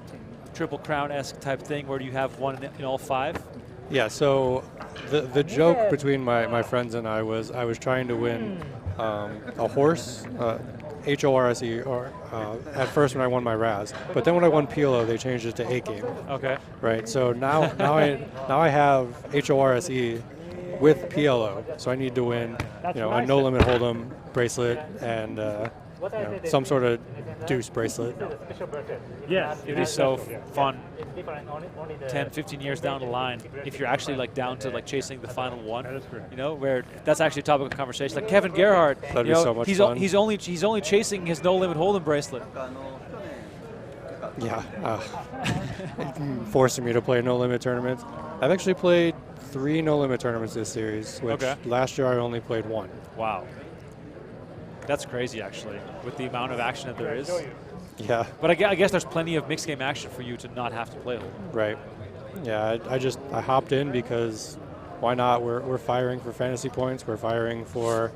Triple Crown-esque type thing where you have one in all 5? Yeah, so the joke between my friends and I was trying to win a horse, HORSE, or at first when I won my Raz, but then when I won PLO, they changed it to 8 game. Okay. Right. So now I have HORSE with PLO, so I need to win, a no limit hold'em bracelet and some sort of deuce bracelet. Yeah, it'd be so fun 10, 15 years down the line if you're actually like down to like chasing the final one. You know, where that's actually a topic of conversation. Like Kevin Gerhart, That'd you know, be so much he's fun. he's only chasing his no limit hold'em bracelet. Yeah, forcing me to play no limit tournaments. I've actually played 3 no limit tournaments this series, which last year I only played 1. Wow. That's crazy, actually, with the amount of action that there is. Yeah. But I guess there's plenty of mixed game action for you to not have to play hold'em. Right. Yeah, I hopped in because why not? We're firing for fantasy points. We're firing for,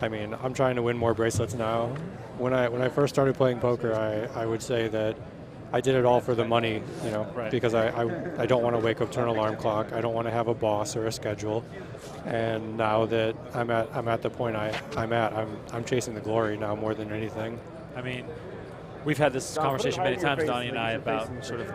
I mean, I'm trying to win more bracelets now. When I first started playing poker, I would say that I did it all for the money, you know, because I don't want to wake up to an alarm clock. I don't want to have a boss or a schedule. And now that I'm at the point I'm chasing the glory now more than anything. I mean, we've had this conversation many times, Donnie and I, about sort of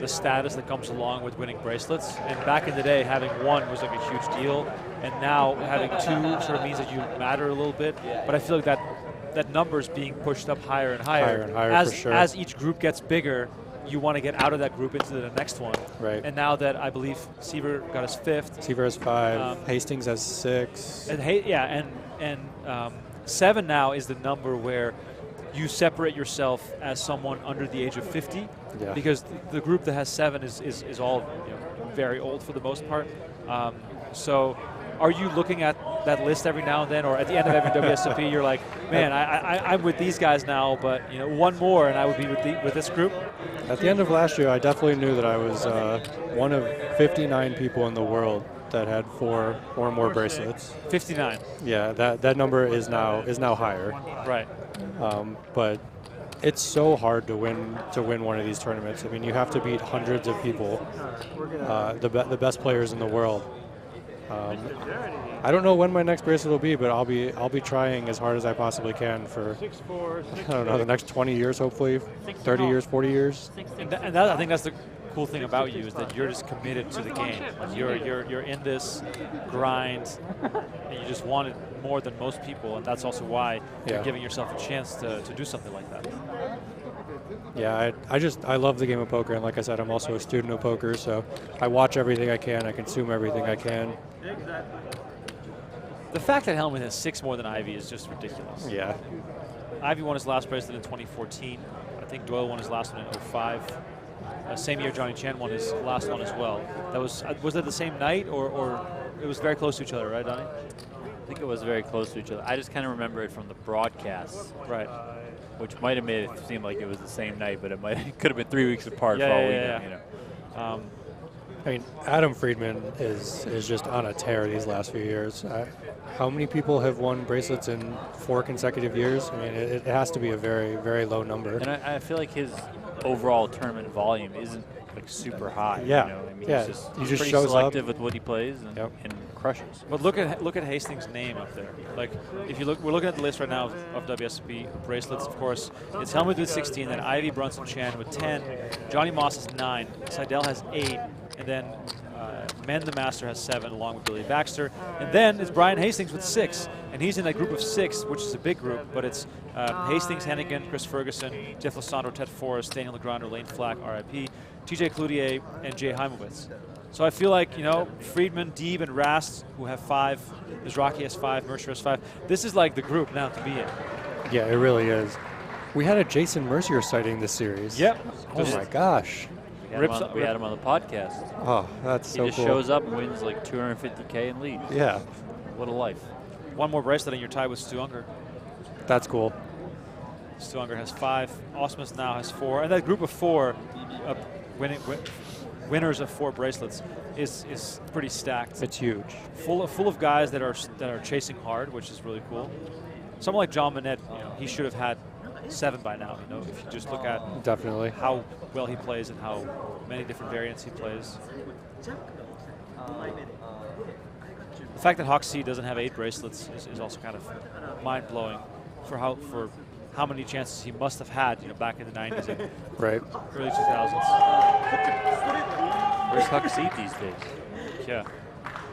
the status that comes along with winning bracelets. And back in the day, having 1 was like a huge deal. And now having 2 sort of means that you matter a little bit. But I feel like that number is being pushed up higher and higher. Higher and higher, as, for sure. As each group gets bigger, you want to get out of that group into the next one. Right. And now that I believe Seaver got his 5th. Seaver has 5. Hastings has 6. And 7 now is the number where you separate yourself as someone under the age of 50, because the group that has 7 is all very old for the most part. So are you looking at that list every now and then, or at the end of every WSOP, you're like, man, I'm with these guys now, but 1 more and I would be with this group? At the end of last year, I definitely knew that I was one of 59 people in the world that had 4 or more bracelets. 59. Yeah, that number is now higher. Right. But it's so hard to win one of these tournaments. I mean, you have to beat hundreds of people, the best players in the world. I don't know when my next bracelet will be, but I'll be trying as hard as I possibly can for I don't know, the next 20 years, hopefully 30 years, 40 years. And that, I think that's the cool thing about you, is that you're just committed to the game. You're in this grind, and you just want it more than most people, and that's also why you're giving yourself a chance to do something like that. Yeah, I love the game of poker, and like I said, I'm also a student of poker, so I watch everything I can, I consume everything I can. The fact that Helmut has 6 more than Ivy is just ridiculous. Yeah. Ivy won his last bracelet in 2014. I think Doyle won his last one in 05. Same year Johnny Chan won his last one as well. That was that the same night, or it was very close to each other, right, Donnie? I think it was very close to each other. I just kind of remember it from the broadcasts. Right. Which might have made it seem like it was the same night, but it could have been 3 weeks apart for all we know. I mean, Adam Friedman is just on a tear these last few years. How many people have won bracelets in 4 consecutive years? I mean, it has to be a very, very low number. And I feel like his overall tournament volume isn't like super high. Yeah. I mean, he he's just pretty shows selective up with what he plays and crushes. But look at Hastings' name up there. Like, if you look, we're looking at the list right now of WSOP bracelets. Of course, it's Helmut with 16, then Ivy Brunson Chan with 10, Johnny Moss has 9, Seidel has 8, and then Men the Master has 7, along with Billy Baxter, and then it's Brian Hastings with 6, and he's in that group of 6, which is a big group. But it's Hastings, Hennigan, Chris Ferguson, Jeff Losandro, Ted Forrest, Daniel Legrand, Lane Flack, RIP, TJ Cloutier, and Jay Heimowitz. So I feel like, Friedman, Deeb, and Rast, who have 5, Mizraki has 5, Mercer has 5. This is like the group now to be in. Yeah, it really is. We had a Jason Mercier sighting this series. Yep. Oh my gosh. We had him on the podcast. Oh, that's so cool. He just shows up and wins like $250K and leaves. Yeah. What a life. One more bracelet and you're tied with Stu Unger. That's cool. Stu Unger has 5. Osmus now has 4. And that group of 4, winners of 4 bracelets, is pretty stacked. It's huge. Full of guys that are chasing hard, which is really coul. Someone like John Manette, he should have had 7 by now. If you just look at definitely how well he plays and how many different variants he plays. The fact that Hoxie doesn't have 8 bracelets is also kind of mind blowing for how many chances he must have had, back in the 90s and right. early 2000s. Where's Hoxie these days? Yeah,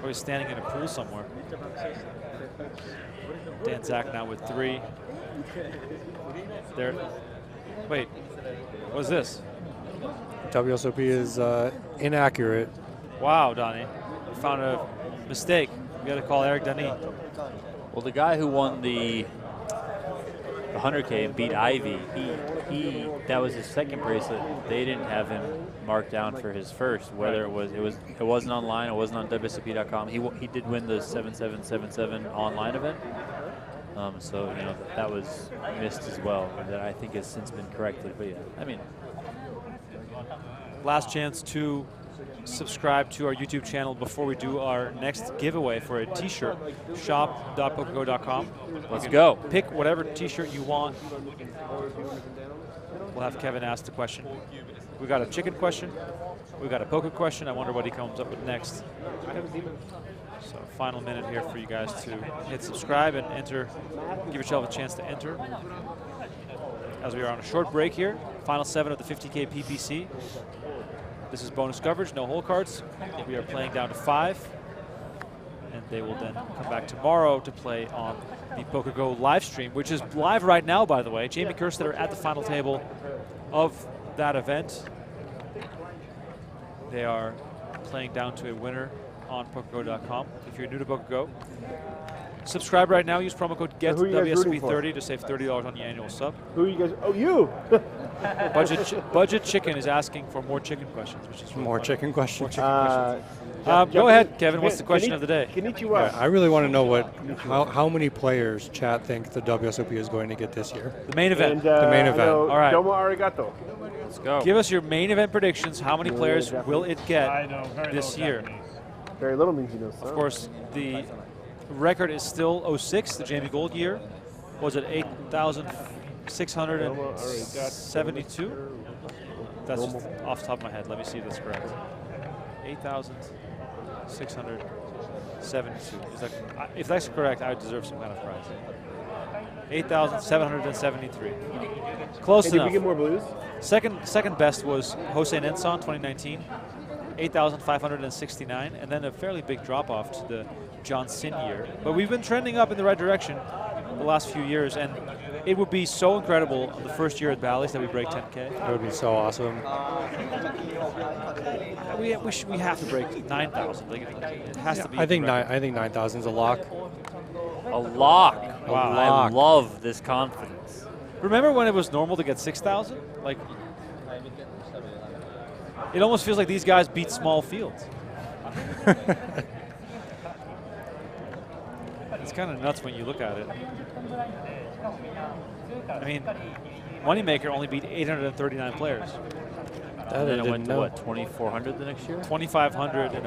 or he's standing in a pool somewhere. Dan Zach now with 3. Wait, what is this? WSOP is inaccurate. Wow, Donnie. You found a mistake. We got to call Eric Donnie. Well, the guy who won the 100K and beat Ivy, that was his second bracelet. They didn't have him marked down for his first. Whether it wasn't online, it wasn't on WSOP.com. He did win the 7777 online event. So you know that was missed as well. That I think has since been corrected. But yeah, I mean, last chance to subscribe to our YouTube channel before we do our next giveaway for a t-shirt. Shop.pokergo.com. Let's go. Pick whatever t-shirt you want. We'll have Kevin ask the question. We got a chicken question. We got a poker question. I wonder what he comes up with next. So final minute here for you guys to hit subscribe and enter. Give yourself a chance to enter. As we are on a short break here. Final 7 of the 50K PPC. This is bonus coverage, no hole cards. We are playing down to 5. And they will then come back tomorrow to play on the PokerGO live stream, which is live right now, by the way. Jamie Kerstetter at the final table of that event. They are playing down to a winner on PokerGO.com. If you're new to PokerGO, subscribe right now. Use promo code GETWSOP30 to save $30 on the annual sub. Who are you guys? Oh, you! Budget Chicken is asking for more chicken questions, which is really More funny. chicken questions. More chicken questions. Go ahead, Kevin. What's the question of the day? Yeah, I really want to know how many players chat think the WSOP is going to get this year. The main event. The main event. All right. Domo arigato. Let's go. Give us your main event predictions. How many players will it get this year? Very little means you know some. Of course, the record is still 06. The Jamie Gold year was at 8,672. That's just off the top of my head. Let me see if that's correct. 8,672. If that's correct, I would deserve some kind of prize. 8,773. Close Did enough. we get more blues? Second best was Jose Nenson, 2019. 8,569, and then a fairly big drop-off to the John Sin year. But we've been trending up in the right direction the last few years, and it would be so incredible the first year at Bally's that we break 10K. That would be so awesome. We have to break 9,000. Like, it has to be. I think 9,000 is a lock. A lock. Wow. I love this confidence. Remember when it was normal to get 6,000? Like, it almost feels like these guys beat small fields. It's kind of nuts when you look at it. I mean, Moneymaker only beat 839 players. And then it went to what, 2,400 the next year? 2,500 in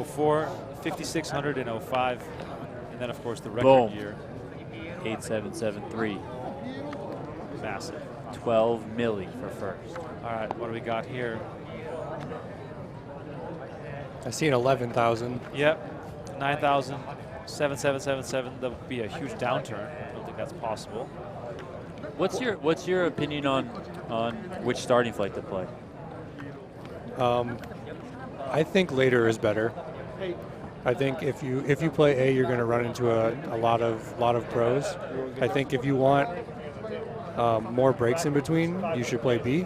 04, 5,600 in 05, and then of course the record Boom. year. 8,773. Massive. 12 milli for first. All right, what do we got here? I see an 11,000. Yep, 9,000, 7,777. That would be a huge downturn. I don't think that's possible. What's your opinion on which starting flight to play? I think later is better. I think if you play A, you're going to run into a lot of pros. I think if you want more breaks in between, you should play B.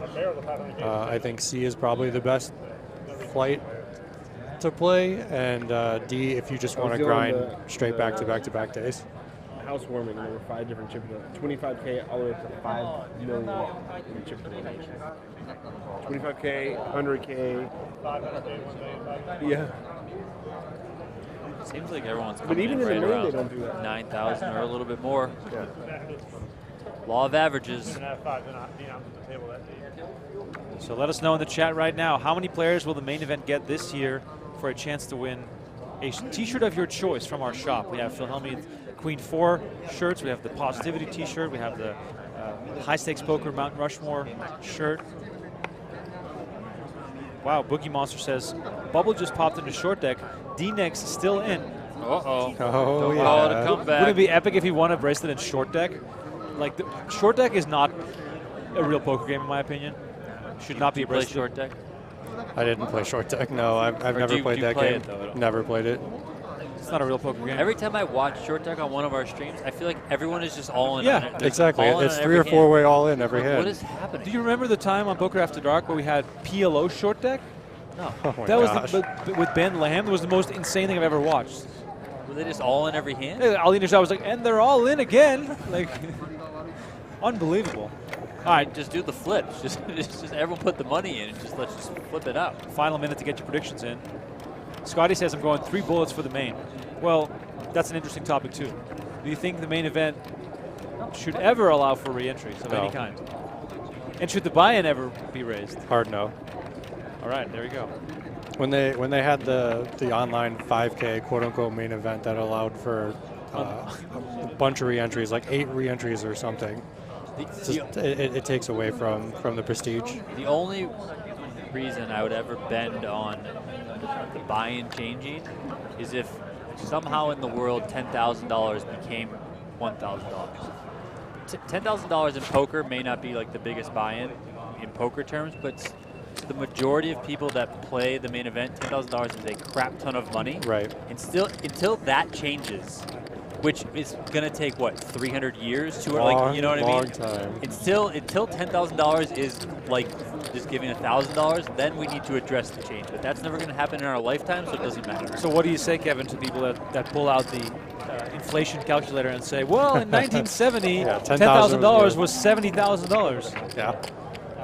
I think C is probably the best flight to play, and D if you just want to grind straight back to back days. Housewarming, there were 5 different chip codes. 25K all the way up to 5 million in chip codes. 25K, 100K. Yeah. Seems like everyone's But coming even in in the right main, they around don't do that. 9,000 or a little bit more. Yeah. Law of averages. So let us know in the chat right now, how many players will the main event get this year for a chance to win a t-shirt of your choice from our shop? We have Phil Hellmuth Queen 4 shirts, we have the Positivity t-shirt, we have the High Stakes Poker Mount Rushmore shirt. Wow, Boogie Monster says, Bubble just popped into short deck, D-Nex still in. Uh-oh. Oh, Don't yeah. call it a comeback. Would it be epic if he won a bracelet in short deck? Like, the short deck is not a real poker game in my opinion. Should not be a play bracelet. short deck? I didn't play short deck. No, I've never played that game. Never played it. It's not a real poker game. Every time I watch short deck on one of our streams, I feel like everyone is just all in. Yeah, on it. exactly. It's 3 or 4 hand. way all in every hand. What is happening? Do you remember the time on Poker After Dark where we had PLO short deck? No. Oh my That was gosh. with Ben Lamb. It was the most insane thing I've ever watched. Were they just all in every hand? Ali Nishad was like, and they're all in again. Like, unbelievable. All right, just do the flips. Just everyone put the money in and let's just flip it out. Final minute to get your predictions in. Scotty says I'm going 3 bullets for the main. Well, that's an interesting topic too. Do you think the main event should ever allow for re-entries of any kind? And should the buy-in ever be raised? Hard no. All right, there you go. When they had the online 5K quote unquote main event that allowed for a bunch of re-entries, like 8 re-entries or something, it takes away from the prestige. The only reason I would ever bend on the buy-in changing is if somehow in the world $10,000 became $1,000. $10,000 in poker may not be like the biggest buy-in in poker terms, but the majority of people that play the main event, $10,000 is a crap ton of money. Right. And still, until that changes, which is gonna take what, 300 years to like, you know what I mean? Long time. Until $10,000 is like just giving $1,000, then we need to address the change. But that's never gonna happen in our lifetime, so it doesn't matter. So what do you say, Kevin, to people that pull out the inflation calculator and say, well, in 1970, Yeah, $10,000 was $70,000. Yeah.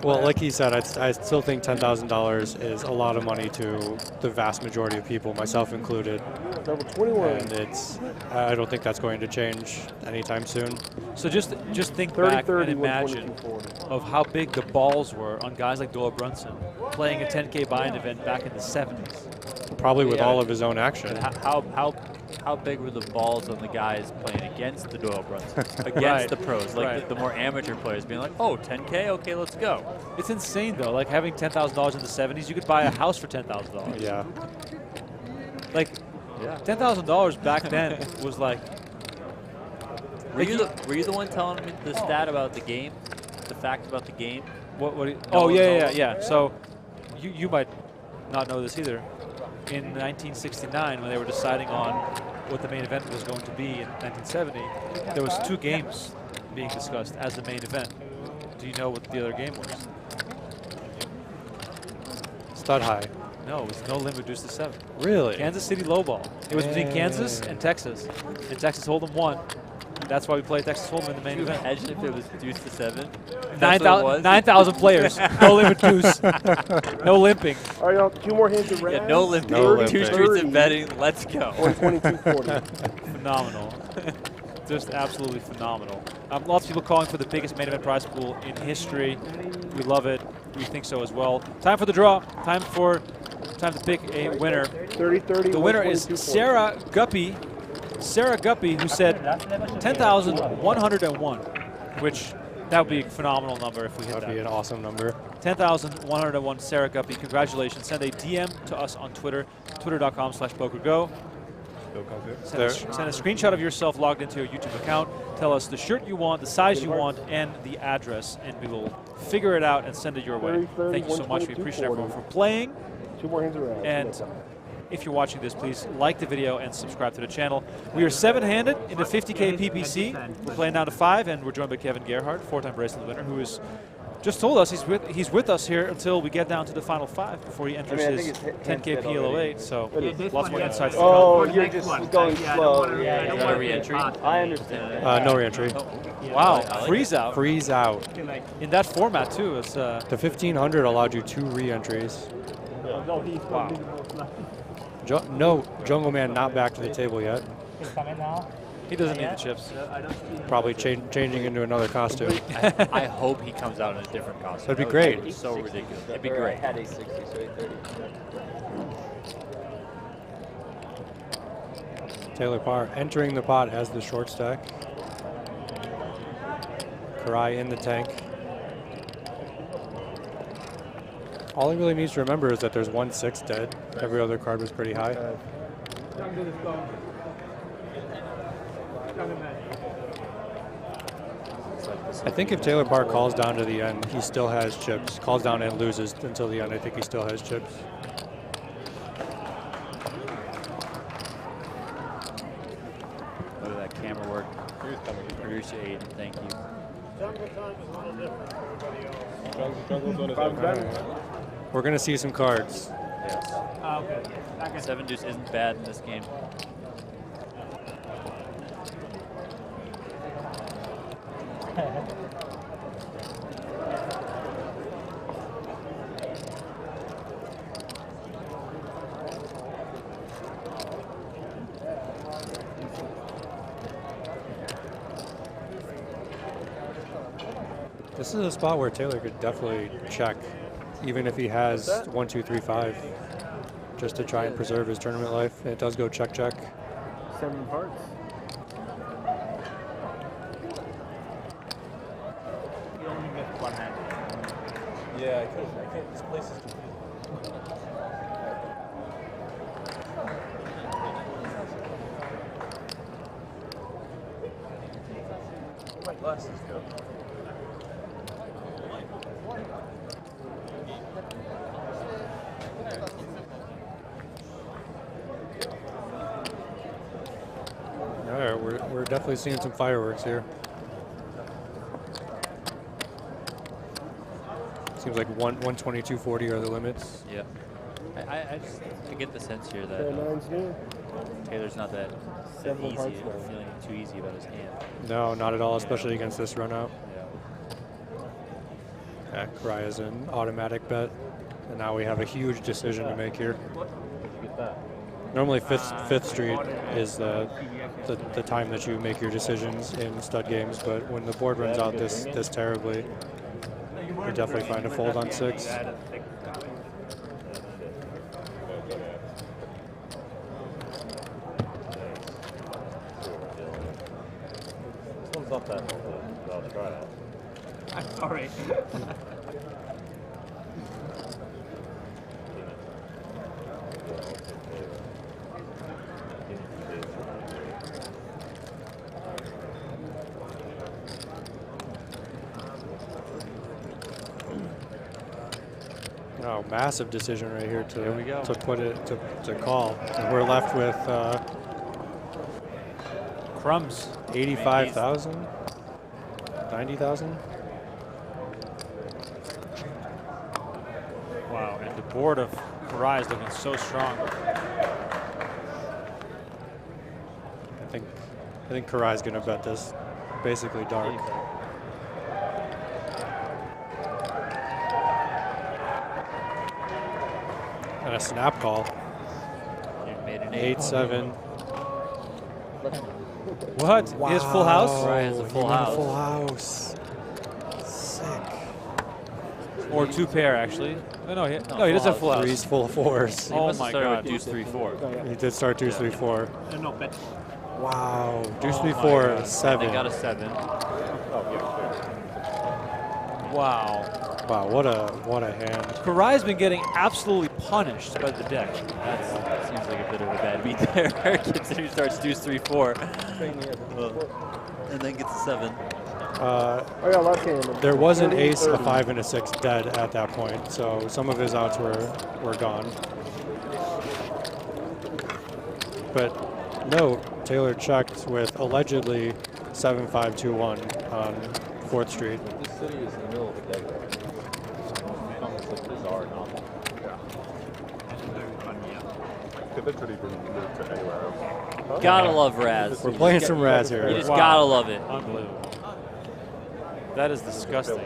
Well, like he said, I still think $10,000 is a lot of money to the vast majority of people, myself included. Double 21. And I don't think that's going to change anytime soon. So just think back and imagine of how big the balls were on guys like Doyle Brunson playing a 10K buy-in event back in the 70s. Probably with all of his own action. How big were the balls on the guys playing against the Doyle Brunsons, against the pros, like the more amateur players being like, oh, 10K, okay, let's go. It's insane though. Like having $10,000 in the 70s, you could buy a house for $10,000. Yeah. Like, $10,000 back then was like. Were you the one telling me the stat about the game, the fact about the game? Oh yeah. So you might not know this either. In 1969, when they were deciding on what the main event was going to be in 1970, there was 2 games being discussed as the main event. Do you know what the other game was? Stud high. No, it was no limit reduced to 7. Really? Kansas City lowball. It was between Kansas and Texas. And Texas Hold'em won. That's why we played Texas Hold'em in the main event. Imagine if it was deuce to 7. 9,000 players. No limit deuce. No limping. All right, y'all, 2 more hands of red. Yeah, no limping. No limping. 2 streets of betting. Let's go. Or 22-40. Phenomenal. Just absolutely phenomenal. Lots of people calling for the biggest main event prize pool in history. We love it. We think so as well. Time for the draw. Time to pick a winner. 30-30. The winner is Sarah Guppy. Sarah Guppy, who said 10,101, which that would be a phenomenal number if we hit that. That'd be an awesome number. 10,101, Sarah Guppy. Congratulations. Send a DM to us on Twitter, twitter.com/PokerGo. Send a screenshot of yourself logged into your YouTube account. Tell us the shirt you want, the size you want, and the address, and we will figure it out and send it your way. Thank you so much. We appreciate everyone for playing. 2 more hands around. And if you're watching this, please like the video and subscribe to the channel. We are 7-handed in the 50K PPC. We're playing down to 5, and we're joined by Kevin Gerhart, 4-time bracelet winner, who is just told us he's with us here until we get down to the final 5 before he enters his 10K PLO8. So lots more insights. Oh, you're just going slow. No re-entry. I understand. No re-entry. Wow, freeze out. Freeze out. In that format too. It's the 1500 allowed you 2 re-entries. Wow. No, Jungleman not back to the table yet. He's coming now. He doesn't need the chips. Probably changing into another costume. I hope he comes out in a different costume. That'd be great. It's so ridiculous. It'd be great. Had a 60, so 830. Taylor Paur entering the pot as the short stack. Koray in the tank. All he really needs to remember is that there's 1-6 dead. Every other card was pretty high. I think if Taylor Paur calls down to the end, he still has chips. Calls down and loses until the end, I think he still has chips. camera work. Producer Aiden, thank you. We're going to see some cards. Yes. Okay. 7 deuce isn't bad in this game. This is a spot where Taylor could definitely check, even if he has 1, 2, 3, 5, just to try and preserve his tournament life. It does go check, check. 7 parts. You only get one hand. Yeah, I can't. This place is confusing. My glasses go. All right, we're definitely seeing some fireworks here. Seems like 122.40 are the limits. Yeah. I get the sense here that Taylor's not that easy, feeling too easy about his hand. No, not at all, especially against this run out. Yeah, Koray is an automatic bet, and now we have a huge decision to make here. Normally Fifth Street is the time that you make your decisions in stud games, but when the board runs out this terribly, you definitely find a fold on 6. This one's not that old, but I'll try it. I'm sorry. Oh, massive decision right here Here we go. to put it to call, and we're left with crumbs. 85,000, 90,000. Wow, and the board of Koray is looking so strong. I think Koray's going to bet this basically dark. And a snap call. Made an 8-7. What? Wow. He has full house? Koray has a full He made house. a full house. Sick. Or 2 pair, actually. No, he does have full house. 3's full 4s. Oh my God. Deuce 3-4. He did start deuce 3-4. No, bet. Wow. Deuce Oh 3-4, 7. They got a 7. Wow. Wow, what a hand. Koray's been getting absolutely punished by the deck. That seems like a bit of a bad beat there. Considering he starts deuce 3-4. And then gets a 7. There was an ace, a 5, and a 6 dead at that point, so some of his outs were gone. But no, Taylor checked with allegedly 7-5-2-1 on 4th Street. This city is in the middle of the desert. Almost like bizarre novel. Could literally be moved to anywhere else. Gotta love Raz. We're playing some Raz here. You just gotta love it. Unbelievable. That is disgusting.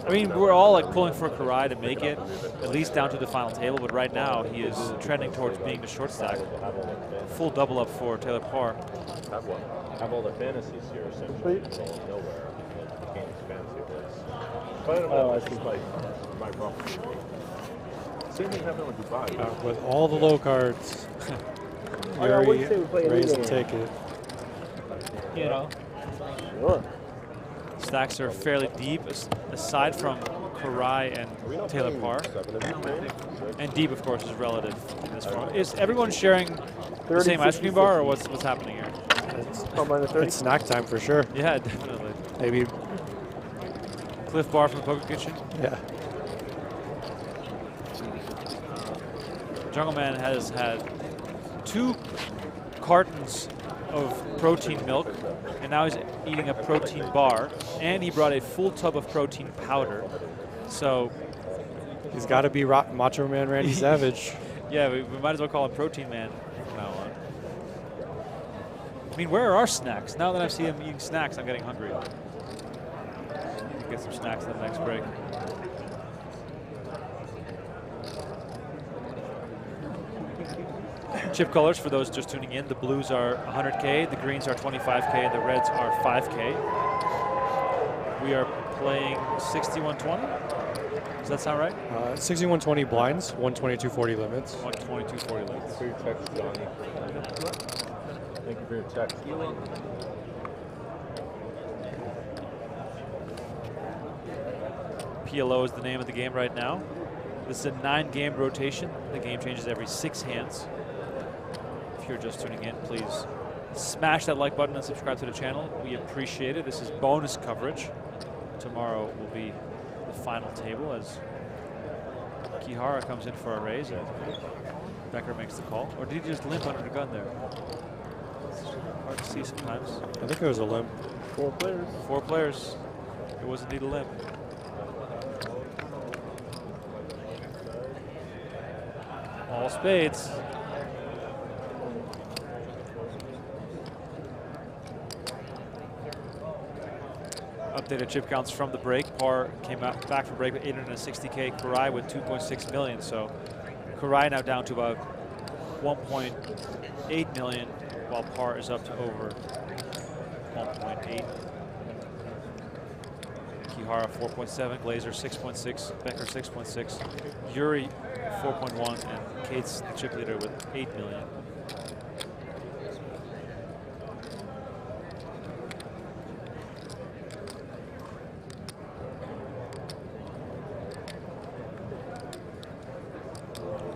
I mean, we're all like pulling for Koray to make it at least down to the final table, but right now he is trending towards being the short stack. Full double up for Taylor Paur. Have all the fantasies here essentially in the middle of nowhere. Like, the game's fantasy place. But I don't know, that's just my problem. Same thing happened with Dubai. With all the low cards, Yuri raise and take it. You know. Sure. Stacks are fairly deep, aside from Koray and Taylor Paur. And deep, of course, is relative in this form. Is everyone sharing the same ice cream bar, or what's happening here? It's snack time for sure. Yeah, definitely. Maybe Cliff Bar from the Poker Kitchen. Yeah. Jungleman has had 2 cartons of protein milk, and now he's eating a protein bar, and he brought a full tub of protein powder. So he's got to be Macho Man Randy Savage. Yeah, we might as well call him Protein Man from now on. I mean, where are our snacks? Now that I see him eating snacks, I'm getting hungry. Get some snacks in the next break. Chip colors for those just tuning in. The blues are 100K, the greens are 25K, and the reds are 5K. We are playing 6120. Does that sound right? 6120 blinds, 122.40 limits. 122.40 limits. For your text, Donnie. Thank you for your text. PLO is the name of the game right now. This is a 9-game rotation. The game changes every 6 hands. If you're just tuning in, please smash that like button and subscribe to the channel. We appreciate it. This is bonus coverage. Tomorrow will be the final table as Kihara comes in for a raise and Becker makes the call. Or did he just limp under the gun there? It's hard to see sometimes. I think it was a limp. 4 players. 4 players. It was indeed a limp. All spades. Updated chip counts from the break. Paur came out back from break with 860K. Koray with 2.6 million. So Koray now down to about 1.8 million, while Paur is up to over 1.8. Kihara 4.7, Glaser 6.6, Becker 6.6, Yuri 4.1, and Cates the chip leader with 8 million.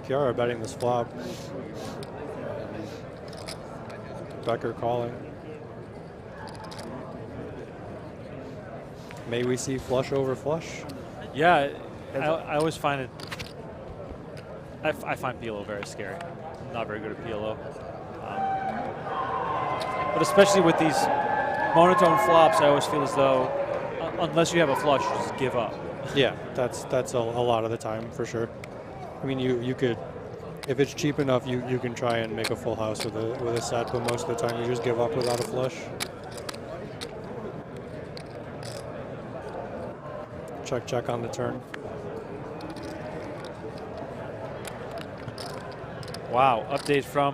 Kihara betting this flop. Becker calling. May we see flush over flush? Yeah, I always find it. I find PLO very scary. I'm not very good at PLO. But especially with these monotone flops, I always feel as though, unless you have a flush, you just give up. Yeah, that's a lot of the time for sure. I mean, you could, if it's cheap enough, you can try and make a full house with a set, but most of the time you just give up without a flush. Check on the turn. Wow, update from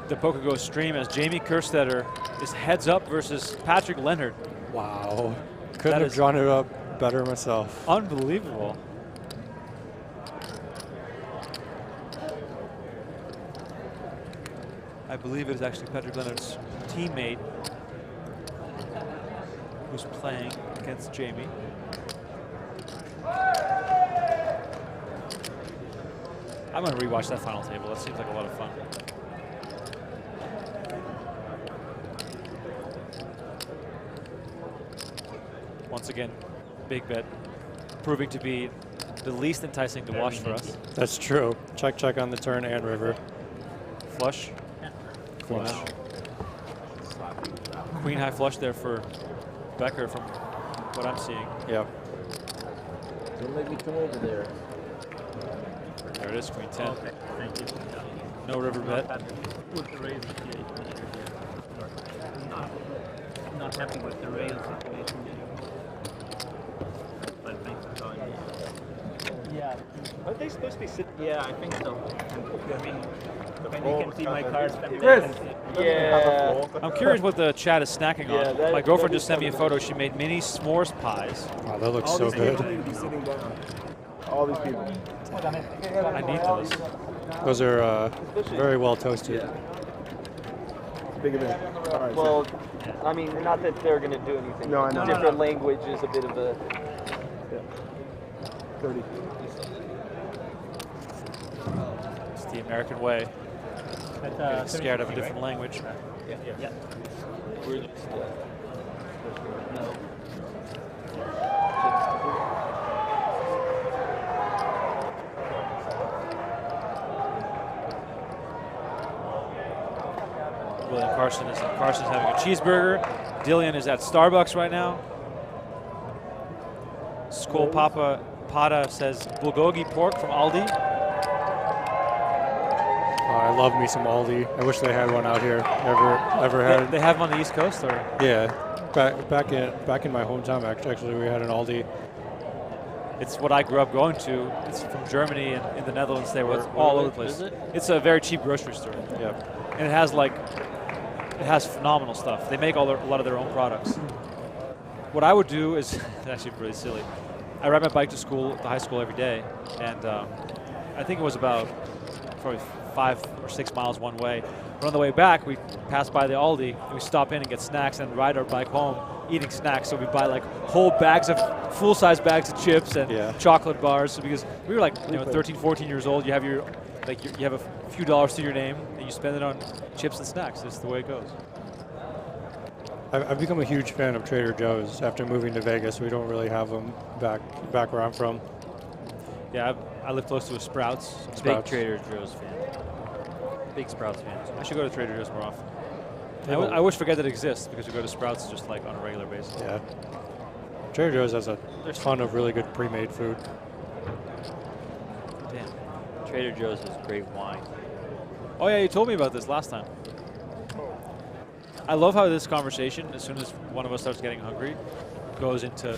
the PokerGO stream as Jamie Kerstetter is heads up versus Patrick Leonard. Wow, couldn't have drawn it up better myself. Unbelievable. I believe it is actually Patrick Leonard's teammate who's playing against Jamie. I'm going to rewatch that final table. That seems like a lot of fun. Once again, big bet proving to be the least enticing to watch for us. That's true. Check on the turn and river. Flush. Flush. Wow. Queen high flush there for Becker from what I'm seeing. Yep. Don't make me come over there. There it is, Queen 10. Okay, thank you. No river bet. With the raise, not happy with the raise situation. But thanks for calling me. Yeah. Aren't they supposed to be sitting? Yeah, I think so. I mean, when you can see my cards from Chris! there. Yeah. I'm curious what the chat is snacking Yeah, on. My girlfriend just sent me a photo. She made mini s'mores pies. Wow, that looks All so these people good. need to be sitting down. All these people. I need those. Those are very well toasted. Big event. All right, Well, I mean, not that they're going to do anything. No, I know. Different language is a bit of a... 30. It's the American way. Getting scared of a different language. Yeah. We're just, no. William Carson's having a cheeseburger. Dillian is at Starbucks right now. Skol Pata says bulgogi pork from Aldi. I love me some Aldi. I wish they had one out here. Ever had? They have them on the East Coast, or? Yeah, back in my hometown. Actually, we had an Aldi. It's what I grew up going to. It's from Germany and in the Netherlands. They were all over the place. It's a very cheap grocery store. Yeah, and it has phenomenal stuff. They make a lot of their own products. What I would do is it's actually really silly. I ride my bike to school, to high school every day, and I think it was about probably 5 or 6 miles one way. But on the way back, we pass by the Aldi, and we stop in and get snacks and ride our bike home eating snacks. So we buy like whole bags of full-size bags of chips and chocolate bars. So because we were like 13, 14 years old, you have you have a few dollars to your name, and you spend it on chips and snacks. That's the way it goes. I've become a huge fan of Trader Joe's after moving to Vegas. We don't really have them back where I'm from. Yeah, I live close to a Sprouts. Big Trader Joe's fan. Big Sprouts fan. I should go to Trader Joe's more often. I always forget that it exists because we go to Sprouts just like on a regular basis. Yeah. Trader Joe's has a ton of really good pre-made food. Damn. Trader Joe's has great wine. Oh yeah, you told me about this last time. I love how this conversation, as soon as one of us starts getting hungry, goes into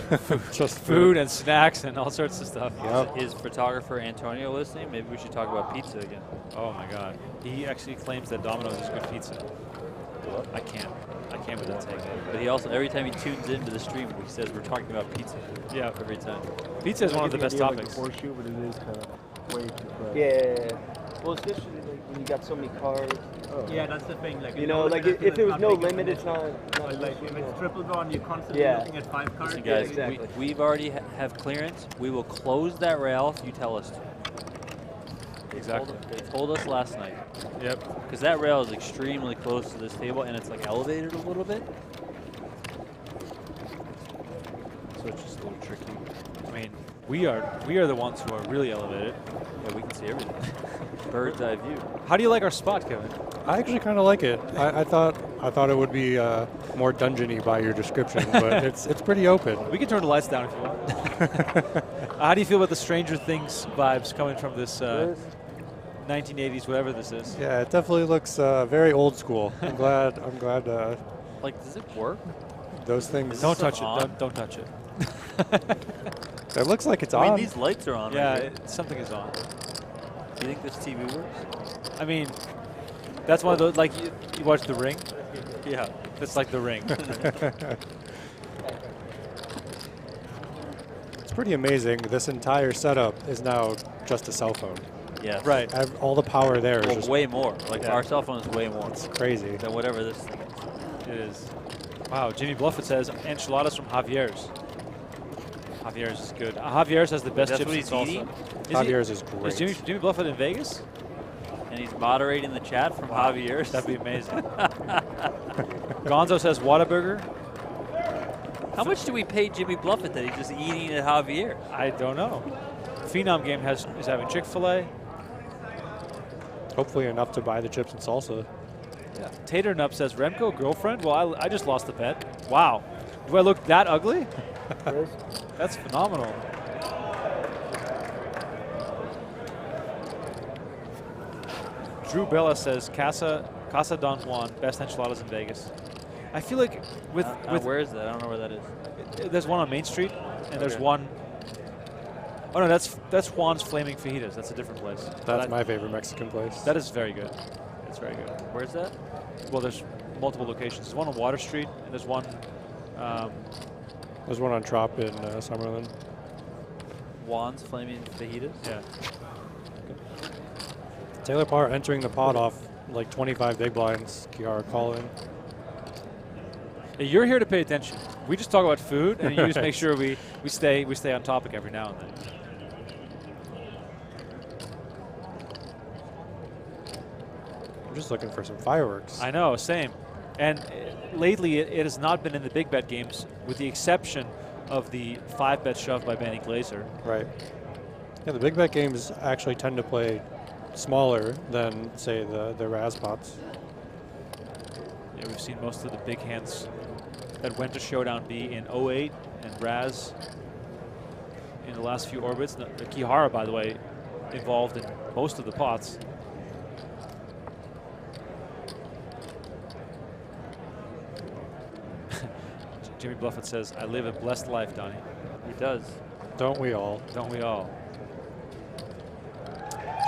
just food and snacks and all sorts of stuff. Yep. Is photographer Antonio listening? Maybe we should talk about pizza again. Oh my God. He actually claims that Domino's is good pizza. I can't with that take. But he also, every time he tunes into the stream, he says we're talking about pizza. Yeah. Every time. Pizza is one of the best topics. Like horseshoe, but it is kind of way too fresh. Yeah. Well, especially like when you got so many cars. Oh. Yeah, that's the thing. Like, you know, like if there was no limit, it's not like if it's triple drawn, you're constantly looking at 5 cards. Listen, guys, exactly. we've already have clearance. We will close that rail if you tell us to. Exactly. They told us last night. Yep. Because that rail is extremely close to this table, and it's like elevated a little bit. So it's just a little tricky. I mean, we are the ones who are really elevated. Yeah, we can see everything. Bird's eye view. How do you like our spot, Kevin? I actually kind of like it. I thought it would be more dungeony by your description, but it's pretty open. We can turn the lights down if you want. How do you feel about the Stranger Things vibes coming from this 1980s, whatever this is? Yeah, it definitely looks very old school. I'm glad. Like, does it work? Those things. Don't touch it. Don't touch it. It looks like it's on. I mean, these lights are on. Yeah, right? Something is on. Do you think this TV works? I mean, that's one of those, like, you watch The Ring? Yeah. That's like The Ring. It's pretty amazing. This entire setup is now just a cell phone. Yeah. Right. All the power there is just way more. Like, our cell phone is way more. It's crazy. Than whatever this thing is. It is. Wow, Jimmy Bluffett says enchiladas from Javier's. Javier's is good. Javier's has the best That's chips what and he's salsa. eating? Javier's is great. Is Jimmy Bluffett in Vegas? And he's moderating the chat from Javier's. That'd be amazing. Gonzo says Whataburger. How much do we pay Jimmy Bluffett that he's just eating at Javier's? I don't know. Phenom Game is having Chick-fil-A. Hopefully enough to buy the chips and salsa. Yeah. Tater Nup says Remko girlfriend. Well, I just lost the bet. Wow. Do I look that ugly? That's phenomenal. Drew Bella says Casa Don Juan, best enchiladas in Vegas. I feel like with where is that? I don't know where that is. There's one on Main Street, and there's one. Oh no, that's Juan's Flaming Fajitas. That's a different place. That's my favorite Mexican place. That is very good. It's very good. Where's that? Well, there's multiple locations. There's one on Water Street, and there's one. There's one on Trop in Summerlin. Juan's Flaming Fajitas? Yeah. Taylor Paur entering the pot off like 25 big blinds. Kihara calling. Hey, you're here to pay attention. We just talk about food, and you just make sure we stay on topic every now and then. I'm just looking for some fireworks. I know, same. And lately, it has not been in the big bet games, with the exception of the 5-bet shove by Benny Glaser. Right. Yeah, the big bet games actually tend to play smaller than, say, the Raz pots. Yeah, we've seen most of the big hands that went to Showdown B in 08 and Raz in the last few orbits. Kihara, by the way, involved in most of the pots. Jimmy Bluffett says, "I live a blessed life, Donnie." He does. Don't we all? Don't we all?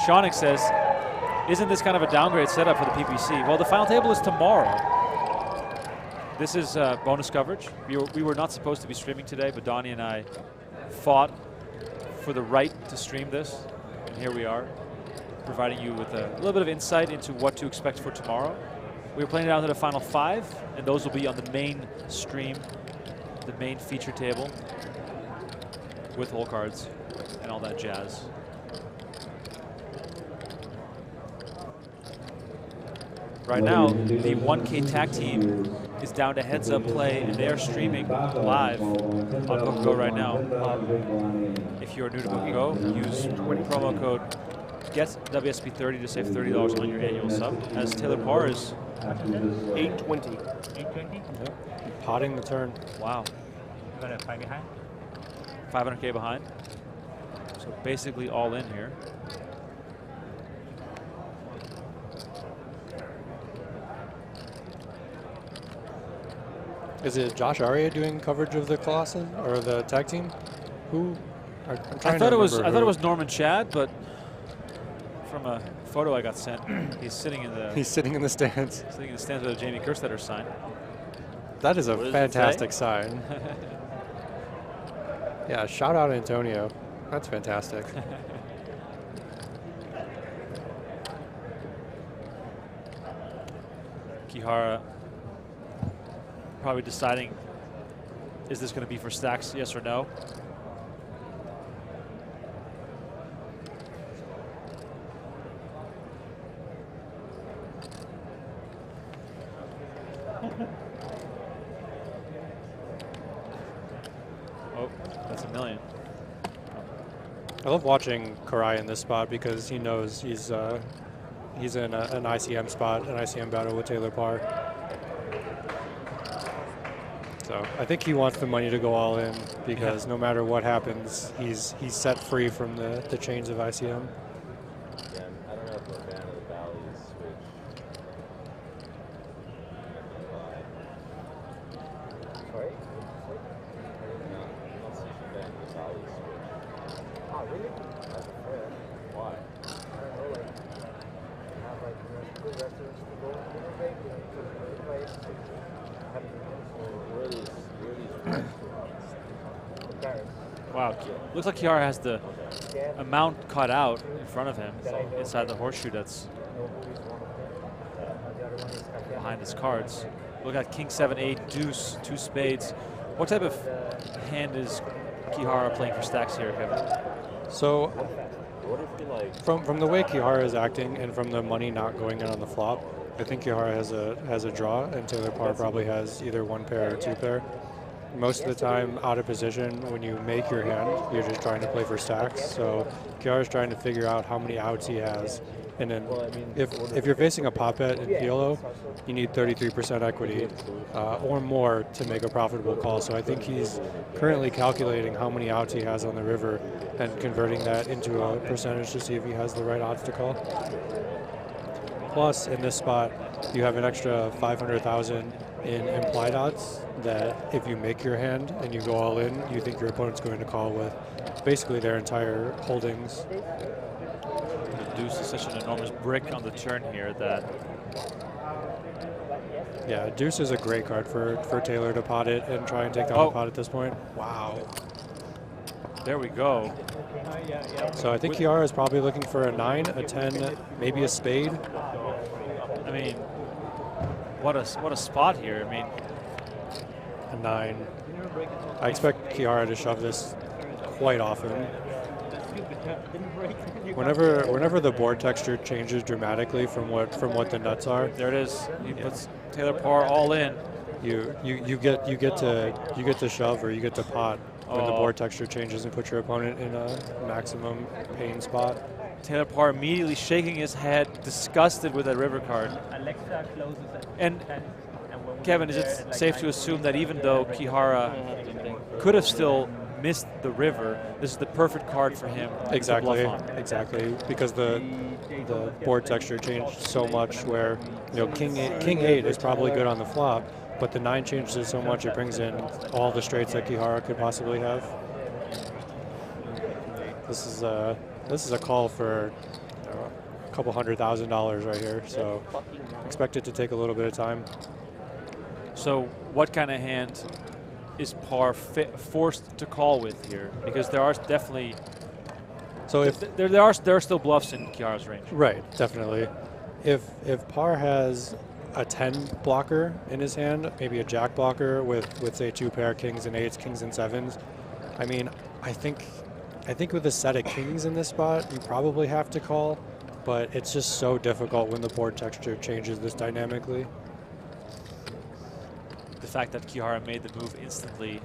Shawnick says, "Isn't this kind of a downgrade setup for the PPC?" Well, the final table is tomorrow. This is bonus coverage. We were not supposed to be streaming today, but Donnie and I fought for the right to stream this, and here we are, providing you with a little bit of insight into what to expect for tomorrow. We're playing down to the final 5, and those will be on the main stream, the main feature table, with hole cards and all that jazz. Right now, the 1K tag team is down to heads up play, and they are streaming live on PokerGO right now. If you're new to PokerGO, use promo code GETWSP30 to save $30 on your annual sub. As Taylor Paur is 820. 820? Yep. Potting the turn. Wow. You got a 5 behind? 500K behind. So basically all in here. Is it Josh Aria doing coverage of the Colossus or the tag team? Who? I'm trying I thought to it was remember Norman Chad, but from a photo I got sent, he's sitting in the He's sitting in the stands. Sitting in the stands with a Jamie Kerstetter sign. That is a What does it fantastic say? sign. Yeah, shout out Antonio. That's fantastic. Kihara probably deciding, is this going to be for stacks, yes or no? Oh, that's $1 million. I love watching Koray in this spot because he knows he's in an ICM spot, an ICM battle with Taylor Paur. So I think he wants the money to go all in because no matter what happens, he's set free from the chains of ICM. Yeah, I don't know if I'm a fan of the Valley switch. Sorry? I'm not such a fan of the Valley switch. Oh, really? That's fair. Why? I don't know, like, have like good restaurants to go to make and to play. Where these restaurants? Wow, looks like Kihara has the amount cut out in front of him inside the horseshoe that's behind his cards. Look at King 7, 8, deuce, 2 spades. What type of hand is Kihara playing for stacks here, Kevin? So from the way Kihara is acting and from the money not going in on the flop, I think Kihara has a draw, and Taylor Paur probably has either 1 pair or 2 pair. Most of the time, out of position, when you make your hand, you're just trying to play for stacks. So Kihara's trying to figure out how many outs he has, and then if you're facing a pop bet in PLO, you need 33% equity or more to make a profitable call. So I think he's currently calculating how many outs he has on the river and converting that into a percentage to see if he has the right odds to call. Plus, in this spot, you have an extra 500,000 in implied odds that if you make your hand and you go all in, you think your opponent's going to call with basically their entire holdings. The deuce is such an enormous brick on the turn here that... Yeah, deuce is a great card for Taylor to pot it and try and take down the pot at this point. Wow. There we go. So I think Kihara is probably looking for a 9, a 10, maybe a spade. I mean, what a spot here. I mean, a 9. I expect Kihara to shove this quite often. Whenever the board texture changes dramatically from what the nuts are. There it is. He puts Taylor Paur all in. You get to shove or you get to pot when the board texture changes and put your opponent in a maximum pain spot. Taylor Paur immediately shaking his head, disgusted with that river card. Alexa closes at and 10. Kevin, is it safe to assume that even though Kihara could have still missed the river, this is the perfect card for him Exactly, to bluff on? exactly, because the board texture changed so much where, you know, King 8 is probably good on the flop, but the 9 changes it so much it brings in all the straights that Kihara could possibly have. This is a call for a couple $100,000 right here, so expect it to take a little bit of time. So what kind of hand is Paur forced to call with here? Because there are definitely, so if there are still bluffs in Kihara's range. Right, definitely. If Paur has a 10 blocker in his hand, maybe a jack blocker with say 2 pair kings and 8s, kings and 7s. I mean, I think with a set of kings in this spot, you probably have to call, but it's just so difficult when the board texture changes this dynamically. The fact that Kihara made the move instantly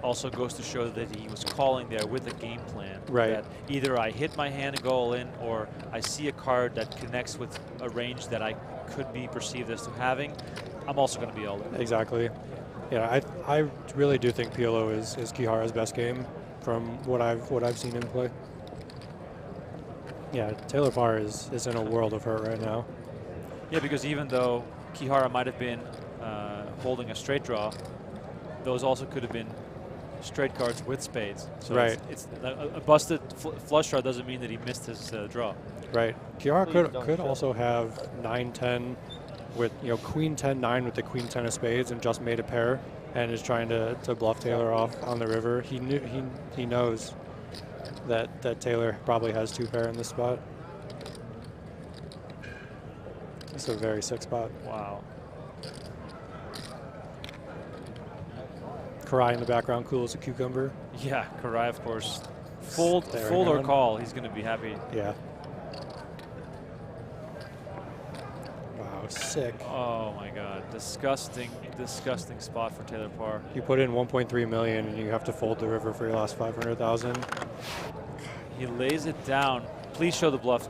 also goes to show that he was calling there with a game plan. Right. That either I hit my hand and go all in, or I see a card that connects with a range that I could be perceived as to having. I'm also going to be all in. Exactly. Yeah, I really do think PLO is Kihara's best game from what I've seen him play. Yeah, Taylor Paur is in a world of hurt right now. Yeah, because even though Kihara might have been holding a straight draw, those also could have been straight cards with spades. So right. It's a busted flush draw doesn't mean that he missed his draw. Right. Kihara could also have 9-10 with, you know, Queen 10-9 with the Queen 10 of spades and just made a pair and is trying to bluff Taylor off on the river. He knows that Taylor probably has 2 pair in this spot. It's a very sick spot. Wow. Koray in the background, cool as a cucumber. Yeah, Koray, of course. Fold or call, he's going to be happy. Yeah. Wow, sick. Oh my God, disgusting spot for Taylor Paur. You put in 1.3 million and you have to fold the river for your last 500,000. He lays it down. Please show the bluff.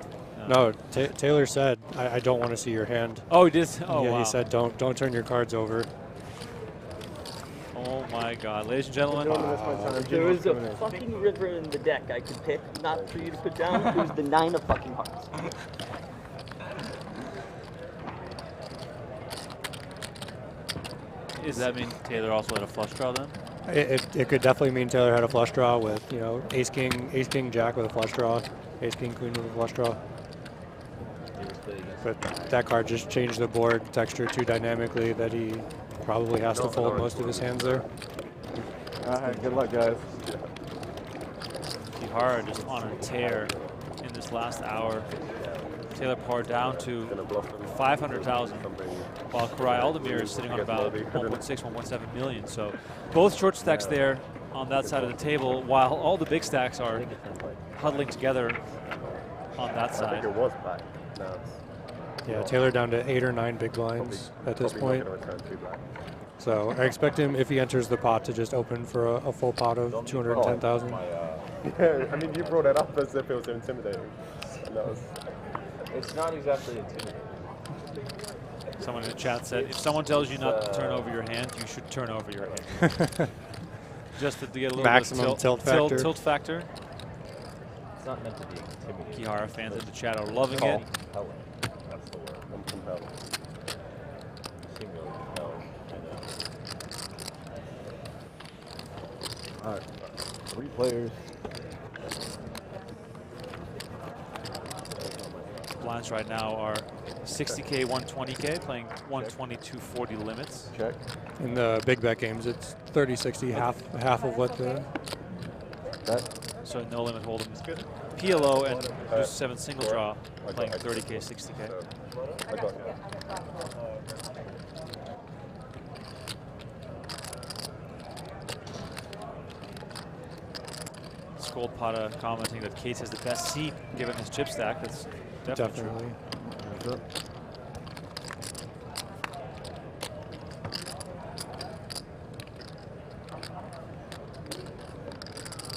No, Taylor said, I don't want to see your hand. Oh, he did? Oh, yeah, wow. He said, don't turn your cards over. Oh my God, ladies and gentlemen. There was a fucking river in the deck I could pick, not for you to put down. It was the 9 of fucking hearts. Does that mean Taylor also had a flush draw then? It could definitely mean Taylor had a flush draw with, you know, ace king jack with a flush draw, ace king queen with a flush draw. But that card just changed the board texture too dynamically that he probably has to fold most of his hands there. All right, good luck, guys. Kihara just on a tear in this last hour. Taylor Paur down to 500,000, while Koray Aldemir is sitting on about 1.6, 1.7 million. So both short stacks there on that side of the table, while all the big stacks are huddling together on that side. I think it was back. Now Yeah, Taylor down to 8 or 9 big blinds at this point. So I expect him, if he enters the pot, to just open for a full pot of 210,000. Yeah, I mean, you brought it up as if it was intimidating. And that was. It's not exactly intimidating. Someone in the chat said, if someone tells you not to turn over your hand, you should turn over your hand. Just to get a little maximum bit of tilt factor. It's not meant to be intimidating. Kihara fans in the chat are loving it. Compelling. That's the word. I'm compelled. You seem really compelled. All right, 3 players. Blinds right now are 60K, 120K, playing 120, 240 limits. Check. In the big bet games, it's 30, 60, half of what the. So no limit hold'em. PLO and just 7 single draw, playing 30K, 60K. I got it. Gold Potta commenting that Cates has the best seat given his chip stack. That's definitely true.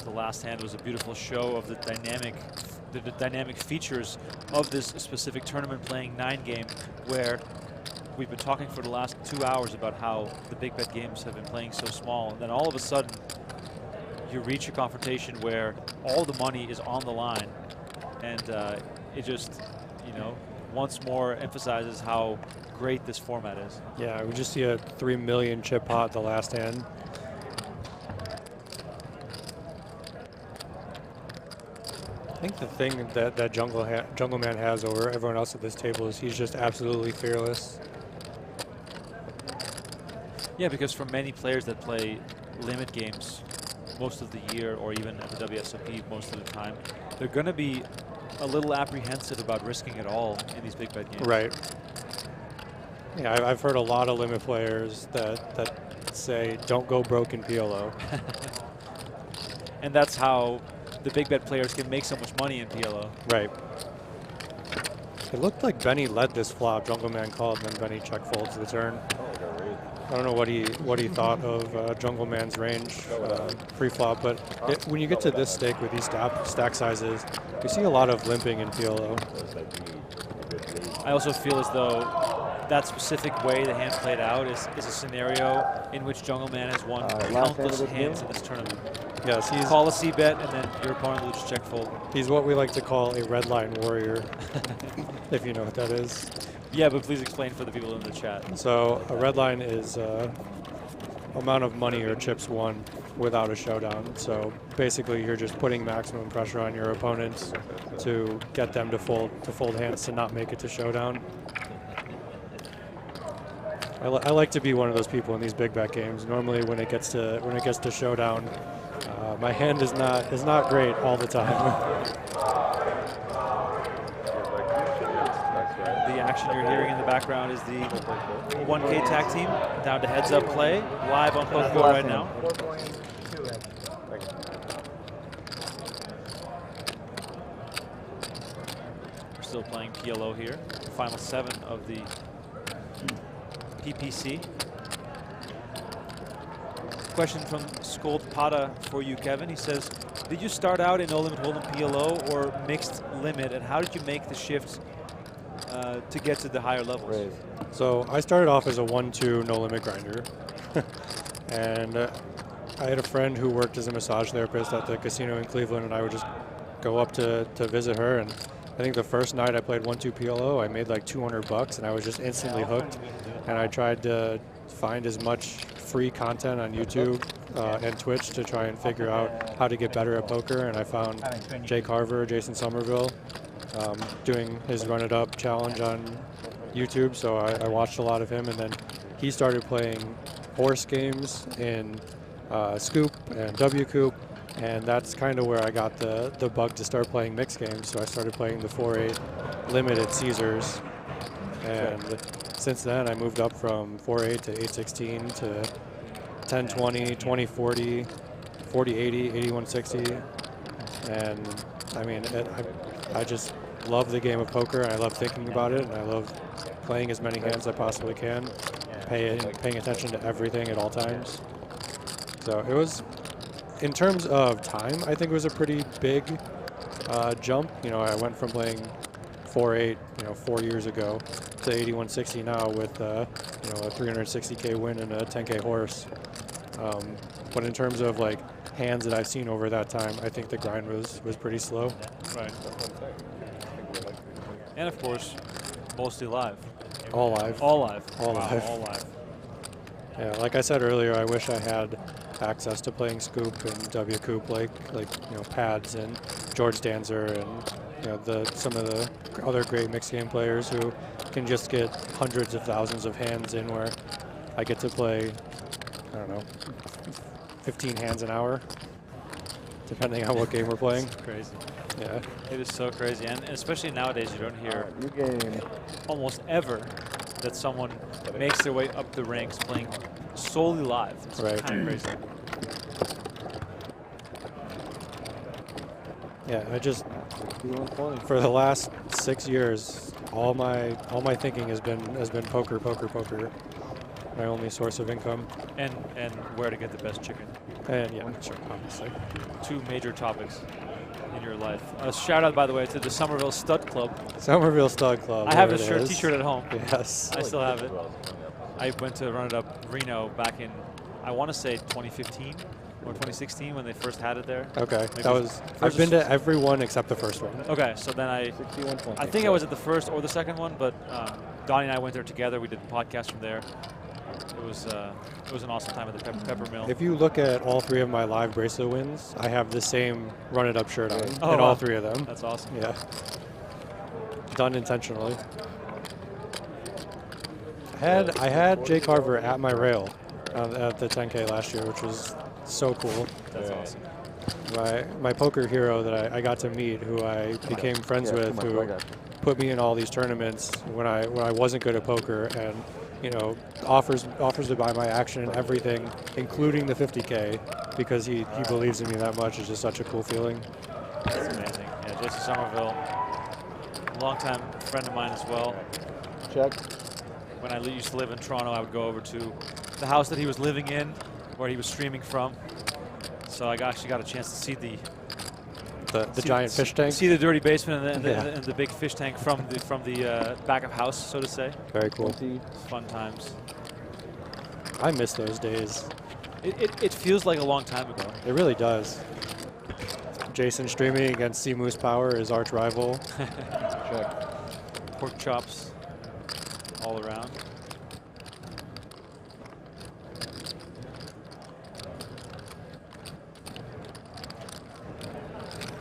The last hand was a beautiful show of the dynamic features of this specific tournament playing 9 game, where we've been talking for the last 2 hours about how the big bet games have been playing so small, and then all of a sudden you reach a confrontation where all the money is on the line, and it just, you know, once more emphasizes how great this format is. Yeah, we just see a 3 million chip pot the last hand. I think the thing that Jungleman has over everyone else at this table is he's just absolutely fearless. Yeah, because for many players that play limit games most of the year, or even at the WSOP most of the time, they're going to be a little apprehensive about risking it all in these big bet games. Right. Yeah, I've heard a lot of limit players that say don't go broke in PLO. And that's how the big bet players can make so much money in PLO. Right. It looked like Benny led this flop. Jungleman called, and then Benny check folds the turn. I don't know what he thought of Jungleman's range pre-flop, but when you get to this stake with these stack sizes, you see a lot of limping in PLO. I also feel as though that specific way the hand played out is a scenario in which Jungleman has won countless hands in this tournament. Yes, he's call a C-bet, and then your opponent will just check fold. He's what we like to call a red line warrior, if you know what that is. Yeah, but please explain for the people in the chat. So a red line is amount of money or chips won without a showdown. So basically, you're just putting maximum pressure on your opponents to get them to fold hands to not make it to showdown. I like to be one of those people in these big bet games. Normally, when it gets to showdown, my hand is not great all the time. The action you're hearing in the background is the 1K tag team down to heads up play live on PokerGO right now. We're still playing PLO here. Final 7 of the PPC. Question from Skold Pata for you, Kevin. He says, did you start out in no limit hold'em PLO or mixed limit, and how did you make the shift to get to the higher levels? Right. So I started off as a 1-2 no limit grinder, and I had a friend who worked as a massage therapist at the casino in Cleveland, and I would just go up to visit her. And I think the first night I played 1-2 PLO, I made like $200, and I was just instantly hooked. And I tried to find as much free content on YouTube and Twitch to try and figure out how to get better at poker. And I found Jake Harver, Jason Somerville, doing his Run It Up challenge on YouTube. So I watched a lot of him, and then he started playing horse games in Scoop and WCoop. And that's kind of where I got the bug to start playing mixed games. So I started playing the 4-8 limit at Caesars. And since then, I moved up from 4-8 to 8-16 to 10-20, 20-40, 40-80, 81-60. And I mean, I just love the game of poker, and I love thinking about it, and I love playing as many hands as I possibly can, paying attention to everything at all times. So it was, in terms of time, I think it was a pretty big jump. You know, I went from playing 4-8, 4 years ago, to 81-60 now with a 360K win and a 10K horse. But in terms of like hands that I've seen over that time, I think the grind was pretty slow. Right. And of course, mostly live. All live. All live. All wow, live. All live. Yeah, like I said earlier, I wish I had access to playing Scoop and WCoop, like Pads and George Danzer and some of the other great mixed game players who can just get hundreds of thousands of hands in, where I get to play, I don't know, 15 hands an hour, depending on what game we're playing. It's crazy. Yeah. It is so crazy, and especially nowadays, you don't hear almost ever that someone makes their way up the ranks playing solely live. It's kind of crazy. Yeah, I just, for the last 6 years, all my thinking has been poker. My only source of income. And where to get the best chicken. And yeah, sure, obviously. 2 major topics. in your life. A shout out, by the way, to the Somerville Stud Club. Somerville Stud Club. I have a T-shirt at home. Yes. I still have it. I went to run it up Reno back in, I want to say 2015 or 2016 when they first had it there. Okay. That was. I've been to every one except the first one. Okay, so then I think I was at the first or the second one, but Donnie and I went there together. We did the podcast from there. It was an awesome time at the Pepper Mill. If you look at all 3 of my live bracelet wins, I have the same Run It Up shirt on in all 3 of them. That's awesome. Yeah. Done intentionally. I had Jay Carver at my rail at the 10K last year, which was so cool. That's awesome. My poker hero that I got to meet, who I became friends with, who put me in all these tournaments when I wasn't good at poker, and offers to buy my action and everything, including the 50K, because he believes in me that much. Is just such a cool feeling. That's amazing. Yeah, Jason Somerville, a longtime friend of mine as well. Check. When I used to live in Toronto, I would go over to the house that he was living in, where he was streaming from. So I actually got a chance to see the giant fish tank. See the dirty basement and the big fish tank from the back of house, so to say. Very cool. Fun times. I miss those days. It feels like a long time ago. It really does. Jason streaming against Sea Moose Paur, his arch rival. Check. Pork chops all around.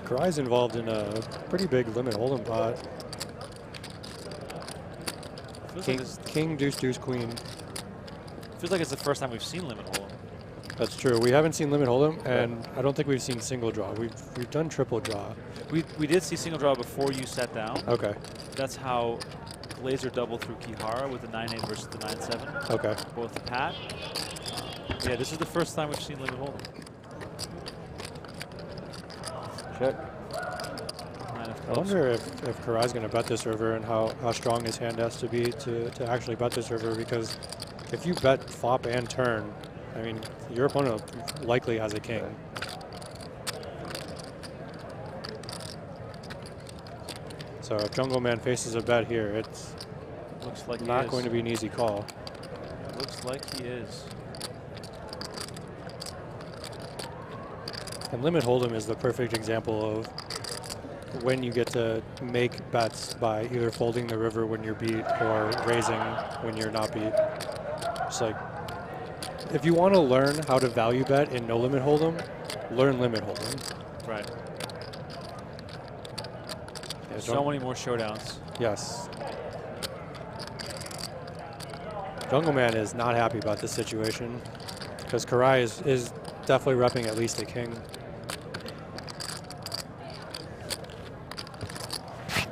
Koray's involved in a pretty big limit hold'em pot. King, deuce, deuce, queen. Feels like it's the first time we've seen limit hold'em. That's true. We haven't seen limit hold'em, and I don't think we've seen single draw. We've done triple draw. We did see single draw before you sat down. Okay. That's how Glaser doubled through Kihara with the 9-8 versus the 9-7. Okay. Both the pat. Yeah, this is the first time we've seen limit hold'em. Check. I wonder if Koray's going to bet this river and how strong his hand has to be to actually bet this river, because if you bet flop and turn, I mean, your opponent likely has a king. So if Jungleman faces a bet here, it's looks like not going to be an easy call. Looks like he is. And limit hold'em is the perfect example of when you get to make bets by either folding the river when you're beat or raising when you're not beat. It's like, if you want to learn how to value bet in no limit hold'em, learn limit hold'em. Right. Yeah, so many more showdowns. Yes. Jungleman is not happy about this situation because Koray is definitely repping at least a king.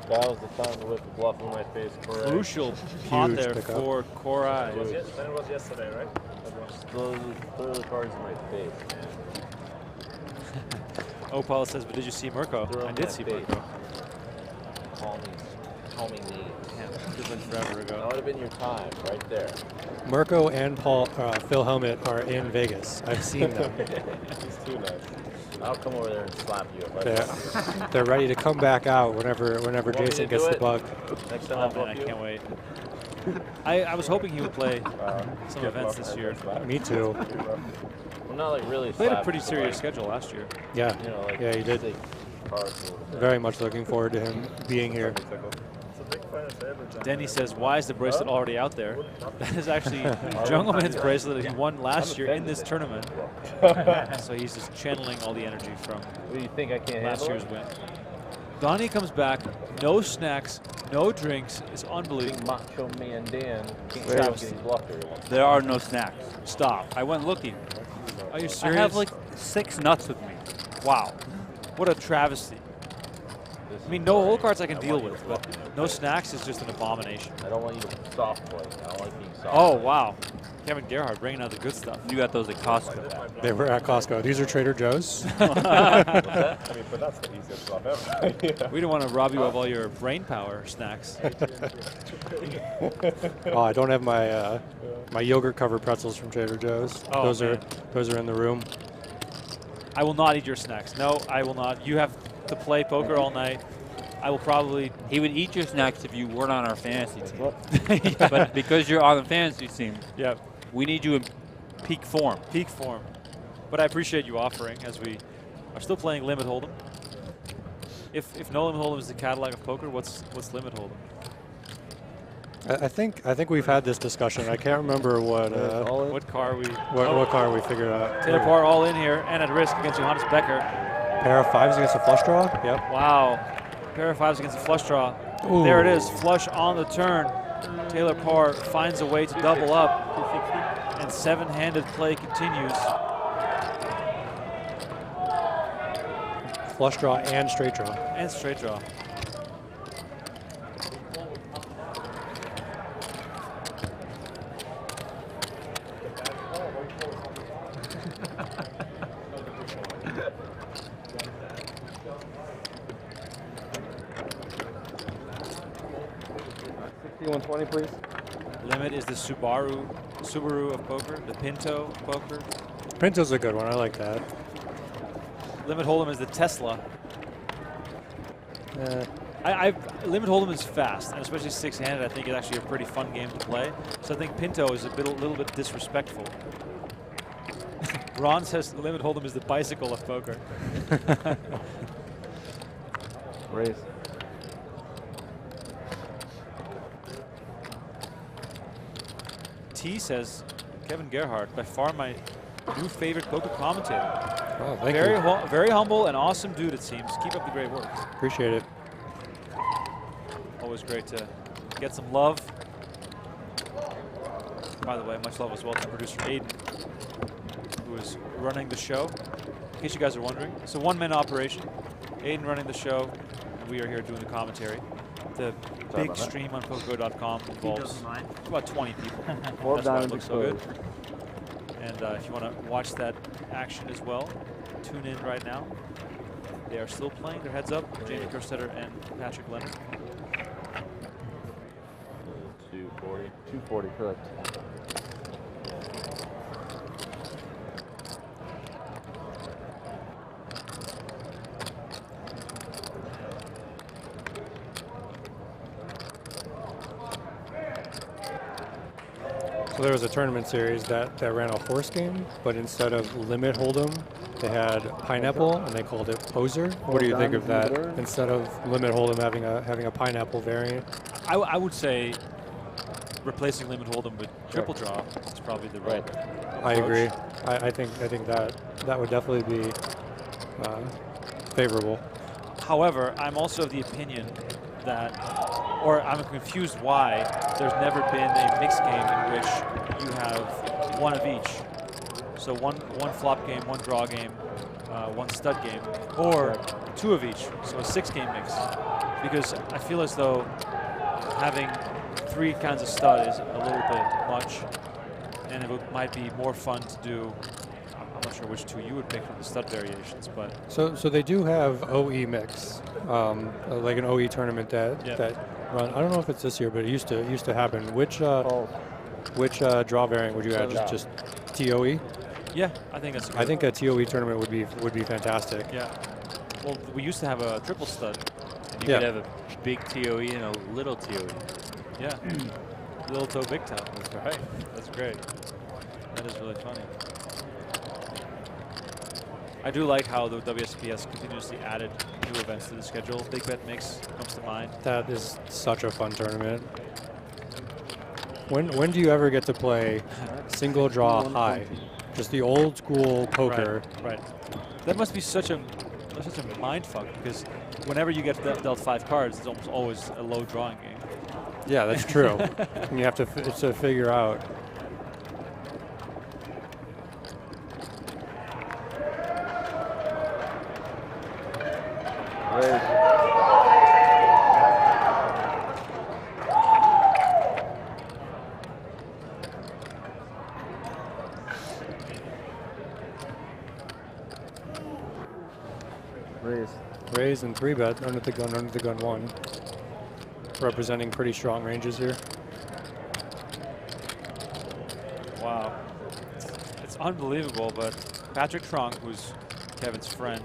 That was the time to whip the bluff in my face. Koray. Crucial pot there for Koray. That was yesterday, right? Throw the cards in my face. Paul says, but did you see Mirko? I did see Mirko. Call me Nate. It was like forever ago. That would have been your time, right there. Mirko and Phil Helmet are in Vegas. I've seen them. He's too nice. I'll come over there and slap you. They're ready to come back out whenever Jason gets the bug. Next time I can't wait. I was hoping he would play some events this year. Me too. I'm not like really. Played a pretty serious schedule last year. Yeah, yeah, he did. Very much looking forward to him being here. Denny says, why is the bracelet already out there? That is actually Jungleman's bracelet that he won last year in this tournament. So he's just channeling all the energy from last year's win. Donnie comes back, no snacks, no drinks. It's unbelievable. Macho Man Dan. There are no snacks. Stop. I went looking. Are you serious? I have like 6 nuts with me. Wow. What a travesty. I mean, no hole cards I can deal with, but no snacks is just an abomination. I don't want you to soft play. I don't like being soft. Oh, wow. Kevin Gerhart bringing out the good stuff. You got those at Costco. They were at Costco. These are Trader Joe's. I mean, but that's the easiest stuff ever. Yeah. We don't want to rob you of all your brain power snacks. Oh, I don't have my my yogurt covered pretzels from Trader Joe's. Oh, those are in the room. I will not eat your snacks. No, I will not. You have to play poker all night. I will probably... He would eat your snacks if you weren't on our fantasy team. But because you're on the fantasy team, we need you in peak form. Peak form. But I appreciate you offering, as we are still playing Limit Hold'em. If no Limit Hold'em is the Cadillac of poker, what's Limit Hold'em? I think we've had this discussion. I can't remember what car we what car we figured out. Taylor Paur all in here and at risk against Johannes Becker. Pair of fives against a flush draw. Yep. Wow. Pair of fives against a flush draw. Ooh. There it is. Flush on the turn. Taylor Paur finds a way to double up, and seven-handed play continues. Flush draw and straight draw. And straight draw. $120, please. Limit is the Subaru of poker, the Pinto of poker. Pinto's a good one. I like that. Limit Hold'em is the Tesla. Limit Hold'em is fast, and especially six-handed. I think it's actually a pretty fun game to play. So I think Pinto is a little bit disrespectful. Ron says Limit Hold'em is the bicycle of poker. Raise. T says Kevin Gerhart, by far my new favorite poker commentator. Oh, thank you. Very humble and awesome dude, it seems. Keep up the great work. Appreciate it. Always great to get some love. By the way, much love as well to producer Aiden, who is running the show. In case you guys are wondering, it's a one-man operation. Aiden running the show, and we are here doing the commentary. The big stream on PokerGO.com involves about 20 people. That's why it looks so good. And if you want to watch that action as well, tune in right now. They are still playing their heads up, Jamie Kerstetter and Patrick Leonard. 240. 240, correct. So there was a tournament series that ran a horse game, but instead of Limit Hold'em, they had Pineapple, and they called it Poser. What do you think of that? Instead of Limit Hold'em having a pineapple variant? I would say replacing Limit Hold'em with Triple Draw is probably the right approach. I agree. I think that would definitely be favorable. However, I'm also of the opinion that, or I'm confused why there's never been a mixed game in which you have one of each. So one flop game, one draw game, one stud game, or two of each. So a 6-game mix. Because I feel as though having 3 kinds of stud is a little bit much, and it might be more fun to do. I'm not sure which 2 you would pick from the stud variations, but so they do have OE mix, like an OE tournament that run. I don't know if it's this year, but it used to happen. Which draw variant would you add? Just TOE? Yeah, I think that's. I think a TOE tournament would be fantastic. Yeah. Well, we used to have a triple stud. And you could have a big TOE and a little TOE. Yeah. Little toe, big toe. That's right. That's great. That is really funny. I do like how the WSP has continuously added new events to the schedule. Big Bet Mix comes to mind. That is such a fun tournament. When do you ever get to play single draw high? Just the old school poker. Right. That must be such a mind fuck, because whenever you get dealt 5 cards, it's almost always a low drawing game. Yeah, that's true. And you have to figure out. Raise and 3-bet under the gun 1. Representing pretty strong ranges here. Wow. It's unbelievable, but Patrick Trunk, who's Kevin's friend,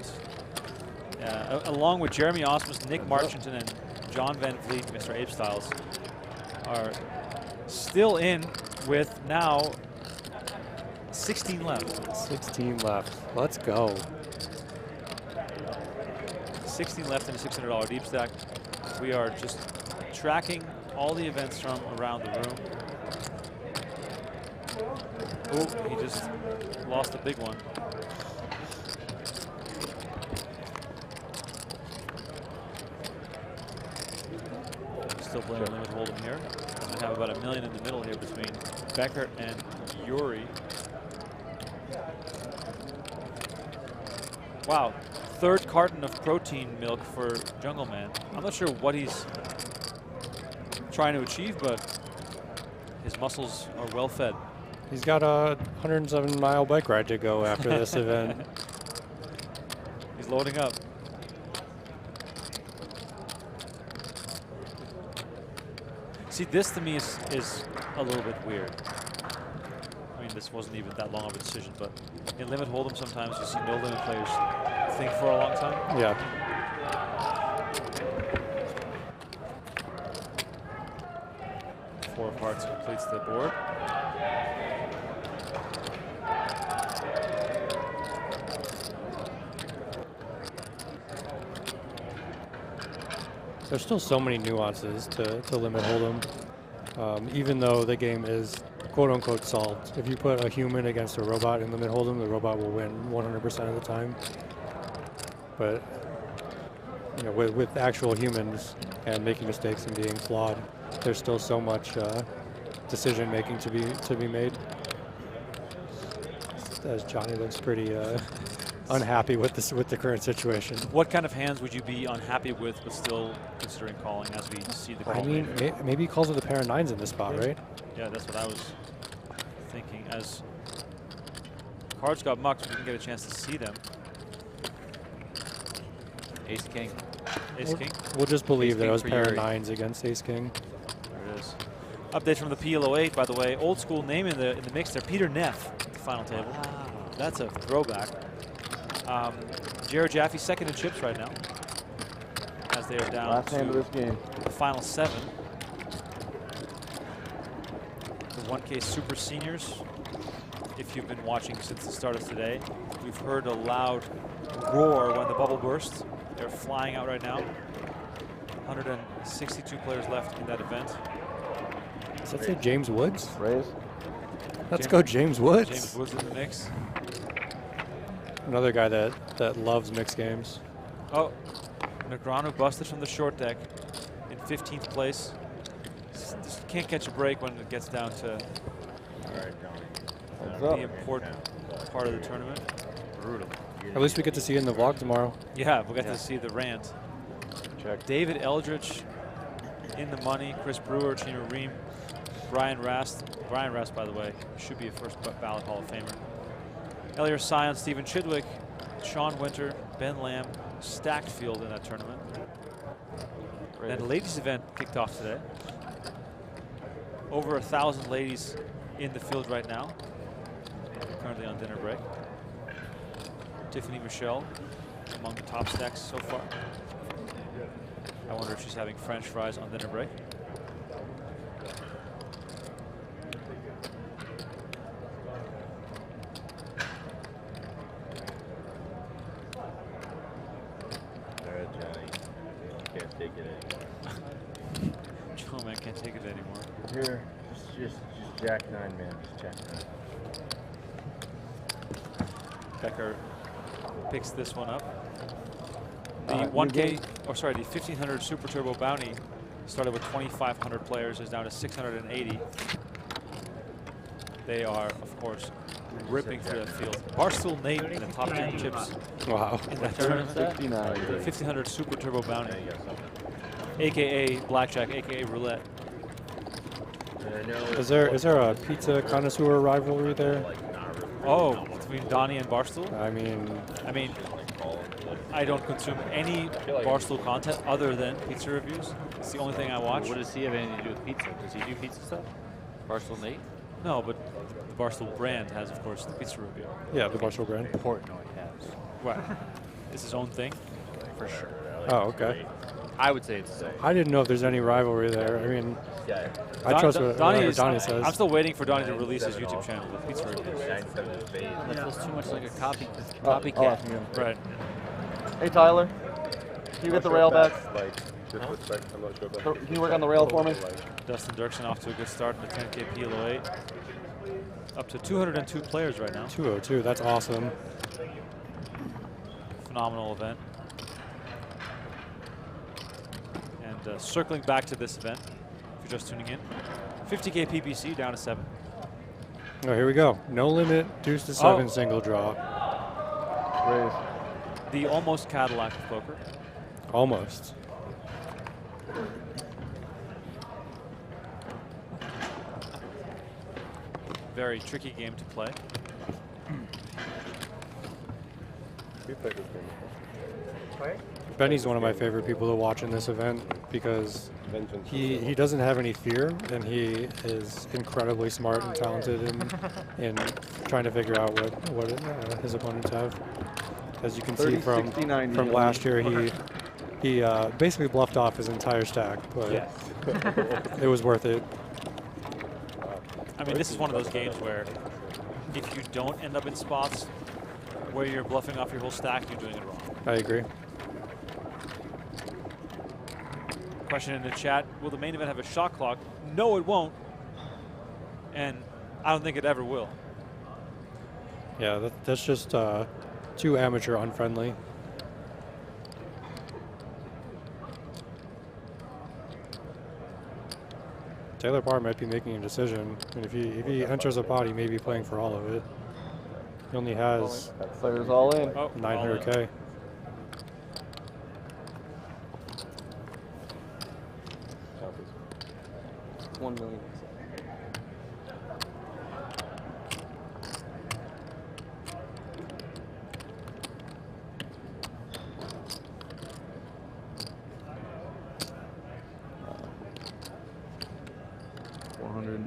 along with Jeremy Osmus, Nick Marchington, and John Van Vliet, Mr. Ape Styles, are still in with now 16 left. 16 left. Let's go. 16 left in a $600 deep stack. We are just tracking all the events from around the room. Oh, he just lost a big one. Still playing limit hold'em here. And we have about $1 million in the middle here between Becker and Yuri. Wow, third carton of protein milk for Jungleman. I'm not sure what he's trying to achieve, but his muscles are well fed. He's got a 107-mile bike ride to go after this event. He's loading up. See, this to me is a little bit weird. I mean, this wasn't even that long of a decision, but in limit hold'em sometimes you see no limit players think for a long time. Yeah. Four of Hearts completes the board. There's still so many nuances to limit hold'em, even though the game is quote-unquote solved. If you put a human against a robot in limit hold'em, the robot will win 100% of the time. But you know, with actual humans and making mistakes and being flawed, there's still so much decision making to be made. As Johnny looks pretty unhappy with the current situation. What kind of hands would you be unhappy with, but still considering calling as we see the call? I mean, maybe he calls with a pair of 9s in this spot, right? Yeah, that's what I was thinking. As cards got mucked, we didn't get a chance to see them. Ace King. Ace King. We'll just believe Ace that it was King pair for of Yuri. 9s against Ace King. There it is. Update from the PLO8, by the way. Old school name in the mix there. Peter Neff at the final table. Wow. That's a throwback. Jared Jaffe second in chips right now, as they are down Last to hand of this game. the final 7. The 1K Super Seniors, if you've been watching since the start of today, we've heard a loud roar when the bubble burst. They're flying out right now. 162 players left in that event. Does that say James Woods? Raise. Let's go James Woods. James Woods in the mix. Another guy that loves mixed games. Oh, Negreanu busted from the short deck in 15th place. Just can't catch a break when it gets down to the important part of the tournament. Brutal. At least we get to see it in the vlog tomorrow. Yeah, we'll get to see the rant. Check. David Eldridge in the money. Chris Brewer, Chino Ream, Brian Rast. Brian Rast, by the way, should be a first ballot Hall of Famer. Elier Sion, Stephen Chidwick, Sean Winter, Ben Lamb, stacked field in that tournament. Then the ladies event kicked off today. Over 1,000 ladies in the field right now. Currently on dinner break. Tiffany Michelle among the top stacks so far. I wonder if she's having French fries on dinner break. Man, can't take it anymore. Here, just Jack 9, man. Just Jack 9. Becker picks this one up. The 1K, oh sorry, the 1500 Super Turbo Bounty started with 2,500 players, is down to 680. They are, of course, ripping through that field. Barstool Nate in the top 10 chips. Wow. In that tournament. 1500 Super Turbo Bounty. AKA Blackjack, AKA Roulette. Is there a pizza connoisseur rivalry there? Oh, between Donnie and Barstool? I mean, I don't consume any Barstool content other than pizza reviews. It's the only thing I watch. What does he have anything to do with pizza? Does he do pizza stuff? Barstool Nate? No, but the Barstool brand has, of course, the pizza review. Yeah, the Barstool brand. Portnoy has. Right. It's his own thing. for sure. Oh, okay. I would say it's safe. I didn't know if there's any rivalry there. I mean, I trust what Donnie says. I'm still waiting for Donnie to release his YouTube channel with pizza reviews. That feels too much like a copycat. Right. Hey, Tyler. Can you get the rail back? Disrespect, I'm not sure about Can you work on the rail for me? Dustin Dirksen off to a good start in the 10K PLO8. Up to 202 players right now. 202, that's awesome. Phenomenal event. And circling back to this event, if you're just tuning in, 50K PPC down to 7. Oh, here we go. No limit, deuce to 7 single draw. Raise. The almost Cadillac of poker. Almost. Very tricky game to play. Benny's one of my favorite people to watch in this event because he doesn't have any fear, and he is incredibly smart and talented in trying to figure out what his opponents have. As you can see from last year, he basically bluffed off his entire stack, but it was worth it. I mean, this is one of those games where if you don't end up in spots where you're bluffing off your whole stack, you're doing it wrong. I agree. Question in the chat, will the main event have a shot clock? No, it won't. And I don't think it ever will. Yeah, that's just too amateur unfriendly. Taylor Paur might be making a decision, and if he enters a pot, he may be playing for all of it. He only has that player's all in. 900K. $1 million.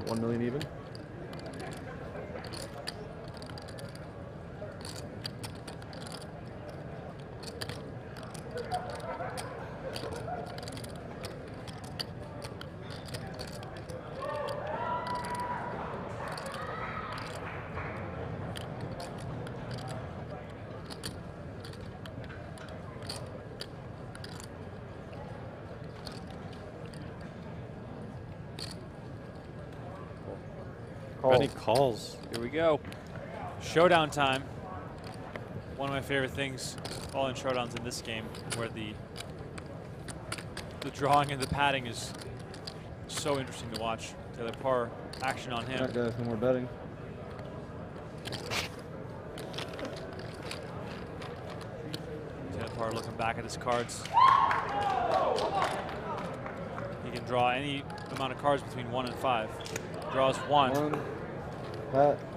$1 million even. Benny calls. Here we go. Showdown time. One of my favorite things, all in showdowns in this game, where the drawing and the padding is so interesting to watch. Taylor Paur, action on him. All right, guys, no more betting. Taylor Paur looking back at his cards. He can draw any amount of cards between 1 and 5. Draws 1.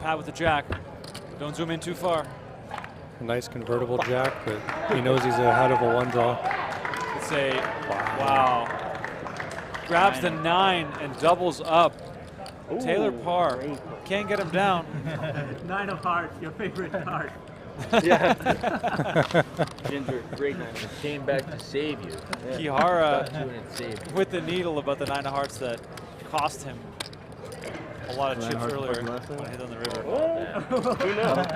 Pat with the jack. Don't zoom in too far. A nice convertible jack, but he knows he's ahead of a 1 draw. It's a wow. Grabs the 9 and doubles up. Ooh, Taylor Paur can't get him down. 9 of hearts, your favorite card. Yeah. Ginger, great man. Came back to save you. Kihara with the needle about the 9 of hearts that cost him a lot of chips earlier when he hit on the river. Who knows?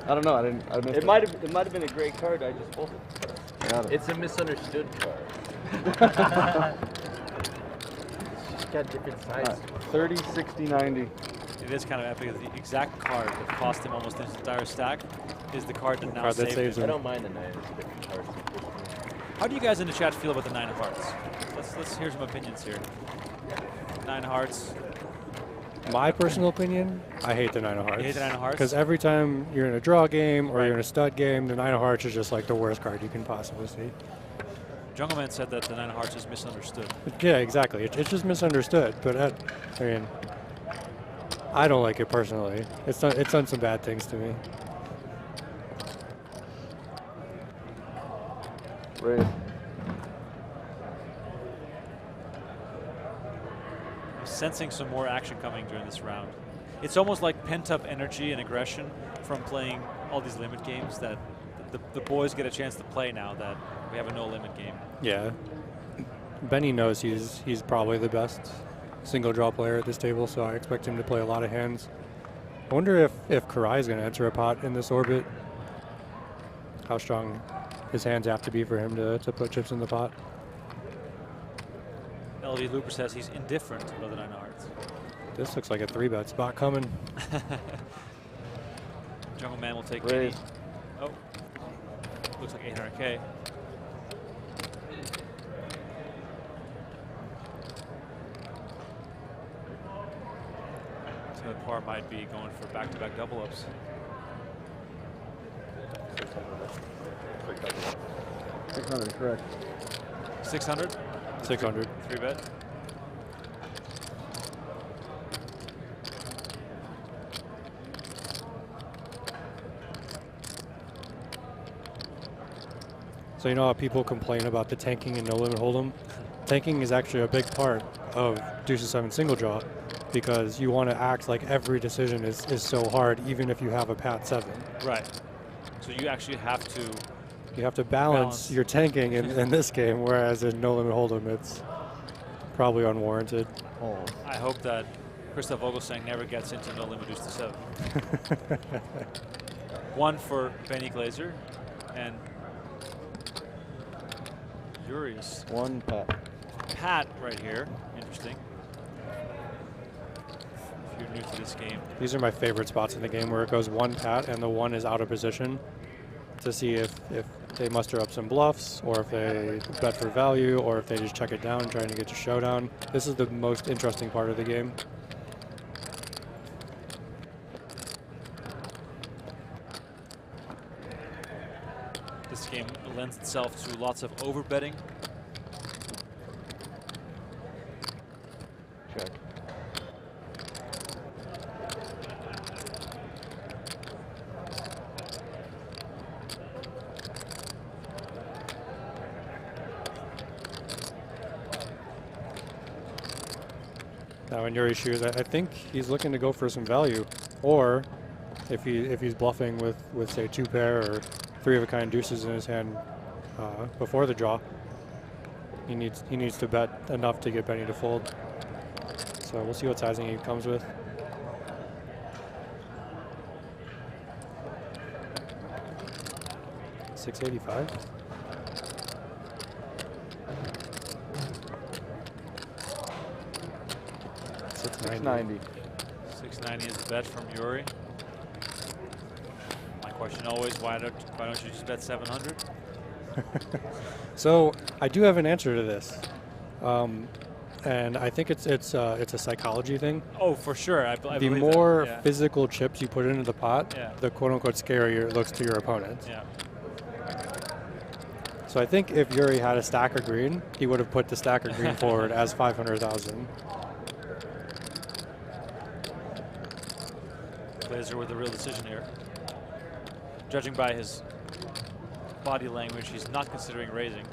I don't know. I missed it might have been a great card. I just pulled it. It's a misunderstood card. It's got different sizes. 30, 60, 90. It is kind of epic. The exact card that cost him almost his entire stack is the card that now saves him. I don't mind the 9 of different cards. How do you guys in the chat feel about the 9 of hearts? Let's hear some opinions here. 9 of hearts. My personal opinion, I hate the 9 of hearts. You hate the 9 of hearts? Because every time you're in a draw game or you're in a stud game, the 9 of hearts is just like the worst card you can possibly see. Jungleman said that the 9 of hearts is misunderstood. Yeah, exactly. It's just misunderstood. But I mean, I don't like it personally. It's done some bad things to me. Raise. Sensing some more action coming during this round. It's almost like pent-up energy and aggression from playing all these limit games that the boys get a chance to play now that we have a no-limit game. Yeah. Benny knows he's probably the best single draw player at this table, so I expect him to play a lot of hands. I wonder if Koray is going to enter a pot in this orbit. How strong his hands have to be for him to put chips in the pot. LD Looper says he's indifferent to the 9 hearts. This looks like a 3-bet spot coming. Jungleman will take Raise. any. Oh, looks like 800K. So Paur might be going for back-to-back double ups. 600, correct. 600? 600. 3-bet. So you know how people complain about the tanking and no limit hold'em? Tanking is actually a big part of deuces 7 single draw because you want to act like every decision is so hard even if you have a pat 7. Right. So you actually have to... You have to balance your tanking in this game, whereas in no limit hold'em it's probably unwarranted. Oh. I hope that Christoph Vogelsang never gets into no limit deuce to 7. 1 for Benny Glaser and Yuri's 1 pat. Pat right here. Interesting. If you're new to this game. These are my favorite spots in the game where it goes 1 pat and the 1 is out of position to see if they muster up some bluffs or if they bet for value or if they just check it down trying to get to showdown. This is the most interesting part of the game. This game lends itself to lots of overbetting. Check. Now in Yuri's shoes, I think he's looking to go for some value, or if he's bluffing with say 2 pair or 3 of a kind deuces in his hand before the draw, he needs to bet enough to get Benny to fold. So we'll see what sizing he comes with. $685. 690. 690 is the bet from Yuri. My question always, why don't you just bet 700? So I do have an answer to this, and I think it's a psychology thing. Oh, for sure. I the believe more that. Yeah. physical chips you put into the pot, Yeah. the quote-unquote scarier it looks to your opponent. Yeah. So I think if Yuri had a stacker green, he would have put the stacker green forward as 500,000. Glaser with a real decision here. Judging by his body language, he's not considering raising.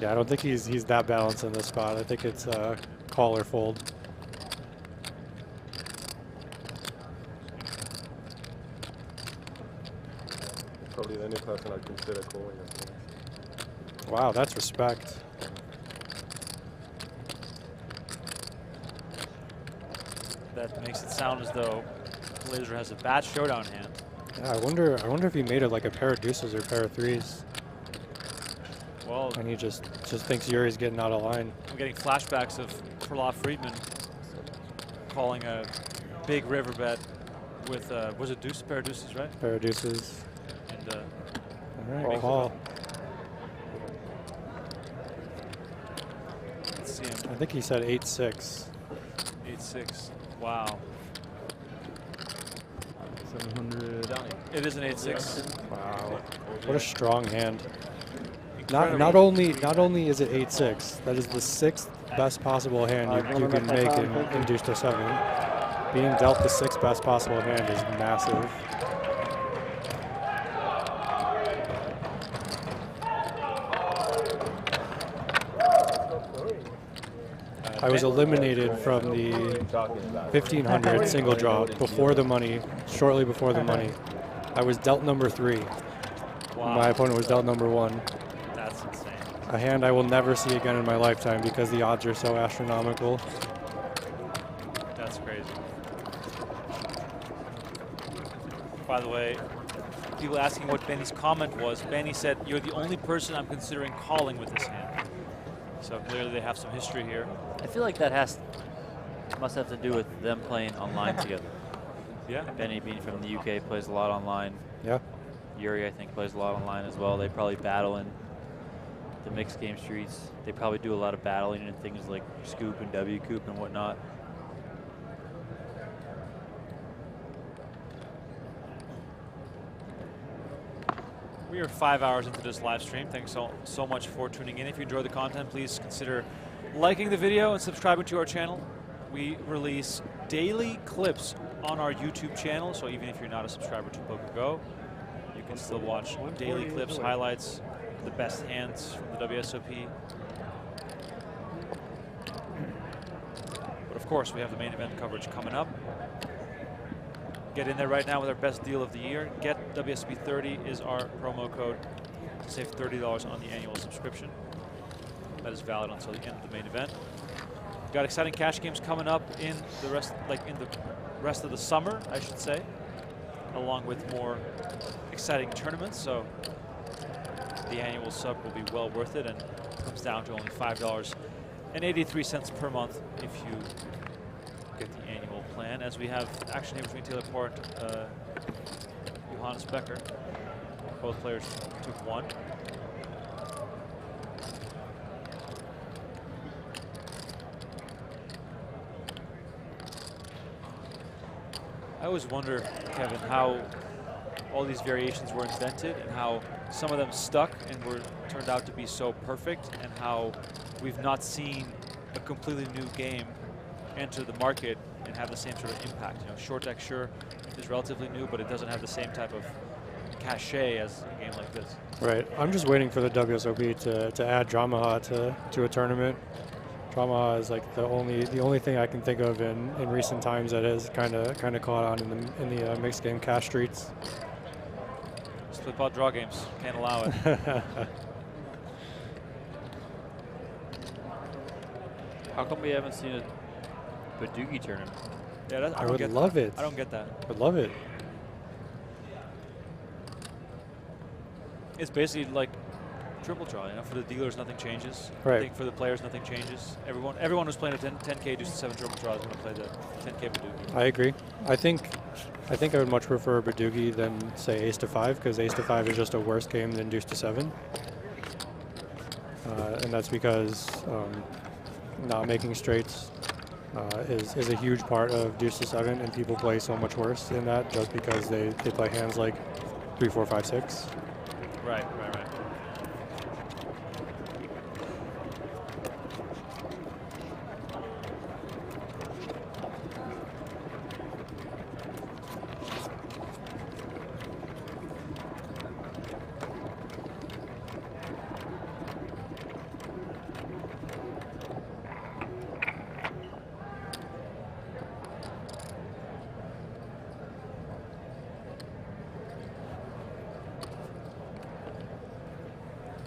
Yeah, I don't think he's that balanced in this spot. I think it's call or fold. Probably the only person I'd consider calling him. Wow, that's respect. That makes it sound as though Glaser has a bad showdown hand. Yeah, I wonder if he made it like a pair of deuces or a pair of threes. Well, and he just thinks Yuri's getting out of line. I'm getting flashbacks of Perloff Friedman calling a big river bet with was it deuce, pair of deuces, right? Pair of deuces. And all right, call. Let's see him. I think he said 8-6. 8-6. Wow. 700. It is an 8-6. Wow. What a strong hand. Incredible. Not only is it 8-6, that is the 6th best possible hand you can make in deuce to 7. Being dealt the 6th best possible hand is massive. I was eliminated from the 1500 single draw before the money, shortly before the money. I was dealt number 3. Wow. My opponent was dealt number 1. That's insane. A hand I will never see again in my lifetime because the odds are so astronomical. That's crazy. By the way, people asking what Benny's comment was. Benny said, "You're the only person I'm considering calling with this hand." So clearly they have some history here. I feel like that must have to do with them playing online together. Yeah. Benny, being from the UK, plays a lot online. Yeah. Yuri, I think, plays a lot online as well. They probably battle in the mixed game streets. They probably do a lot of battling in things like Scoop and W Coop and whatnot. We are 5 hours into this live stream. Thanks so much for tuning in. If you enjoy the content, please consider liking the video and subscribing to our channel. We release daily clips on our YouTube channel, so even if you're not a subscriber to PokerGO, you can still watch daily clips, highlights, the best hands from the WSOP. But of course, we have the main event coverage coming up. Get in there right now with our best deal of the year. Get WSOP30 is our promo code to save $30 on the annual subscription. That is valid until the end of the main event. We've got exciting cash games coming up in the rest of the summer, I should say, along with more exciting tournaments. So the annual sub will be well worth it, and it comes down to only $5.83 per month if you get the annual plan, as we have action here between Taylor Paur and Johannes Becker. Both players took 1. I always wonder, Kevin, how all these variations were invented and how some of them stuck and turned out to be so perfect, and how we've not seen a completely new game enter the market and have the same sort of impact. You know, short deck, sure, is relatively new, but it doesn't have the same type of cachet as a game like this. Right. I'm just waiting for the WSOP to add Dramaha to a tournament. Dramaha is like the only thing I can think of in recent times that has kind of caught on in the mixed game cash streets. Split pot draw games, can't allow it. How come we haven't seen a Badoogie tournament? Yeah, I would love it. I don't get that. I'd love it. It's basically like triple draw. You know, for the dealers, nothing changes. Right. I think for the players, nothing changes. Everyone who's playing a 10K deuce to 7 triple draw is going to play the 10K Badoogie. I agree. I think I would much prefer Badoogie than say Ace to 5, because Ace to 5 is just a worse game than Deuce to 7, and that's because not making straights is a huge part of Deuce to 7, and people play so much worse in that just because they play hands like 3, 4, 5, 6. Right.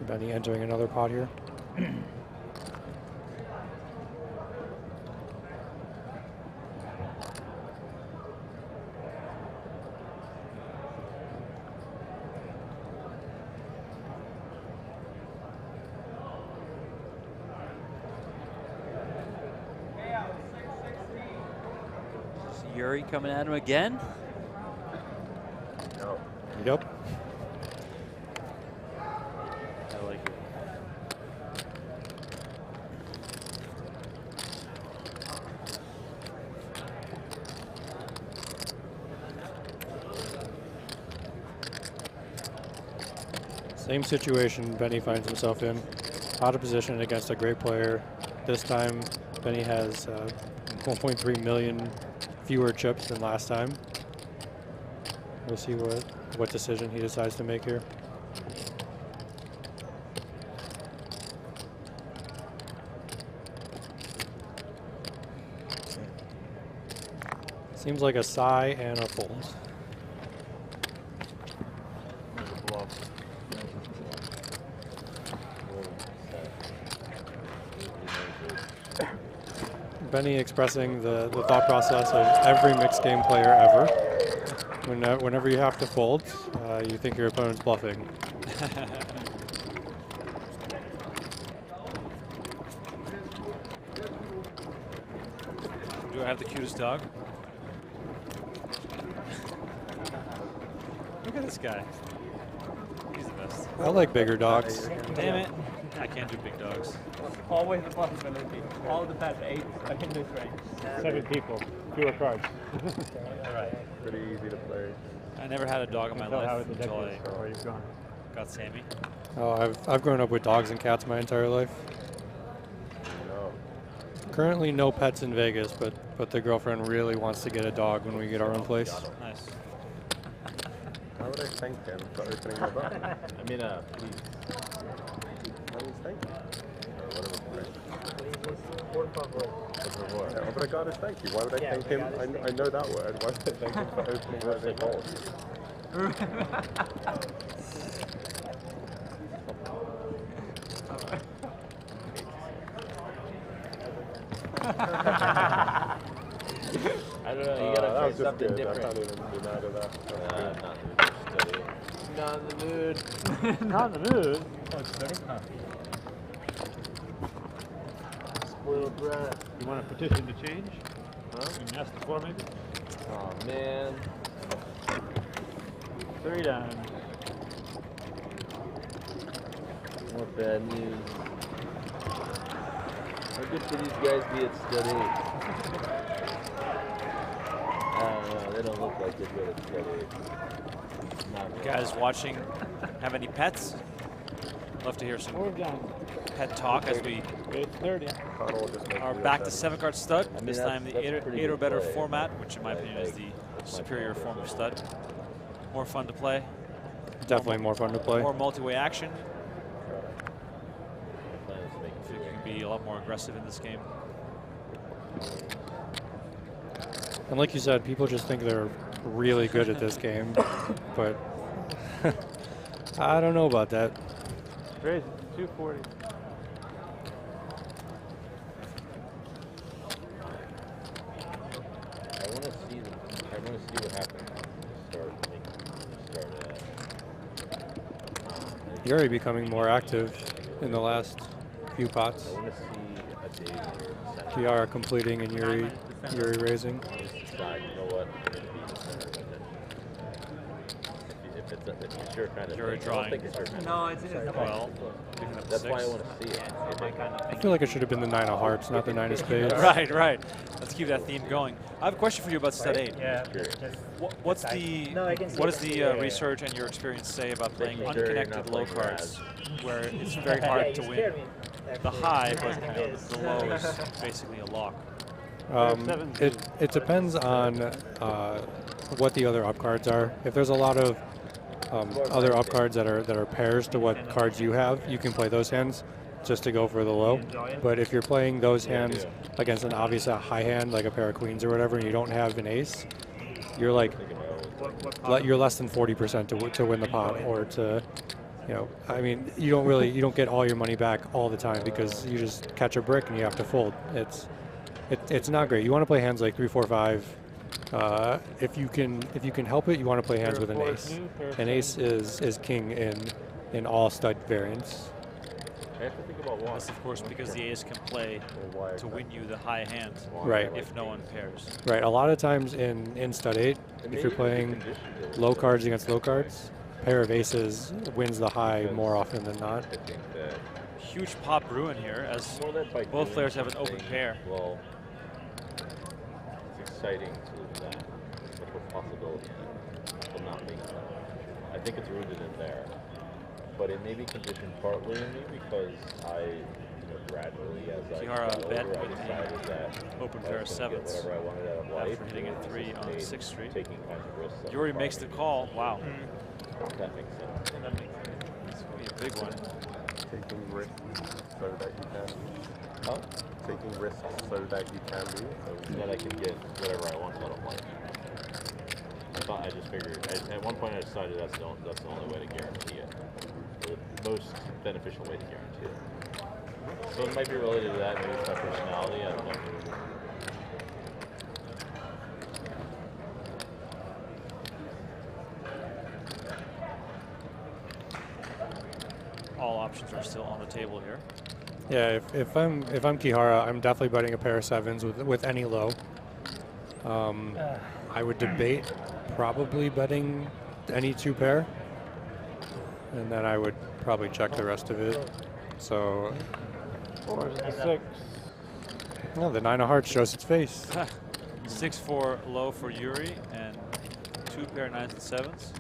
Benny entering another pot here. Is Yuri coming at him again? No. Yep. I like it. Same situation Benny finds himself in. Out of position against a great player. This time, Benny has 1.3 million fewer chips than last time. We'll see what decision he decides to make here. Seems like a sigh and a fold. Benny expressing the thought process of every mixed game player ever. Whenever you have to fold, you think your opponent's bluffing. Do I have the cutest dog? Look at this guy. He's the best. I like bigger dogs. Damn it. I can't do big dogs. Always a possibility. All the past 8 are in this range. 7 people, fewer cards. All right. Pretty easy to play. I never had a dog in my life until I where you've gone. got Sammy. Oh, I've grown up with dogs and cats my entire life. No. Currently no pets in Vegas, but the girlfriend really wants to get a dog when we get our own place. Nice. How would I thank him for opening my book? I mean, please. How would I thank you? Or whatever. Yeah, but I gotta thank you. Why would I thank him? I know that word. Why would I thank him for opening my book? I don't know, you gotta try something good. different. I can't even be mad at that. Not in the mood. Not in the mood. Oh, it's better? Huh. Spoiled brat. You want a petition to change? Huh? You can ask the floor maybe? Oh man. 3 down. More bad news. How good could these guys be at stud 8? I don't know, they don't look like they're good at stud 8. Not You guys watching have any pets? Love to hear some pet talk as we are back to 7-card stud. I mean, This time the that's 8 or better play. format, which in my opinion is the superior form of stud. More fun to play. Definitely more fun to play. More multi-way action. I think you can be a lot more aggressive in this game. And like you said, people just think they're really good at this game, but I don't know about that. Raise 240. I want to see what happens. Yuri becoming more active in the last few pots. I want to see a Dave Kihara completing and Yuri raising. Decide, you know what? If it's your kind of Yuri thing. drawing. I don't think it's your kind of No, it's thing. Well, picking up the That's why I 6. want to see it. I feel like it should have been the 9 of hearts, not the 9 of spades. Right, right. Let's keep that theme going. I have a question for you about stud 8. Yeah. What does the research and your experience say about playing unconnected low cards, where it's very hard to win the high, but the low is basically a lock? It depends on what the other up cards are. If there's a lot of other up cards that are pairs to what cards you have, you can play those hands just to go for the low. But if you're playing those hands against an obvious high hand, like a pair of queens or whatever, and you don't have an ace, you're like, you're less than 40% to win the pot, or to, you know, I mean, you don't get all your money back all the time because you just catch a brick and you have to fold. It's not great. You want to play hands like 3, 4, 5. If you can help it, you want to play hands with an ace. An ace is king in all stud variants. I have to think about why. That's of course because the ace can play to win you the high hand, Right. if no one pairs. Right. A lot of times in stud 8, if you're playing low cards against low cards, pair of aces wins the high more often than not. Huge pot brewing here as both players have an open pair. Well, it's exciting to lose that. Such a possibility of not being that. I think it's rooted in there. But it may be conditioned partly in me because gradually as I Kihara got bet older, I with decided that open I pair of was gonna get sevens whatever I wanted out of life. after hitting a 3 on 6th Street. Taking kinds of risks. Yuri makes the call. Wow. That makes sense. It's going to be a big one. Taking risks so that you can. Huh? Taking risks so that you can be. So that I can get whatever I want out of life. I just figured. At one point I decided that's the only way to guarantee it. The most beneficial way to guarantee it. So it might be related to that, maybe it's my personality, I don't know. All options are still on the table here. Yeah, if I'm Kihara, I'm definitely betting a pair of sevens with any low. I would debate probably betting any two pair, and then I would probably check the rest of it. So, well, the 9 of hearts shows its face. 6-4 low for Yuri and 2 pair 9s and 7s.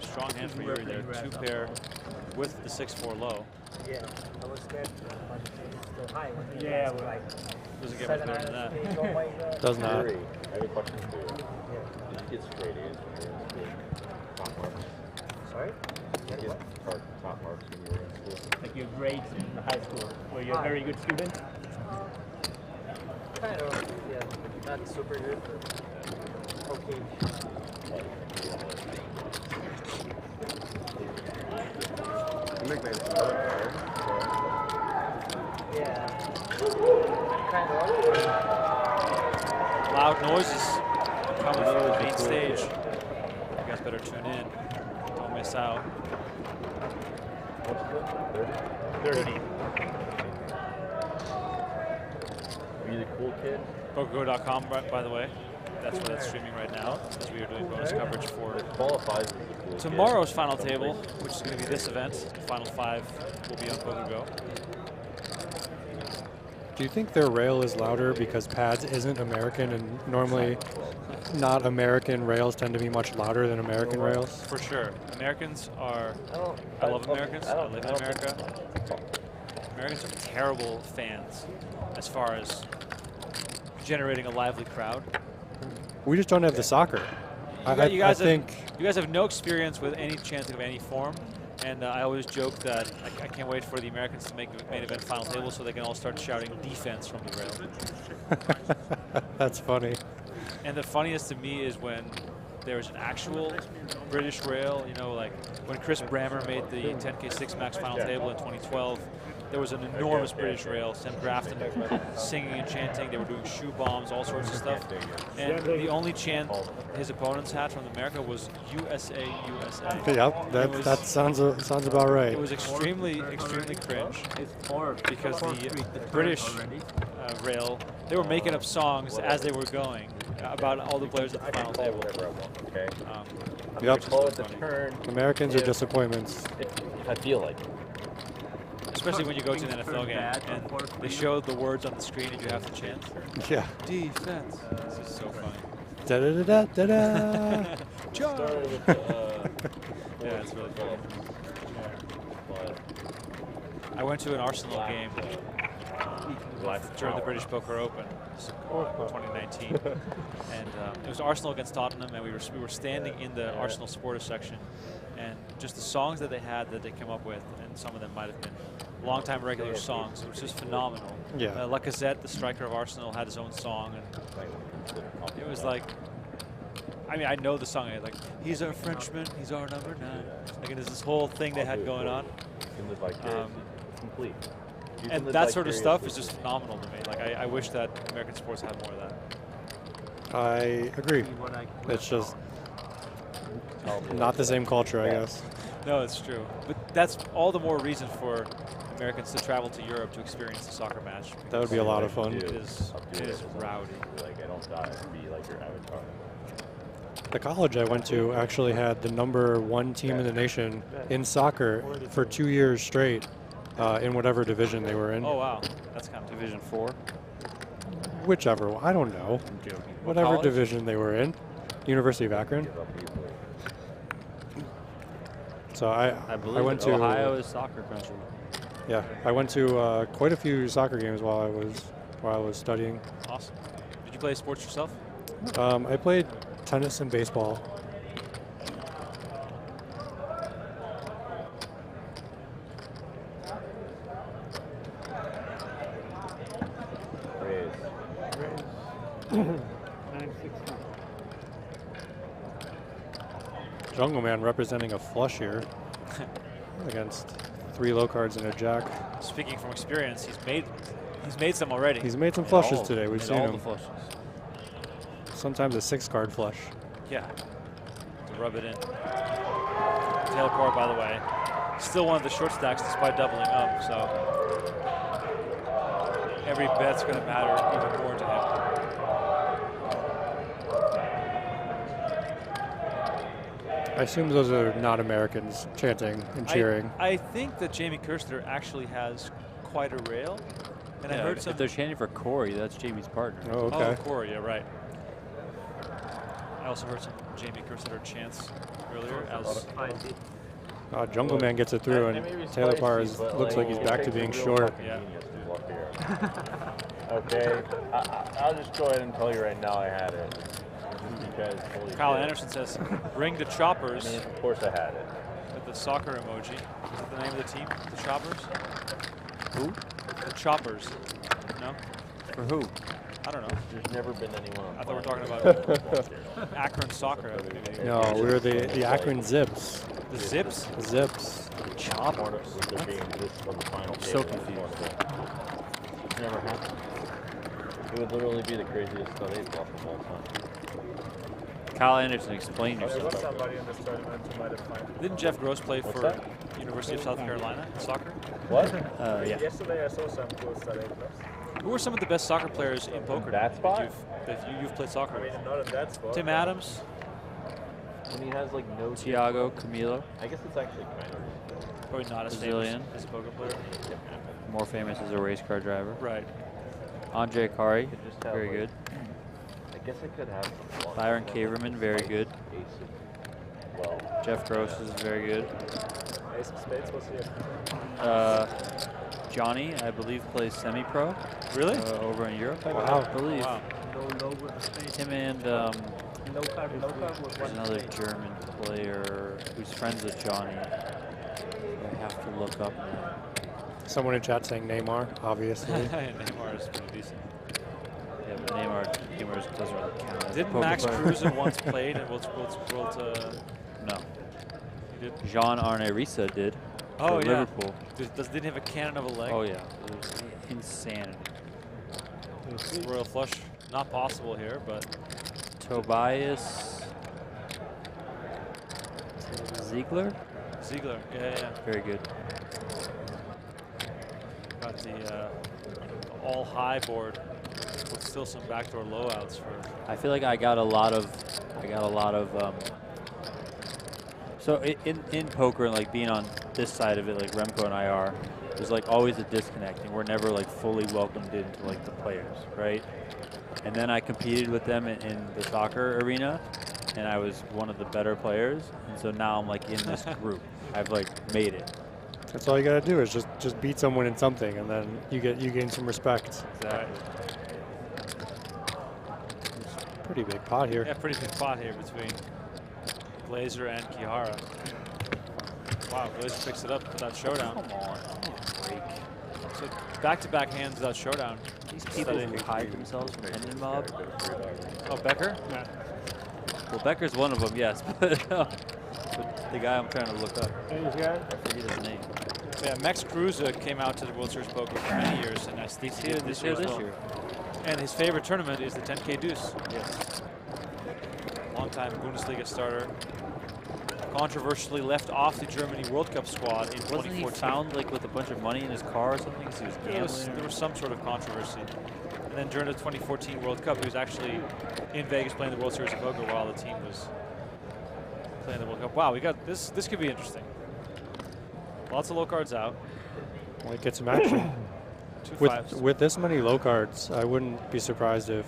Strong hand for Yuri there. 2 pair with the 6-4 low. Yeah, I was scared. So high. Yeah, like doesn't get much better than that. Does not. Yuri, I have a question for you. Did you get straight A's when you were in school? Top marks? Sorry? Did you get top marks when you were in school? Like your grades in high school, were you a very good student? Kind of, yeah. Not super good, but okay. Yeah. Kind of. Loud noises coming from the main stage. You guys better tune in. Don't miss out. 30. Are you the cool kid? PokerGO.com, by the way. That's where that's streaming right now, as we are doing bonus coverage for tomorrow's final table, which is going to be this event. The final 5 will be on PokerGO. Do you think their rail is louder because pads isn't American, and normally not American rails tend to be much louder than American rails? For sure. Americans are, I love Americans, I live in America. Americans are terrible fans as far as generating a lively crowd. We just don't have the soccer. You guys have no experience with any chanting of any form, and I always joke that I can't wait for the Americans to make the main event final table so they can all start shouting defense from the rail. That's funny. And the funniest to me is when there's an actual British rail, you know, like when Chris Brammer made the 10K 6 Max final table in 2012, there was an enormous British rail, Sam Grafton singing and chanting. They were doing shoe bombs, all sorts of stuff. And the only chant his opponents had from America was USA, USA. Yep, that sounds about right. It was extremely cringe because the British rail, they were making up songs as they were going about all the players at the final table. Okay. Yep. Turn. Americans are disappointments. If I feel like it. Especially when you go to an NFL game and they show the words on the screen and you have to chant. Yeah. Defense. This is so funny. Da da da da da. Yeah, it's really funny. I went to an Arsenal game during the British Poker Open 2019, and it was Arsenal against Tottenham, and we were standing in the Arsenal supporters section, and just the songs that they had that they came up with, and some of them might have been long-time regular songs. It was just phenomenal. Yeah. Lacazette, the striker of Arsenal, had his own song, and it was like, I mean, I know the song. Like, he's our Frenchman, he's our number 9. Like, there's this whole thing they had going on. Complete. And that sort of stuff is just phenomenal to me. Like, I wish that American sports had more of that. I agree. It's just not the same culture, I guess. No, it's true. But that's all the more reason for Americans to travel to Europe to experience a soccer match. That would be a lot of fun. It is rowdy. Like, I don't die to be like your avatar. The college I went to actually had the #1 team in the nation in soccer for 2 years straight, in whatever division they were in. Oh wow, that's kind of Division 4. Whichever, I don't know. I'm joking. Whatever division they were in, University of Akron. So I went to Ohio is soccer country. Yeah, I went to quite a few soccer games while I was studying. Awesome. Did you play sports yourself? I played tennis and baseball. Jungleman representing a flush here against 3 low cards and a jack. Speaking from experience, he's made some already. He's made some flushes today. We've seen him. Flushes. Sometimes a 6-card flush. Yeah, to rub it in. Taylor Paur, by the way, still one of the short stacks despite doubling up, so every bet's going to matter even more to him. I assume those are not Americans chanting and cheering. I think that Jamie Kirster actually has quite a rail. And Yeah, I heard some. if they're chanting for Koray, that's Jamie's partner. Oh, okay. Oh, Koray, yeah, right. I also heard some Jamie Kirster chants earlier. Jungleman gets it through, and Taylor Paur looks like he's back to being short. Yeah. Okay, I'll just go ahead and tell you right now I had it. Kyle Anderson says, bring the choppers. I mean, of course I had it. With the soccer emoji. Is that the name of the team? The choppers? Who? The choppers. No? For who? I don't know. There's never been anyone. I thought we were talking about Akron soccer. No, we're the Akron Zips. The Zips? The Zips. Choppers. So confused. Never happened. It would literally be the craziest stud 8 bluff of all time. Kyle Anderson, explain yourself. Somebody in this tournament who might have found. Didn't Jeff Gross play What's for that? University of South Carolina in soccer? What? Yeah. Yesterday I saw some cool stud 8 bluffs. Who are some of the best soccer players in poker? That spot? That you've played soccer I with? mean, not in that spot. Tim Adams. When he has like no. Thiago, Camilo. I guess it's actually kind of. Probably not as Brazilian. famous as a poker player. More famous as a race car driver. Right. Andre Kari, Could just have, very like, good. I guess I could have. Some Byron Kaverman, very good. Ace of, well, Jeff Gross is very good. Ace of Spades was here. Johnny, I believe, plays semi-pro. Really? Over in Europe, I believe. Wow. Him and there's another German player who's friends with Johnny. I have to look up now. Someone in chat saying Neymar, obviously. Neymar is pretty decent. Yeah, but Neymar doesn't really count. As Didn't a Max poker Kruse player. once played at World No. He did? Jean Arne Risa did. Oh, for yeah. Liverpool. Didn't he have a cannon of a leg? Oh, yeah. It was insanity. Royal flush, not possible here, but Tobias Ziegler? Ziegler, yeah. Very good. Got the all high board with still some backdoor lowouts for. I feel like I got a lot of so in poker and like being on this side of it, like Remko and I are, there's like always a disconnect, and we're never like fully welcomed into like the players, right? And then I competed with them in the soccer arena, and I was one of the better players, and so now I'm like in this group. I've like made it. That's all you gotta do is just beat someone in something, and then you gain some respect. Exactly. Pretty big pot here. Yeah, pretty big pot here between Glaser and Kihara. Wow, Glaser picks it up without showdown. Come on, break. So back-to-back hands without showdown. These people who hide themselves from Onion Mob. Oh, Becker? Yeah. Well, Becker's one of them, yes, but the guy I'm trying to look up. Who's guy? I forget his name. Yeah, Max Kruse came out to the World Series Poker for many years, and I think he did this year as well. And his favorite tournament is the 10K Deuce. Yes. Longtime Bundesliga starter. Controversially left off the Germany World Cup squad in 2014. Wasn't he found like with a bunch of money in his car or something because he was gambling? There was some sort of controversy. And then during the 2014 World Cup, he was actually in Vegas playing the World Series of Poker while the team was playing the World Cup. Wow, we got this. This could be interesting. Lots of low cards out. Might get some action. With this many low cards, I wouldn't be surprised if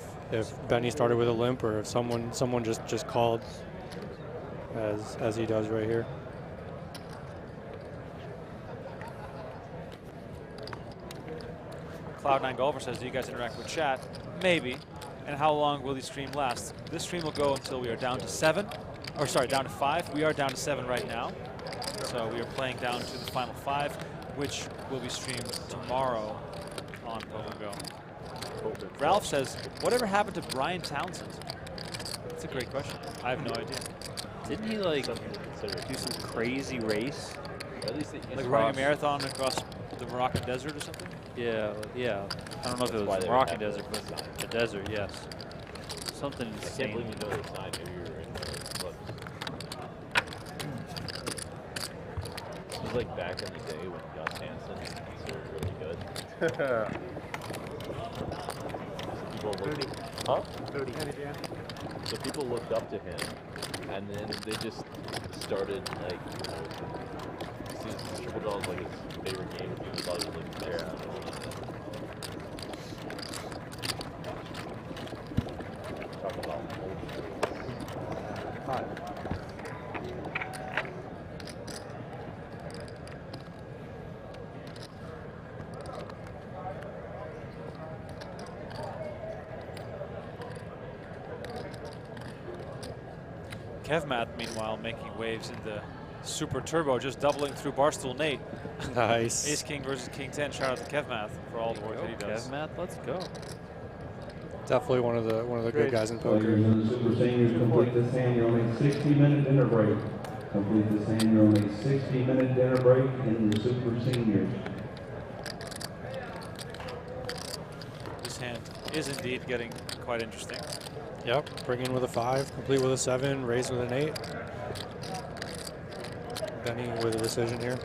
Benny started with a limp, or if someone just called as he does right here. Cloud9 Golfer says, do you guys interact with chat? Maybe. And how long will the stream last? This stream will go until we are down to 7. Or sorry, down to 5. We are down to 7 right now. So we are playing down to the final 5, which will be streamed tomorrow on PokerGO. Ralph says, whatever happened to Brian Townsend? That's a great question. I have no idea. Didn't he like do some crazy race At least like running a marathon across the Moroccan desert or something? Yeah, yeah. I don't know if it was the Moroccan desert, but the desert, yes. Something insane. I can't believe you know the sign. Maybe you're in the clubs. It was like back in the day when Gus Hansen was considered really good. People looked, huh? 30. So people looked up to him, and then they just started like, triple draw was like his favorite game. People thought he was like the best. Talk about old Hi. Kevmath, meanwhile, making waves in the Super Turbo, just doubling through Barstool Nate. Nice. Ace King versus King 10. Shout out to Kevmath for all the work that he does. Kevmath, let's go. Definitely one of the good guys in poker. Players in the Super Seniors complete this hand. You're only 60-minute dinner break. Complete this hand. You're only 60-minute dinner break in the Super Seniors. This hand is indeed getting quite interesting. Yep, bring in with a 5, complete with a 7, raise with an 8. Benny with a decision here.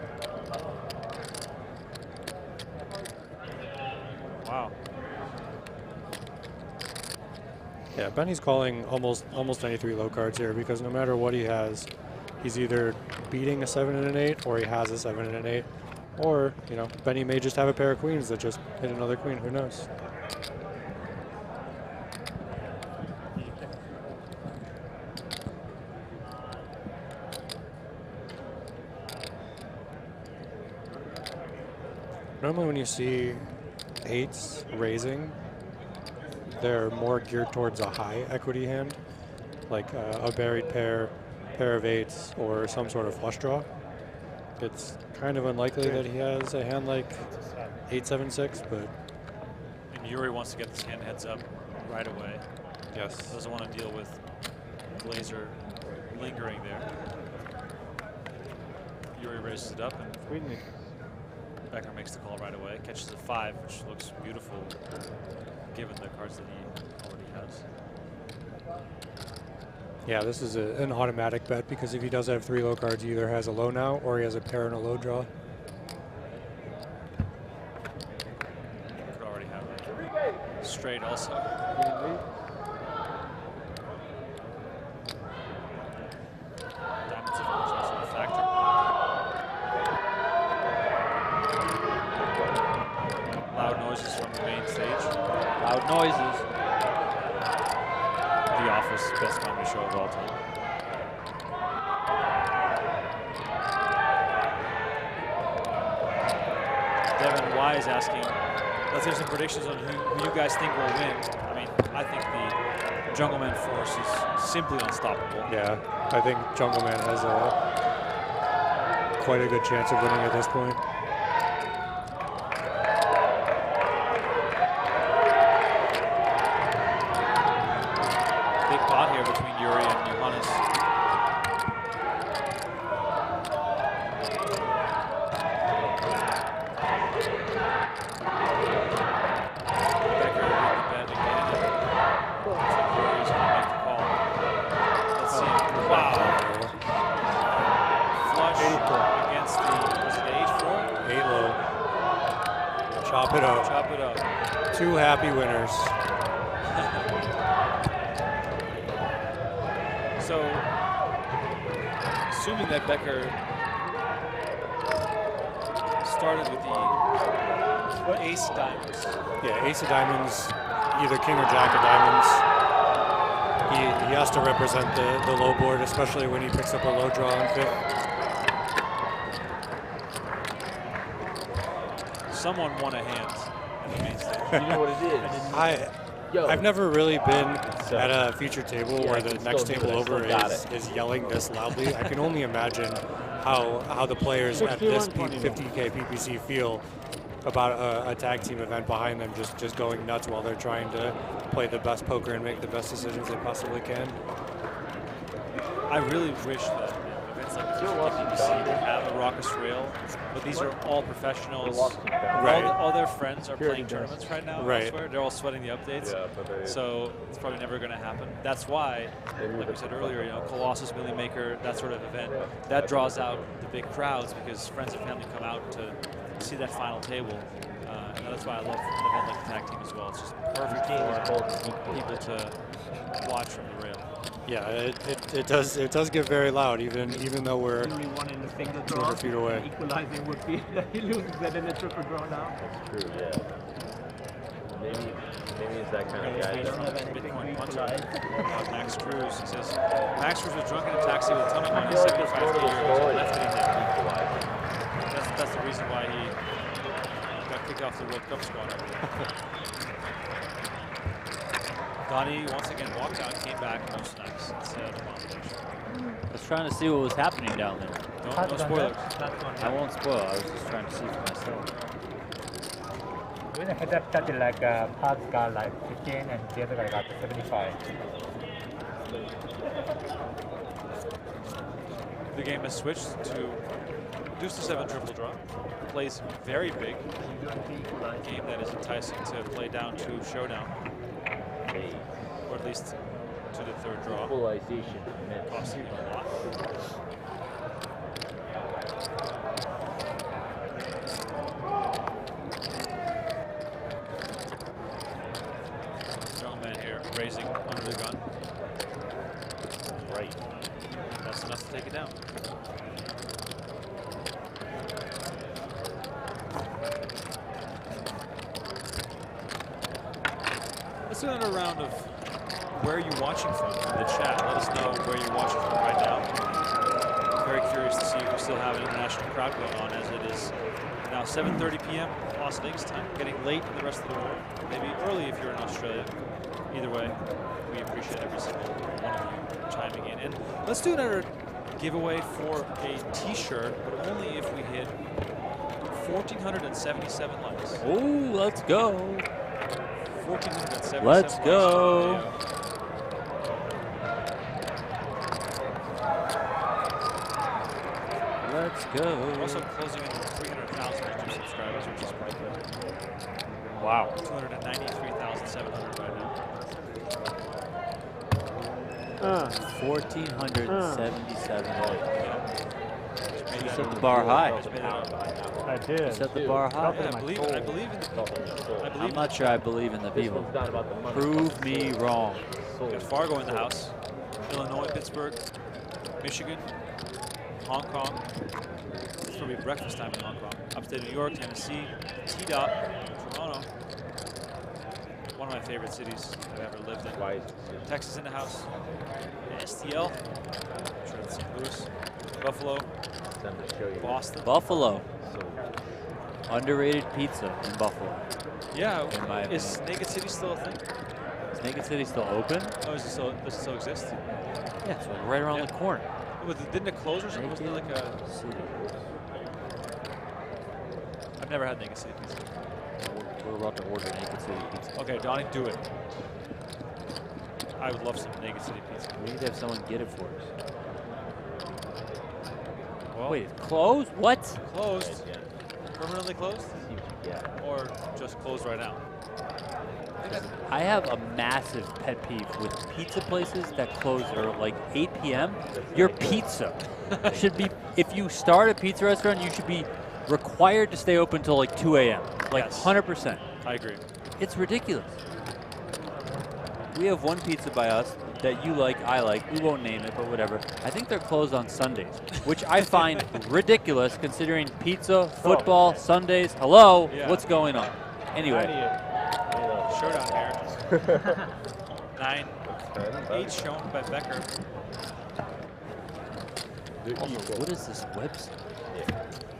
Wow. Yeah, Benny's calling almost any 3 low cards here because no matter what he has, he's either beating a 7 and an 8 or he has a 7 and an 8. Or, you know, Benny may just have a pair of queens that just hit another queen, who knows? Normally when you see 8s raising, they're more geared towards a high equity hand, like a buried pair, pair of 8s, or some sort of flush draw. It's kind of unlikely that he has a hand like 8-7-6, but... And Yuri wants to get this hand heads up right away. Yes. Doesn't want to deal with Glaser lingering there. Yuri raises it up and Becker makes the call right away. Catches a 5, which looks beautiful given the cards that he already has. Yeah, this is an automatic bet because if he does have 3 low cards, he either has a low now or he has a pair and a low draw. Could already have a straight also. Diamonds, of course, also a factor. Loud noises from the main stage. Loud noises. The Office, best comedy show of all time. Devin Y is asking, let's hear some predictions on who you guys think will win. I mean, I think the Jungleman force is simply unstoppable. Yeah, I think Jungleman has quite a good chance of winning at this point. Big pot here between Yuri and Johannes. Becker with the bet again. Looks like Yuri's going to make the call. Let's see. Wow. Flush against the, was it 8-4? 8 low. Chop it up. Chop it up. 2 happy winners. So, assuming that Becker started with the ace of diamonds. Yeah, ace of diamonds, either king or jack of diamonds. He has to represent the low board, especially when he picks up a low draw on 5th. Someone won a hand in the main stage. You know what it is? I've never really been at a feature table where the next table over is yelling this loudly. I can only imagine how the players at this 50K PPC feel about a tag team event behind them just going nuts while they're trying to play the best poker and make the best decisions they possibly can. I really wish that events like you have a raucous rail, but these are all professionals. Right. All their friends are playing tournaments right now. Right. Elsewhere. They're all sweating the updates. Yeah, So it's probably never going to happen. That's why, like we said earlier, you know, Colossus, Millie Maker, that sort of event, that draws out the big crowds because friends and family come out to see that final table. And that's why I love an event like the tag team as well. It's just perfect for people to watch from the rail. Yeah, it does get very loud, even though we're 200 feet away. Equalizing would be that he loses that in the triple draw now. That's true, yeah. Maybe it's that kind of guy. They don't have anything to equalize. Max Cruz, he says, Max Cruz was drunk in a taxi with a ton of money, 75 years, left it in there. That's the reason why he got kicked off the World Cup squad. Donnie once again walked out, came back, no snacks. I was trying to see what was happening down there. No spoilers. I won't spoil. I was just trying to see for myself. When the head up started like Paur's got like 15 and the other guy got 75. The game has switched to deuce to 7 triple draw. Plays very big. A game that is enticing to play down to showdown. Or at least to the third draw. Equalization. Costing a lot. Jungleman here raising under the gun. Right. That's enough to take it down. Let's do another round of where are you watching from in the chat. Let us know where you're watching from right now. Very curious to see if we still have an international crowd going on, as it is now 7:30 p.m. Las Vegas time. Getting late in the rest of the world. Maybe early if you're in Australia. Either way, we appreciate every single one of you chiming in. And let's do another giveaway for a t-shirt, but only if we hit 1,477 likes. Oh, let's go. 1,477 Let's go. Let's go. We're also closing in 300,000 YouTube subscribers, which is quite good. Wow. 293,700 right now. 1,477. You set the bar high. I did. You set the bar high. I believe in the people. I'm not sure I believe in the people. Prove me wrong. We got Fargo in the house. Illinois, Pittsburgh, Michigan, Hong Kong. It's probably breakfast time in Hong Kong. Upstate New York, Tennessee, T-Dot, Toronto. One of my favorite cities I've ever lived in. Texas in the house. STL. I'm sure it's St. Louis. Buffalo. Boston. Buffalo. Underrated pizza in Buffalo. Yeah. In my Is opinion. Naked City still a thing? Is Naked City still open? Oh, does it still exist? Yeah, it's right around the corner. Didn't it close or something? Wasn't it like a... I've never had Naked City pizza. We're about to order Naked City pizza. Okay, Donnie, do it. I would love some Naked City pizza. We need to have someone get it for us. Well, wait, it's closed? What? Closed. Permanently closed? Yeah. Or just closed right now? I have a massive pet peeve with pizza places that close at like 8 p.m. Your pizza should be, if you start a pizza restaurant, you should be required to stay open until like 2 a.m. Like Yes. 100%. I agree. It's ridiculous. We have one pizza by us that you like, I like. We won't name it, but whatever. I think they're closed on Sundays, which I find ridiculous considering pizza, football, Sundays. Hello? Yeah. What's going on? Anyway. Showdown here. 9-8 shown by Becker. Also, what is this website?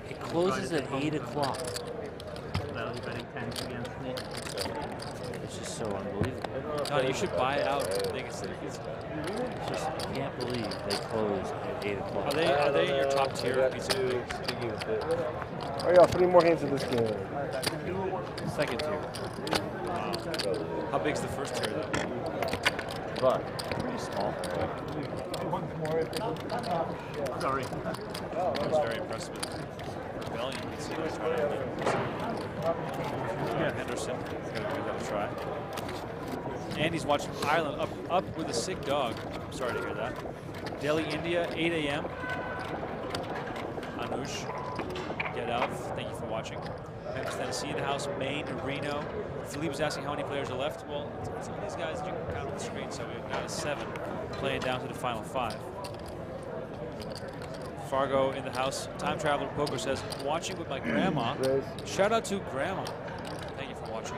It closes at 8 o'clock. Value betting 10 against me. It's just so unbelievable. No, you should buy out Naked City pizza. Just, I can't believe they close at 8 o'clock. Are they your top tier pizza? Oh yeah, 3 more hands of this game. Second tier. Wow. How big's the first tier though? Pretty small. Sorry. That was very impressive. Rebellion, you can see that's right. Henderson, gonna give that a try. Andy's watching Ireland up with a sick dog. I'm sorry to hear that. Delhi, India, 8 a.m. Anush, get out. Thank you for watching. Memphis, Tennessee in the house. Maine, Reno. Philippe was asking how many players are left. Well, some of these guys you can count on the screen, so we've got a 7 playing down to the final 5. Fargo in the house. Time Traveler Poker says, watching with my grandma. Shout out to grandma. Thank you for watching.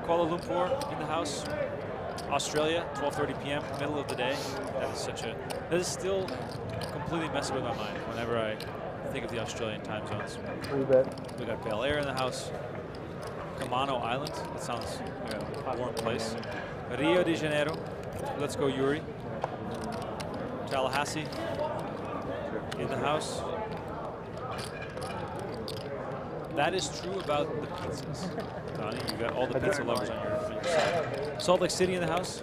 Kuala Lumpur in the house. Australia, 12:30 p.m., middle of the day. That is still completely messing with my mind whenever I think of the Australian time zones. We got Bel Air in the house. Camano Island, that sounds like a warm place. Rio de Janeiro, let's go Yuri. Tallahassee in the house. That is true about the pizzas. Donnie, you got all the pizza lovers on your side. Salt Lake City in the house.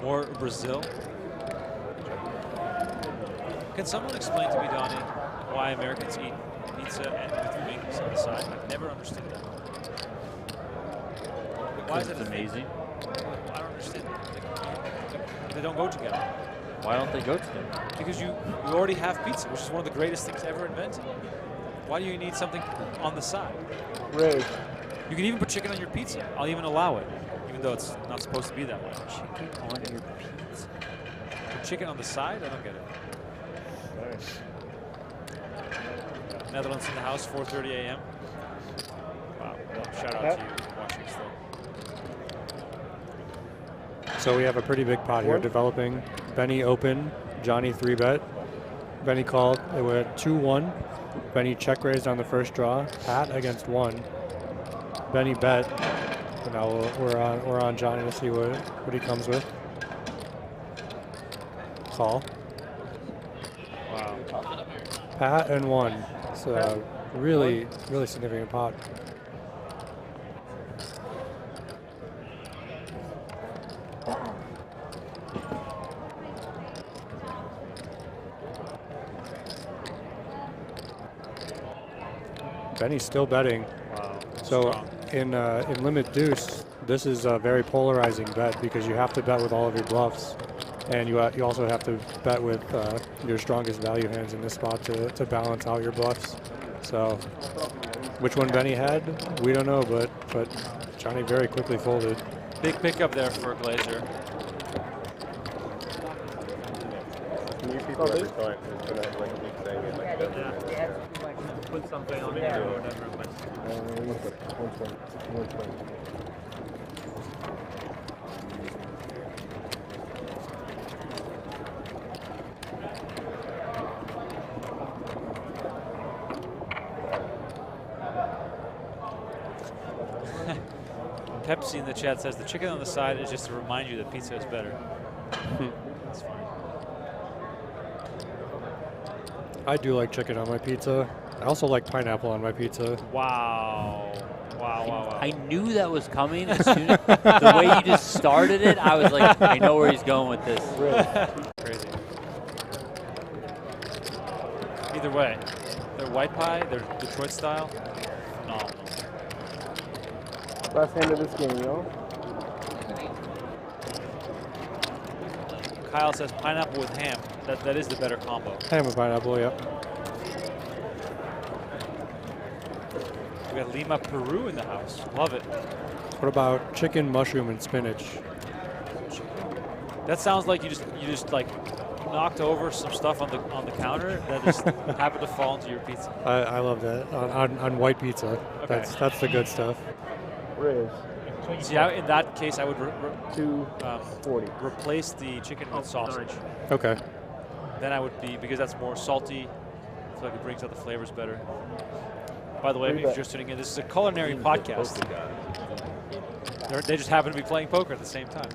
More Brazil. Can someone explain to me, Donnie, why Americans eat pizza and with wings on the side? I've never understood that. Why is it amazing? I don't understand. They don't go together. Why don't they go together? Because you already have pizza, which is one of the greatest things ever invented. Why do you need something on the side? Ray. You can even put chicken on your pizza. I'll even allow it, even though it's not supposed to be that way. Chicken on your pizza? Put chicken on the side? I don't get it. Nice. Netherlands in the house, 4:30 a.m. Wow. Well, shout out to you watching still. So we have a pretty big pot here developing. Benny open, Johnny 3-bet. Benny called. It went 2-1. Benny check raised on the first draw. Pat against 1. Benny bet. And now we're on Johnny to see what he comes with. Call. Wow. Pat and 1. So really significant pot. Benny's still betting. Wow. So in limit deuce, this is a very polarizing bet because you have to bet with all of your bluffs, and you also have to bet with your strongest value hands in this spot to balance out your bluffs. So which one Benny had, we don't know, but Johnny very quickly folded. Big pickup there for Glaser. New people every time. It's gonna like keep saying it like that. Yeah. Put something on there or whatever. But Pepsi in the chat says the chicken on the side is just to remind you that pizza is better. That's fine. I do like chicken on my pizza. I also like pineapple on my pizza. Wow. Wow. I knew that was coming as soon as the way you just started it. I was like, I know where he's going with this. Crazy. Either way, they're white pie, they're Detroit style. Phenomenal. Last hand of this game, yo. Kyle says pineapple with ham. That is the better combo. Ham with pineapple, yeah. We got Lima, Peru in the house. Love it. What about chicken, mushroom, and spinach? That sounds like you just like knocked over some stuff on the counter that just happened to fall into your pizza. I love that on white pizza. Okay. That's the good stuff. Riz. See, in that case, I would 240. replace the chicken with sausage. Okay. Then I would be, because that's more salty. I feel like it brings out the flavors better. By the way, if you're just tuning in, this is a culinary podcast. They just happen to be playing poker at the same time.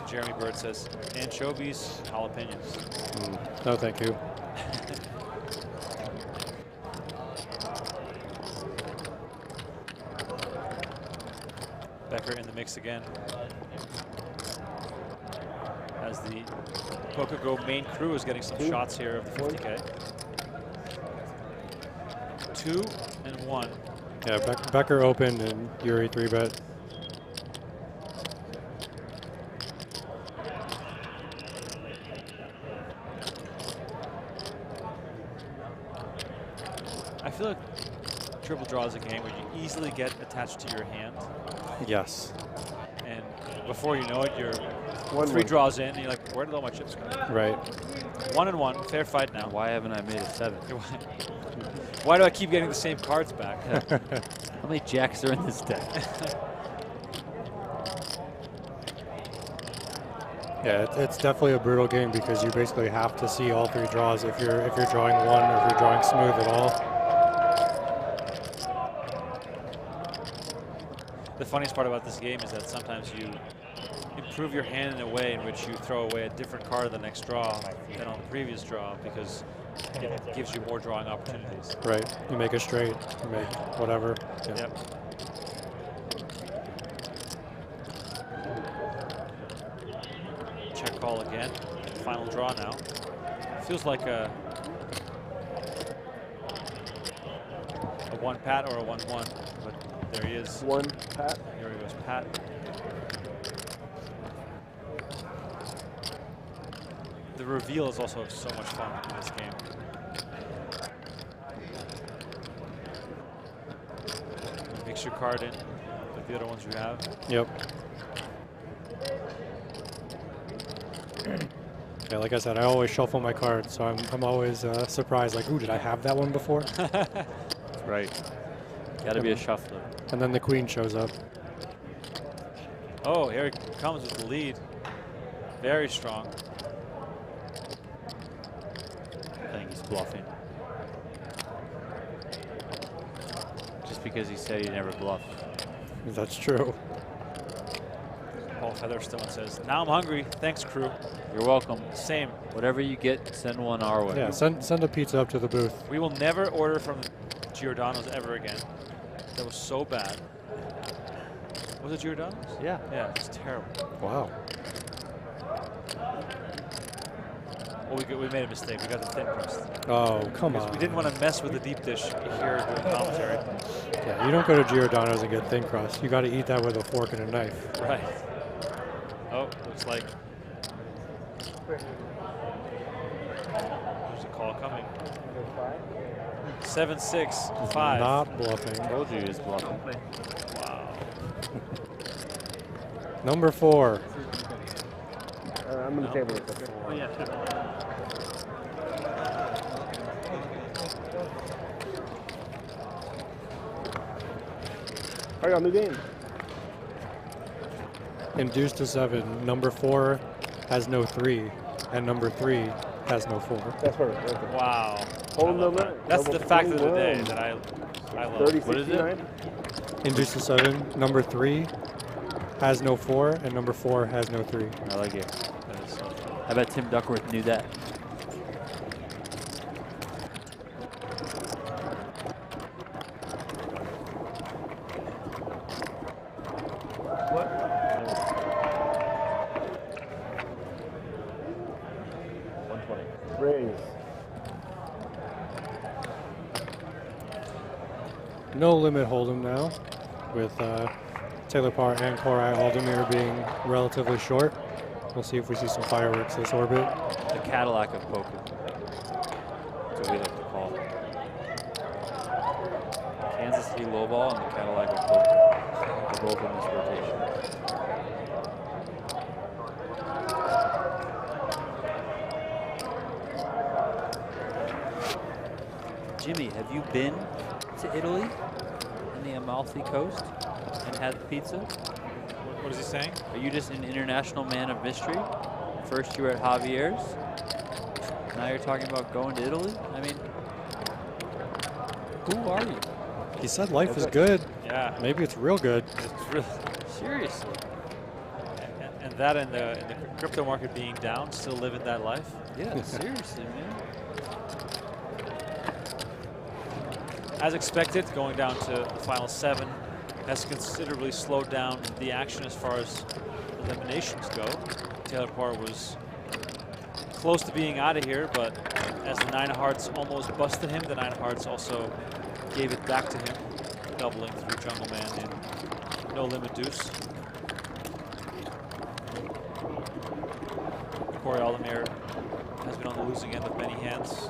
Jeremy Bird says, anchovies, jalapenos. No, thank you. Becker Becker in the mix again. As the PokerGO main crew is getting some shots here of the 50K. 2 and 1. Yeah, Becker opened and Yuri 3-bet. I feel like triple draw is a game where you easily get attached to your hand. Yes. And before you know it, you're 3 draws in, and you're like, where did all my chips go? Right. 1 and 1, fair fight now. Why haven't I made a 7? Why do I keep getting the same cards back? How many jacks are in this deck? Yeah, it's definitely a brutal game because you basically have to see all 3 draws if you're drawing one or if you're drawing smooth at all. The funniest part about this game is that sometimes you improve your hand in a way in which you throw away a different card the next draw than on the previous draw because it gives you more drawing opportunities. Right. You make a straight, you make whatever. Yeah. Yep. Check call again. Final draw now. Feels like a 1 pat or a 1-1, but there he is. 1 pat. Here he goes, pat. The reveal is also so much fun in this game. Mix your card in with the other ones you have. Yep. Yeah, like I said, I always shuffle my cards, so I'm always surprised, like, ooh, did I have that one before? That's right. Gotta be a shuffler. And then the queen shows up. Oh, here he comes with the lead. Very strong. I think he's bluffing. Just because he said he'd never bluff. That's true. Paul Featherstone says, now I'm hungry. Thanks, crew. You're welcome. Same. Whatever you get, send one our way. Yeah, send a pizza up to the booth. We will never order from Giordano's ever again. That was so bad. Was it Giordano's? Yeah. Yeah, it's terrible. Wow. Well, we made a mistake. We got the thin crust. Oh, come on. We didn't want to mess with the deep dish here during commentary. Yeah, you don't go to Giordano's and get thin crust. You got to eat that with a fork and a knife. Right. Oh, looks like there's a call coming. 7-6, 5. Not bluffing. Told you he was bluffing. Wow. Number 4. I'm going to table it. Oh, yeah, sure. I got a new game. Induced to 7. Number 4 has no 3, and number 3 has no 4. That's perfect. Wow. Hold the limit. That's the fact of the day that I love. 30, What is it? Induced to 7. Number 3 has no 4, and number 4 has no 3. I like it. I bet Tim Duckworth knew that. No limit hold'em now, with Taylor Paur and Koray Aldemir being relatively short. We'll see if we see some fireworks this orbit. The Cadillac of poker. That's what we like to call it. Kansas City lowball and the Cadillac of poker. They're both in this rotation. Jimmy, have you been to Italy in the Amalfi Coast and had the pizza? What is he saying? Are you just an international man of mystery? First you were at Javier's, now you're talking about going to Italy? I mean, who are you? He said life is good. Yeah. Maybe it's real good. It's real. Seriously. And that in the crypto market being down, still living that life? Yeah, seriously, man. As expected, going down to the final 7. has considerably slowed down the action as far as eliminations go. Taylor Paur was close to being out of here, but as the 9 of hearts almost busted him, the 9 of hearts also gave it back to him, doubling through Jungleman in no limit deuce. Koray Aldemir has been on the losing end of many hands.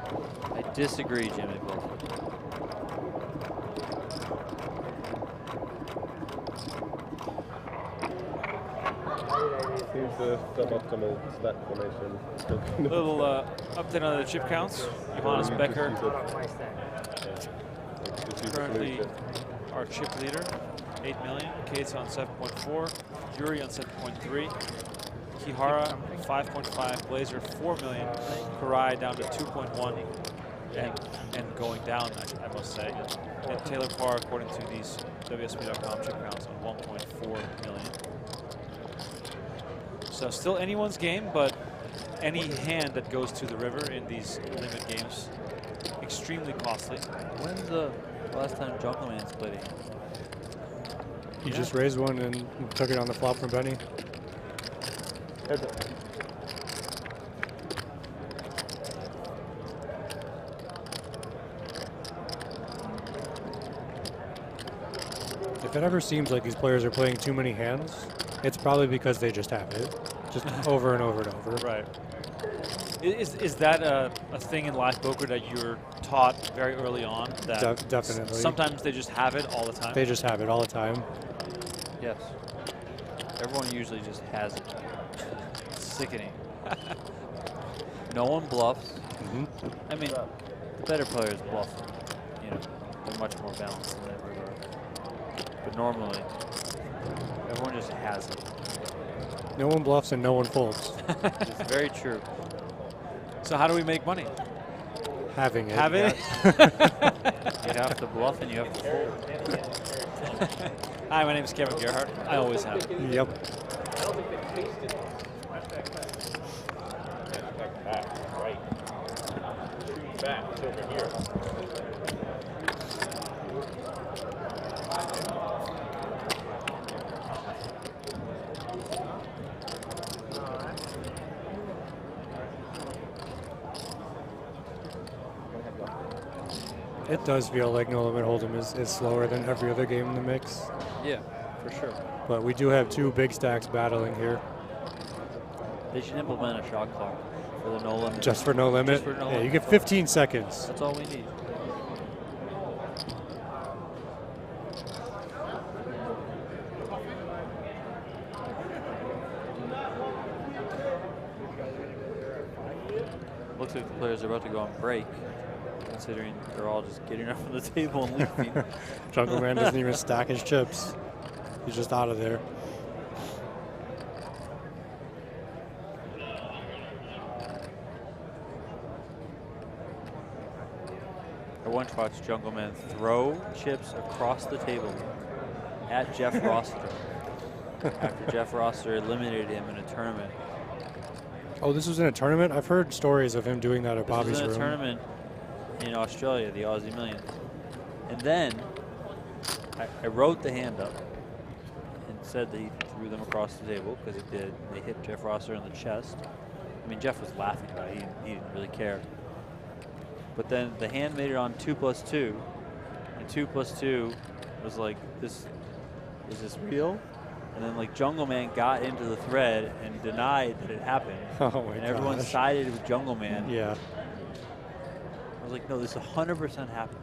I disagree, Jimmy. Seems the suboptimal stat formation. Little update on the chip counts. Johannes Becker, currently our chip leader, 8 million. Cates on 7.4. Yuri on 7.3. Kihara 5.5. Glaser 4 million. Koray down to 2.1. And going down, I must say. And Taylor Paur, according to these WSB.com chip counts, on 1.4 million. So still anyone's game, but any hand that goes to the river in these limit games, extremely costly. When's the last time Jungleman's played a hand? He just raised one and took it on the flop from Benny. If it ever seems like these players are playing too many hands, it's probably because they just have it, just over and over and over. Right. Is that a thing in live poker that you're taught very early on? That definitely. Sometimes they just have it all the time? They just have it all the time. Yes. Everyone usually just has it. It's sickening. No one bluffs. I mean, the better players bluff. You know, they're much more balanced than they ever are. But normally, everyone just has it. No one bluffs and no one folds. It's very true. So how do we make money? Having it. Having it? You have to bluff and you have to fold. Hi, my name is Kevin Gerhart. I always have it. Yep. I don't think they tasted it. Like that, right. Shoot back, it's over here. It does feel like No Limit Hold'em is slower than every other game in the mix. Yeah, for sure. But we do have two big stacks battling here. They should implement a shot clock for the no limit. Just for No Limit? Just for no Yeah, limit. you get 15 seconds. That's all we need. Looks like the players are about to go on break, considering they're all just getting up from the table and leaving. Jungleman doesn't even stack his chips. He's just out of there. I once watched Jungleman throw chips across the table at Jeff Roster after Jeff Roster eliminated him in a tournament. Oh, this was in a tournament? I've heard stories of him doing that at Bobby's This was in a room. tournament in Australia, the Aussie Millions. And then I wrote the hand up and said that he threw them across the table, because he did. They hit Jeff Roster in the chest. I mean, Jeff was laughing about it. He didn't really care. But then the hand made it on 2+2, and 2+2 was like, is this real? And then like Jungleman got into the thread and denied that it happened. Oh my and everyone gosh. sided with Jungleman. Yeah. I was like, no, this 100% happened.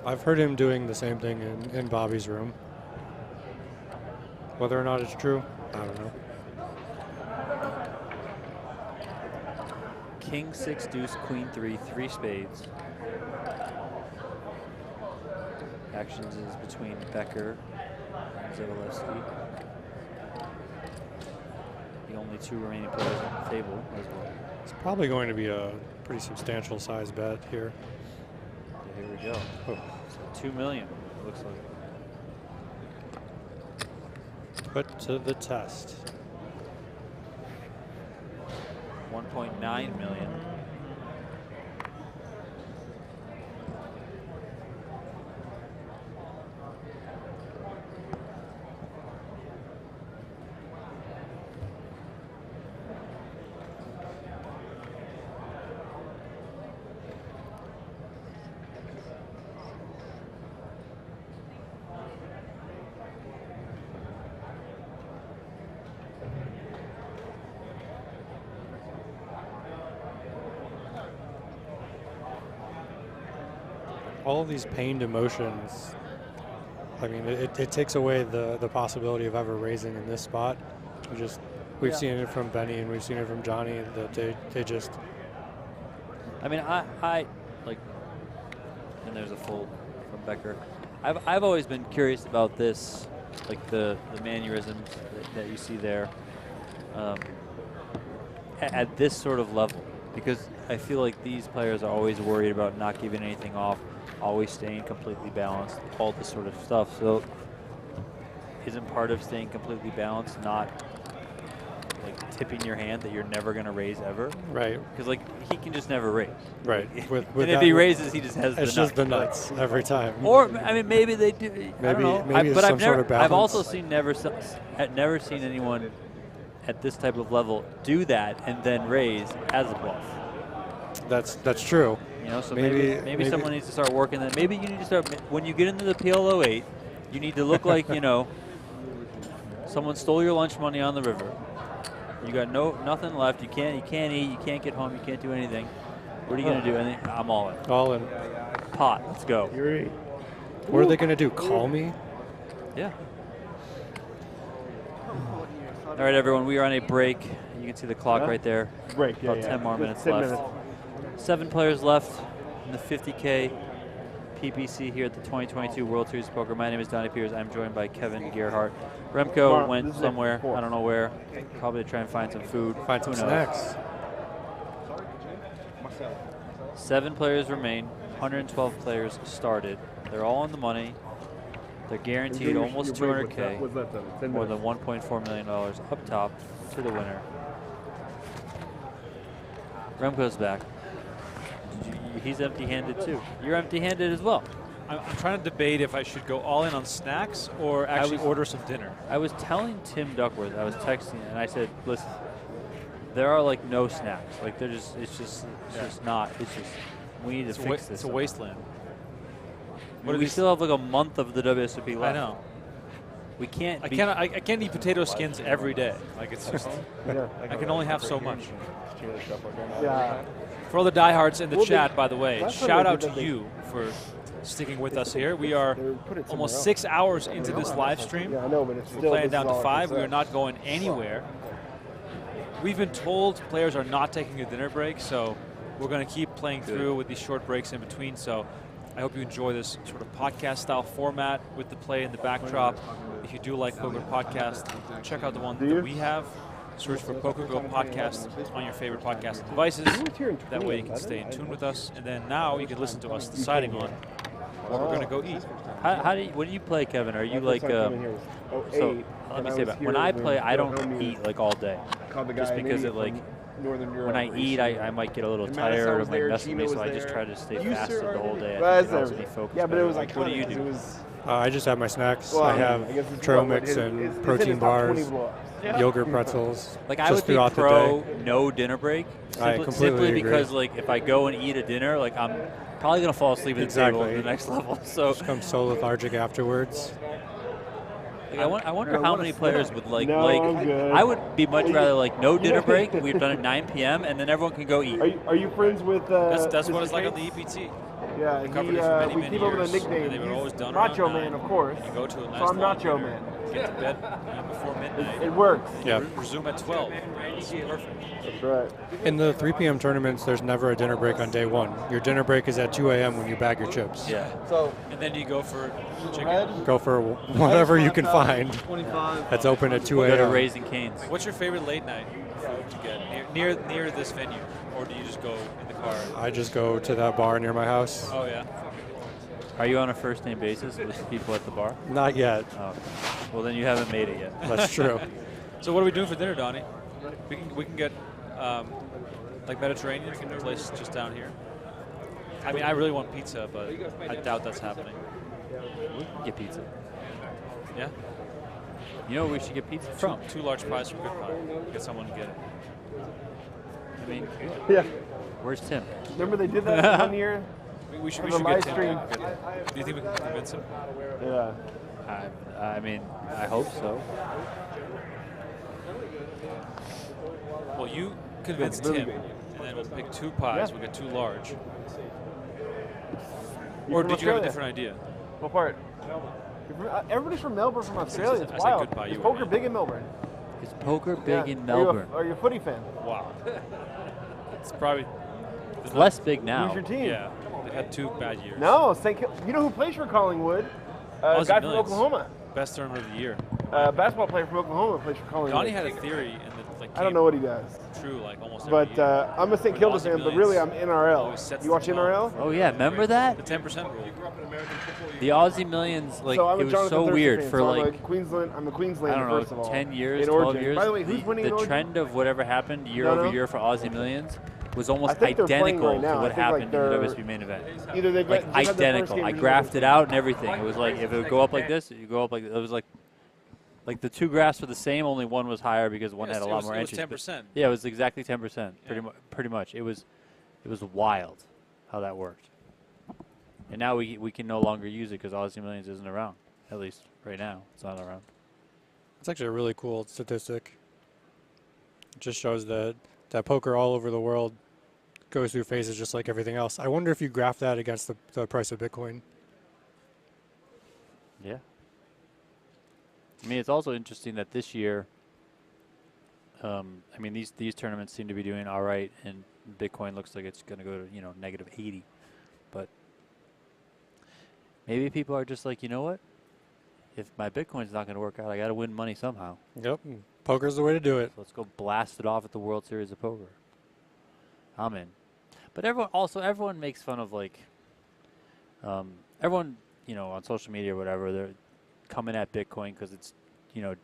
I've heard him doing the same thing in Bobby's room. Whether or not it's true, I don't know. King 6 deuce, queen 3, 3 spades. Actions is between Becker and Dzivielevski. The only two remaining players on the table as well. It's probably going to be a pretty substantial size bet here. So here we go. Oh. So 2 million, it looks like. Put to the test. 1.9 million. all of these pained emotions, I mean, it takes away the possibility of ever raising in this spot. We've seen it from Benny and we've seen it from Johnny that they just. I mean, I like, and there's a full from Becker. I've always been curious about this, like the mannerisms that you see there at this sort of level, because I feel like these players are always worried about not giving anything off, always staying completely balanced, all this sort of stuff. So isn't part of staying completely balanced not like tipping your hand that you're never going to raise ever? Right. Because like he can just never raise. Right. And if he raises, he just has the nuts. It's just the nuts every time. Or I mean, maybe they do. I don't know. But I've also seen never seen anyone at this type of level do that and then raise as a bluff. That's true. You know, so maybe someone needs to start working that. Maybe you need to start when you get into the PLO 8. You need to look like, you know, someone stole your lunch money on the river. You got nothing left. You can't eat. You can't get home. You can't do anything. What are you gonna do? And I'm all in. All in. Pot. Let's go. Yuri. What are they gonna do? Call me? Yeah. All right, everyone. We are on a break. You can see the clock right there. Break. Yeah. About 10 more minutes 10 left. minutes. 7 players left in the 50K PPC here at the 2022 World Series of Poker. My name is Donnie Piers. I'm joined by Kevin Gerhart. Remko went somewhere. I don't know where. Probably to try and find some food. Find some snacks. 7 players remain. 112 players started. They're all on the money. They're guaranteed almost 200K. More than $1.4 million up top to the winner. Remko's back. He's empty-handed too. You're empty-handed as well. I'm trying to debate if I should go all in on snacks or actually order some dinner. I was telling Tim Duckworth, I was texting, and I said, listen, there are like no snacks. Like it's just not. It's just, we need to fix this. It's a wasteland. We still have like a month of the WSOP left. I know. We can't. I can't eat potato skins every day. Like it's just. I can only have so much. Yeah. For all the diehards in the chat, by the way, shout out to you for sticking with us here. We are almost 6 hours into this live stream. Yeah, I know, but it's We're still playing down to 5. We are not going anywhere. We've been told players are not taking a dinner break, so we're going to keep playing through with these short breaks in between. So I hope you enjoy this sort of podcast-style format with the play in the backdrop. If you do like Poker Podcast, check out the one that we have. Search for PokerGO Podcast on your favorite podcast devices. That way you can stay in tune with us. And then now you can listen to us deciding on what we're going to go eat. When you play, Kevin, are you like, so let me say that. When I play, I don't eat like all day. Just because it like, when I eat, I might get a little tired or might mess with me, so I just try to stay fasted the whole day. I think it helps me focus. Yeah, but it was like, what do you do? I just have my snacks. I have trail mix and protein bars, yogurt pretzels. Like I would be pro no dinner break, simply because like if I go and eat a dinner, like I'm probably gonna fall asleep at the table at the next level. So just come so lethargic afterwards. Like I wonder how many players would like. I would be much rather like no dinner break. We've done at 9 p.m. and then everyone can go eat. Are you friends with? That's what it's like on the EPT. Yeah, we keep up with a nickname. They've always done Nacho Man, of course. You go to a nice so I'm Nacho Man. Get to bed before midnight. It works. Yeah. Resume at 12. It's perfect. That's right. In the 3 p.m. tournaments, there's never a dinner break on day 1. Your dinner break is at 2 a.m. when you bag your chips. Yeah. So and then you go for chicken. Go for whatever you can find. That's open at 2 a.m. Go to Raising Cane's. What's your favorite late night food to get near this venue, or do you just go in the car? I just go to that bar near my house. Oh yeah. Are you on a first name basis with the people at the bar? Not yet. Oh. Well, then you haven't made it yet. That's true. So what are we doing for dinner, Donnie? We can get like Mediterranean from a place just down here. I mean, I really want pizza, but I doubt that's happening. We can get pizza. Yeah. You know where we should get pizza from? 2 large pies from Good Pie. Get someone to get it. I mean, yeah. Where's Tim? Remember they did that one year? We should get Tim. Do you think we can convince him? Yeah. I mean, I hope so. Well, you convince Tim, and then we'll pick 2 pies. We'll get 2 large. You Or from did you have a Australia? different idea? What part? Everybody's from Melbourne, from Australia. It's I said wild. goodbye, Is you poker were big in Melbourne? Is poker big in Are Melbourne? you a footy fan? Wow. It's probably It's less big now. Who's your team? Yeah, they've had 2 bad years. No, you know who plays for Collingwood? A Aussie guy from Millions. Oklahoma. Best tournament of the year. Basketball player from Oklahoma plays for Collingwood. Donnie had a theory, and it like I don't know what he does. true like almost But every year. I'm a St. With Kilda Aussie fan, but Millions, really I'm always NRL. sets You watch the tone. NRL? Oh yeah, remember that? The 10% rule. The Aussie Millions, like So I'm a it was Jonathan so Thurston weird fan, for so like I'm a Queenslander I don't know, first of all. 10 years, in 12 Origin. years. By the way, who's winning the in Origin? trend of whatever happened year No, over no. year for Aussie Millions was almost I think they're playing identical right now. to I what think, like, happened in the they're- WSB main event. Either they like just had their first identical. game I or just graphed their it out and everything. It was like if it would go up like this, you go up like it was like the 2 graphs were the same. Only one was higher because one Yes, had a it lot was- more it was entries. 10%. Yeah, it was exactly 10%. Pretty much. It was wild how that worked. And now we can no longer use it because Aussie Millions isn't around. At least right now, it's not around. It's actually a really cool statistic. It just shows that poker all over the world goes through phases just like everything else. I wonder if you graph that against the price of Bitcoin. Yeah. I mean, it's also interesting that this year, I mean, these tournaments seem to be doing all right, and Bitcoin looks like it's going to go to, negative 80. But maybe people are just like, you know what? If my Bitcoin's not going to work out, I got to win money somehow. Yep. Poker's the way to do it. So let's go blast it off at the World Series of Poker. I'm in. But everyone makes fun of, like, everyone, on social media or whatever, they're coming at Bitcoin because it's,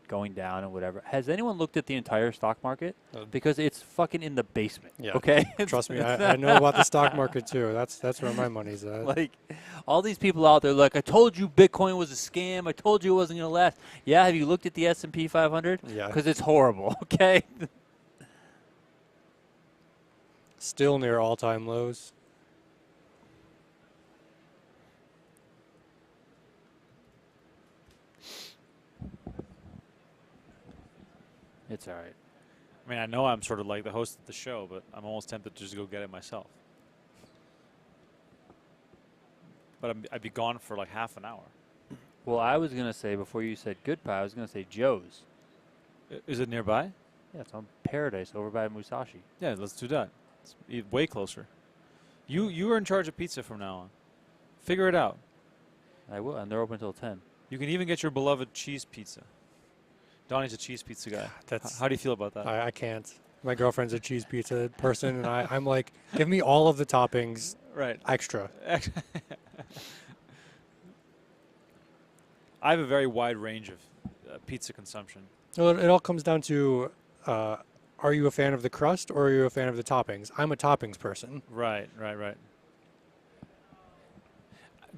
going down and whatever. Has anyone looked at the entire stock market? Because it's fucking in the basement. Yeah. Okay? Trust me, I know about the stock market too. That's where my money's at. Like, all these people out there, like, I told you Bitcoin was a scam. I told you it wasn't going to last. Yeah, have you looked at the S&P 500? Yeah. Because it's horrible, okay? Still near all-time lows. It's all right. I mean, I know I'm sort of like the host of the show, but I'm almost tempted to just go get it myself. But I'd be gone for like half an hour. Well, I was going to say, before you said Goodbye, I was going to say Joe's. Is it nearby? Yeah, it's on Paradise over by Musashi. Yeah, let's do that. It's way closer. You are in charge of pizza from now on. Figure it out. I will, and they're open until 10. You can even get your beloved cheese pizza. Donnie's a cheese pizza guy. How do you feel about that? I can't. My girlfriend's a cheese pizza person, and I'm like, give me all of the toppings, right? Extra. I have a very wide range of pizza consumption. Well, it all comes down to, are you a fan of the crust or are you a fan of the toppings? I'm a toppings person. Right.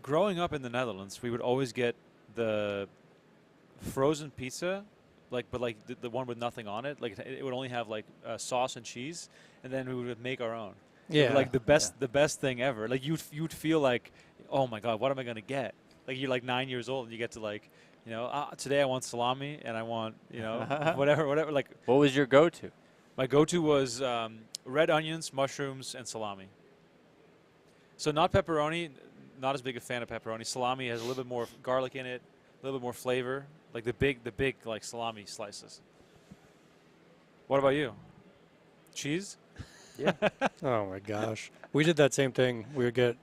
Growing up in the Netherlands, we would always get the frozen pizza, but the one with nothing on it. Like it would only have like sauce and cheese, and then we would make our own. Yeah. Like the best thing ever. Like you'd feel like, oh my God, what am I gonna get? Like you're like 9 years old and you get to like, today I want salami and I want, whatever. Like, what was your go-to? My go-to was red onions, mushrooms, and salami. So not pepperoni. Not as big a fan of pepperoni. Salami has a little bit more garlic in it, a little bit more flavor, like the big like salami slices. What about you? Cheese? Yeah. Oh my gosh. We did that same thing. We would get,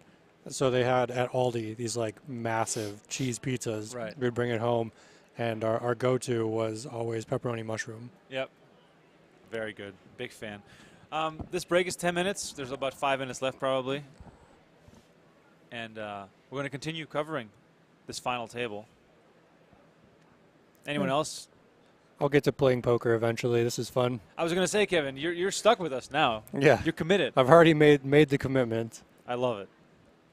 so they had at Aldi these like massive cheese pizzas. Right. We'd bring it home, and our go-to was always pepperoni mushroom. Yep. Very good. Big fan. This break is 10 minutes. There's about 5 minutes left probably. And we're going to continue covering this final table. Anyone else? I'll get to playing poker eventually. This is fun. I was going to say, Kevin, you're stuck with us now. Yeah. You're committed. I've already made the commitment. I love it.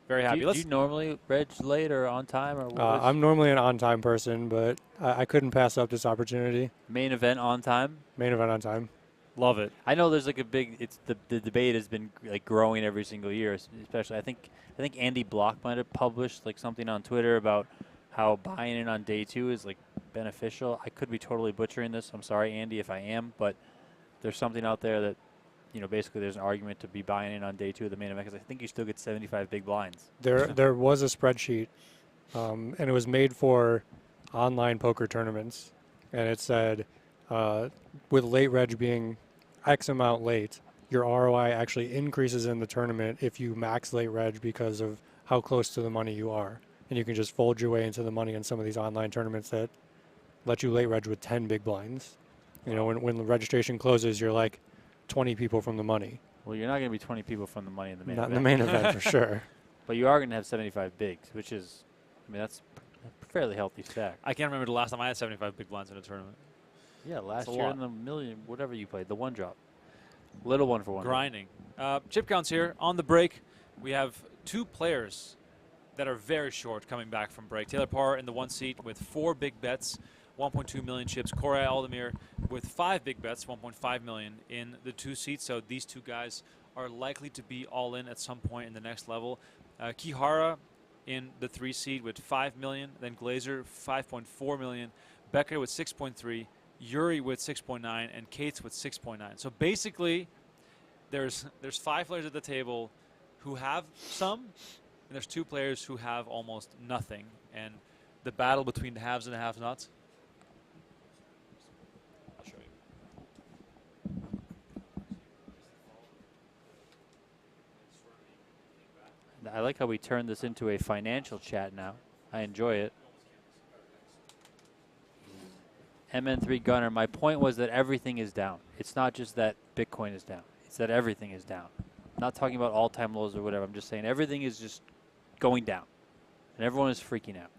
Very happy. Do you normally reg late or on time? Or I'm normally an on-time person, but I couldn't pass up this opportunity. Main event on time? Main event on time. Love it. I know there's like a big. It's the debate has been like growing every single year. Especially, I think Andy Block might have published like something on Twitter about how buying in on day 2 is like beneficial. I could be totally butchering this. I'm sorry, Andy, if I am, but there's something out there that you know, basically there's an argument to be buying in on day 2 of the main event because I think you still get 75 big blinds. There was a spreadsheet, and it was made for online poker tournaments, and it said with late reg being X amount late, your ROI actually increases in the tournament if you max late reg because of how close to the money you are. And you can just fold your way into the money in some of these online tournaments that let you late reg with 10 big blinds. You know, when the registration closes, you're like 20 people from the money. Well, you're not going to be 20 people from the money in the main Not event. in the main event, for sure. But you are going to have 75 bigs, which is, I mean, that's a fairly healthy stack. I can't remember the last time I had 75 big blinds in a tournament. Yeah, last That's a year lot. in the million, whatever you played, the one drop. Little one for one. Grinding. Chip counts here. On the break, we have 2 players that are very short coming back from break. Taylor Paur in the 1 seat with 4 big bets, 1.2 million chips. Koray Aldemir with 5 big bets, 1.5 million in the 2 seats. So these 2 guys are likely to be all in at some point in the next level. Kihara in the 3 seat with 5 million, then Glaser 5.4 million, Becker with 6.3, Yuri with 6.9, and Cates with 6.9. So basically, there's 5 players at the table who have some, and there's 2 players who have almost nothing. And the battle between the haves and the have-nots. I'll show you. I like how we turned this into a financial chat now. I enjoy it. MN3 Gunner, my point was that everything is down. It's not just that Bitcoin is down. It's that everything is down. I'm not talking about all-time lows or whatever. I'm just saying everything is just going down. And everyone is freaking out.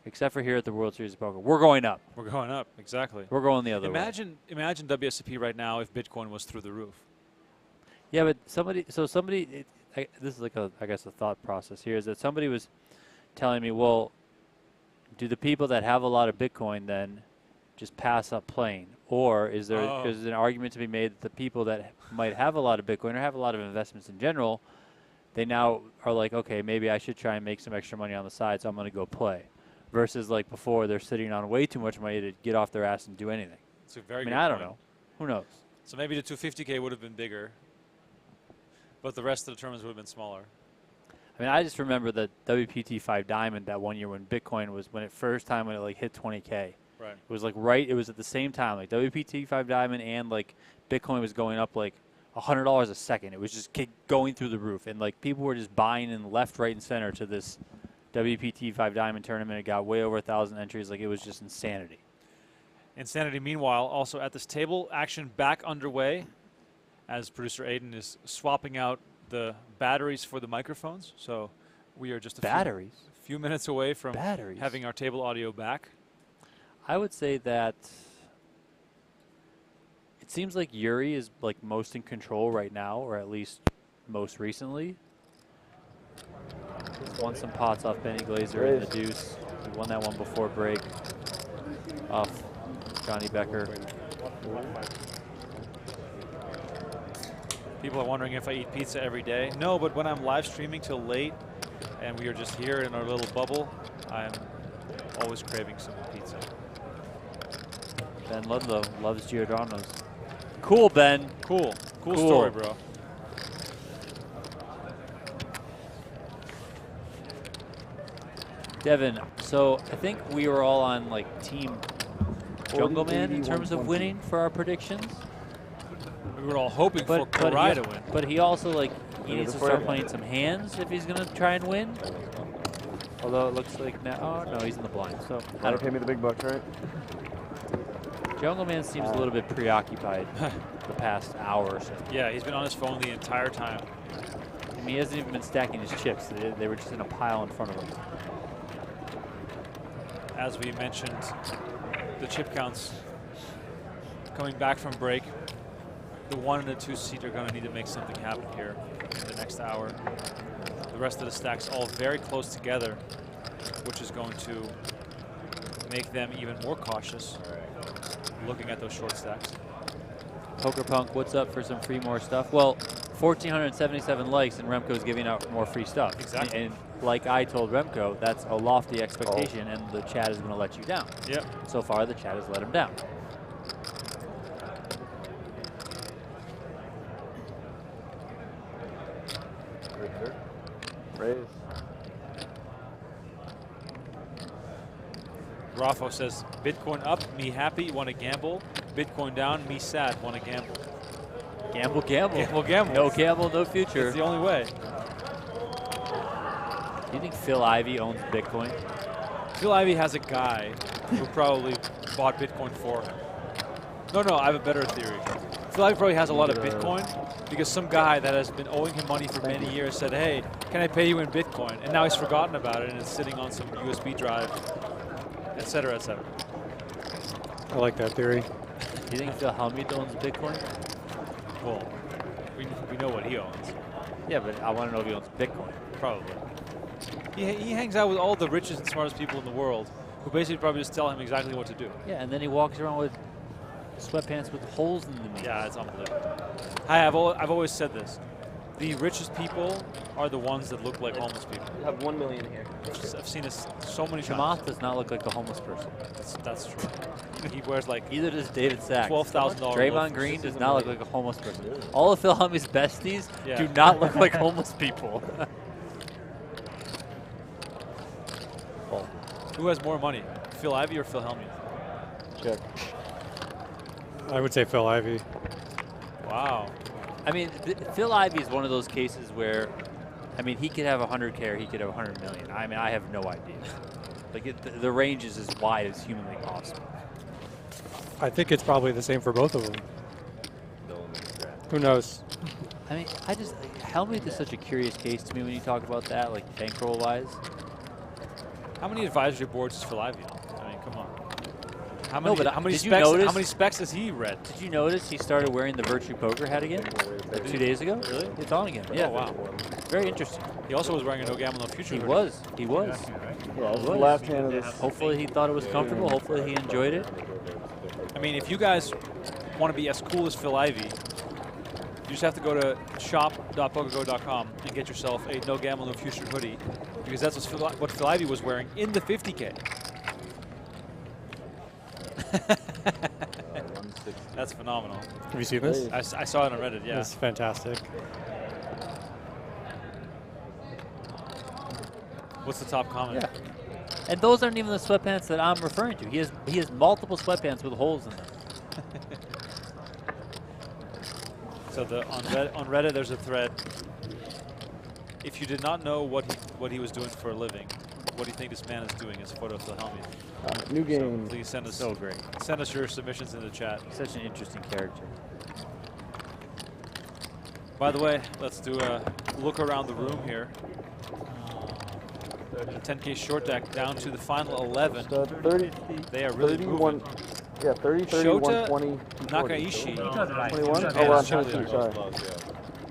Except for here at the World Series of Poker. We're going up. We're going up, exactly. We're going the other way. Imagine WSOP right now if Bitcoin was through the roof. Yeah, but somebody, this is like I guess a thought process here, is that somebody was telling me, well, do the people that have a lot of Bitcoin then just pass up playing? Or is there is an argument to be made that the people that might have a lot of Bitcoin or have a lot of investments in general, they now are like, okay, maybe I should try and make some extra money on the side, so I'm going to go play. Versus like before, they're sitting on way too much money to get off their ass and do anything. It's a very I mean, good I don't point. know. Who knows? So maybe the 250K would have been bigger, but the rest of the tournaments would have been smaller. I mean, I just remember the WPT 5 Diamond that one year when Bitcoin was, when it like hit 20K. Right. It was like it was at the same time, like WPT 5 Diamond and like Bitcoin was going up like $100 a second. It was just going through the roof. And like people were just buying in left, right, and center to this WPT 5 Diamond tournament. It got way over 1,000 entries. Like it was just insanity. Insanity, meanwhile, also at this table, action back underway as producer Aiden is swapping out the batteries for the microphones. So we are just a few minutes away from having our table audio back. I would say that it seems like Yuri is like most in control right now, or at least most recently. He's won some pots off Benny Glaser in the deuce. He won that one before break off Johnny Becker. People are wondering if I eat pizza every day. No, but when I'm live streaming till late and we are just here in our little bubble, I'm always craving some pizza. Ben Ludlow loves Giordano's. Cool, Ben. Cool story, bro. Devin, so I think we were all on like Team Jungleman in terms of winning for our predictions. We were all hoping for Koray to win. But he also like he needs to start playing some hands if he's gonna try and win. Although it looks like now, oh no, he's in the blind. So Gotta pay me the big bucks, right? Jungleman seems a little bit preoccupied the past hour or so. Yeah, he's been on his phone the entire time. I mean, he hasn't even been stacking his chips. They were just in a pile in front of him. As we mentioned, the chip counts coming back from break. The 1 and the 2 seat are going to need to make something happen here in the next hour. The rest of the stacks all very close together, which is going to make them even more cautious looking at those short stacks. Poker Punk, what's up for some free more stuff? Well, 1,477 likes and Remko's giving out more free stuff. Exactly. And like I told Remko, that's a lofty expectation and the chat is going to let you down. Yep. So far, the chat has let him down. Raffo says, Bitcoin up, me happy, want to gamble. Bitcoin down, me sad, want to gamble. Gamble, gamble. Gamble, gamble. No gamble, no future. It's the only way. Do you think Phil Ivey owns Bitcoin? Phil Ivey has a guy who probably bought Bitcoin for him. No, I have a better theory. Phil Ivey probably has a lot of Bitcoin because some guy that has been owing him money for many years said, hey, can I pay you in Bitcoin? And now he's forgotten about it and it's sitting on some USB drive, et cetera, et cetera. I like that theory. Do you think Phil Hellmuth owns Bitcoin? Well, we know what he owns. Yeah, but I want to know if he owns Bitcoin. Probably. He hangs out with all the richest and smartest people in the world who basically probably just tell him exactly what to do. Yeah, and then he walks around with sweatpants with holes in them. Yeah, it's unbelievable. I've always said this. The richest people are the ones that look like homeless people. You have 1 million here. I've seen this so many Chamath times. does not look like a homeless person. That's true. He wears like either does David Sachs. $12,000. Draymond Green does not look like a homeless person. All of Phil Hellmuth's besties do not look like homeless people. Who has more money, Phil Ivey or Phil Hellmuth? Check. I would say Phil Ivey. Wow. I mean, Phil Ivey is one of those cases where, I mean, he could have 100K or he could have 100 million. I mean, I have no idea. Like, the range is as wide as humanly possible. I think it's probably the same for both of them. Who knows? I mean, Hellmuth is such a curious case to me when you talk about that, like bankroll-wise. How many advisory boards is Phil Ivey on? I mean, come on. How many specs has he read? Did you notice he started wearing the Virtue Poker hat again like 2 days ago? Really? It's on again. Yeah. Oh, wow. Very interesting. He also was wearing a No Gamble, No Future He hoodie. was. He was. Yeah, this is the last hand of this. Hopefully he thought it was comfortable. Hopefully he enjoyed it. I mean, if you guys want to be as cool as Phil Ivey, you just have to go to shop.pokergo.com and get yourself a No Gamble, No Future hoodie, because that's what Phil Ivey was wearing in the 50K. That's phenomenal. Have you seen this? I saw it on Reddit, yeah. It's fantastic. What's the top comment? Yeah. And those aren't even the sweatpants that I'm referring to. He has multiple sweatpants with holes in them. So on Reddit there's a thread. If you did not know what he was doing for a living, what do you think this man is doing? Is a photo of Phil Hellmuth. New game. So please send us. So great. Send us your submissions in the chat. Such an interesting character. By the way, let's do a look around the room here. The 10K short deck down to the final 11. 30. They are really 31. moving. Yeah, 30, 30, Shota 120, Nakaishi. 21? Oh, we're on 22, sorry.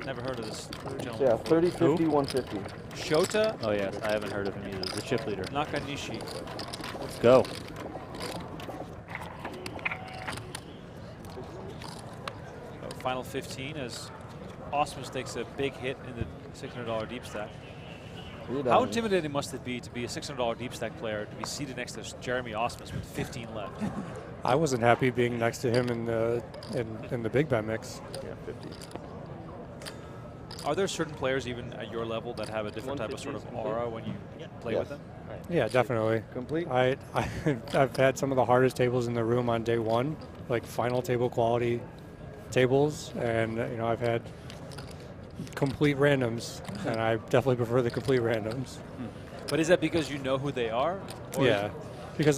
Never heard of this gentleman. Yeah, 30, 50, 150. Shota? Oh, yes. I haven't heard of him either. The chip leader. Nakanishi. Let's go. Final 15 as Osmus takes a big hit in the $600 deep stack. How intimidating must it be to be a $600 deep stack player, to be seated next to Jeremy Osmus with 15 left? I wasn't happy being next to him in the big bet mix. Yeah, 50. Are there certain players even at your level that have a different type of sort of aura when you play with them? Yeah, definitely. Complete. I've had some of the hardest tables in the room on day one, like final table quality tables, and I've had complete randoms, and I definitely prefer the complete randoms. But is that because you know who they are? Yeah, because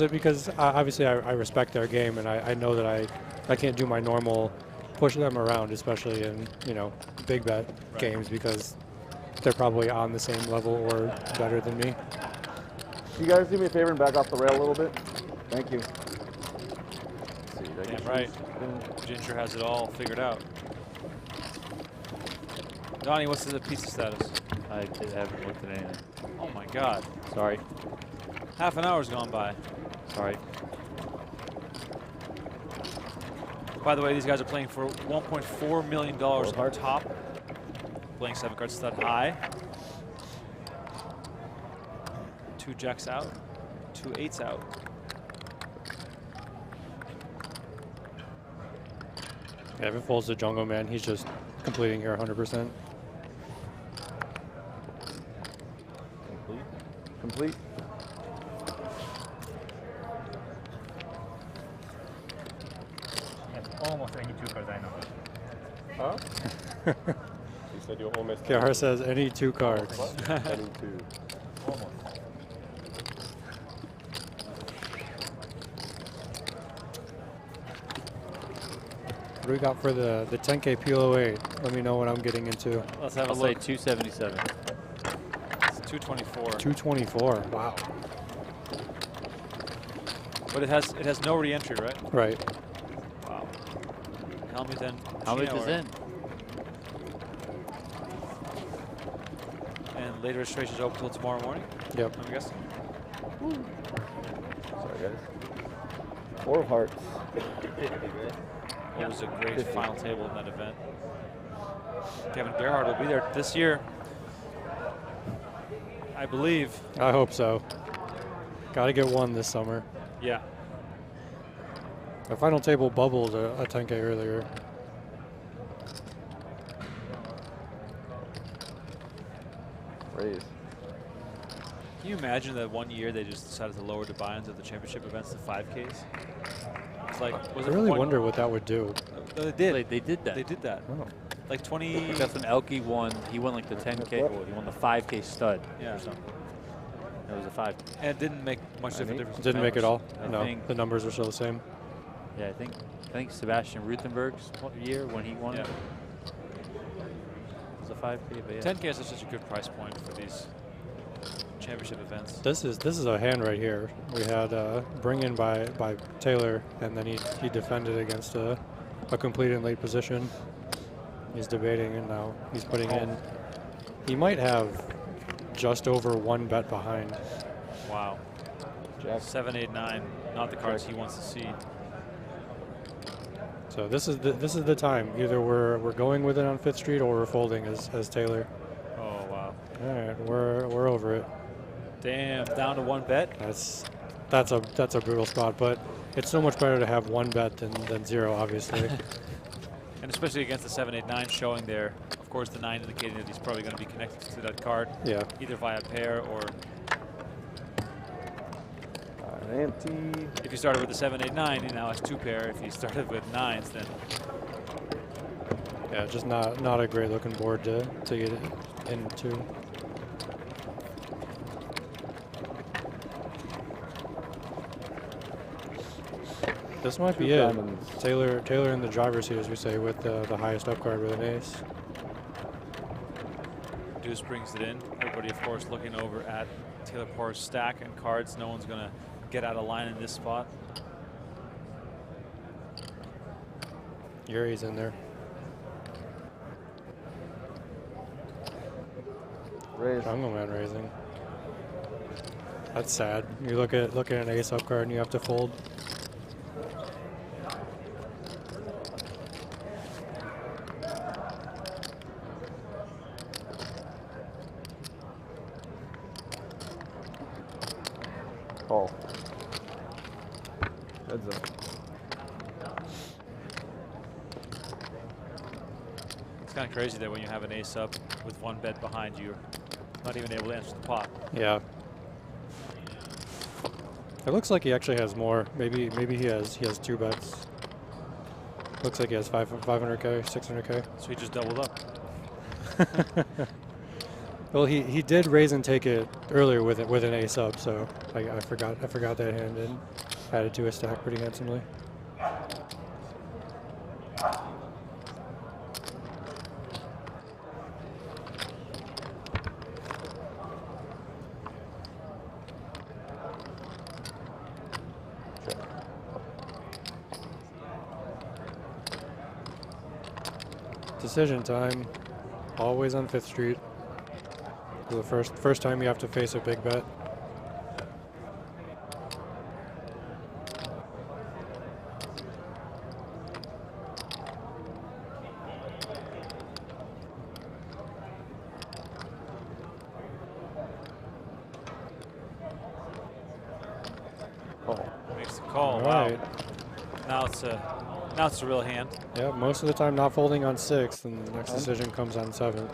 obviously I respect their game, and I know that I can't do my normal push them around, especially in big bet games, because they're probably on the same level or better than me. You guys do me a favor and back off the rail a little bit? Thank you. Damn right. Ginger has it all figured out. Donnie, what's the pizza status? I haven't looked at anything. Oh my God. Sorry. Half an hour's gone by. Sorry. By the way, these guys are playing for $1.4 million on top. Playing 7-card stud high. 2 jacks out. 2 8s out. Yeah, if it falls to Jungleman, he's just completing here 100%. Complete. almost any 2 cards I know. Huh? You said you almost. Gerhart says any 2 cards. Any 2. Almost. What do we got for the 10K PLO8? Let me know what I'm getting into. Let's have a look. 277. It's 224. 224. Wow. But it has no re-entry, right? Right. Wow. Helmut and Helmut Chino is are- in. And late registration is open till tomorrow morning. Yep. I'm guessing. Sorry, guys. 4 of hearts. It was a great final table in that event. Kevin Gerhart will be there this year, I believe. I hope so. Got to get one this summer. Yeah. The final table bubbled a 10K earlier. Raise. Can you imagine that one year they just decided to lower the buy-ins of the championship events to 5Ks? It's like, was I it really one- wonder what that would do. No, they did. They did that. They did that. Oh. Like 20. That's when Elke won. He won like the 10K. Well, he won the 5K stud Yeah. or something. It was a 5. And it didn't make much difference. in Didn't make it all. I No, think- the numbers are still the same. Yeah, I think Sebastian Ruthenberg's year when he won Yeah. it was a 5K. But yeah. 10K is such a good price point for these championship events. This is a hand right here. We had bring in by Taylor, and then he defended against a complete in late position. He's debating, and now he's putting in. He might have just over 1 bet behind. Wow. Jack. 7, 8, 9. Not the cards he wants to see. So this is the time. Either we're going with it on 5th Street or we're folding as Taylor. Oh wow. All right, we're over it. Damn, down to 1 bet. That's a brutal spot, but it's so much better to have 1 bet than 0, obviously. And especially against the 7, 8, 9 showing there. Of course, the 9 indicating that he's probably going to be connected to that card. Yeah. Either via pair or. Empty. If you started with the 7, 8, 9, he now has 2 pair. If he started with 9s, then. Yeah, just not a great looking board to get it into. This might be it. Taylor in the driver's seat, as we say, with the highest up card with an ace. Deuce brings it in. Everybody, of course, looking over at Taylor Paur's stack and cards. No one's going to get out of line in this spot. Yuri's in there. Raise. Jungleman raising. That's sad. You look at an ace up card and you have to fold. Oh. Heads up. It's kind of crazy that when you have an ace up with 1 bet behind you, you're not even able to answer the pot. Yeah. It looks like he actually has more. Maybe he has 2 bets. Looks like he has 500K, 600K. So he just doubled up. Well, he did raise and take it earlier with an ace up, so I forgot that hand and added to his stack pretty handsomely. Decision time, always on 5th Street. The first time you have to face a big bet. Makes the call. All Wow. right. Now it's a real hand. Yeah, most of the time not folding on 6th, and the next decision comes on 7th.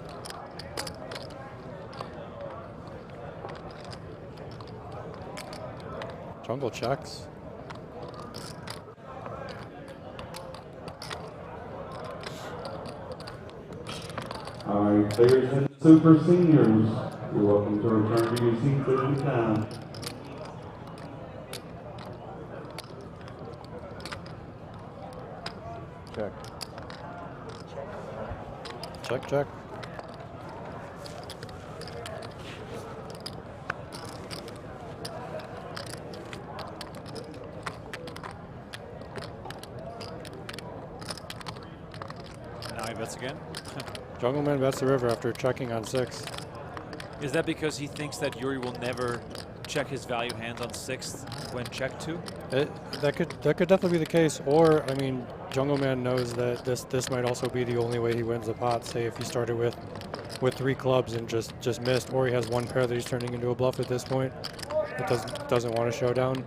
Jungle checks. right, players and super seniors, you're welcome to return to your seats at any time. Check. Check, check. Now he bets again. Jungleman bets the river after checking on 6. Is that because he thinks that Yuri will never check his value hand on 6th when checked to? That could definitely be the case. Or I mean, Jungleman knows that this might also be the only way he wins the pot. Say if he started with 3 clubs and just missed, or he has 1 pair that he's turning into a bluff at this point. It doesn't want to show down.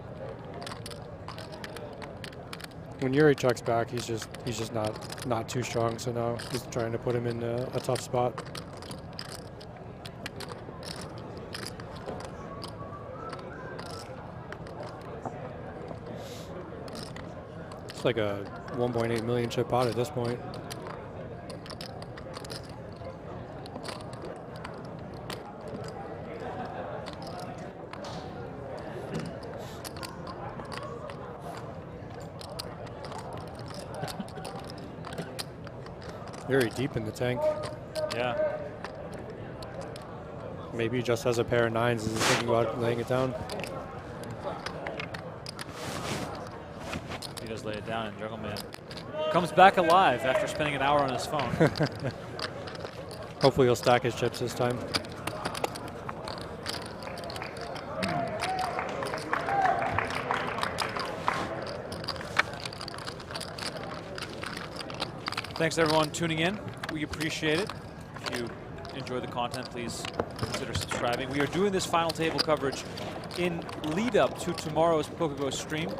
When Yuri checks back, he's just not too strong. So now he's trying to put him in a tough spot. It's like a 1.8 million chip pot at this point. Very deep in the tank. Yeah. Maybe he just has a pair of 9s and he's thinking about laying it down. He does lay it down, and Jungleman comes back alive after spending an hour on his phone. Hopefully he'll stack his chips this time. Thanks everyone tuning in. We appreciate it. If you enjoy the content, please consider subscribing. We are doing this final table coverage in lead up to tomorrow's PokerGO stream.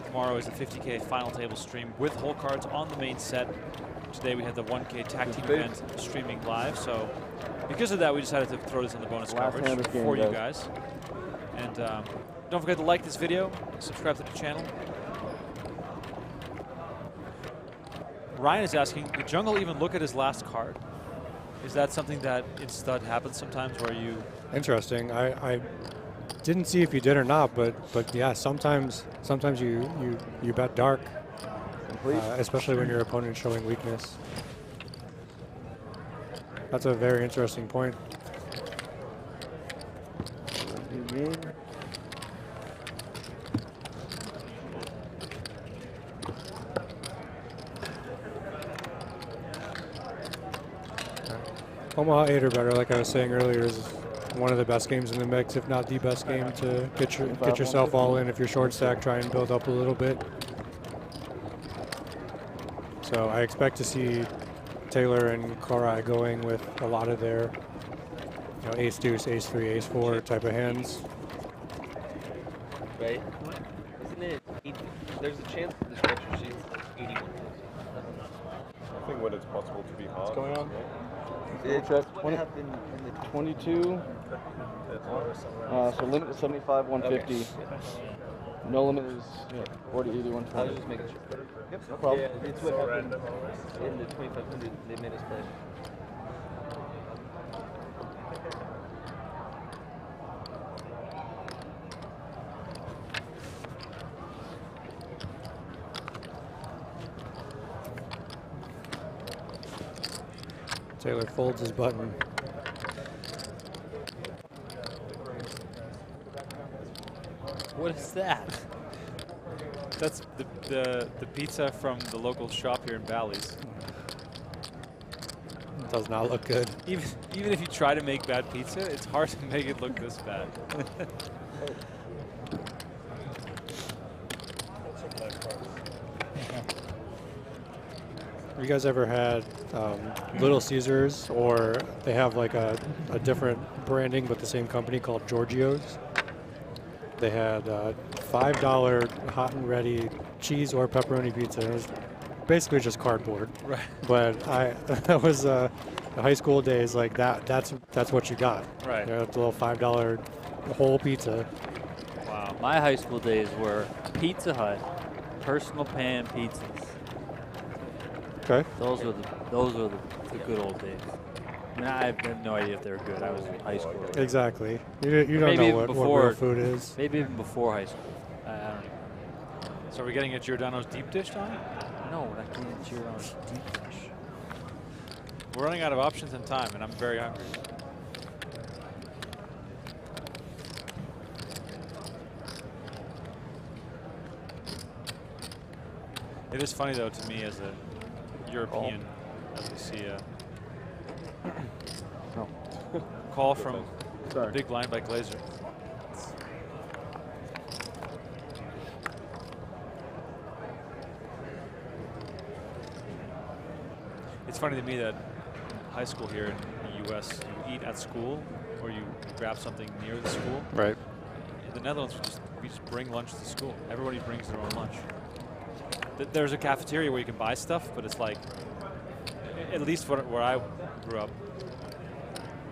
Tomorrow is the 50K final table stream with hole cards on the main set. Today we had the 1K tag team event streaming live. So because of that, we decided to throw this in the bonus coverage for you guys. And don't forget to like this video, subscribe to the channel. Ryan is asking, did Jungle even look at his last card? Is that something that in stud happens sometimes where you... Interesting. I didn't see if you did or not, but yeah, sometimes you bet dark, especially when your opponent's showing weakness. That's a very interesting point. Omaha 8 or better, like I was saying earlier, is one of the best games in the mix, if not the best game to get yourself all in. If you're short stack, try and build up a little bit. So I expect to see Taylor and Koray going with a lot of their ace deuce, ace 3, ace 4 type of hands. Right? Isn't it 80? There's a chance that the structure sheet's like 81. I think when it's possible to be hard. What's going on? It's what happened in the 22. So limit is 75, 150. Okay. No limit is 40, 80, 120. I was just making sure. Yep, no problem. Yeah, it's what happened in the 2500. They made us play. Taylor folds his button. What is that? That's the pizza from the local shop here in Bally's. Does not look good. Even if you try to make bad pizza, it's hard to make it look this bad. Have you guys ever had Little Caesars, or they have like a different branding but the same company called Giorgio's? They had $5 hot and ready cheese or pepperoni pizza. It was basically just cardboard. Right. But that was the high school days, like that's what you got. Right. The little $5 whole pizza. Wow. My high school days were Pizza Hut, personal pan pizzas. Okay. Those were the good old days. I mean, I have no idea if they're good. I was in high school. Exactly. You don't know what real food is. Maybe even before high school. I don't know. So are we getting a Giordano's deep dish, Donnie? No, we're not getting a Giordano's deep dish. We're running out of options and time, and I'm very hungry. It is funny, though, to me as a European, as we see a call from big blind by Glaser. It's funny to me that in high school here in the U.S., you eat at school or you grab something near the school. Right. In the Netherlands, we just bring lunch to school. Everybody brings their own lunch. There's a cafeteria where you can buy stuff, but it's like, at least where I grew up,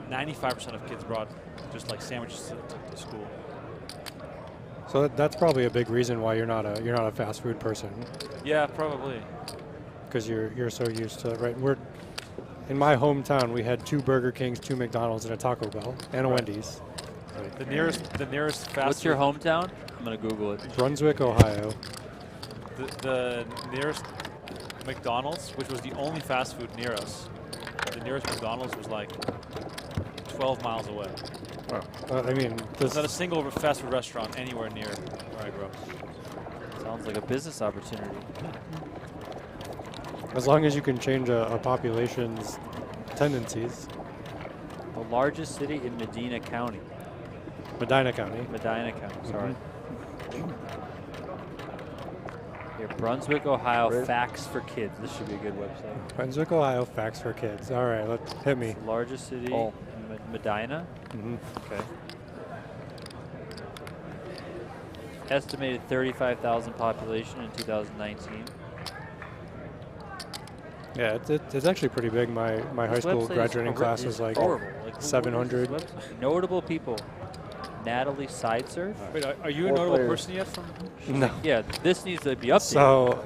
95% of kids brought just like sandwiches to school. So that's probably a big reason why you're not a fast food person. Yeah, probably. Because you're so used to We're in my hometown. We had 2 Burger Kings, 2 McDonald's, and a Taco Bell, and a Wendy's. The nearest fast. What's your hometown? I'm gonna Google it. Brunswick, Ohio. The nearest McDonald's, which was the only fast food near us, the nearest McDonald's was like 12 miles away. Wow. I mean, there's not a single fast food restaurant anywhere near where I grew up. Sounds like a business opportunity. As long as you can change a population's tendencies. The largest city in Medina County. Medina County. Medina County, sorry. Here, Brunswick, Ohio, Facts for Kids. This should be a good website. Brunswick, Ohio, Facts for Kids. All right, let's hit me. Largest city, Medina. Okay. Estimated 35,000 population in 2019. Yeah, it's actually pretty big. My high school graduating class was like 700. Notable people. Natalie Sidesurf. Wait, are you a notable person yet from? No. Yeah, this needs to be updated.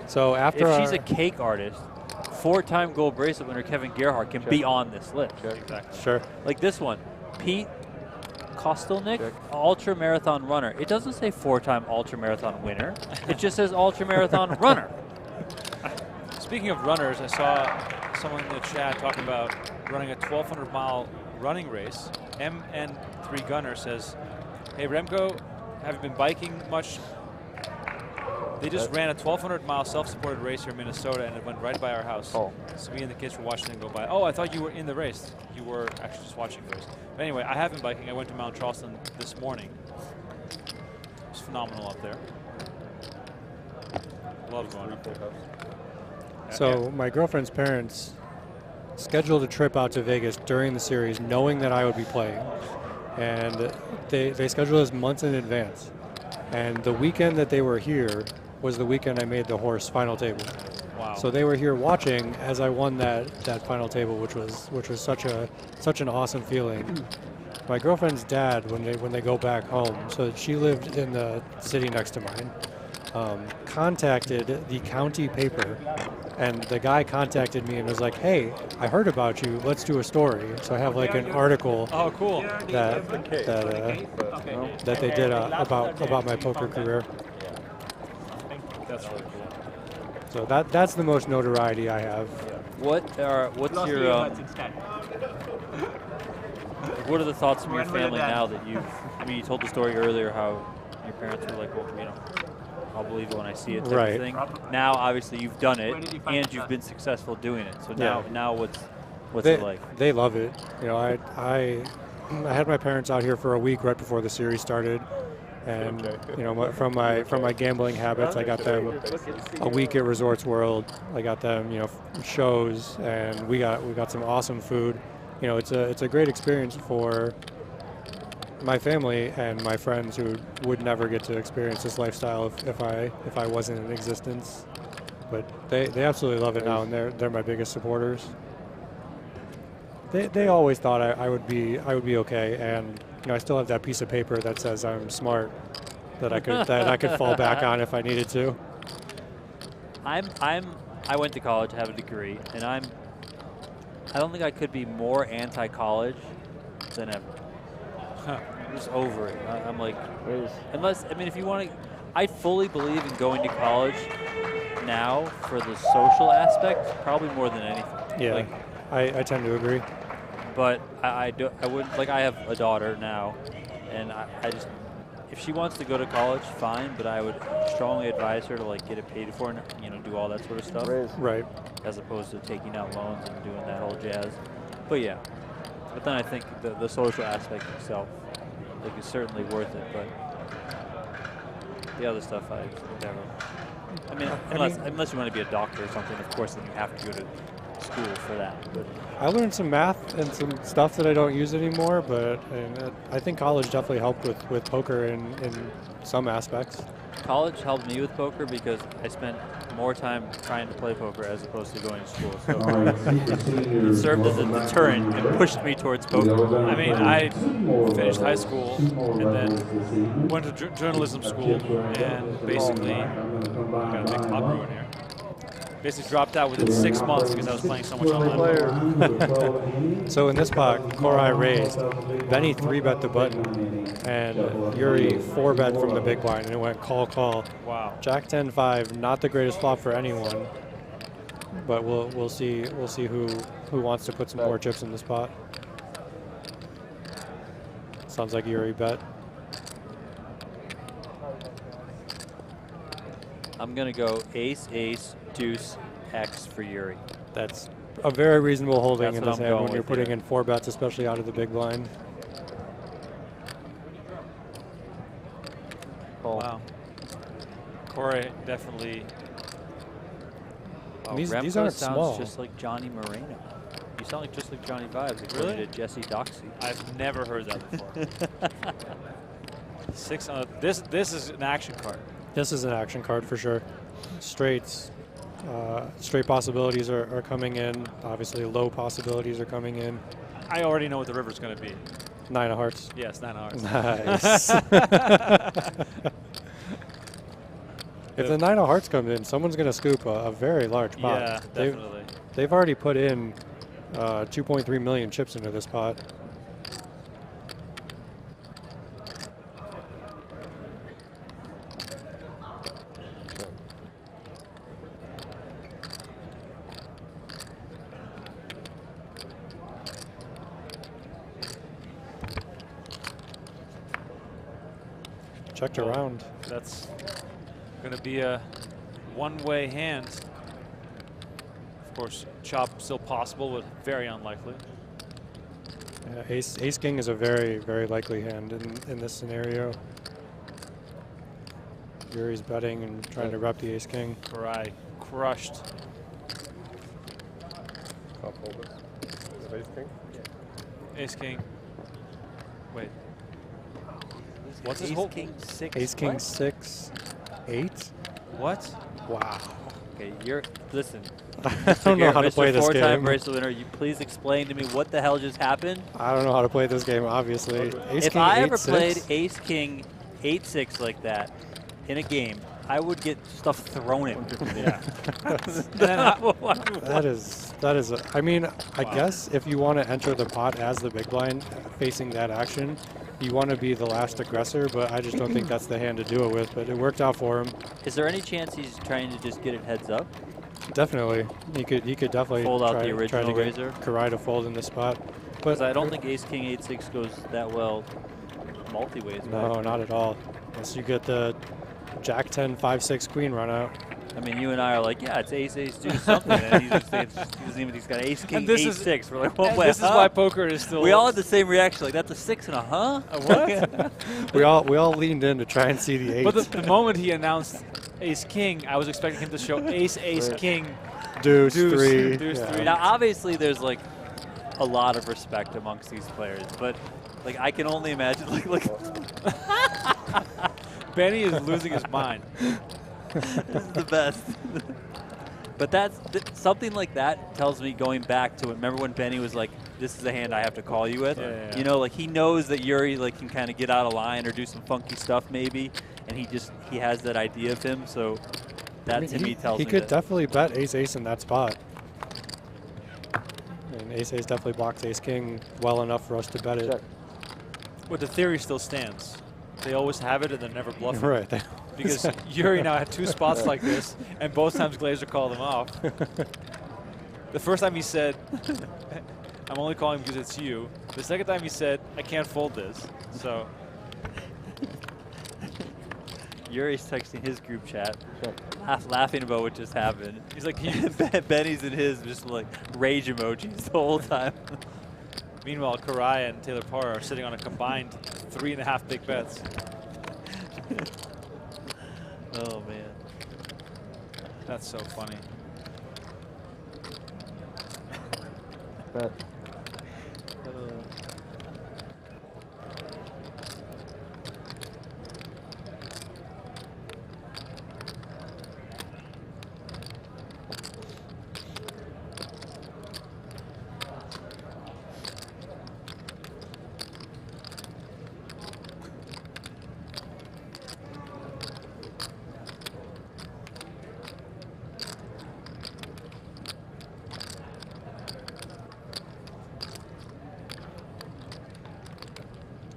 So after if she's a cake artist, 4-time gold bracelet winner Kevin Gerhart can be on this list. Exactly. Sure. Like this one, Pete Kostelnik, ultra marathon runner. It doesn't say 4-time ultra marathon winner. It just says ultra marathon runner. Speaking of runners, I saw someone in the chat talking about running a 1,200-mile running race. MN3 Gunner says, "Hey Remko, have you been biking much?" They just ran a 1,200-mile self-supported race here in Minnesota, and it went right by our house. So me and the kids were watching it go by. Oh, I thought you were in the race. You were actually just watching the race. But anyway, I have been biking. I went to Mount Charleston this morning. It was phenomenal up there. Love going up there. So my girlfriend's parents scheduled a trip out to Vegas during the series, knowing that I would be playing, and they scheduled this months in advance. And the weekend that they were here was the weekend I made the horse final table. Wow! So they were here watching as I won that final table, which was such an awesome feeling. My girlfriend's dad, when they go back home, so she lived in the city next to mine, contacted the county paper, and the guy contacted me and was like, "Hey, I heard about you. Let's do a story." So I have like an article. Oh, cool. That they did about my poker career. That's really cool. So that's the most notoriety I have. What's your what are the thoughts from your family now that you told the story earlier how your parents were like, well, I'll believe it when I see it type of thing. Now, obviously, you've done it, and you've been successful doing it. So now what's it like? They love it. I had my parents out here for a week right before the series started, and from my gambling habits, I got them a week at Resorts World. I got them shows, and we got some awesome food. It's a great experience for my family and my friends who would never get to experience this lifestyle if I wasn't in existence. But they absolutely love it now, and they're my biggest supporters. They always thought I would be okay, and I still have that piece of paper that says I'm smart that I could fall back on if I needed to. I went to college, have a degree, and I don't think I could be more anti-college than ever. I'm just over it. I'm like, unless, I mean, if you want to, I fully believe in going to college now for the social aspect, probably more than anything. Yeah, like, I tend to agree. But I wouldn't, like, I have a daughter now, and I just, if she wants to go to college, fine, but I would strongly advise her to, like, get it paid for and, you know, do all that sort of stuff. Right. As opposed to taking out loans and doing that whole jazz. But yeah, but then I think the social aspect itself, like, is certainly worth it, but the other stuff I never. I mean, unless you want to be a doctor or something, of course, then you have to go to school for that. But I learned some math and some stuff that I don't use anymore, but I think college definitely helped with poker in some aspects. College helped me with poker because I spent more time trying to play poker as opposed to going to school. So it served as a deterrent and pushed me towards poker. I mean, I finished high school and then went to journalism school and basically got a big pop ruin here. Basically dropped out within 6 months because I was playing so much online. So in this pot, Koray raised, Benny 3-bet the button, and Yuri 4-bet from the big blind, and it went call. Wow. Jack 10-5, not the greatest flop for anyone, but we'll see who wants to put some more chips in this pot. Sounds like Yuri bet. I'm gonna go ace, deuce, X for Yuri. That's a very reasonable holding in this hand when you're putting here. in 4 bets, especially out of the big blind. Wow. Koray definitely. Oh, These Remko aren't sounds small. just like Johnny Moreno. You sound like just like Johnny Vibes, according Really? to Jesse Doxey. I've never heard that before. 6 on this is an action card. This is an action card for sure. Straight possibilities are coming in. Obviously, low possibilities are coming in. I already know what the river's going to be. 9 of hearts. Yes, 9 of hearts. Nice. If the 9 of hearts comes in, someone's going to scoop a very large pot. Yeah, definitely. They've already put in 2.3 million chips into this pot. Checked around. That's going to be a one-way hand. Of course, chop still possible, but very unlikely. Yeah, ace king is a very, very likely hand in this scenario. Yuri's betting and trying to rep the ace king. Koray crushed. Ace king? Ace king. Wait. What's his Ace whole king 6? Ace king what? 6, 8. What? Wow. Okay, listen. I don't know how to play this Mr. Four-time game. bracelet winner, you please explain to me what the hell just happened? I don't know how to play this game, obviously. Ace If king I 8, ever 6? played ace king 8-6 like that in a game, I would get stuff thrown at me. Yeah. That is. I mean, I guess if you want to enter the pot as the big blind, facing that action, you want to be the last aggressor. But I just don't think that's the hand to do it with. But it worked out for him. Is there any chance he's trying to just get it heads up? Definitely, he could definitely Fold out try the original to get razor? Koray to fold in this spot. Because I don't think ace king 8-6 goes that well multi-ways. No, not at all. Unless you get the Jack 10, 5-6 queen run out. I mean, you and I are like, yeah, it's ace, do something. And he's got ace king 8-6. We're like, what? This is why poker is still. We all had the same reaction. Like, that's a 6 and a huh? What? we all leaned in to try and see the 8. But the moment he announced ace king, I was expecting him to show ace king, deuce 3. Deuce yeah. 3. Now, obviously, there's like a lot of respect amongst these players, but like I can only imagine like Benny is losing his mind. This is the best. But something like that tells me, going back to it, remember when Benny was like, this is the hand I have to call you with? Yeah. You know, like he knows that Yuri like can kind of get out of line or do some funky stuff maybe, and he has that idea of him, so that to me tells me he could that definitely bet ace in that spot. And ace-ace definitely blocks ace-king well enough for us to bet it. Check. But the theory still stands. They always have it and they're never bluffing. Right. Because Yuri now had 2 spots like this, and both times Glaser called him off. The first time he said, I'm only calling because it's you. The second time he said, I can't fold this. So Yuri's texting his group chat, half laughing about what just happened. He's like, Benny's in his just like rage emojis the whole time. Meanwhile, Koray and Taylor Paur are sitting on a combined 3.5 big bets. Oh man, that's so funny. Bet.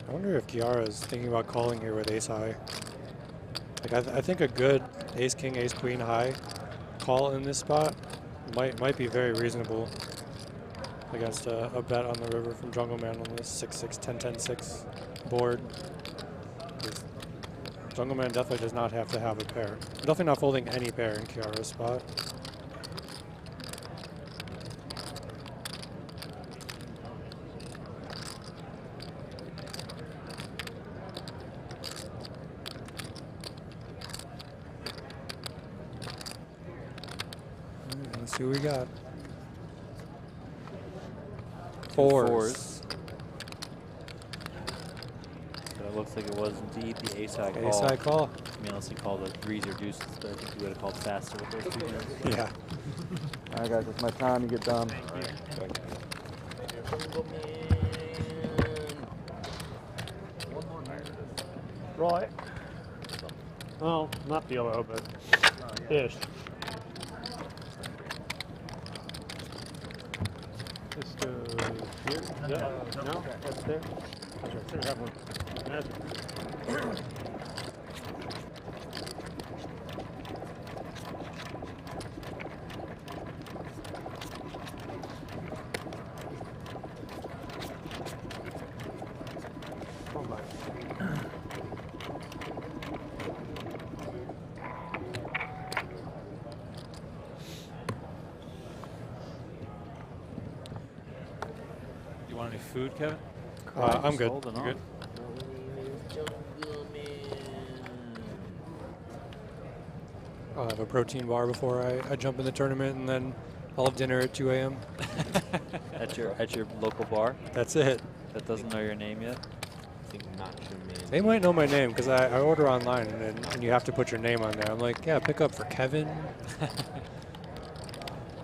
I wonder if Kihara is thinking about calling here with ace high. Like I think a good ace king, ace queen high call in this spot might be very reasonable against a bet on the river from Jungleman on this 6-6, 10-10-6 board. Jungleman definitely does not have to have a pair. Definitely not folding any pair in Kihara's spot. Let's see what we got. Fours. So it looks like it was indeed the ace high call. Ace high call. I mean, unless he called it threes or deuces, but I think he would have called faster with those 2 hands. Yeah. All right, guys, it's my time. You get done. Right. Well, not yellow, but ish. Let's go here. Yeah. No, that's there. That's right. There, that one. That's food, Kevin? I'm good. You good? I'll have a protein bar before I jump in the tournament, and then I'll have dinner at 2 a.m. at your local bar? That's it. That doesn't know your name yet? They might know my name because I order online, and you have to put your name on there. I'm like, yeah, pick up for Kevin.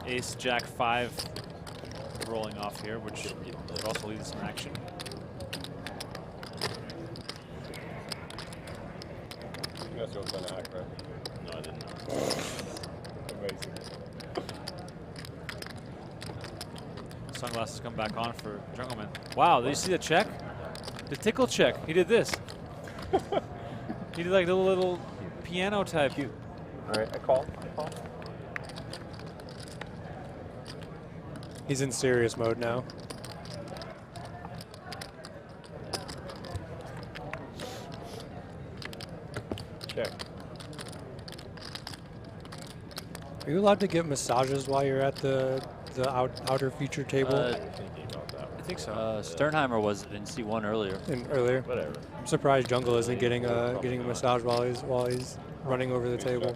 Ace, Jack 5 rolling off here, which would also lead to some action. You guys don't play act, right? No, I didn't. Amazing. Sunglasses come back on for Jungleman. Wow, did you see the check? The tickle check. He did this. He did like little piano type. All right, I call. He's in serious mode now. Check. Are you allowed to get massages while you're at the outer feature table? I think so. Sternheimer was in C1 earlier. Earlier. Whatever. I'm surprised Jungle isn't getting a massage while he's running over the table.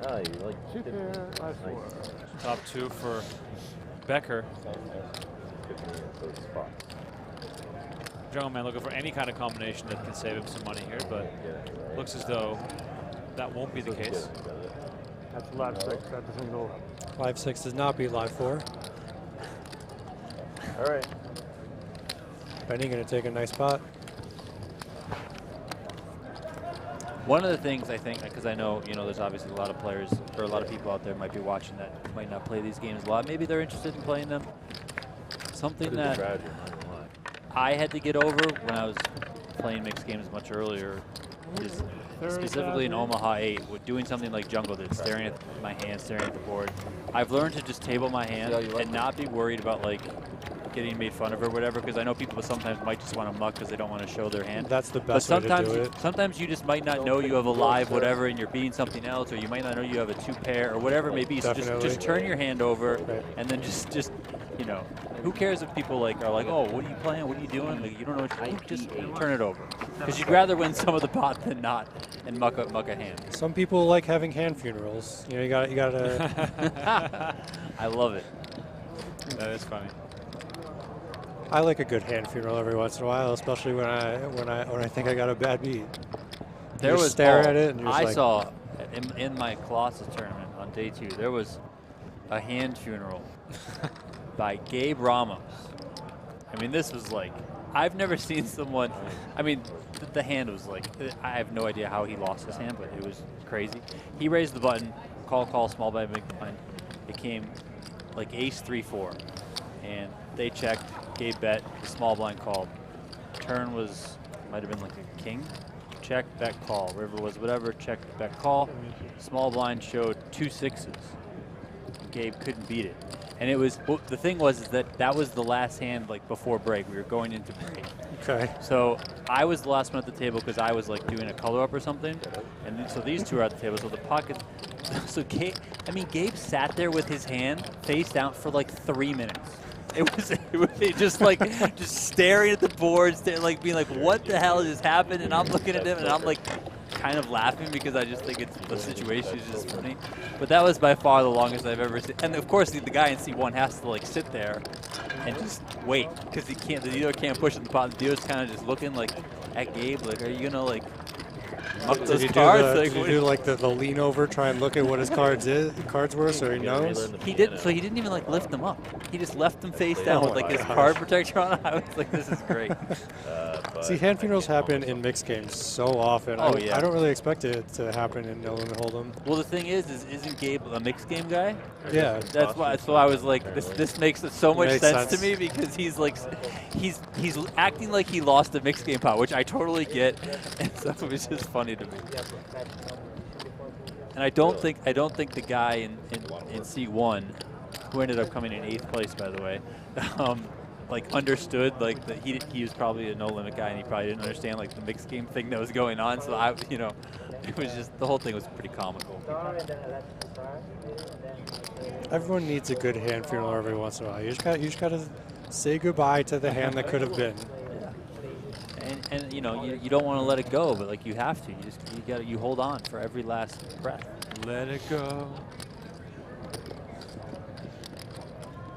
Oh, you like Top 2 for Becker. Jungleman looking for any kind of combination that can save him some money here, but looks as though that won't be the case. That's live 6. That doesn't go. Live 6 does not beat live 4. All right. Benny gonna take a nice pot. One of the things I think, because I know, there's obviously a lot of players or a lot of people out there might be watching that might not play these games a lot. Maybe they're interested in playing them. Something that I had to get over when I was playing mixed games much earlier is specifically in Omaha 8, with doing something like Jungle did, staring at my hand, staring at the board. I've learned to just table my hand and not be worried about like getting made fun of or whatever, because I know people sometimes might just want to muck because they don't want to show their hand. That's the best way to do it. Sometimes you just might not know you have a live whatever and you're beating something else, or you might not know you have a 2-pair or whatever it may be. So just turn your hand over and then just who cares if people are like, oh, what are you playing? What are you doing? Like, you don't know what you're doing. Just turn it over. Because you'd rather win some of the pot than not and muck a hand. Some people like having hand funerals. You gotta. I love it. That is funny. I like a good hand funeral every once in a while, especially when I think I got a bad beat. There was stare at it, and you're I saw in my Colossus tournament on day 2. There was a hand funeral by Gabe Ramos. I mean, this was like, I've never seen someone. I mean, the hand was like, I have no idea how he lost his hand, but it was crazy. He raised the button, call, small blind, big blind. It came like ace 3-4, and they checked. Gabe bet, the small blind called. Turn was, might have been like a king. Check, bet, call. River was whatever, check, bet, call. Small blind showed 2 6s. Gabe couldn't beat it. And it was, the thing was is that was the last hand like before break. We were going into break. Okay. So I was the last one at the table because I was like doing a color up or something. And so these two are at the table. So the pocket, so Gabe sat there with his hand face down for like 3 minutes. It was just like just staring at the board, like being like, what the hell just happened? And I'm looking at him and I'm like kind of laughing because I just think the situation is just funny. But that was by far the longest I've ever seen. And of course the guy in C1 has to like sit there and just wait because the dealer can't push in the pot. The dealer's kind of just looking like at Gabe, like, are you gonna like up those cards? Did you do like the lean over, try and look at what his cards were, so he knows? He didn't. So he didn't even like lift them up. He just left them face down with like his card protector on. I was like, this is great. See, hand funerals happen in mixed games so often. Oh, yeah. I don't really expect it to happen in No Limit Hold'em. Well, the thing isn't Gabe a mixed game guy? Yeah. That's why. So I was like, this makes so much sense to me because he's like, he's acting like he lost a mixed game pot, which I totally get, and so it was just funny to me. And I don't think the guy in C1, who ended up coming in 8th place, by the way, like understood like that he was probably a no limit guy and he probably didn't understand like the mixed game thing that was going on. So it was just, the whole thing was pretty comical. Everyone needs a good hand funeral every once in a while. You just gotta say goodbye to the hand that could have been. And you don't want to let it go, but like you have to. You hold on for every last breath. Let it go.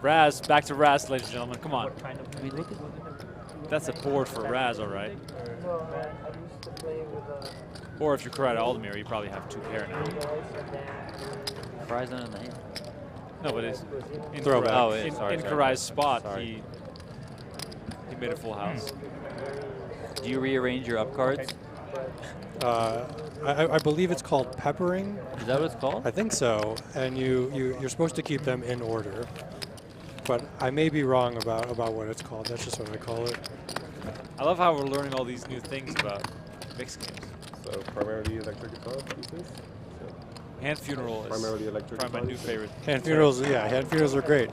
Raz, back to Raz, ladies and gentlemen. Come on. That's a board for Raz, all right. Or if you're Koray Aldemir, you probably have 2 pair now. Koray's not in the hand. No, but it's in Throwback. in Koray's spot. He made a full house. Do you rearrange your up cards? I believe it's called peppering. Is that what it's called? I think so. And you're supposed to keep them in order. But I may be wrong about what it's called. That's just what I call it. I love how we're learning all these new things about mixed games. So primarily electric guitar pieces? Hand funeral is primarily electric probably my new favorite. Hand funerals, yeah, hand funerals are great.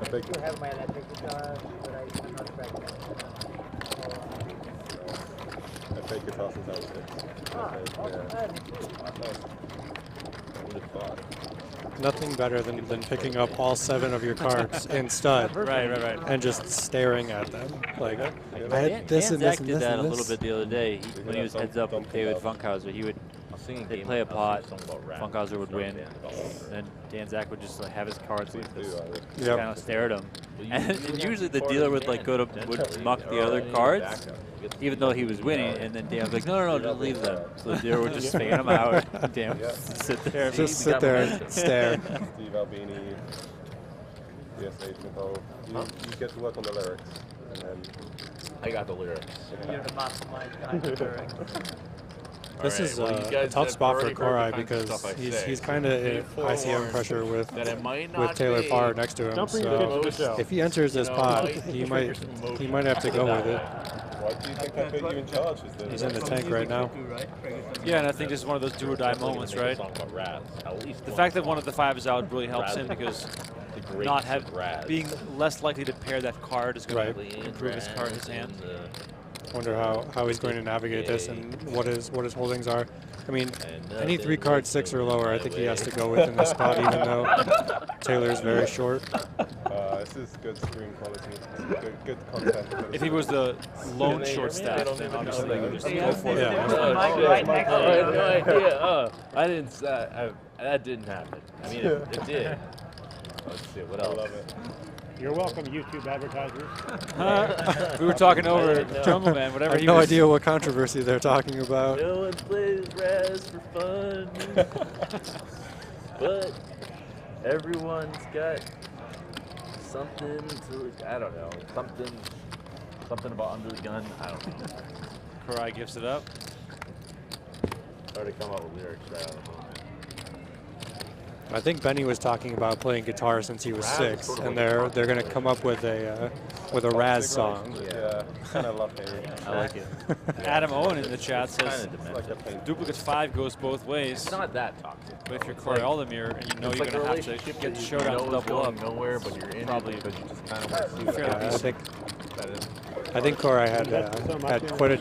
I do have my electric guitar, but I'm not practicing. I played guitar since I was 6. Nothing better than picking up all 7 of your cards in stud. Right. And just staring at them. Like, I had Dan Zach did that a little bit the other day. When he was heads up with David Funkhauser, they'd play a pot, Funkhauser would win, and Dan Zach would just like have his cards like this, just kind of stare at him. And usually the dealer would like would muck the other cards, even though he was winning, and then Dan was like, no, just leave them. So the dealer would just fan him out, and Dan would sit there. Just sit there and stare. Steve Albini, DSH Nicole. You get to work on the lyrics, and then I got the lyrics. You're the mastermind behind the lyrics. This is a tough spot for Koray because he's kind of in ICM pressure with Taylor Paur next to him. So if he enters this pot, he might have to go with it. Why do you think I put you in charge? He's in the tank right now. Yeah, and I think this is one of those do or die moments, right? The fact that one of the 5 is out really helps him because being less likely to pair that card is going to improve his hand. Wonder how he's going to navigate this and what his holdings are. I mean, any 3 cards 6 or lower, I think he has to go with in this spot, even though Taylor's very short. This is good screen quality. Good content. If he was the lone short stack, then obviously they would just go for it. I didn't. That didn't happen. I mean, it did. Let's see what else. I love it. You're welcome, YouTube advertisers. We were talking over Jungleman, whatever. I have no idea what controversy they're talking about. No one plays Raz for fun, but everyone's got something to. I don't know. Something about under the gun. I don't know. Koray gives it up. Hard to come up with lyrics right out of the moment. I think Benny was talking about playing guitar since he was 6, and they're going to come up with a Raz song. Yeah, kind of love it. I like it. Adam Owen in the chat says Duplicates 5 goes both ways. It's not that toxic. But if you're Koray Aldemir and you know you're going to have to get the showdown to double up, nowhere, but you're in probably because you just kind of want to see I think Koray had quite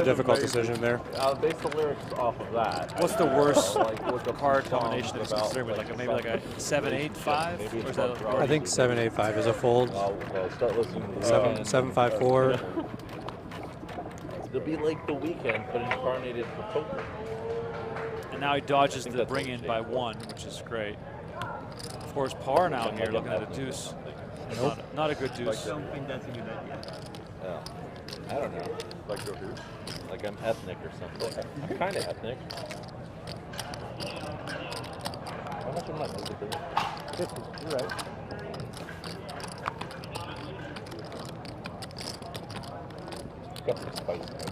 a difficult decision there. I'll base the lyrics off of that. What's the worst card combination that he's considering with? Maybe like a 7-8-5? Or is that I think 7-8-5 is a fold. Start listening to 7-5-4. It'll be like the weekend, but incarnated for poker. And now he dodges the bring in by 1, which is great. Of course, Paur now here looking at a deuce. Nope. Not a good deuce. I don't think that's a good idea. I don't know. Like your who? Like I'm ethnic or something. I'm kind of ethnic. How much am I? 50. You're right. Got some spice in it.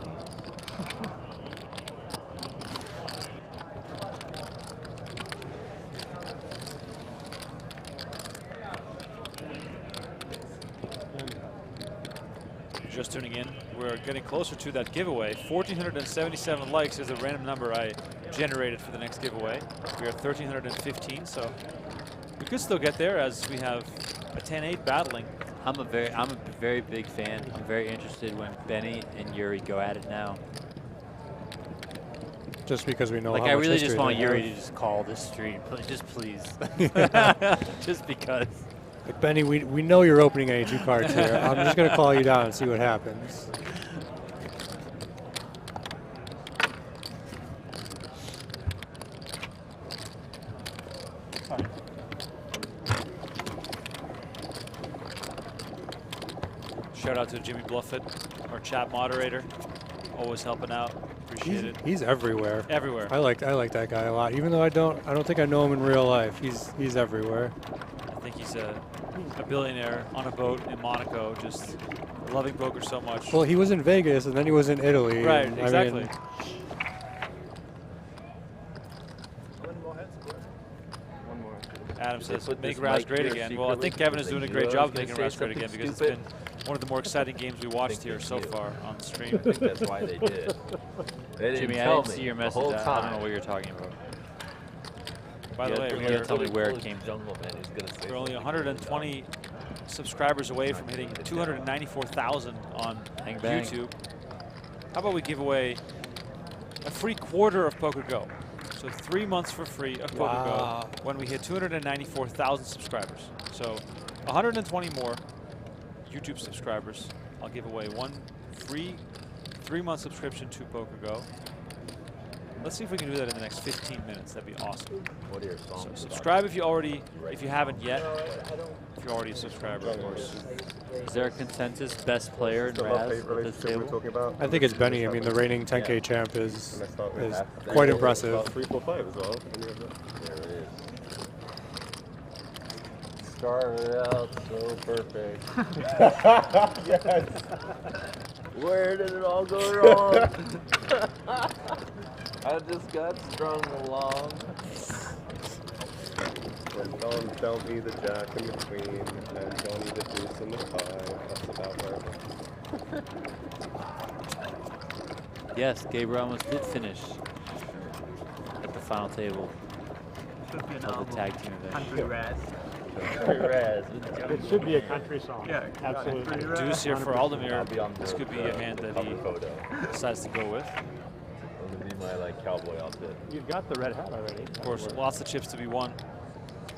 Just tuning in, we're getting closer to that giveaway. 1,477 likes is a random number I generated for the next giveaway. We are 1,315, so we could still get there as we have a 10-8 battling. I'm a very big fan. I'm very interested when Benny and Yuri go at it now. Just because we know like how I much really history just want they Yuri have. to just call this stream, just please, just because. Like, Benny, we know you're opening any 2 cards here. I'm just going to call you down and see what happens. Shout out to Jimmy Bluffett, our chat moderator, always helping out. Appreciate it. He's everywhere. Everywhere. I like that guy a lot. Even though I don't think I know him in real life. He's everywhere. I think he's a billionaire on a boat in Monaco, just loving poker so much. Well, he was in Vegas and then he was in Italy. Right, and, exactly. I mean, Adam says, make Raz great again. Well, I think Kevin is doing a great job of making Raz great again because it's been one of the more exciting games we watched here so far on stream. I think that's why they did. They didn't Jimmy, I tell didn't me see your the message. whole I don't time. know what you're talking about. By the way, you gotta tell me where it came from. We're only 120 subscribers away from hitting 294,000 on Bang, bang. YouTube. How about we give away a free quarter of PokerGO? So 3 months for free of PokerGo when we hit 294,000 subscribers. So 120 more YouTube subscribers. I'll give away one free 3-month subscription to PokerGo. Let's see if we can do that in the next 15 minutes. That'd be awesome. What are your songs? So subscribe if you haven't yet. If you're already a subscriber, of course. Is there a consensus best player in Raz at this table? I think it's Benny. I mean, the reigning 10K champ is quite impressive. 3, 4, 5 as well. There it is. Started out so perfect. Yes. Where did it all go wrong? I just got strung along. And don't tell me the jack and the queen, and Donnie the deuce and the 5. That's about right. Yes, Gabriel almost did finish at the final table of the tag team event. Country Raz. It should be a country song. Yeah, absolutely. Deuce here for Aldemir. This could be a hand that he decides to go with. It'll be my like cowboy outfit. You've got the red hat already. Of course, lots of chips to be won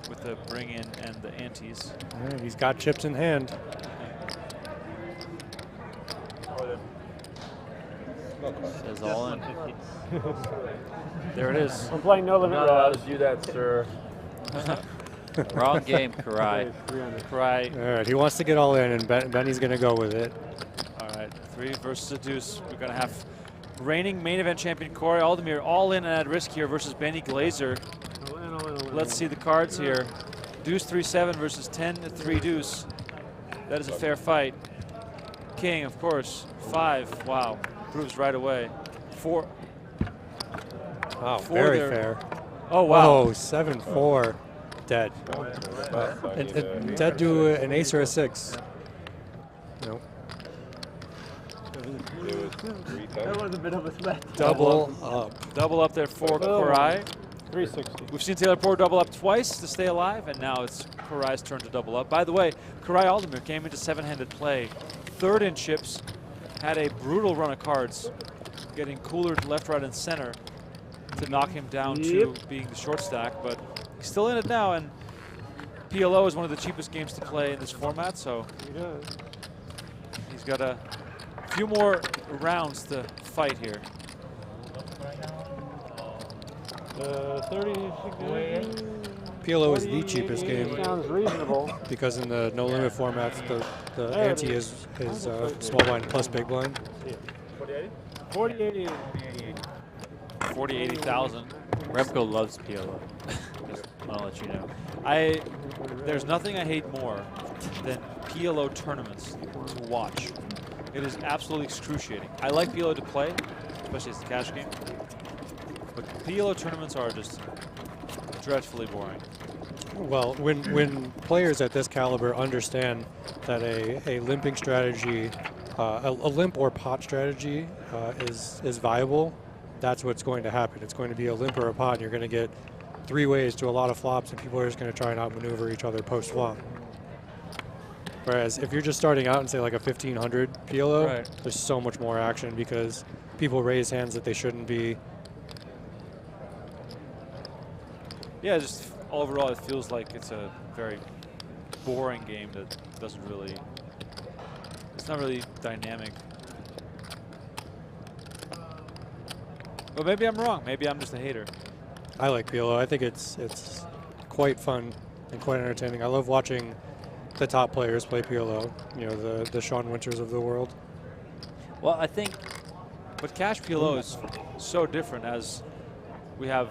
with the bring in and the antes. Yeah, he's got chips in hand. Says all in. There it is. I'm playing no limit. Not allowed to do that, sir. Wrong game, Koray. Koray. All right, he wants to get all in, and Benny's going to go with it. All right, 3 versus a deuce. We're going to have reigning main event champion Koray Aldemir all in and at risk here versus Benny Glaser. Let's see the cards here. Deuce 3-7 versus 10-3 deuce. That is a fair fight. King, of course. 5. Wow. Proves right away. 4. Wow, 4 very there. fair. Oh, wow. Oh, 7-4. Dead. Dead to an ace or a 6. Nope. That was a bit of a sweat. Double up. Double up there for Koray. 360. We've seen Taylor Paur double up twice to stay alive, and now it's Koray's turn to double up. By the way, Koray Aldemir came into 7-handed play, 3rd in chips, had a brutal run of cards, getting cooler to left, right, and center to knock him down to being the short stack, but he's still in it now, and PLO is one of the cheapest games to play in this format, so he's got a few more rounds to fight here. 30. PLO is the cheapest game. Sounds reasonable. Because in the no limit formats, the ante is small blind plus big blind. 40-80. 40,000. Remko loves PLO. Just want to let you know. There's nothing I hate more than PLO tournaments to watch. It is absolutely excruciating. I like PLO to play, especially as a cash game. But PLO tournaments are just dreadfully boring. Well, when players at this caliber understand that a limping strategy, a limp or pot strategy is viable, that's what's going to happen. It's going to be a limp or a pot, and you're going to get 3 ways to a lot of flops, and people are just going to try and outmaneuver each other post-flop. Whereas if you're just starting out and say like a 1500 PLO, there's so much more action because people raise hands that they shouldn't be. Yeah, just overall it feels like it's a very boring game that doesn't really, it's not really dynamic. But maybe I'm wrong. Maybe I'm just a hater. I like PLO. I think it's quite fun and quite entertaining. I love watching the top players play PLO. You know, the Sean Winters of the world. Well, I think, but cash PLO is so different as we have,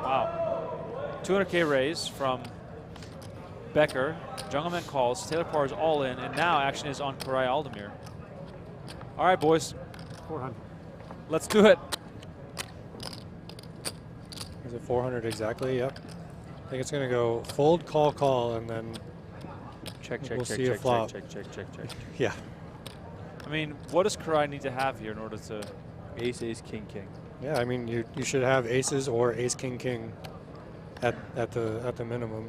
wow, 200K raise from Becker. Jungleman calls. Taylor Paur is all in, and now action is on Koray Aldemir. All right, boys. 400. Let's do it. Is it 400 exactly? Yep. I think it's going to go fold, call, and then we'll see a flop. check. Yeah. I mean, what does Koray need to have here in order to? Ace, king. Yeah, I mean, you should have aces or ace, king at the minimum.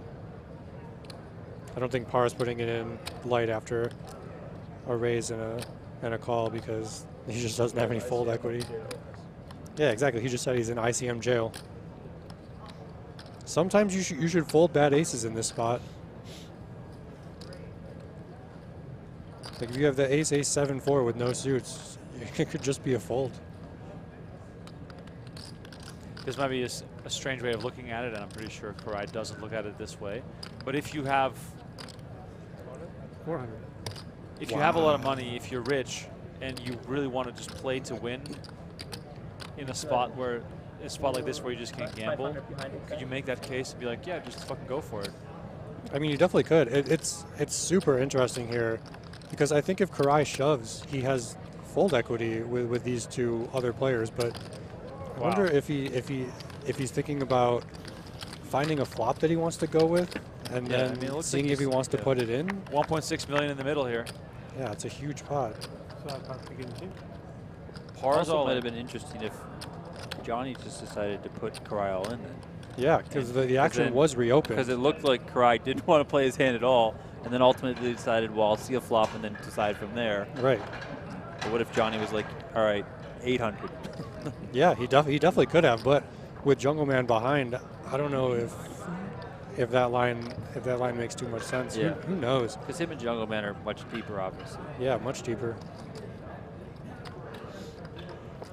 I don't think Paur is putting it in light after a raise and a call because he just doesn't have any fold equity. Yeah, exactly. He just said he's in ICM jail. Sometimes you should fold bad aces in this spot. Like if you have the ace 7-4 with no suits, it could just be a fold. This might be a strange way of looking at it, and I'm pretty sure Koray doesn't look at it this way. But if you have 400, if you have a lot of money, if you're rich, and you really want to just play to win in a spot like this where you just can't gamble, could you make that case and be like, yeah, just fucking go for it? I mean, you definitely could. It's super interesting here because I think if Koray shoves, he has fold equity with these two other players, but I wonder if he's thinking about finding a flop that he wants to go with, and then seeing if he wants to put it in. 1.6 million in the middle here. Yeah, it's a huge pot. Also might have been interesting if Johnny just decided to put Koray all in then. Yeah, because the action was reopened. Because it looked like Koray didn't want to play his hand at all, and then ultimately decided, well, I'll see a flop and then decide from there. Right. But what if Johnny was like, all right, 800? Yeah, he definitely could have, but with Jungleman behind, I don't know if that line makes too much sense. Yeah. Who knows? Because him and Jungleman are much deeper, obviously. Yeah, much deeper.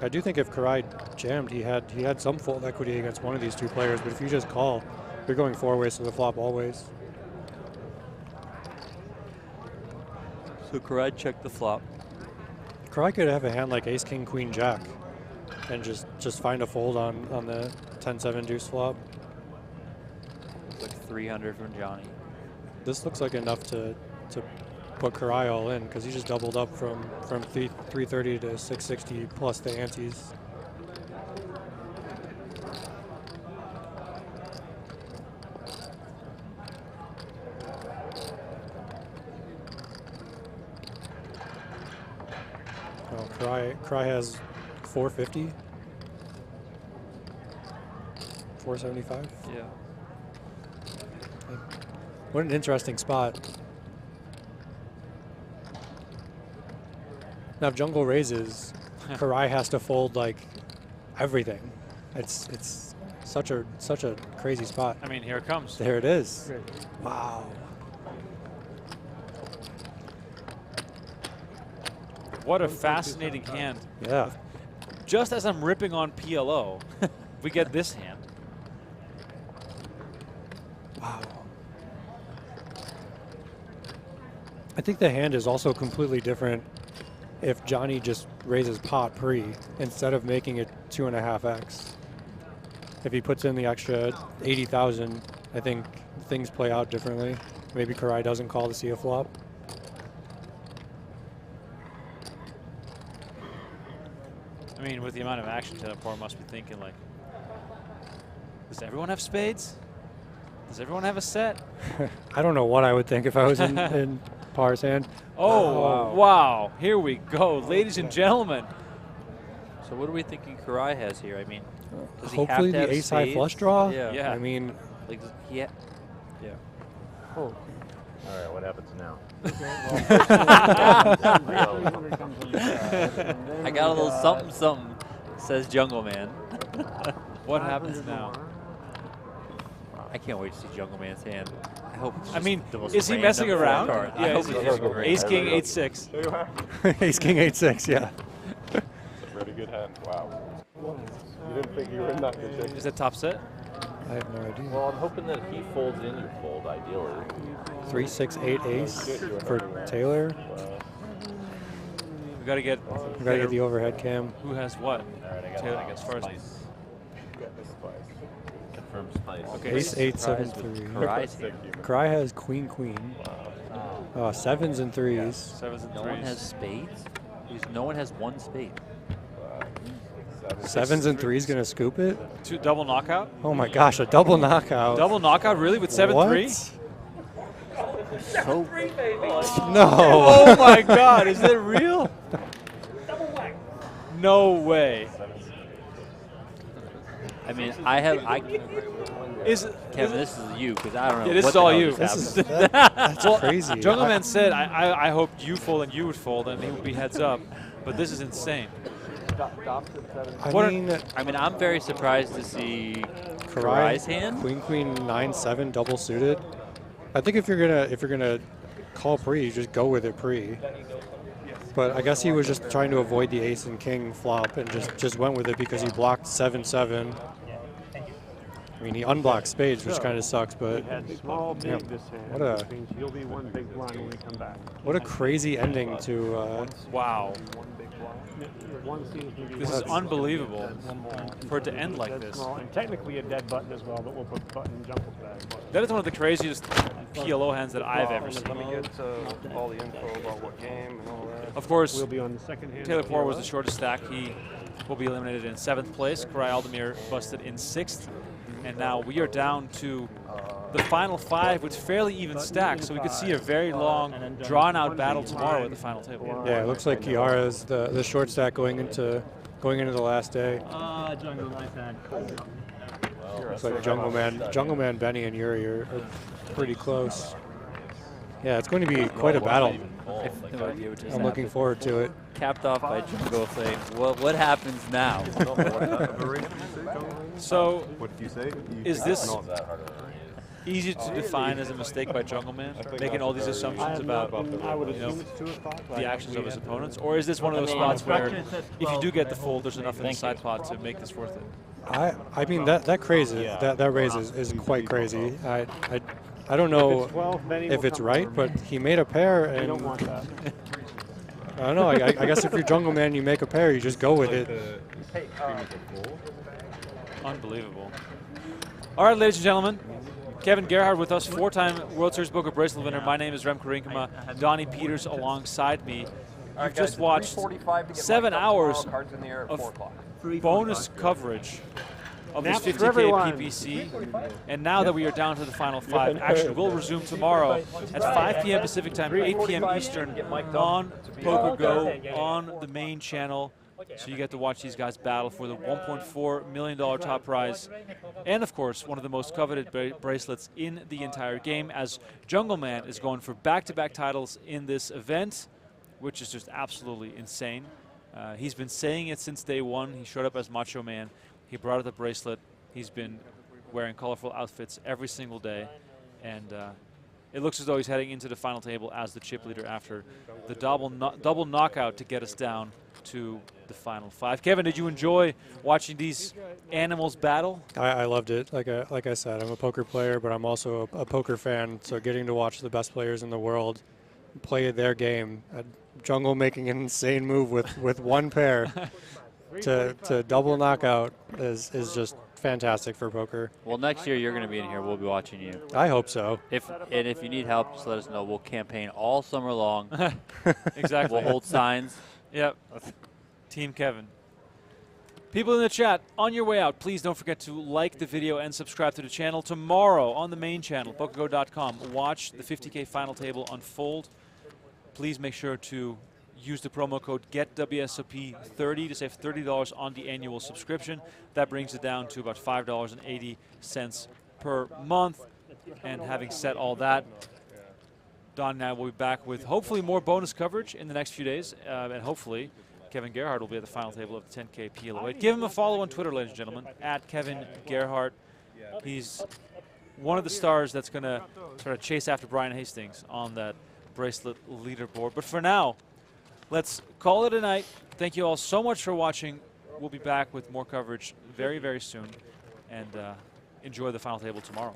I do think if Koray jammed, he had some fold equity against one of these two players, but if you just call, you're going 4 ways to the flop always. So Koray checked the flop. Koray could have a hand like ace, king, queen, jack, and just find a fold on the 10-7 deuce flop. It's like 300 from Johnny. This looks like enough to put Koray all in, because he just doubled up from 330 to 660 plus the antes. Well, Koray has 450, 475. Yeah. What an interesting spot. Now, if Jungle raises, Koray has to fold like everything. It's such a crazy spot. I mean, here it comes. There it is. Wow. What a fascinating hand. Yeah. Just as I'm ripping on PLO, we get this hand. Wow. I think the hand is also completely different if Johnny just raises pot pre instead of making it 2.5x. If he puts in the extra 80,000, I think things play out differently. Maybe Koray doesn't call to see a flop. I mean, with the amount of action tonight, Paur must be thinking like, does everyone have spades? Does everyone have a set? I don't know what I would think if I was in Paur's hand. Oh, wow. Here we go, ladies and gentlemen. So what are we thinking Koray has here? I mean, does he Hopefully have to the have ace-high spades? flush draw. Yeah. I mean, like, yeah. Oh. All right, what happens now? I got a little something, something, says Jungleman. What happens now? I can't wait to see Jungleman's hand. I hope it's I mean, just the most is he messing random around? card. Yeah, I hope it's ace king 8-6. Ace king 8-6, yeah. Pretty good hand. Wow. You didn't think you were in that position. Is it top set? I have no idea. Well, I'm hoping that he folds in, you fold, ideally. 3-6-8 ace for Taylor. We gotta get. We gotta get the overhead cam. Who has what? All right, I got Taylor gets first. Confirm spice. Okay. Ace 8 7 Surprised 3. with Koray's hand. Koray has queen queen. Sevens and threes. Sevens and No threes. one has spades? No one has one spade. Sevens and threes gonna scoop it? Two double knockout? Oh my gosh, a double knockout. Double knockout, really, with 7-3? So No. Oh my God, is that real? No way. I mean, Kevin, this is you, because I don't know. Yeah, this what is the all hell you. just That's Well, crazy. Jungleman said, I hoped you fold and you would fold, and he would be heads up. But this is insane. I mean, I'm very surprised to see Koray's hand. Queen queen 9-7 double suited. I think if you're gonna call pre, you just go with it pre. But I guess he was just trying to avoid the ace and king flop and just went with it because he blocked 7-7. I mean, he unblocked spades, which kind of sucks, but had small big this hand, what which means he'll be one big blind when we come back. a crazy ending to. Wow. One big blind. One seems to be This is unbelievable for it to end like dead this. small, and technically a dead button as well, but we'll put the button in Jungle's bag. That is one of the craziest PLO hands that I've ever seen. Let me get all the info about what game and all that. Of course, We'll be on the second hand. Taylor Paur was the shortest stack. He will be eliminated in 7th place. Koray Aldemir busted in 6th. And now we are down to the final 5 with fairly even stacks. So we could see a very long, drawn-out battle tomorrow at the final table. Yeah, it looks like Kihara is the short stack going into the last day. Looks like Jungleman, Benny, and Yuri are pretty close. Yeah, it's going to be quite a battle. I'm looking forward to it. Capped off by Jungle saying, what happens now? So, what did you say? Is this easy to define as a mistake by Jungleman, making all these assumptions about the actions of his opponents? Or is this one of those spots where if you do get the fold, there's enough in the side pot to make this worth it? I mean, that crazy, that raise is quite crazy. I don't know if it's right, but he made a pair, and I don't know. I guess if you're Jungleman, you make a pair, you just go with it. Unbelievable. All right, ladies and gentlemen, Kevin Gerhart with us, 4-time World Series Poker bracelet winner. My name is Remko Rinkema. Donnie Peters alongside me. You've just watched 7 hours of bonus coverage of this 50K PPC. And now that we are down to the final 5, action will resume tomorrow at 5 p.m. Pacific time, 8 p.m. Eastern on PokerGo on the main channel. So you get to watch these guys battle for the $1.4 million top prize. And of course, one of the most coveted bracelets in the entire game, as Jungleman is going for back-to-back titles in this event, which is just absolutely insane. He's been saying it since day one. He showed up as Macho Man. He brought out the bracelet. He's been wearing colorful outfits every single day. And it looks as though he's heading into the final table as the chip leader after the double knockout to get us down to the final 5. Kevin, did you enjoy watching these animals battle? I loved it. Like I said, I'm a poker player, but I'm also a poker fan. So getting to watch the best players in the world play their game, Jungle making an insane move with one pair to double knockout is just fantastic for poker. Well, next year you're going to be in here. We'll be watching you. I hope so. If you need help, just let us know. We'll campaign all summer long. Exactly. We'll hold signs. Yep. Team Kevin. People in the chat, on your way out, please don't forget to like the video and subscribe to the channel. Tomorrow on the main channel, PokerGo.com, watch the 50K final table unfold. Please make sure to use the promo code GETWSOP30 to save $30 on the annual subscription. That brings it down to about $5.80 per month. And having said all that, Don and I will be back with hopefully more bonus coverage in the next few days. And hopefully Kevin Gerhart will be at the final table of the 10K PLO8. Give him a follow on Twitter, ladies and gentlemen, at Kevin Gerhart. He's one of the stars that's going to sort of chase after Brian Hastings on that bracelet leaderboard. But for now, let's call it a night. Thank you all so much for watching. We'll be back with more coverage very, very soon. And enjoy the final table tomorrow.